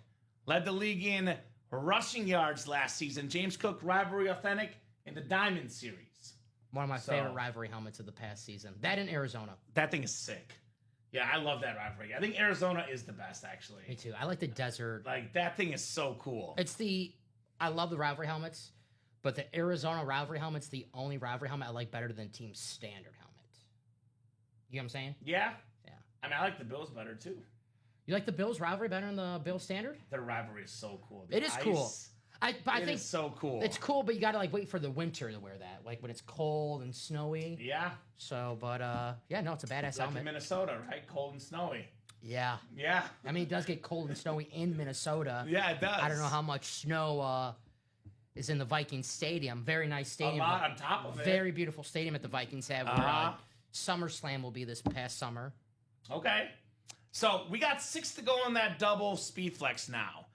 [SPEAKER 3] Led the league in rushing yards last season. James Cook, rivalry authentic in the Diamond Series.
[SPEAKER 4] One of my favorite rivalry helmets of the past season. That in Arizona.
[SPEAKER 3] That thing is sick. Yeah, I love that rivalry. I think Arizona is the best, actually.
[SPEAKER 4] Me too. I like the desert.
[SPEAKER 3] Like, that thing is so cool.
[SPEAKER 4] I love the rivalry helmets, but the Arizona rivalry helmet's the only rivalry helmet I like better than Team Standard helmet. You know what I'm saying?
[SPEAKER 3] Yeah?
[SPEAKER 4] Yeah.
[SPEAKER 3] I mean, I like the Bills better, too.
[SPEAKER 4] You like the Bills rivalry better than the Bills Standard?
[SPEAKER 3] Their rivalry is so cool.
[SPEAKER 4] It is cool. I think
[SPEAKER 3] it's so cool.
[SPEAKER 4] It's cool, but you got to like wait for the winter to wear that, like when it's cold and snowy.
[SPEAKER 3] Yeah.
[SPEAKER 4] So, but yeah, no, it's a badass
[SPEAKER 3] Like
[SPEAKER 4] helmet.
[SPEAKER 3] in Minnesota, right? Cold and snowy.
[SPEAKER 4] Yeah.
[SPEAKER 3] Yeah.
[SPEAKER 4] I mean, it does get cold and snowy in Minnesota.
[SPEAKER 3] Yeah, it does.
[SPEAKER 4] I don't know how much snow is in the Vikings stadium. Very nice stadium.
[SPEAKER 3] A lot on top of it.
[SPEAKER 4] Very beautiful stadium that the Vikings have. Where, SummerSlam will be this past summer.
[SPEAKER 3] Okay. So we got 6 to go on that double speed flex now.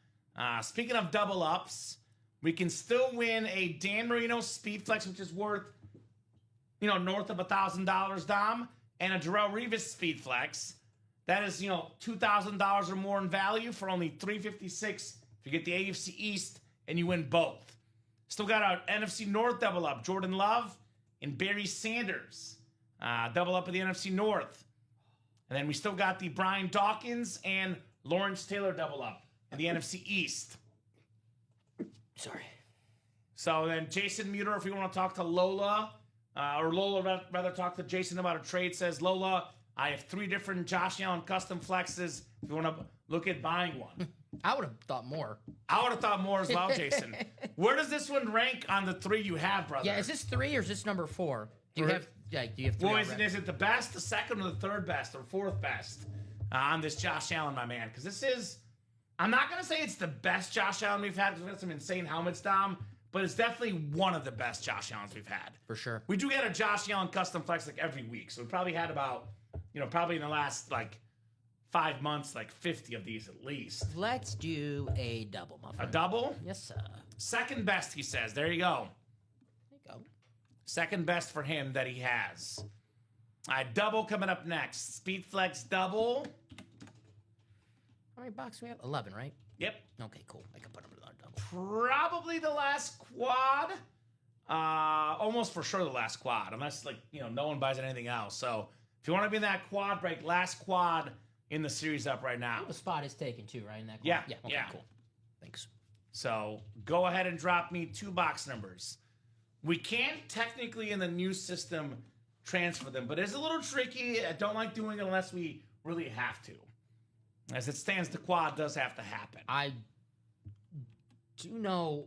[SPEAKER 3] Speaking of double ups, we can still win a Dan Marino speed flex, which is worth, north of $1,000, Dom, and a Darrelle Revis speed flex. That is, $2,000 or more in value for only $356 if you get the AFC East and you win both. Still got our NFC North double up, Jordan Love and Barry Sanders. Double up of the NFC North. And then we still got the Brian Dawkins and Lawrence Taylor double up in the NFC East.
[SPEAKER 4] Sorry.
[SPEAKER 3] So then Jason Muter, if you want to talk to Lola, or Lola rather talk to Jason about a trade, says, Lola, I have 3 different Josh Allen custom flexes if you want to look at buying one.
[SPEAKER 4] I would have thought more.
[SPEAKER 3] I would have thought more as well, Jason. Where does this one rank on the 3 you have, brother?
[SPEAKER 4] Yeah, is this 3 or is this number 4? Do you have 3
[SPEAKER 3] Well,
[SPEAKER 4] already?
[SPEAKER 3] is it the best, the second, or the third best, or fourth best on this Josh Allen, my man? Because this is, I'm not going to say it's the best Josh Allen we've had, because we've had some insane helmets, Dom, but it's definitely one of the best Josh Allens we've had.
[SPEAKER 4] For sure.
[SPEAKER 3] We do get a Josh Allen custom flex like every week, so we probably had about, probably in the last, 5 months, 50 of these at least.
[SPEAKER 4] Let's do a double, my
[SPEAKER 3] A
[SPEAKER 4] friend.
[SPEAKER 3] double?
[SPEAKER 4] Yes, sir.
[SPEAKER 3] Second best, he says. There you go.
[SPEAKER 4] There you go.
[SPEAKER 3] Second best for him that he has. All right, double coming up next. Speed flex double.
[SPEAKER 4] How many boxes we have? 11, right?
[SPEAKER 3] Yep.
[SPEAKER 4] Okay, cool. I can put them in another double.
[SPEAKER 3] Probably the last quad. Almost for sure the last quad, unless no one buys anything else. So if you want to be in that quad break, last quad in the series up right now.
[SPEAKER 4] The spot is taken too, right? In that
[SPEAKER 3] Yeah,
[SPEAKER 4] yeah. Okay,
[SPEAKER 3] yeah.
[SPEAKER 4] cool. Thanks.
[SPEAKER 3] So go ahead and drop me 2 box numbers. We can't technically in the new system transfer them, but it's a little tricky. I don't like doing it unless we really have to. As it stands, the quad does have to happen.
[SPEAKER 4] I do know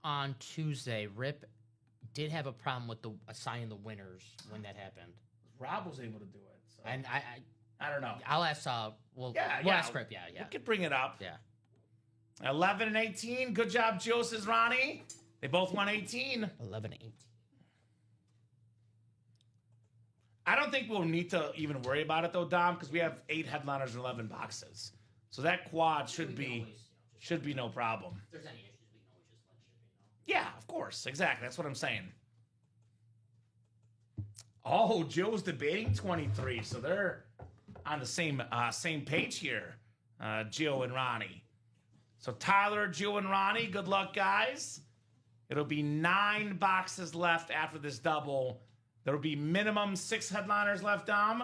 [SPEAKER 4] on Tuesday, Rip did have a problem with assigning the winners when that happened.
[SPEAKER 3] Rob was able to do it. So.
[SPEAKER 4] And
[SPEAKER 3] I don't know.
[SPEAKER 4] I'll ask. We'll ask Rip. Yeah.
[SPEAKER 3] We could bring it up.
[SPEAKER 4] Yeah.
[SPEAKER 3] 11 and 18. Good job, Joe, says Ronnie. They both won 18.
[SPEAKER 4] 11 and 18.
[SPEAKER 3] I don't think we'll need to even worry about it though, Dom, because we have 8 headliners and 11 boxes. So that quad should be no problem.
[SPEAKER 4] If there's any issues, we can always just let shipping know.
[SPEAKER 3] Yeah, of course. Exactly. That's what I'm saying. Oh, Joe's debating 23, so they're on the same page here. Joe and Ronnie. So Tyler, Joe, and Ronnie, good luck, guys. It'll be 9 boxes left after this double. There'll be minimum 6 headliners left, Dom.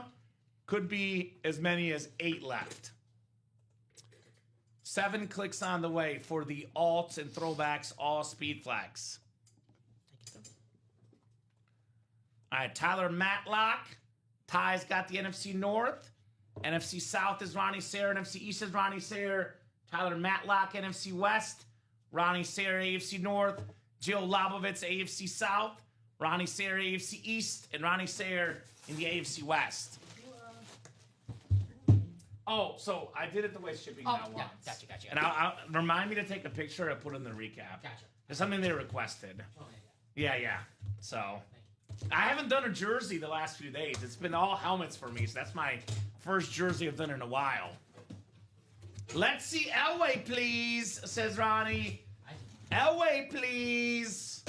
[SPEAKER 3] Could be as many as 8 left. 7 clicks on the way for the alts and throwbacks, all speed flags. All right, Tyler Matlock. Ty's got the NFC North. NFC South is Ronnie Sayre. NFC East is Ronnie Sayre. Tyler Matlock, NFC West. Ronnie Sayre, AFC North. Jill Lobovitz, AFC South. Ronnie Sayre, AFC East. And Ronnie Sayre in the AFC West. Oh, so I did it the way shipping now wants.
[SPEAKER 4] Gotcha.
[SPEAKER 3] And I'll remind me to take a picture and put it in the recap.
[SPEAKER 4] Gotcha.
[SPEAKER 3] It's something they requested.
[SPEAKER 4] Oh,
[SPEAKER 3] Yeah. So I haven't done a jersey the last few days. It's been all helmets for me, so that's my first jersey I've done in a while. Let's see Elway, please, says Ronnie. Elway, please.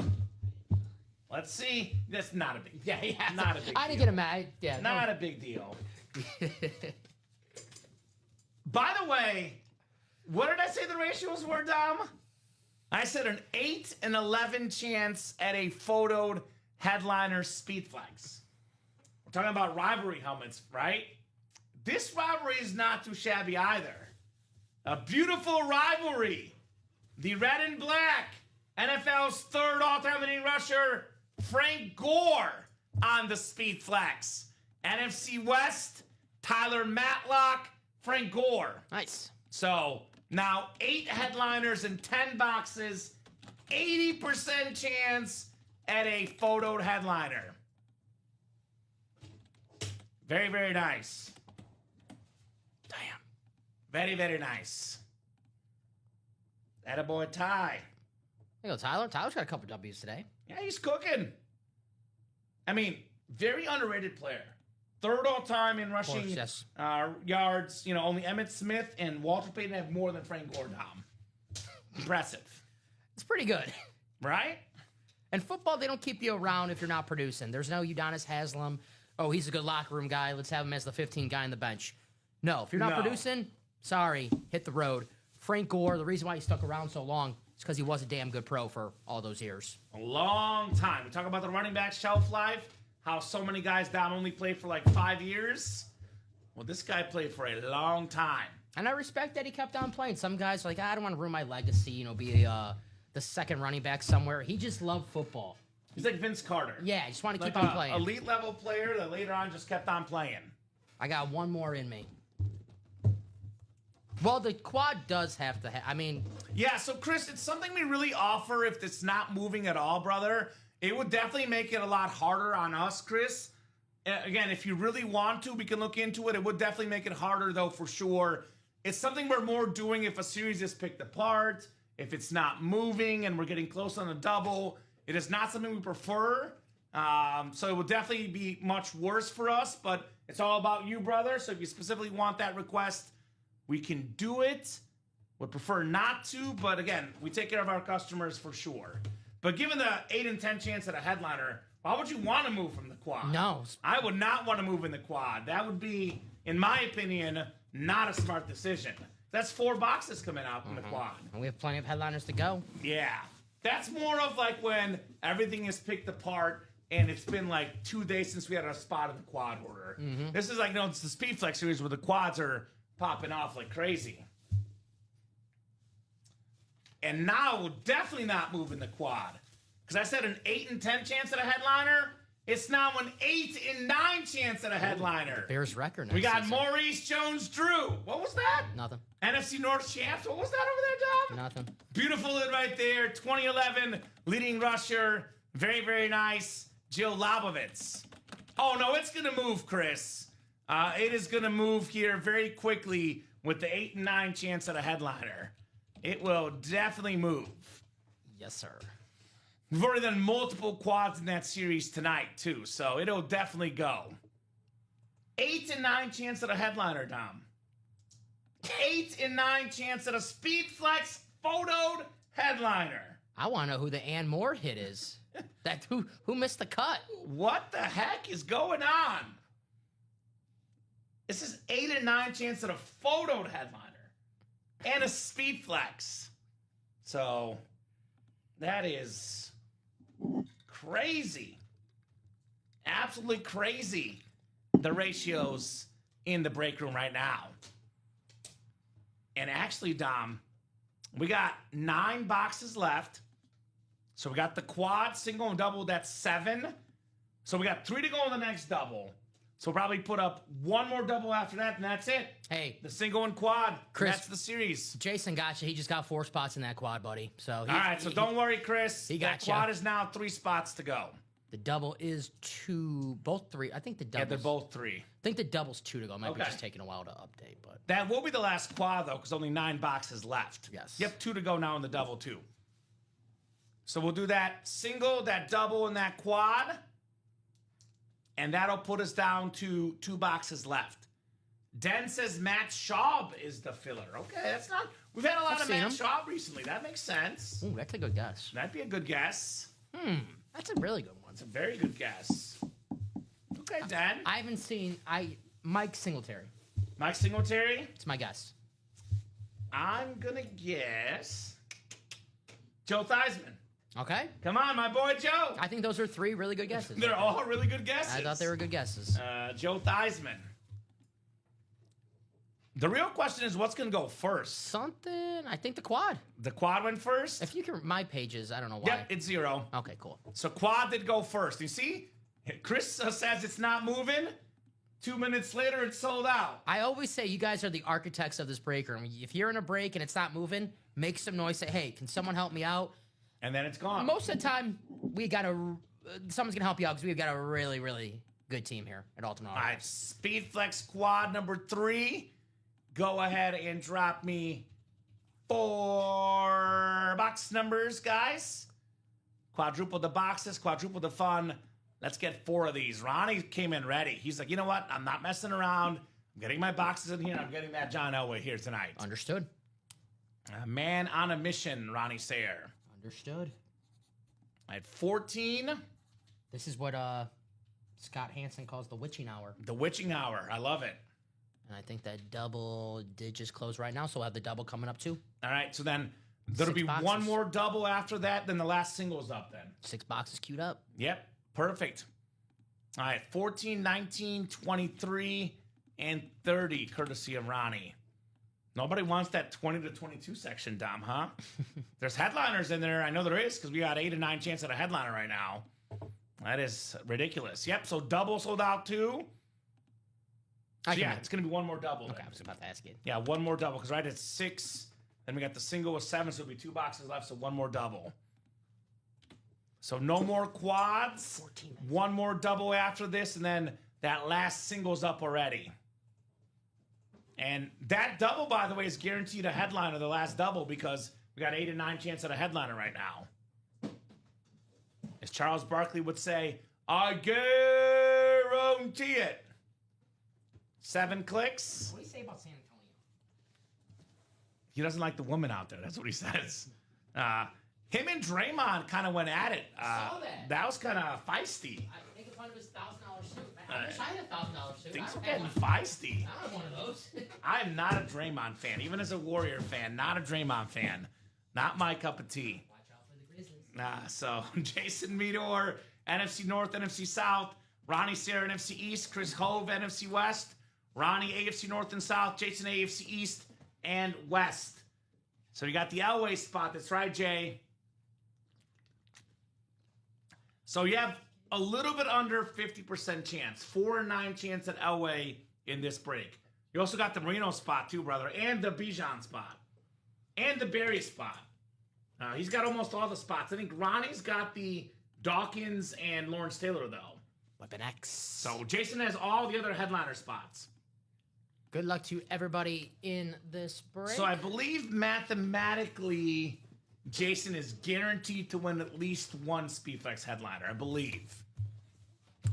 [SPEAKER 3] Let's see. That's not a big deal.
[SPEAKER 4] Yeah.
[SPEAKER 3] Not a big deal.
[SPEAKER 4] I didn't get him mad. Yeah.
[SPEAKER 3] Not a big deal. By the way, what did I say the ratios were, Dom? I said an 8 and 11 chance at a photoed headliner speed flags. We're talking about rivalry helmets, right? This rivalry is not too shabby either. A beautiful rivalry. The red and black. NFL's 3rd all-time leading rusher, Frank Gore, on the speed flags. NFC West, Tyler Matlock, Frank Gore.
[SPEAKER 4] Nice.
[SPEAKER 3] So now 8 headliners and 10 boxes, 80% chance at a photoed headliner. Very, very nice. Damn. Very, very nice. Attaboy Ty.
[SPEAKER 4] There you go, Tyler. Tyler's got a couple W's today.
[SPEAKER 3] Yeah, he's cooking. I mean, very underrated player. 3rd all-time in rushing
[SPEAKER 4] yes.
[SPEAKER 3] yards. You know, only Emmitt Smith and Walter Payton have more than Frank Gore, Dom. Impressive.
[SPEAKER 4] It's pretty good.
[SPEAKER 3] Right?
[SPEAKER 4] In football, they don't keep you around if you're not producing. There's no Udonis Haslam. Oh, he's a good locker room guy. Let's have him as the 15th guy on the bench. No, if you're not producing, sorry, hit the road. Frank Gore, the reason why he stuck around so long is because he was a damn good pro for all those years.
[SPEAKER 3] A long time. We talk about the running back shelf life, how so many guys, Dom, only played for like 5 years. Well, this guy played for a long time.
[SPEAKER 4] And I respect that he kept on playing. Some guys are like, I don't want to ruin my legacy, be the second running back somewhere. He just loved football.
[SPEAKER 3] He's like Vince Carter.
[SPEAKER 4] Yeah, I just want to
[SPEAKER 3] like
[SPEAKER 4] keep on playing.
[SPEAKER 3] Elite level player that later on just kept on playing.
[SPEAKER 4] I got one more in me. Well, the quad does have to
[SPEAKER 3] Yeah, so Chris, it's something we really offer if it's not moving at all, brother. It would definitely make it a lot harder on us, Chris. Again, if you really want to, we can look into it. It would definitely make it harder, though, for sure. It's something we're more doing if a series is picked apart, if it's not moving and we're getting close on a double. It is not something we prefer. So it would definitely be much worse for us, but it's all about you, brother. So if you specifically want that request, we can do it. Would prefer not to, but again, we take care of our customers for sure. But given the 8 and 10 chance at a headliner, why would you want to move from the quad?
[SPEAKER 4] No.
[SPEAKER 3] I would not want to move in the quad. That would be, in my opinion, not a smart decision. That's 4 boxes coming out from the quad.
[SPEAKER 4] And we have plenty of headliners to go.
[SPEAKER 3] Yeah. That's more of like when everything is picked apart and it's been like 2 days since we had our spot in the quad order. This is like, it's the Speed Flex series where the quads are popping off like crazy. And now we'll definitely not move in the quad. Because I said an 8 and 10 chance at a headliner. It's now an 8 in 9 chance at a headliner.
[SPEAKER 4] Bears record next
[SPEAKER 3] We got
[SPEAKER 4] season.
[SPEAKER 3] Maurice Jones-Drew. What was that?
[SPEAKER 4] Nothing.
[SPEAKER 3] NFC North champs. What was that over there, Dom?
[SPEAKER 4] Nothing.
[SPEAKER 3] Beautiful lid right there. 2011 leading rusher. Very, very nice. Jill Lobovitz. Oh, no, it's going to move, Chris. It is going to move here very quickly with the 8 and 9 chance at a headliner. It will definitely move.
[SPEAKER 4] Yes, sir.
[SPEAKER 3] We've already done multiple quads in that series tonight, too, so it'll definitely go. 8 and 9 chance at a headliner, Dom. 8 and 9 chance at a Speed Flex photoed headliner.
[SPEAKER 4] I want to know who the Ann Moore hit is. That who missed the cut?
[SPEAKER 3] What the heck is going on? This is 8 and 9 chance at a photoed headliner and a Speed Flex. So that is crazy. Absolutely crazy. The ratios in the break room right now. And actually, Dom, we got 9 boxes left. So we got the quad, single, and double. That's 7. So we got 3 to go in the next double. So we'll probably put up 1 more double after that, and that's it.
[SPEAKER 4] Hey,
[SPEAKER 3] The single and quad.
[SPEAKER 4] Chris,
[SPEAKER 3] That's the series.
[SPEAKER 4] Jason got you. He just got 4 spots in that quad, buddy. So
[SPEAKER 3] All right, so don't worry, Chris.
[SPEAKER 4] he
[SPEAKER 3] That
[SPEAKER 4] got ya.
[SPEAKER 3] quad is now 3 spots to go.
[SPEAKER 4] The double is 2, both 3. I think the double.
[SPEAKER 3] Yeah, they're both 3.
[SPEAKER 4] I think the double's 2 to go. Might be
[SPEAKER 3] Okay.
[SPEAKER 4] just taking a while to update, but
[SPEAKER 3] That will be the last quad, though, because only 9 boxes left.
[SPEAKER 4] Yes.
[SPEAKER 3] Yep, 2 to go now in the double, too. So we'll do that single, that double, and that quad. And that'll put us down to 2 boxes left. Den says Matt Schaub is the filler. Okay, that's not... We've had a lot
[SPEAKER 4] I've
[SPEAKER 3] of
[SPEAKER 4] seen
[SPEAKER 3] Matt
[SPEAKER 4] him.
[SPEAKER 3] Schaub recently. That makes sense.
[SPEAKER 4] ooh, that's a good guess.
[SPEAKER 3] That'd be a good guess.
[SPEAKER 4] That's a really good one.
[SPEAKER 3] It's a very good guess. Okay, Dan.
[SPEAKER 4] I haven't seen Mike Singletary.
[SPEAKER 3] Mike Singletary.
[SPEAKER 4] It's my guess.
[SPEAKER 3] I'm gonna guess Joe Theismann.
[SPEAKER 4] Okay.
[SPEAKER 3] Come on, my boy Joe.
[SPEAKER 4] I think those are 3 really good guesses.
[SPEAKER 3] They're all really good guesses.
[SPEAKER 4] I thought they were good guesses.
[SPEAKER 3] Joe Theismann. The real question is what's going to go first?
[SPEAKER 4] Something. I think the quad.
[SPEAKER 3] The quad went first?
[SPEAKER 4] If you can, my pages. I don't know why.
[SPEAKER 3] Yep, it's 0.
[SPEAKER 4] Okay, cool.
[SPEAKER 3] So quad did go first. You see? Chris says it's not moving. 2 minutes later, it's sold out.
[SPEAKER 4] I always say you guys are the architects of this break room. If you're in a break and it's not moving, make some noise. Say, hey, can someone help me out?
[SPEAKER 3] And then it's gone.
[SPEAKER 4] Most of the time, someone's gonna help you out because we've got a really, really good team here at Ultimate
[SPEAKER 3] All
[SPEAKER 4] Auto.
[SPEAKER 3] right, Speed Flex quad number 3. Go ahead and drop me 4 box numbers, guys. Quadruple the boxes, quadruple the fun. Let's get 4 of these. Ronnie came in ready. He's like, you know what? I'm not messing around. I'm getting my boxes in here. I'm getting that John Elway here tonight.
[SPEAKER 4] Understood.
[SPEAKER 3] A man on a mission, Ronnie Sayer.
[SPEAKER 4] Understood.
[SPEAKER 3] I had 14.
[SPEAKER 4] This is what Scott Hansen calls the witching hour.
[SPEAKER 3] The witching hour. I love it.
[SPEAKER 4] And I think that double did just close right now, so we'll have the double coming up too.
[SPEAKER 3] All right, so then there'll
[SPEAKER 4] 6
[SPEAKER 3] be
[SPEAKER 4] boxes.
[SPEAKER 3] 1 more double after that, then the last single's up then.
[SPEAKER 4] 6 boxes queued up.
[SPEAKER 3] Yep, perfect. All right, 14, 19, 23, and 30, courtesy of Ronnie. Nobody wants that 20 to 22 section, Dom, huh? There's headliners in there. I know there is because we got 8 and 9 chance at a headliner right now. That is ridiculous. Yep, so double sold out too. So yeah, it's going to be 1 more double.
[SPEAKER 4] Okay,
[SPEAKER 3] then.
[SPEAKER 4] I was about to ask it.
[SPEAKER 3] Yeah, 1 more double because right at 6. Then we got the single with 7, so it'll be 2 boxes left, so 1 more double. So no more quads.
[SPEAKER 4] 14.
[SPEAKER 3] 1 more double after this, and then that last single's up already. And that double, by the way, is guaranteed a headliner, the last double, because we got 8 and 9 chance at a headliner right now. As Charles Barkley would say, I guarantee it. 7 clicks.
[SPEAKER 4] What do you say about San Antonio?
[SPEAKER 3] He doesn't like the woman out there. That's what he says. Him and Draymond kind of went at it.
[SPEAKER 4] I saw that.
[SPEAKER 3] That was kind of feisty.
[SPEAKER 4] I making fun of his $1,000 suit. I wish I had a $1,000 suit.
[SPEAKER 3] Things
[SPEAKER 4] I
[SPEAKER 3] were
[SPEAKER 4] don't
[SPEAKER 3] getting
[SPEAKER 4] have one.
[SPEAKER 3] feisty.
[SPEAKER 4] I don't have one of those.
[SPEAKER 3] I'm not a Draymond fan. Even as a Warrior fan, not a Draymond fan. Not my cup of tea.
[SPEAKER 4] Watch out for the Grizzlies.
[SPEAKER 3] So Jason Meador, NFC North, NFC South. Ronnie Sarah, NFC East. Chris Hove, NFC West. Ronnie, AFC North and South. Jason, AFC East and West. So you got the Elway spot. That's right, Jay. So you have a little bit under 50% chance. 4-9 chance at Elway in this break. You also got the Marino spot too, brother, and the Bijan spot, and the Barry spot. He's got almost all the spots. I think Ronnie's got the Dawkins and Lawrence Taylor, though.
[SPEAKER 4] Weapon X.
[SPEAKER 3] So Jason has all the other headliner spots.
[SPEAKER 4] Good luck to everybody in this break.
[SPEAKER 3] So I believe mathematically, Jason is guaranteed to win at least one Speedflex headliner, I believe.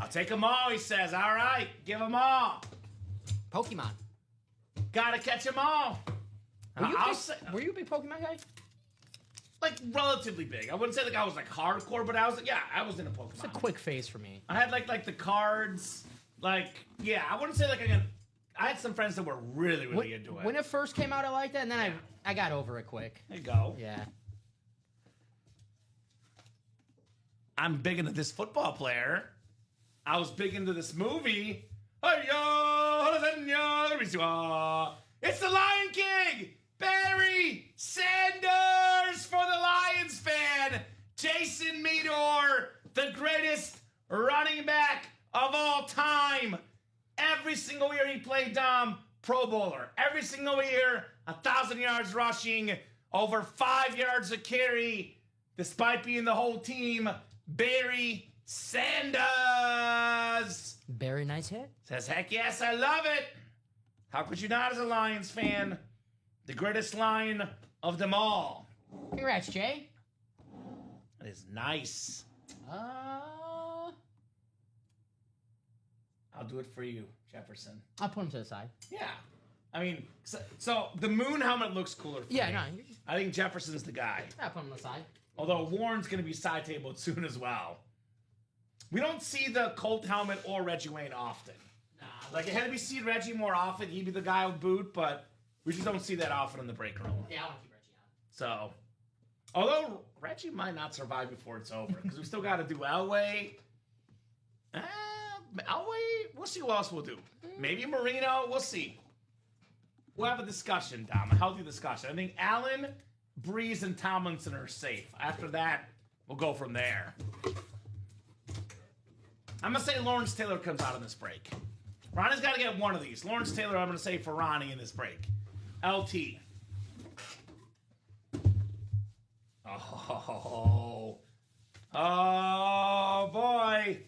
[SPEAKER 3] I'll take them all, he says. All right, give them all.
[SPEAKER 4] Pokemon.
[SPEAKER 3] Gotta catch them all.
[SPEAKER 4] Were you a big Pokemon guy?
[SPEAKER 3] Like, relatively big. I wouldn't say like I was like hardcore, but I was like, yeah, I was into Pokemon.
[SPEAKER 4] It's a quick phase for me.
[SPEAKER 3] I had like the cards. Like, yeah, I wouldn't say like I had some friends that were really into it.
[SPEAKER 4] When it first came out, I liked it, and then I got over it quick.
[SPEAKER 3] There you go.
[SPEAKER 4] Yeah.
[SPEAKER 3] I'm big into this football player. I was big into this movie. It's the Lion King! Barry Sanders for the Lions fan! Jason Meador, the greatest running back of all time. Every single year he played Pro Bowler. Every single year, 1,000 yards rushing, over 5 yards a carry, despite being the whole team. Barry Sanders.
[SPEAKER 4] Very nice hit.
[SPEAKER 3] Says, heck yes, I love it. How could you not as a Lions fan? The greatest line of them all.
[SPEAKER 4] Congrats, Jay.
[SPEAKER 3] That is nice. I'll do it for you, Jefferson.
[SPEAKER 4] I'll put him to the side.
[SPEAKER 3] Yeah. I mean, so the moon helmet looks cooler for me.
[SPEAKER 4] Yeah, no.
[SPEAKER 3] I think Jefferson's the guy.
[SPEAKER 4] I'll put him to the side.
[SPEAKER 3] Although Warren's going to be side-tabled soon as well. We don't see the Colt helmet or Reggie Wayne often.
[SPEAKER 4] Nah.
[SPEAKER 3] Like, had we see Reggie more often, he'd be the guy with boot, but we just don't see that often in the break room.
[SPEAKER 4] Yeah, I want to keep Reggie
[SPEAKER 3] So,
[SPEAKER 4] on.
[SPEAKER 3] although Reggie might not survive before it's over, because we still got to do Elway. Elway, we'll see what else we'll do. Maybe Marino, we'll see. We'll have a discussion, Dom, a healthy discussion. I think Allen, Breeze, and Tomlinson are safe. After that, we'll go from there. I'm going to say Lawrence Taylor comes out in this break. Ronnie's got to get one of these. Lawrence Taylor, I'm going to say for Ronnie in this break. LT. Oh, boy.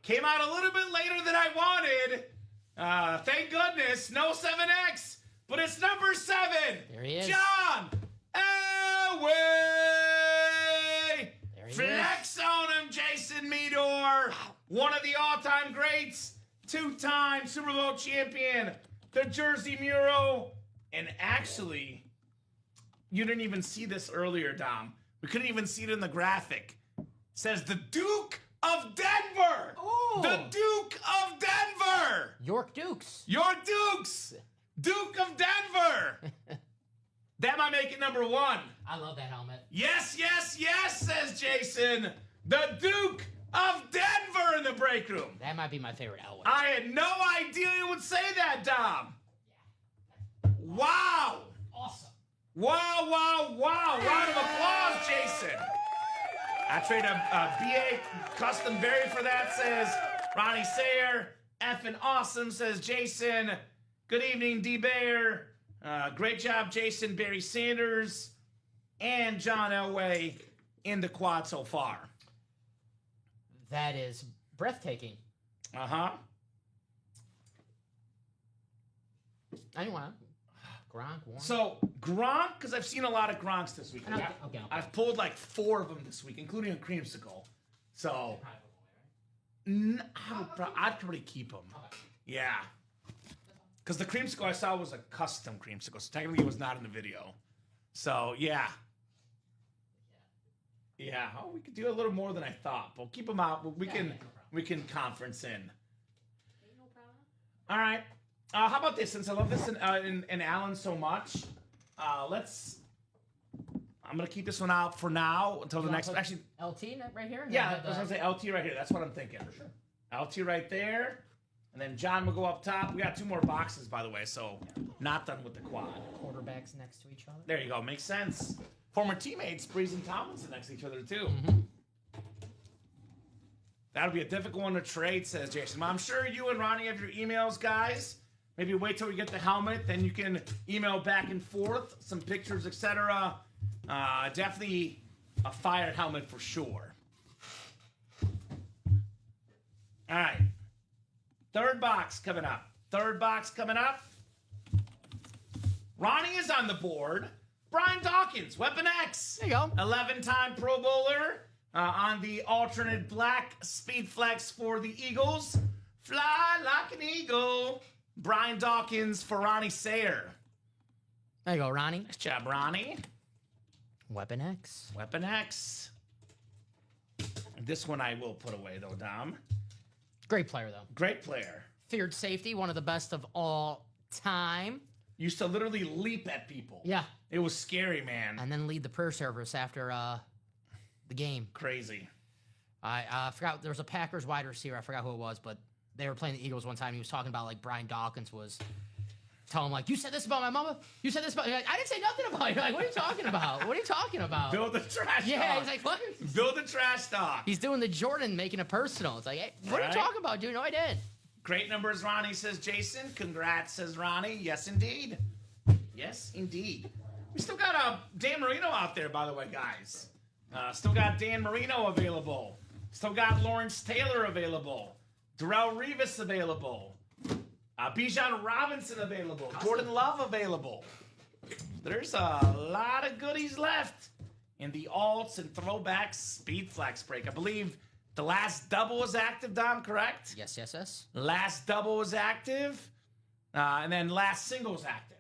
[SPEAKER 3] Came out a little bit later than I wanted. Thank goodness. No 7X, but it's number 7.
[SPEAKER 4] There he is.
[SPEAKER 3] John Elway.
[SPEAKER 4] There he
[SPEAKER 3] Flex on him, Jason Meador. One of the all-time greats. 2-time Super Bowl champion. The Jersey Mural. And actually, you didn't even see this earlier, Dom. We couldn't even see it in the graphic. It says the Duke of Denver.
[SPEAKER 4] Oh.
[SPEAKER 3] The Duke of Denver.
[SPEAKER 4] York Dukes.
[SPEAKER 3] York Dukes. Duke of Denver. That might make it number 1.
[SPEAKER 4] I love that helmet.
[SPEAKER 3] Yes, yes, yes, says Jason. The Duke of Denver in the break room.
[SPEAKER 4] That might be my favorite Elway.
[SPEAKER 3] I had no idea you would say that, Dom. Wow.
[SPEAKER 4] Awesome.
[SPEAKER 3] Wow, wow, wow. Round of applause, Jason. I traded a BA custom berry for that, says Ronnie Sayer. Effing awesome, says Jason. Good evening, D. Bayer. Great job, Jason, Barry Sanders, and John Elway in the quad so far.
[SPEAKER 4] That is breathtaking.
[SPEAKER 3] Uh-huh.
[SPEAKER 4] Anyway, Gronk, Warren.
[SPEAKER 3] So, Gronk, because I've seen a lot of Gronks this week.
[SPEAKER 4] Okay.
[SPEAKER 3] I've pulled like 4 of them this week, including a creamsicle. So, I'd probably keep them.
[SPEAKER 4] Okay.
[SPEAKER 3] Yeah. Because the creamsicle I saw was a custom creamsicle, so technically it was not in the video. So, yeah. Yeah, oh, we could do a little more than I thought. But we'll keep them out. We can conference in. All right. How about this? Since I love this and Alan so much, I'm gonna keep this one out for now until the next. Actually,
[SPEAKER 4] LT right here.
[SPEAKER 3] Yeah, I was gonna say LT right here. That's what I'm thinking. For sure. LT right there, and then John will go up top. We got 2 more boxes, by the way, so not done with the quad.
[SPEAKER 4] Quarterbacks next to each other.
[SPEAKER 3] There you go. Makes sense. Former teammates, Breeze and Tomlinson next to each other too. That'll be a difficult one to trade, says Jason. I'm sure you and Ronnie have your emails, guys. Maybe wait till we get the helmet, then you can email back and forth, some pictures, etc. Definitely a fire helmet for sure. All right. Third box coming up. Ronnie is on the board. Brian Dawkins, Weapon X.
[SPEAKER 4] There you go.
[SPEAKER 3] 11-time Pro Bowler on the alternate black speed flex for the Eagles. Fly like an eagle. Brian Dawkins for Ronnie Sayer.
[SPEAKER 4] There you go, Ronnie.
[SPEAKER 3] Nice job, Ronnie.
[SPEAKER 4] Weapon X.
[SPEAKER 3] Weapon X. This one I will put away, though, Dom.
[SPEAKER 4] Great player, though.
[SPEAKER 3] Great player.
[SPEAKER 4] Feared safety, one of the best of all time.
[SPEAKER 3] Used to literally leap at people.
[SPEAKER 4] Yeah.
[SPEAKER 3] It was scary, man.
[SPEAKER 4] And then lead the prayer service after the game.
[SPEAKER 3] Crazy.
[SPEAKER 4] I forgot, there was a Packers wide receiver. I forgot who it was, but they were playing the Eagles one time. He was talking about, like, Brian Dawkins was telling him, like, you said this about my mama? You said this about... Like, I didn't say nothing about you. Like, what are you talking about? What are you talking about?
[SPEAKER 3] Build the trash
[SPEAKER 4] Yeah,
[SPEAKER 3] talk.
[SPEAKER 4] he's like, what?
[SPEAKER 3] Build the trash talk.
[SPEAKER 4] He's doing the Jordan, making it personal. It's like, hey, what are
[SPEAKER 3] Right.
[SPEAKER 4] you talking about, dude? No, I didn't.
[SPEAKER 3] Great numbers, Ronnie, says Jason. Congrats, says Ronnie. Yes, indeed. Yes, indeed. We still got Dan Marino out there, by the way, guys. Still got Dan Marino available. Still got Lawrence Taylor available. Darrell Revis available. Bijan Robinson available. Jordan Love available. There's a lot of goodies left in the alts and throwbacks speed flex break. I believe the last double was active, Dom, correct?
[SPEAKER 4] Yes, yes, yes.
[SPEAKER 3] Last double was active. And then last single was active.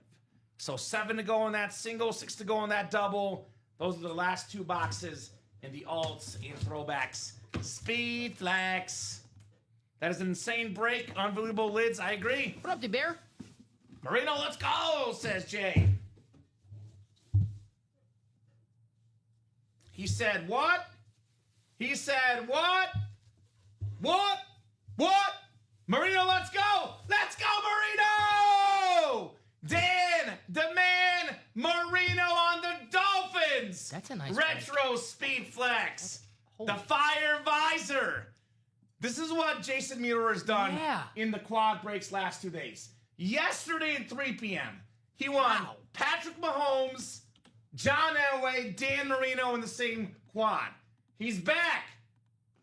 [SPEAKER 3] So 7 to go on that single, 6 to go on that double. Those are the last 2 boxes in the alts and throwbacks speed flex. That is an insane break. Unbelievable lids. I agree.
[SPEAKER 4] What up, D-Bear?
[SPEAKER 3] Marino, let's go, says Jay. He said what? He said what? What? What? Marino, let's go! Let's go, Marino! Dan, the man, Marino on the Dolphins.
[SPEAKER 4] That's a nice
[SPEAKER 3] retro speed flex.
[SPEAKER 4] Holy-
[SPEAKER 3] The fire visor. This is what Jason Mueller has done
[SPEAKER 4] Yeah.
[SPEAKER 3] in the quad breaks last 2 days. Yesterday at 3 p.m., he won
[SPEAKER 4] Wow.
[SPEAKER 3] Patrick Mahomes, John Elway, Dan Marino in the same quad. He's back.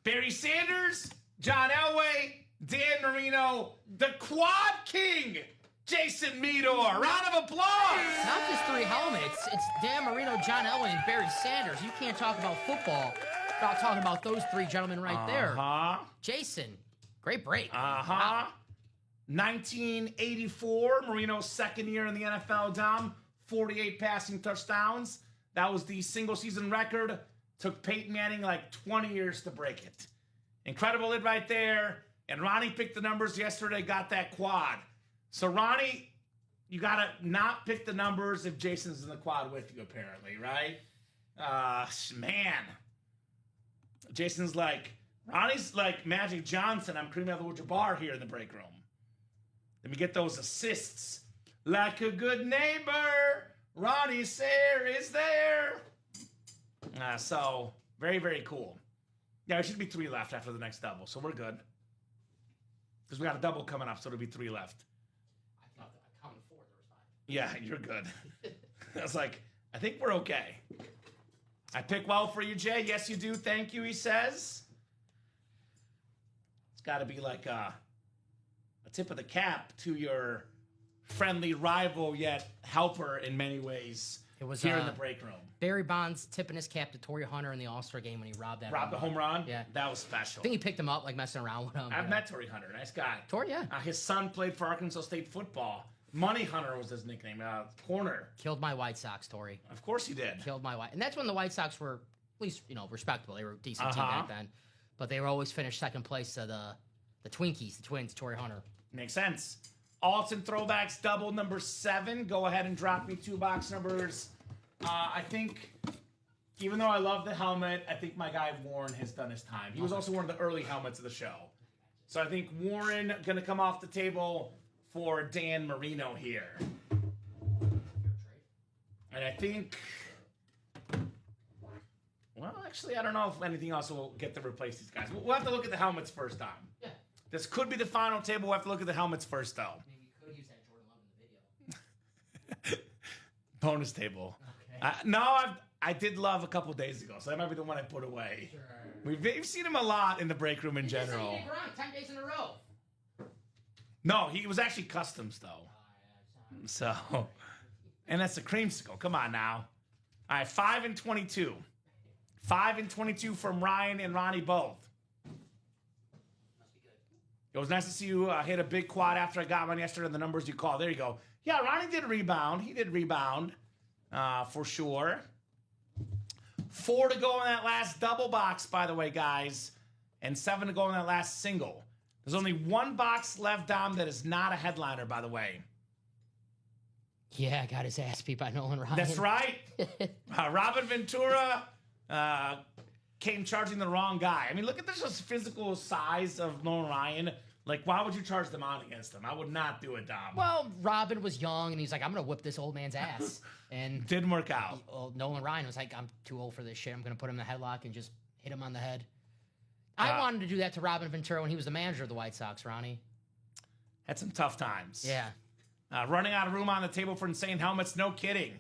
[SPEAKER 3] Barry Sanders, John Elway, Dan Marino, the quad king, Jason Meador. Round of applause.
[SPEAKER 4] Not just 3 helmets. It's Dan Marino, John Elway, and Barry Sanders. You can't talk about football without talking about those 3 gentlemen right there. Jason, great break.
[SPEAKER 3] Wow. 1984, Marino's second year in the NFL, Dom. 48 passing touchdowns. That was the single season record. Took Peyton Manning like 20 years to break it. Incredible lid right there. And Ronnie picked the numbers yesterday, got that quad. So Ronnie, you gotta not pick the numbers if Jason's in the quad with you, apparently, right? Man. Jason's like, Ronnie's like Magic Johnson. I'm Kareem Abdul-Jabbar here in the break room. Let me get those assists. Like a good neighbor, Ronnie Sayer is there. So, very, very cool. Yeah, there should be 3 left after the next double, so we're good. Because we got a double coming up, so it'll be 3 left.
[SPEAKER 4] I thought I counted 4. There was 5.
[SPEAKER 3] Yeah, you're good. I was like, I think we're okay. I pick well for you, Jay. Yes, you do. Thank you, he says. It's got to be like a tip of the cap to your friendly rival, yet helper in many ways.
[SPEAKER 4] It was
[SPEAKER 3] here in the break room.
[SPEAKER 4] Barry Bonds tipping his cap to Torrey Hunter in the All-Star game when he robbed that.
[SPEAKER 3] Robbed the home run?
[SPEAKER 4] Yeah.
[SPEAKER 3] That was special.
[SPEAKER 4] I think he picked him up, like messing around with him.
[SPEAKER 3] I've met Torrey Hunter. Nice guy.
[SPEAKER 4] Torrey, yeah.
[SPEAKER 3] His son played for Arkansas State football. Money Hunter was his nickname. Corner.
[SPEAKER 4] Killed my White Sox, Torrey.
[SPEAKER 3] Of course he did.
[SPEAKER 4] Killed my White. And that's when the White Sox were, at least, respectable. They were a decent team back then. But they were always finished second place to the Twinkies, the Twins, Torrey Hunter.
[SPEAKER 3] Makes sense. Alts and throwbacks double number 7. Go ahead and drop me 2 box numbers. I think, even though I love the helmet, I think my guy Warren has done his time. He was also one of the early helmets of the show. So I think Warren going to come off the table for Dan Marino here. And I think, Well, actually, I don't know if anything else will get to replace these guys. We'll have to look at the helmets first, Dom.
[SPEAKER 4] Yeah.
[SPEAKER 3] This could be the final table. We'll have to look at the helmets first, though.
[SPEAKER 4] Maybe you could use that Jordan Love in the video.
[SPEAKER 3] Bonus table.
[SPEAKER 4] Okay.
[SPEAKER 3] No, I did Love a couple days ago, so that might be the one I put away.
[SPEAKER 4] Sure.
[SPEAKER 3] We've seen him a lot in the break room in general.
[SPEAKER 4] You just said you did grind 10 days in a row.
[SPEAKER 3] No, he was actually customs, though. So, and that's a creamsicle. Come on now. All right, 5 and 22. 5 and 22 from Ryan and Ronnie both.
[SPEAKER 4] Must be good.
[SPEAKER 3] It was nice to see you hit a big quad after I got one yesterday on the numbers you called. There you go. Yeah, Ronnie did rebound. He did rebound for sure. 4 to go in that last double box, by the way, guys. And 7 to go in that last single. There's only one box left, Dom, that is not a headliner, by the way.
[SPEAKER 4] Yeah, got his ass beat by Nolan Ryan.
[SPEAKER 3] That's right. Robin Ventura came charging the wrong guy. I mean, look at this just physical size of Nolan Ryan. Like, why would you charge them on against him? I would not do it, Dom.
[SPEAKER 4] Well, Robin was young, and he's like, I'm going to whip this old man's ass. And
[SPEAKER 3] Didn't work out.
[SPEAKER 4] Nolan Ryan was like, I'm too old for this shit. I'm going to put him in the headlock and just hit him on the head. I wanted to do that to Robin Ventura when he was the manager of the White Sox, Ronnie.
[SPEAKER 3] Had some tough times.
[SPEAKER 4] Yeah.
[SPEAKER 3] Running out of room on the table for insane helmets. No kidding.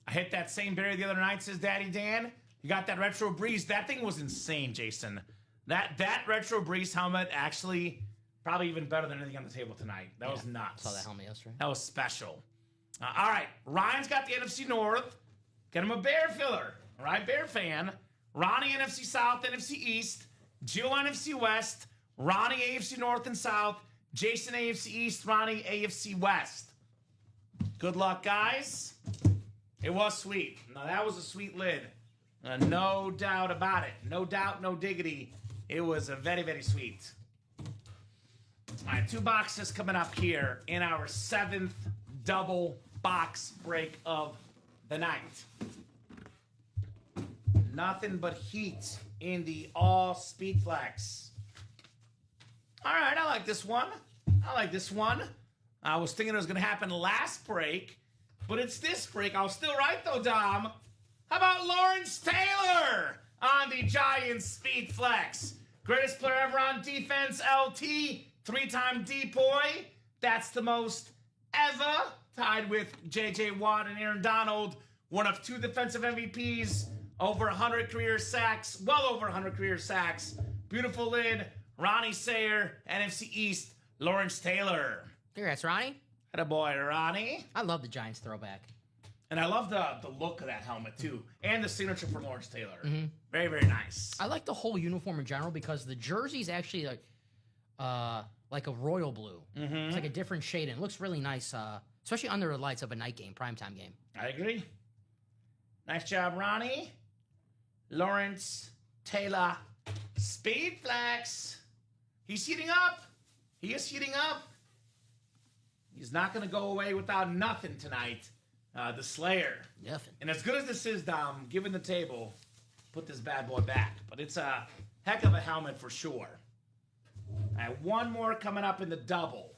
[SPEAKER 3] I hit that same berry the other night, says Daddy Dan. You got that Retro Breeze. That thing was insane, Jason. That Retro Breeze helmet actually probably even better than anything on the table tonight. That was nuts.
[SPEAKER 4] Saw that helmet yesterday.
[SPEAKER 3] That was special. All right. Ryan's got the NFC North. Get him a Bear filler. All right, Bear fan. Ronnie, NFC South, NFC East. Jill, NFC West. Ronnie, AFC North and South. Jason, AFC East. Ronnie, AFC West. Good luck, guys. It was sweet. Now, that was a sweet lid. No doubt about it. No doubt, no diggity. It was a very, very sweet. All right, 2 boxes coming up here in our 7th double box break of the night. Nothing but heat in the all speed flex. All right, I like this one. I like this one. I was thinking it was going to happen last break, but it's this break. I was still right, though, Dom. How about Lawrence Taylor on the Giants speed flex? Greatest player ever on defense, LT. 3-time DPOY. That's the most ever. Tied with J.J. Watt and Aaron Donald. One of 2 defensive MVPs. Over 100 career sacks. Well over 100 career sacks. Beautiful lid. Ronnie Sayer. NFC East. Lawrence Taylor.
[SPEAKER 4] Congrats, Ronnie.
[SPEAKER 3] Attaboy, Ronnie.
[SPEAKER 4] I love the Giants throwback.
[SPEAKER 3] And I love the look of that helmet, too. And the signature for Lawrence Taylor. Very, very nice.
[SPEAKER 4] I like the whole uniform in general because the jersey's actually like a royal blue. It's like a different shade, and it looks really nice, especially under the lights of a night game, primetime game.
[SPEAKER 3] I agree. Nice job, Ronnie. Lawrence Taylor. Speed flex. He's heating up. He is heating up. He's not going to go away without nothing tonight. The Slayer.
[SPEAKER 4] Nothing.
[SPEAKER 3] And as good as this is, Dom, given the table, put this bad boy back. But it's a heck of a helmet for sure. All right, one more coming up in the double.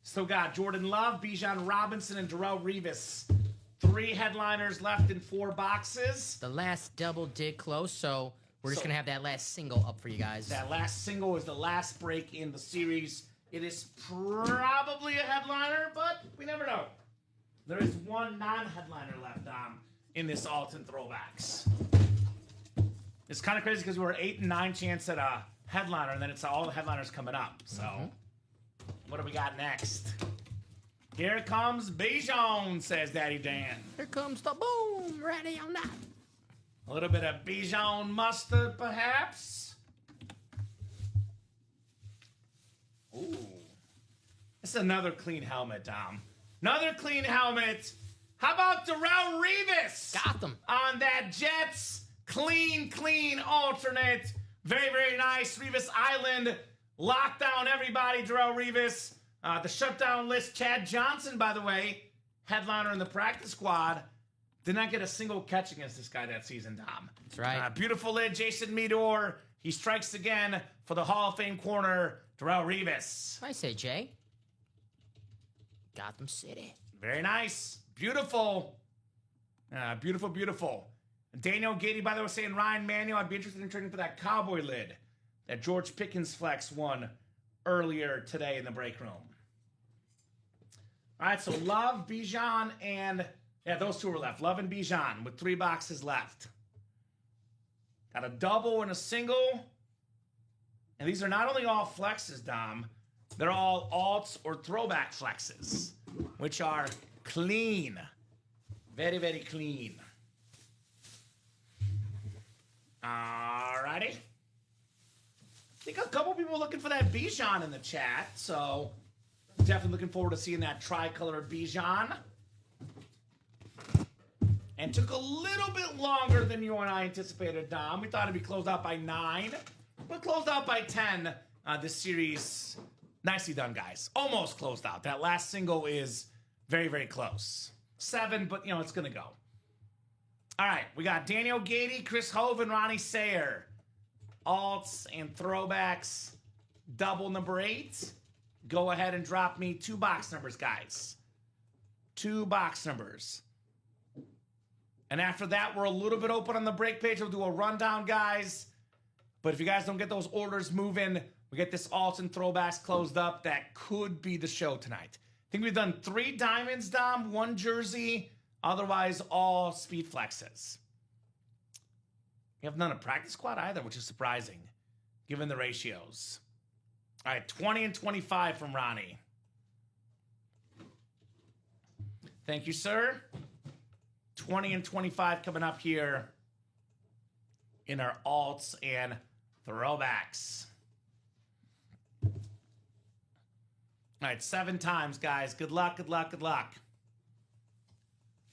[SPEAKER 3] Still got Jordan Love, Bijan Robinson, and Darrell Revis. 3 headliners left in 4 boxes.
[SPEAKER 4] The last double did close, so we're just going to have that last single up for you guys.
[SPEAKER 3] That last single is the last break in the series. It is probably a headliner, but we never know. There is 1 non-headliner left, Dom, in this Alton Throwbacks. It's kind of crazy because we were 8 and 9 chance at a headliner, and then it's all the headliners coming up. So, what do we got next? Here comes Bijan, says Daddy Dan.
[SPEAKER 4] Here comes the boom, ready or not.
[SPEAKER 3] A little bit of Bijan mustard, perhaps. Ooh. This is another clean helmet, Dom. Another clean helmet. How about Darrell Revis?
[SPEAKER 4] Got them.
[SPEAKER 3] On that Jets clean alternate. Very, very nice. Revis Island. Lock down everybody, Darrell Revis. The shutdown list, Chad Johnson, by the way, headliner in the practice squad. Did not get a single catch against this guy that season, Dom.
[SPEAKER 4] That's right.
[SPEAKER 3] Beautiful lid, Jason Meador. He strikes again for the Hall of Fame corner, Darrell Revis.
[SPEAKER 4] I say, Jay. Gotham City.
[SPEAKER 3] Very nice. Beautiful. Beautiful. Daniel Gady, by the way, saying Ryan Manuel, I'd be interested in trading for that cowboy lid that George Pickens flex won earlier today in the break room. All right, so Love, Bijan, and yeah, those two were left. Love and Bijan with 3 boxes left. Got a double and a single. And these are not only all flexes, Dom, they're all alts or throwback flexes, which are clean. Very, very clean. Alrighty. I think a couple people looking for that Bijan in the chat, so definitely looking forward to seeing that tricolor Bijan. And took a little bit longer than you and I anticipated, Dom. We thought it'd be closed out by 9, but closed out by 10. This series, nicely done, guys. Almost closed out. That last single is very, very close. 7, but, you know, it's going to go. All right, we got Daniel Gady, Chris Hove, and Ronnie Sayer. Alts and throwbacks, double number 8. Go ahead and drop me 2 box numbers, guys. 2 box numbers. And after that, we're a little bit open on the break page. We'll do a rundown, guys. But if you guys don't get those orders moving, we get this alts and throwbacks closed up. That could be the show tonight. I think we've done 3 diamonds, Dom, 1 jersey, otherwise all speed flexes. We haven't done a practice squad either, which is surprising, given the ratios. All right, 20 and 25 from Ronnie. Thank you, sir. 20 and 25 coming up here in our alts and throwbacks. All right, 7 times, guys. Good luck, good luck, good luck.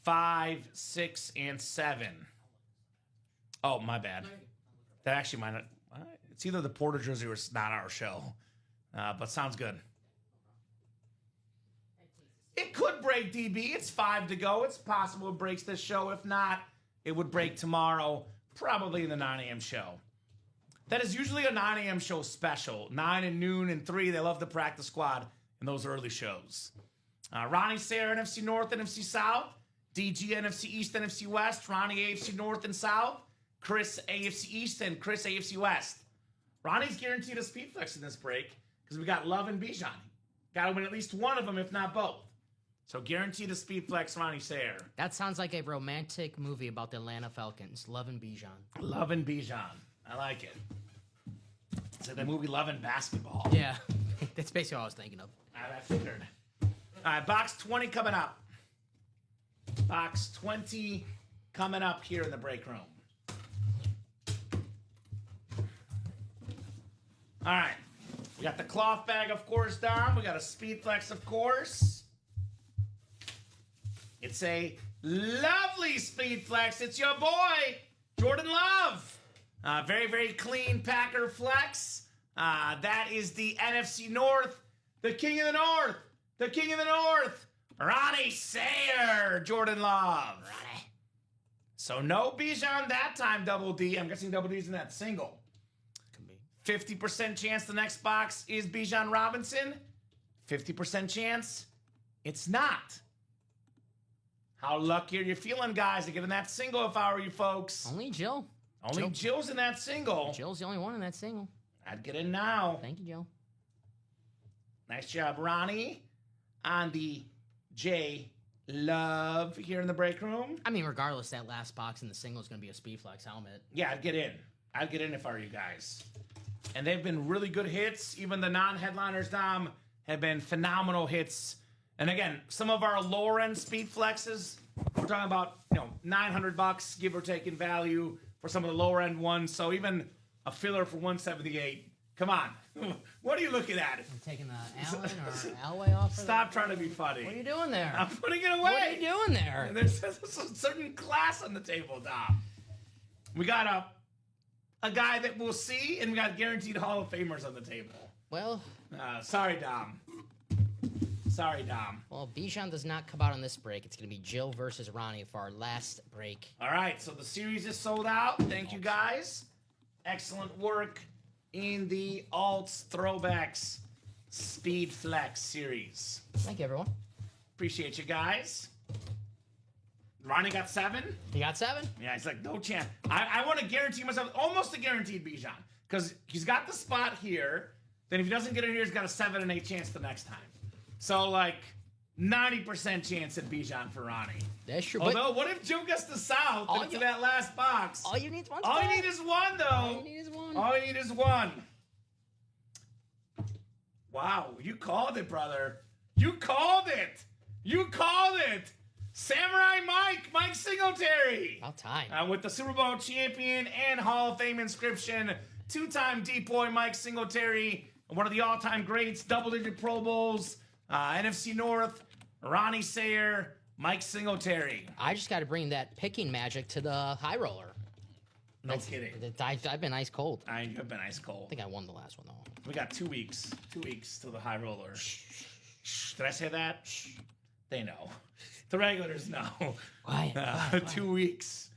[SPEAKER 3] 5, 6, and 7. Oh, my bad. That actually might not. It's either the Porter jersey or it's not our show. But sounds good. It could break, DB. It's 5 to go. It's possible it breaks this show. If not, it would break tomorrow, probably in the 9 a.m. show. That is usually a 9 a.m. show special. 9 and noon and 3. They love the practice squad in those early shows. Ronnie Sayer, NFC North, NFC South. DG, NFC East, NFC West. Ronnie, AFC North and South. Chris, AFC East, and Chris, AFC West. Ronnie's guaranteed a speed flex in this break because we got Love and Bijan. Got to win at least one of them, if not both. So guaranteed a speed flex, Ronnie Sayer.
[SPEAKER 4] That sounds like a romantic movie about the Atlanta Falcons. Love and Bijan.
[SPEAKER 3] Love and Bijan. I like it. It's like the movie Love and Basketball.
[SPEAKER 4] Yeah, that's basically what I was thinking of.
[SPEAKER 3] I figured. All right, box 20 coming up. Box 20 coming up here in the break room. All right. We got the cloth bag, of course, Dom. We got a speed flex, of course. It's a lovely speed flex. It's your boy, Jordan Love. Very, very clean Packer flex. That is the NFC North, the King of the North, the King of the North, Ronnie Sayer, Jordan Love.
[SPEAKER 4] Ronnie.
[SPEAKER 3] So no Bijan that time, Double D. I'm guessing Double D's in that single.
[SPEAKER 4] Could be.
[SPEAKER 3] 50% chance the next box is Bijan Robinson. 50% chance it's not. How lucky are you feeling, guys, to get in that single if I were you folks?
[SPEAKER 4] Only Jill.
[SPEAKER 3] Only Jill's in that single.
[SPEAKER 4] Jill's the only one in that single.
[SPEAKER 3] I'd get in now.
[SPEAKER 4] Thank you, Jill.
[SPEAKER 3] Nice job, Ronnie, on the J Love here in the break room.
[SPEAKER 4] I mean, regardless, that last box in the single is going to be a speed flex helmet.
[SPEAKER 3] Yeah, I'd get in. I'd get in if I were you guys. And they've been really good hits. Even the non-headliners, Dom, have been phenomenal hits. And again, some of our lower-end speed flexes, we're talking about, $900, give or take in value for some of the lower-end ones. So even a filler for $178. Come on. What are you looking at?
[SPEAKER 4] I'm taking the Allen or Alway off.
[SPEAKER 3] Stop trying to be funny.
[SPEAKER 4] What are you doing there?
[SPEAKER 3] I'm putting it away.
[SPEAKER 4] What are you doing there?
[SPEAKER 3] There's a certain class on the table, Dom. We got a guy that we'll see, and we got guaranteed Hall of Famers on the table.
[SPEAKER 4] Well,
[SPEAKER 3] sorry, Dom. Sorry, Dom.
[SPEAKER 4] Well, Bijan does not come out on this break. It's going to be Jill versus Ronnie for our last break.
[SPEAKER 3] All right, so the series is sold out. Thank you, guys. Excellent work in the Alts Throwbacks Speed Flex series.
[SPEAKER 4] Thank you, everyone.
[SPEAKER 3] Appreciate you guys. Ronnie got 7.
[SPEAKER 4] He got 7.
[SPEAKER 3] Yeah, he's like, no chance. I want to guarantee myself almost a guaranteed Bijan because he's got the spot here. Then if he doesn't get it here, he's got a 7 and 8 chance the next time. So like 90% chance at Bijan for Ronnie.
[SPEAKER 4] That's true.
[SPEAKER 3] Although, what if Joe gets the South into that last box?
[SPEAKER 4] All you need is one.
[SPEAKER 3] All you need is one, though.
[SPEAKER 4] All you need is one.
[SPEAKER 3] All you need is one. Wow, you called it, brother. You called it. You called it. Samurai Mike Singletary.
[SPEAKER 4] About time.
[SPEAKER 3] With the Super Bowl champion and Hall of Fame inscription, 2-time deep boy Mike Singletary, one of the all-time greats, double-digit Pro Bowls, NFC North, Ronnie Sayer, Mike Singletary.
[SPEAKER 4] I just got to bring that picking magic to the high roller.
[SPEAKER 3] No kidding.
[SPEAKER 4] I've been ice cold.
[SPEAKER 3] You've been ice cold.
[SPEAKER 4] I think I won the last one, though.
[SPEAKER 3] We got 2 weeks. 2 weeks till the high roller. Did I say that? They know. The regulars know.
[SPEAKER 4] Quiet.
[SPEAKER 3] 2 weeks.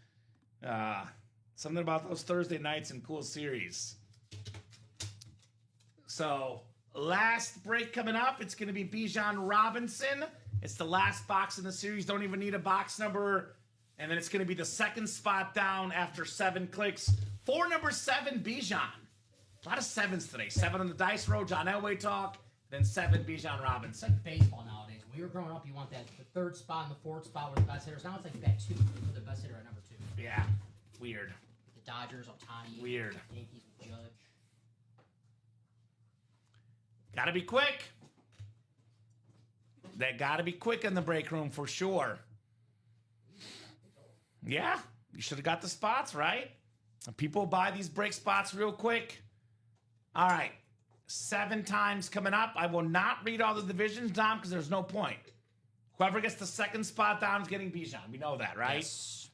[SPEAKER 3] Something about those Thursday nights and cool series. So, last break coming up. It's going to be Bijan Robinson. It's the last box in the series. Don't even need a box number. And then it's going to be the second spot down after 7 clicks for number 7, Bijan. A lot of 7s today. 7 on the dice roll, John Elway talk. Then 7, Bijan Robinson.
[SPEAKER 4] Baseball nowadays. When we were growing up, you want that the 3rd spot and the 4th spot were the best hitters. Now it's like you got 2 for the best hitter at number 2.
[SPEAKER 3] Yeah. Weird.
[SPEAKER 4] The Dodgers, Ohtani.
[SPEAKER 3] Weird.
[SPEAKER 4] Yankees with Judge.
[SPEAKER 3] Gotta be quick. They gotta be quick in the break room for sure. Yeah, you should have got the spots, right? People buy these break spots real quick. All right, 7 times coming up. I will not read all the divisions, Dom, because there's no point. Whoever gets the second spot down is getting Bijan. We know that, right?
[SPEAKER 4] Yes.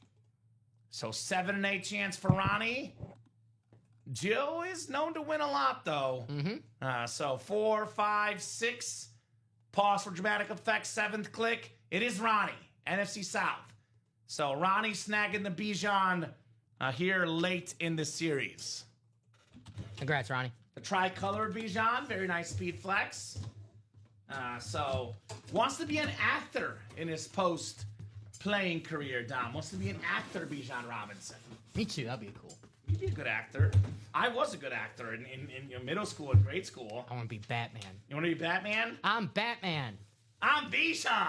[SPEAKER 3] So 7 and 8 chance for Ronnie. Jill is known to win a lot, though.
[SPEAKER 4] Mm-hmm.
[SPEAKER 3] So 4, 5, 6. Pause for dramatic effect. 7th click. It is Ronnie, NFC South. So Ronnie snagging the Bijan here late in the series.
[SPEAKER 4] Congrats, Ronnie.
[SPEAKER 3] The tricolored Bijan, very nice speed flex. So wants to be an actor in his post-playing career, Dom. Wants to be an actor, Bijan Robinson.
[SPEAKER 4] Me too. That'd be cool.
[SPEAKER 3] You'd be a good actor. I was a good actor in middle school and grade school.
[SPEAKER 4] I want to be Batman.
[SPEAKER 3] You want to be Batman?
[SPEAKER 4] I'm Batman.
[SPEAKER 3] I'm Bijan.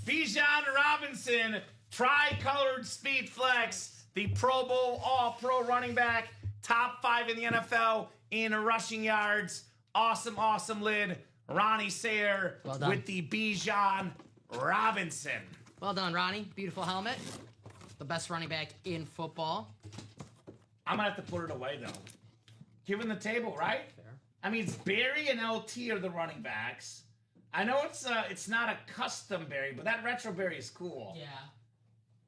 [SPEAKER 3] Bijan Robinson, tricolored speed flex, the Pro Bowl All-Pro running back, top 5 in the NFL in rushing yards. Awesome, awesome lid. Ronnie Sayer
[SPEAKER 4] Well done.
[SPEAKER 3] with the Bijan Robinson.
[SPEAKER 4] Well done, Ronnie. Beautiful helmet. The best running back in football.
[SPEAKER 3] I'm going to have to put it away, though. Given the table, right?
[SPEAKER 4] Fair.
[SPEAKER 3] I mean, it's Barry and LT are the running backs. I know it's not a custom Barry, but that retro Barry is cool.
[SPEAKER 4] Yeah.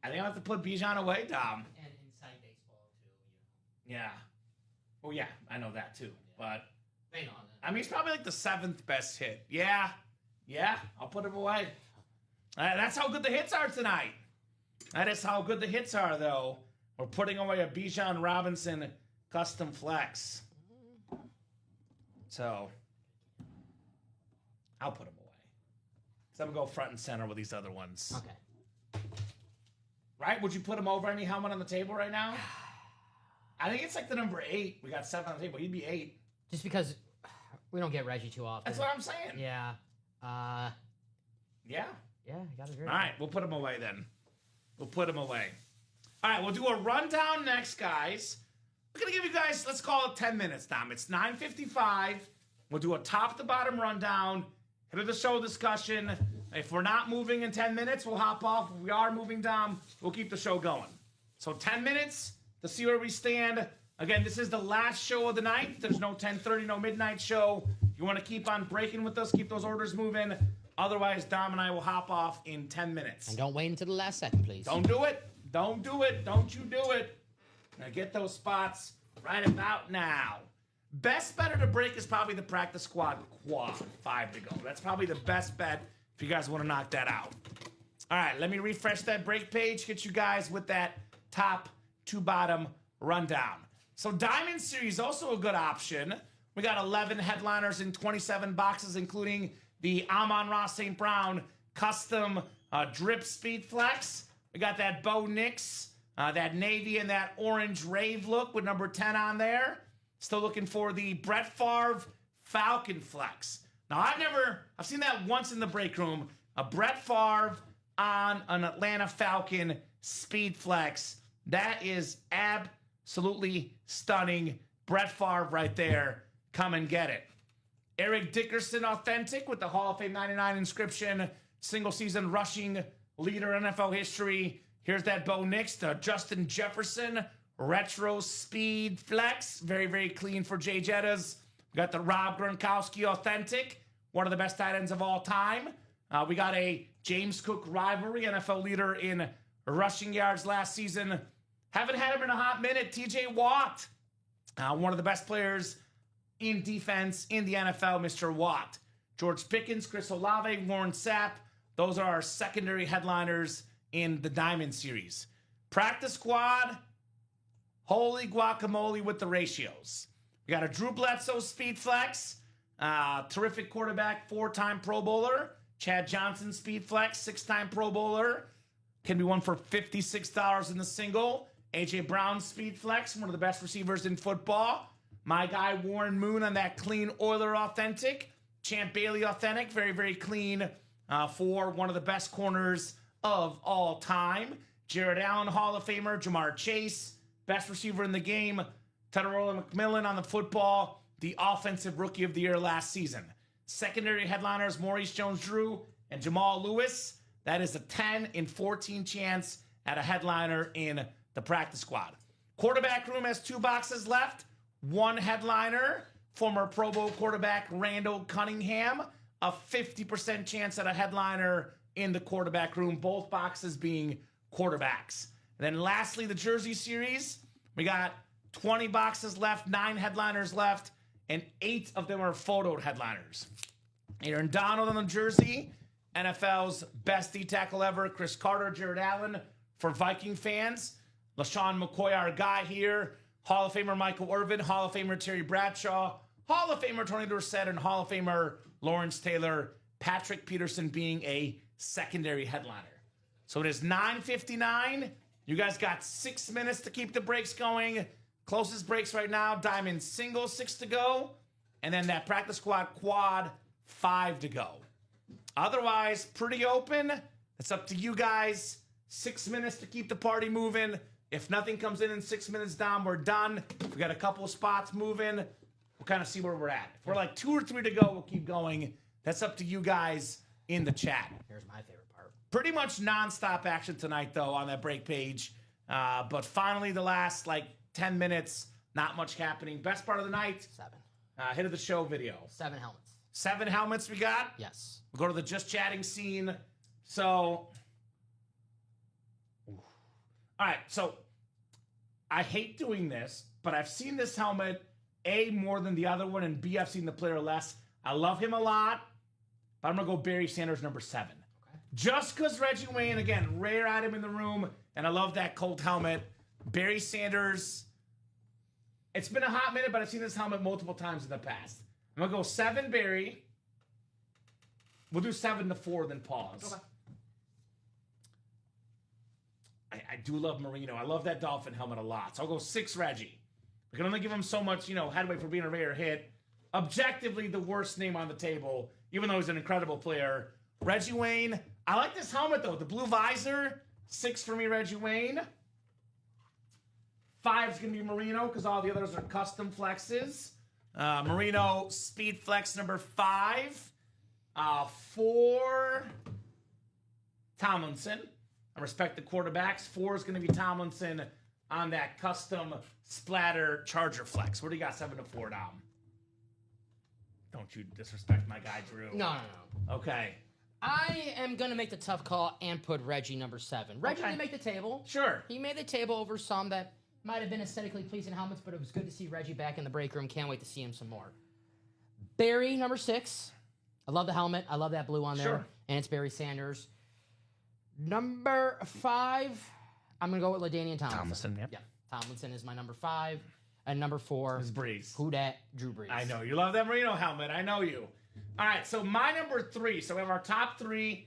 [SPEAKER 3] I think I'll have to put Bijan away, Dom.
[SPEAKER 4] And inside baseball, too.
[SPEAKER 3] Yeah. Oh, yeah, I know that, too. But,
[SPEAKER 4] They know that.
[SPEAKER 3] I mean, he's probably like the 7th best hit. Yeah. Yeah, I'll put him away. That's how good the hits are tonight. That is how good the hits are, though. We're putting away a Bijan Robinson custom flex. So, I'll put him away. Because I'm going to go front and center with these other ones.
[SPEAKER 4] Okay.
[SPEAKER 3] Right? Would you put him over any helmet on the table right now? I think it's like the number 8. We got 7 on the table. He'd be 8.
[SPEAKER 4] Just because we don't get Reggie too often.
[SPEAKER 3] That's what I'm saying.
[SPEAKER 4] Yeah.
[SPEAKER 3] Yeah.
[SPEAKER 4] Yeah, I gotta agree.
[SPEAKER 3] All right, we'll put him away then. We'll put him away. All right, we'll do a rundown next, guys. We're going to give you guys, let's call it 10 minutes, Dom. It's 9:55. We'll do a top-to-bottom rundown, hit of the show discussion. If we're not moving in 10 minutes, we'll hop off. If we are moving, Dom, we'll keep the show going. So 10 minutes to see where we stand. Again, this is the last show of the night. There's no 10:30, no midnight show. You want to keep on breaking with us, keep those orders moving. Otherwise, Dom and I will hop off in 10 minutes.
[SPEAKER 4] And don't wait until the last second, please.
[SPEAKER 3] Don't do it. Don't do it. Don't you do it. Now get those spots right about now. Best better to break is probably the practice squad quad. 5 to go. That's probably the best bet if you guys want to knock that out. All right, let me refresh that break page, hit you guys with that top to bottom rundown. So Diamond Series, also a good option. We got 11 headliners in 27 boxes, including the Amon-Ra St. Brown custom drip speed flex. We got that Bo Nix, that navy and that orange rave look with number 10 on there. Still looking for the Brett Favre Falcon Flex. Now, I've seen that once in the break room. A Brett Favre on an Atlanta Falcon Speed Flex. That is absolutely stunning. Brett Favre right there. Come and get it. Eric Dickerson Authentic with the Hall of Fame 99 inscription. Single season rushing leader in NFL history. Here's that Bo Nix, the Justin Jefferson Retro Speed Flex. Very, very clean for Jay Jettas. We got the Rob Gronkowski Authentic, one of the best tight ends of all time. We got a James Cook rivalry, NFL leader in rushing yards last season. Haven't had him in a hot minute. TJ Watt, one of the best players in defense in the NFL, Mr. Watt. George Pickens, Chris Olave, Warren Sapp. Those are our secondary headliners in the Diamond Series. Practice squad, holy guacamole with the ratios. We got a Drew Bledsoe Speed Flex, terrific quarterback, 4-time Pro Bowler. Chad Johnson Speed Flex, 6-time Pro Bowler. Can be won for $56 in the single. A.J. Brown Speed Flex, one of the best receivers in football. My guy Warren Moon on that clean Oiler Authentic. Champ Bailey Authentic, very, very clean for one of the best corners of all time. Jared Allen Hall of Famer. Jamar Chase, best receiver in the game. Teterola McMillan on the football, the offensive rookie of the year last season. Secondary headliners, Maurice Jones-Drew and Jamal Lewis. That is a 10 in 14 chance at a headliner in the practice squad. Quarterback room has 2 boxes left. 1 headliner, former Pro Bowl quarterback Randall Cunningham. A 50% chance at a headliner in the quarterback room, both boxes being quarterbacks. And then lastly, the jersey series. We got 20 boxes left, 9 headliners left, and 8 of them are photoed headliners. Aaron Donald on the jersey, NFL's best D-tackle ever, Chris Carter, Jared Allen for Viking fans. LaShawn McCoy, our guy here. Hall of Famer Michael Irvin, Hall of Famer Terry Bradshaw, Hall of Famer Tony Dorsett, and Hall of Famer Lawrence Taylor. Patrick Peterson being a secondary headliner. So it is 9:59. You guys got 6 minutes to keep the breaks going. Closest breaks right now, Diamond single, 6 to go. And then that practice squad quad, 5 to go. Otherwise, pretty open. It's up to you guys. 6 minutes to keep the party moving. If nothing comes in 6 minutes down, we're done. We got a couple of spots moving. We'll kind of see where we're at. If we're like 2 or 3 to go, we'll keep going. That's up to you guys in the chat.
[SPEAKER 4] Here's my favorite part.
[SPEAKER 3] Pretty much nonstop action tonight, though, on that break page. But finally, the last, 10 minutes, not much happening. Best part of the night,
[SPEAKER 4] 7.
[SPEAKER 3] hit of the show video.
[SPEAKER 4] 7 helmets.
[SPEAKER 3] 7 helmets we got?
[SPEAKER 4] Yes.
[SPEAKER 3] We'll go to the just chatting scene. So, all right, so I hate doing this, but I've seen this helmet, A, more than the other one, and B, I've seen the player less. I love him a lot, but I'm going to go Barry Sanders, number 7.
[SPEAKER 4] Okay.
[SPEAKER 3] Just because Reggie Wayne, again, rare item in the room, and I love that Colt helmet. Barry Sanders, it's been a hot minute, but I've seen this helmet multiple times in the past. I'm going to go 7 Barry. We'll do 7 to 4, then pause.
[SPEAKER 4] Okay.
[SPEAKER 3] I do love Marino. I love that Dolphin helmet a lot. So I'll go 6 Reggie. We can only give him so much, headway for being a rare hit. Objectively, the worst name on the table, even though he's an incredible player. Reggie Wayne. I like this helmet, though. The blue visor. 6 for me, Reggie Wayne. 5 is going to be Marino because all the others are custom flexes. Marino Speed Flex number 5. 4, Tomlinson. I respect the quarterbacks. 4 is going to be Tomlinson on that custom splatter Charger Flex. Where do you got 7 to 4, Dom? Don't you disrespect my guy, Drew.
[SPEAKER 4] No.
[SPEAKER 3] Okay.
[SPEAKER 4] I am going to make the tough call and put Reggie number 7. Reggie
[SPEAKER 3] Okay.
[SPEAKER 4] didn't make the table.
[SPEAKER 3] Sure.
[SPEAKER 4] He made the table over some that might have been aesthetically pleasing helmets, but it was good to see Reggie back in the break room. Can't wait to see him some more. Barry, number 6. I love the helmet. I love that blue on there.
[SPEAKER 3] Sure.
[SPEAKER 4] And it's Barry Sanders. Number 5, I'm going to go with LaDainian Tomlinson.
[SPEAKER 3] Tomlinson, yep.
[SPEAKER 4] Yeah. Tomlinson is my number 5. And number 4,
[SPEAKER 3] It's Breeze.
[SPEAKER 4] who dat? Drew Brees.
[SPEAKER 3] I know. You love that Marino helmet. I know you. All right, so my number 3. So we have our top 3.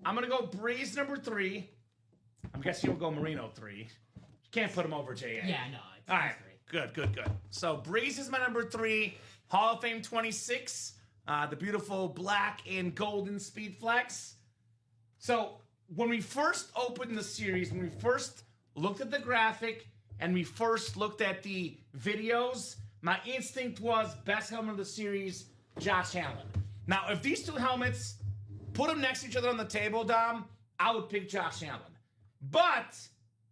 [SPEAKER 3] I'm going to go Breeze number 3. I'm guessing you'll go Marino 3. You can't put him over J.A.
[SPEAKER 4] Yeah, no. It's
[SPEAKER 3] All right,
[SPEAKER 4] 3.
[SPEAKER 3] good. So Breeze is my number 3. Hall of Fame 26. The beautiful black and golden Speed Flex. So when we first opened the series, when we first looked at the graphic and we first looked at the videos, my instinct was best helmet of the series, Josh Allen. Now, if these two helmets, put them next to each other on the table, Dom, I would pick Josh Allen. But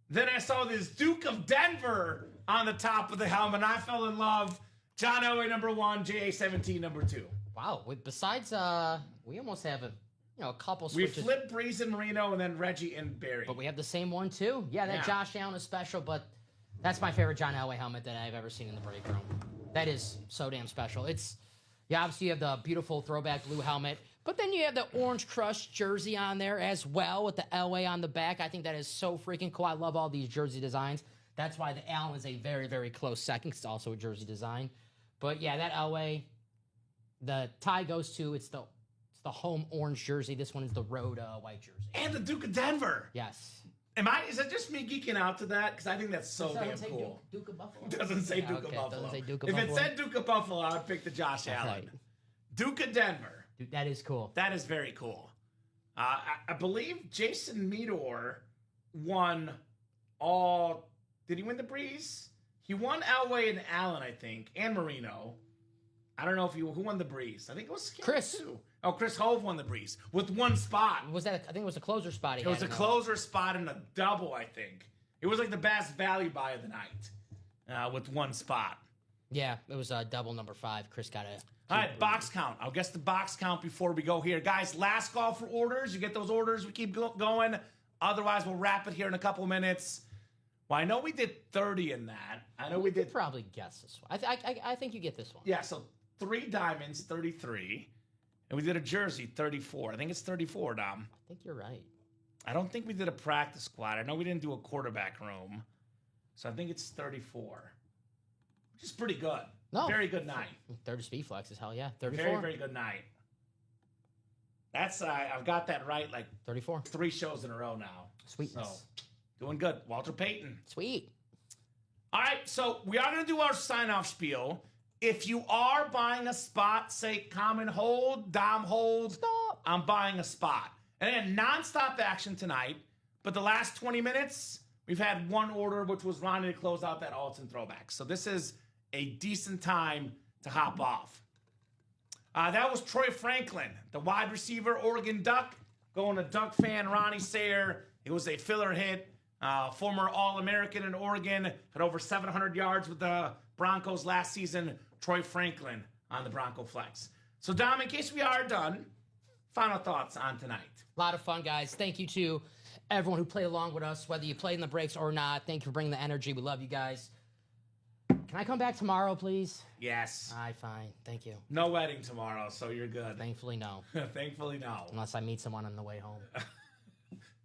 [SPEAKER 3] then I saw this Duke of Denver on the top of the helmet, and I fell in love. John Elway, number 1, JA-17, number 2.
[SPEAKER 4] Wow. Besides, we almost have a couple
[SPEAKER 3] We
[SPEAKER 4] switches.
[SPEAKER 3] flipped Breeze and Marino, and then Reggie and Barry.
[SPEAKER 4] But we have the same one, too. Yeah, that
[SPEAKER 3] Yeah.
[SPEAKER 4] Josh Allen is special, but that's my favorite John Elway helmet that I've ever seen in the break room. That is so damn special. Obviously you have the beautiful throwback blue helmet, but then you have the Orange Crush jersey on there as well with the Elway on the back. I think that is so freaking cool. I love all these jersey designs. That's why the Allen is a very, very close second. It's also a jersey design. But yeah, that Elway, the tie goes to, it's the home orange jersey. This one is the road white jersey.
[SPEAKER 3] And the Duke of Denver.
[SPEAKER 4] Yes.
[SPEAKER 3] Is that just me geeking out to that? Because I think that's so damn cool.
[SPEAKER 4] Duke of Buffalo.
[SPEAKER 3] Doesn't say
[SPEAKER 4] Yeah,
[SPEAKER 3] Duke
[SPEAKER 4] okay,
[SPEAKER 3] of
[SPEAKER 4] it
[SPEAKER 3] Buffalo.
[SPEAKER 4] doesn't say Duke of
[SPEAKER 3] If
[SPEAKER 4] Buffalo.
[SPEAKER 3] it said Duke of Buffalo, I would pick the Josh Allen.
[SPEAKER 4] Okay.
[SPEAKER 3] Duke of Denver.
[SPEAKER 4] Dude, that is cool.
[SPEAKER 3] That is very cool. I believe Jason Meador won all. Did he win the Breeze? He won Elway and Allen, I think, and Marino. I don't know if who won the Breeze. I think it was
[SPEAKER 4] Chris.
[SPEAKER 3] Too. Oh, Chris Hove won the Breeze with one spot.
[SPEAKER 4] Was that? I think it was a closer spot.
[SPEAKER 3] It was a closer spot and a double, I think. It was like the best value buy of the night with one spot.
[SPEAKER 4] Yeah, it was double number 5. Chris got it.
[SPEAKER 3] All right, box count. I'll guess the box count before we go here. Guys, last call for orders. You get those orders, we keep going. Otherwise, we'll wrap it here in a couple minutes. Well, I know we did 30 in that. I know we
[SPEAKER 4] could
[SPEAKER 3] did.
[SPEAKER 4] probably guess this one. I think you get this one.
[SPEAKER 3] Yeah, so 3 diamonds, 33. And we did a jersey, 34. I think it's 34, Dom.
[SPEAKER 4] I think you're right.
[SPEAKER 3] I don't think we did a practice squad. I know we didn't do a quarterback room. So I think it's 34. Which is pretty good.
[SPEAKER 4] No.
[SPEAKER 3] Very good night.
[SPEAKER 4] Third speed flex is hell yeah. 34.
[SPEAKER 3] Very, very good night. That's I've got that right like
[SPEAKER 4] 34.
[SPEAKER 3] 3 shows in a row now.
[SPEAKER 4] Sweetness.
[SPEAKER 3] So, doing good. Walter Payton.
[SPEAKER 4] Sweet.
[SPEAKER 3] All right, so we are going to do our sign-off spiel. If you are buying a spot, say Kamen hold, Dom hold,
[SPEAKER 4] Stop.
[SPEAKER 3] I'm buying a spot. And then non-stop action tonight, but the last 20 minutes, we've had one order, which was Ronnie to close out that alts and throwbacks. So this is a decent time to hop off. That was Troy Franklin, the wide receiver, Oregon Duck, going to Duck fan Ronnie Sayer. It was a filler hit. Former All-American in Oregon, had over 700 yards with the Broncos last season. Troy Franklin on the Bronco Flex. So, Dom, in case we are done, final thoughts on tonight.
[SPEAKER 4] A lot of fun, guys. Thank you to everyone who played along with us, whether you played in the breaks or not. Thank you for bringing the energy. We love you guys. Can I come back tomorrow, please?
[SPEAKER 3] Yes.
[SPEAKER 4] All right, fine. Thank you.
[SPEAKER 3] No wedding tomorrow, so you're good.
[SPEAKER 4] Thankfully, no.
[SPEAKER 3] Thankfully, no.
[SPEAKER 4] Unless I meet someone on the way home.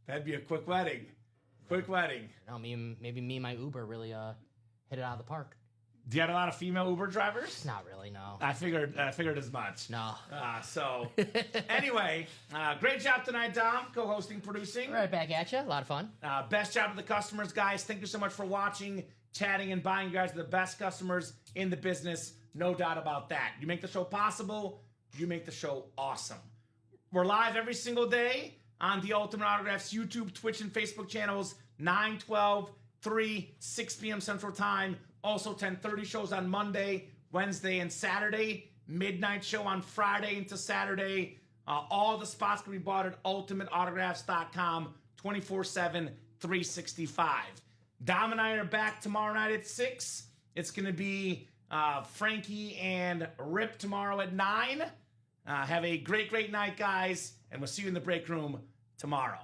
[SPEAKER 3] That'd be a quick wedding. Quick wedding.
[SPEAKER 4] No, maybe me and my Uber really hit it out of the park.
[SPEAKER 3] Do you have a lot of female Uber drivers?
[SPEAKER 4] Not really, no.
[SPEAKER 3] I figured as much.
[SPEAKER 4] No.
[SPEAKER 3] Anyway, great job tonight, Dom, co-hosting, producing.
[SPEAKER 4] Right back at you. A lot of fun.
[SPEAKER 3] Best job to the customers, guys. Thank you so much for watching, chatting, and buying. You guys are the best customers in the business. No doubt about that. You make the show possible. You make the show awesome. We're live every single day on the Ultimate Autographs YouTube, Twitch, and Facebook channels, 9, 12, 3, 6 p.m. Central Time. Also 10:30 shows on Monday, Wednesday, and Saturday. Midnight show on Friday into Saturday. All the spots can be bought at ultimateautographs.com 24/7, 365. Dom and I are back tomorrow night at 6. It's going to be Frankie and Rip tomorrow at 9. Have a great, great night, guys, and we'll see you in the break room tomorrow.